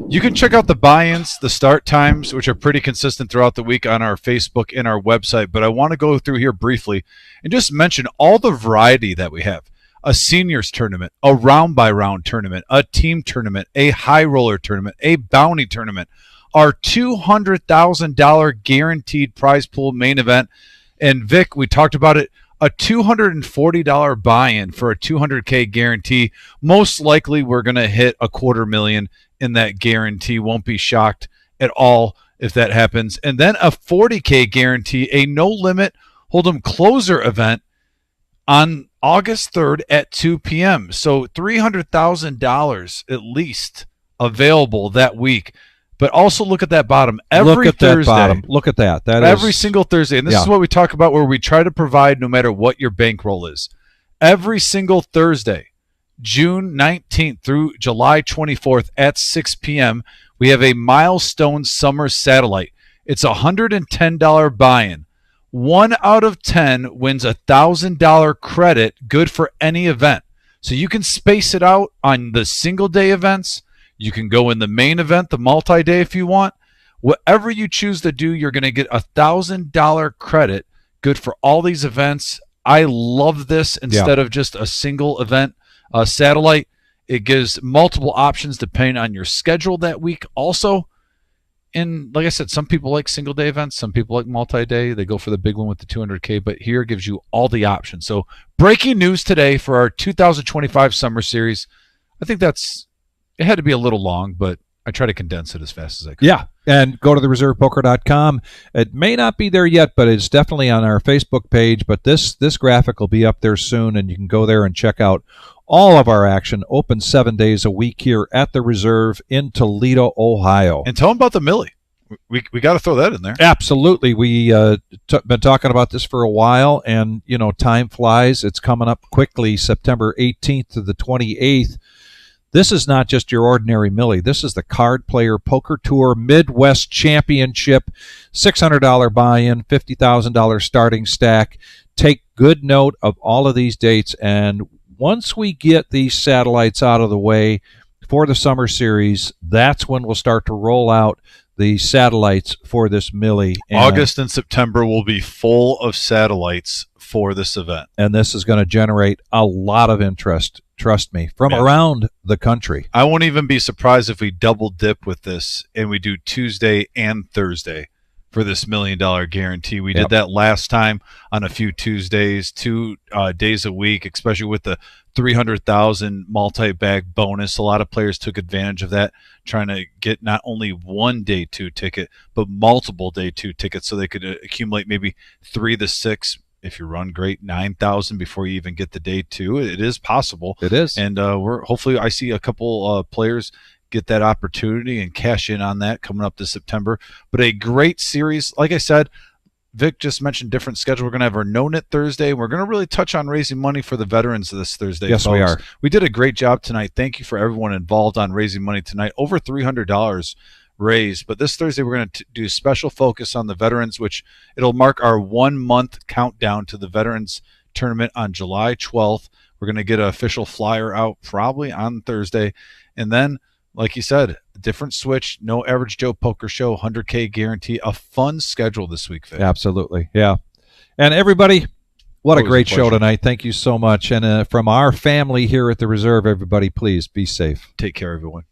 You can check out the buy-ins, the start times, which are pretty consistent throughout the week on our Facebook and our website. But I want to go through here briefly and just mention all the variety that we have. A seniors tournament, a round-by-round tournament, a team tournament, a high roller tournament, a bounty tournament, our $200,000 guaranteed prize pool main event. And Vic, we talked about it, a $240 buy-in for a $200K guarantee. Most likely we're going to hit $250,000 in that guarantee. Won't be shocked at all if that happens. And then a $40K guarantee, a no-limit Hold'em closer event on August 3rd at 2 p.m. So $300,000 at least available that week. But also look at that bottom. Every Look at Thursday, that bottom. Look at that. That every is single Thursday. And this yeah. is what we talk about where we try to provide no matter what your bankroll is. Every single Thursday, June 19th through July 24th at 6 p.m., we have a Milestone Summer Satellite. It's a $110 buy-in. 1 out of 10 wins a $1,000 credit, good for any event. So you can space it out on the single-day events. You can go in the main event, the multi-day if you want. Whatever you choose to do, you're going to get a $1,000 credit, good for all these events. I love this instead of just a single event. Satellite, it gives multiple options depending on your schedule that week also. And like I said, some people like single-day events. Some people like multi-day. They go for the big one with the 200K. But here it gives you all the options. So breaking news today for our 2025 Summer Series. I think it had to be a little long, but I try to condense it as fast as I could. Yeah, and go to thereservepoker.com. It may not be there yet, but it's definitely on our Facebook page. But this graphic will be up there soon, and you can go there and check out all of our action. Open 7 days a week here at the Reserve in Toledo, Ohio. And tell them about the Millie. We got to throw that in there. Absolutely. We been talking about this for a while, and time flies. It's coming up quickly, September 18th to the 28th. This is not just your ordinary Millie. This is the Card Player Poker Tour Midwest Championship. $600 buy-in, $50,000 starting stack. Take good note of all of these dates, and once we get these satellites out of the way for the Summer Series, that's when we'll start to roll out the satellites for this Millie. August and September will be full of satellites for this event. And this is going to generate a lot of interest, trust me, from around the country. I won't even be surprised if we double dip with this and we do Tuesday and Thursday for this $1 million guarantee. We did that last time on a few Tuesdays, 2 days a week, especially with the 300,000 multi-bag bonus. A lot of players took advantage of that, trying to get not only one day 2 ticket, but multiple day 2 tickets so they could accumulate maybe 3 to 6. If you run great, 9,000 before you even get the day 2. It is possible. It is. And hopefully I see a couple players get that opportunity and cash in on that coming up this September. But a great series. Like I said, Vic just mentioned different schedule. We're going to have our No Net Thursday. We're going to really touch on raising money for the veterans this Thursday. Yes, folks. we are. We did a great job tonight. Thank you for everyone involved on raising money tonight. Over $300 raised. But this Thursday, we're going to do a special focus on the veterans, which it'll mark our 1 month countdown to the veterans tournament on July 12th. We're going to get an official flyer out probably on Thursday. And then, like you said, different switch, no average Joe poker show, 100K guarantee, a fun schedule this week, Vic. Absolutely, yeah. And everybody, what a great show pleasure. tonight. Thank you so much. And from our family here at the Reserve, everybody, please be safe. Take care, everyone.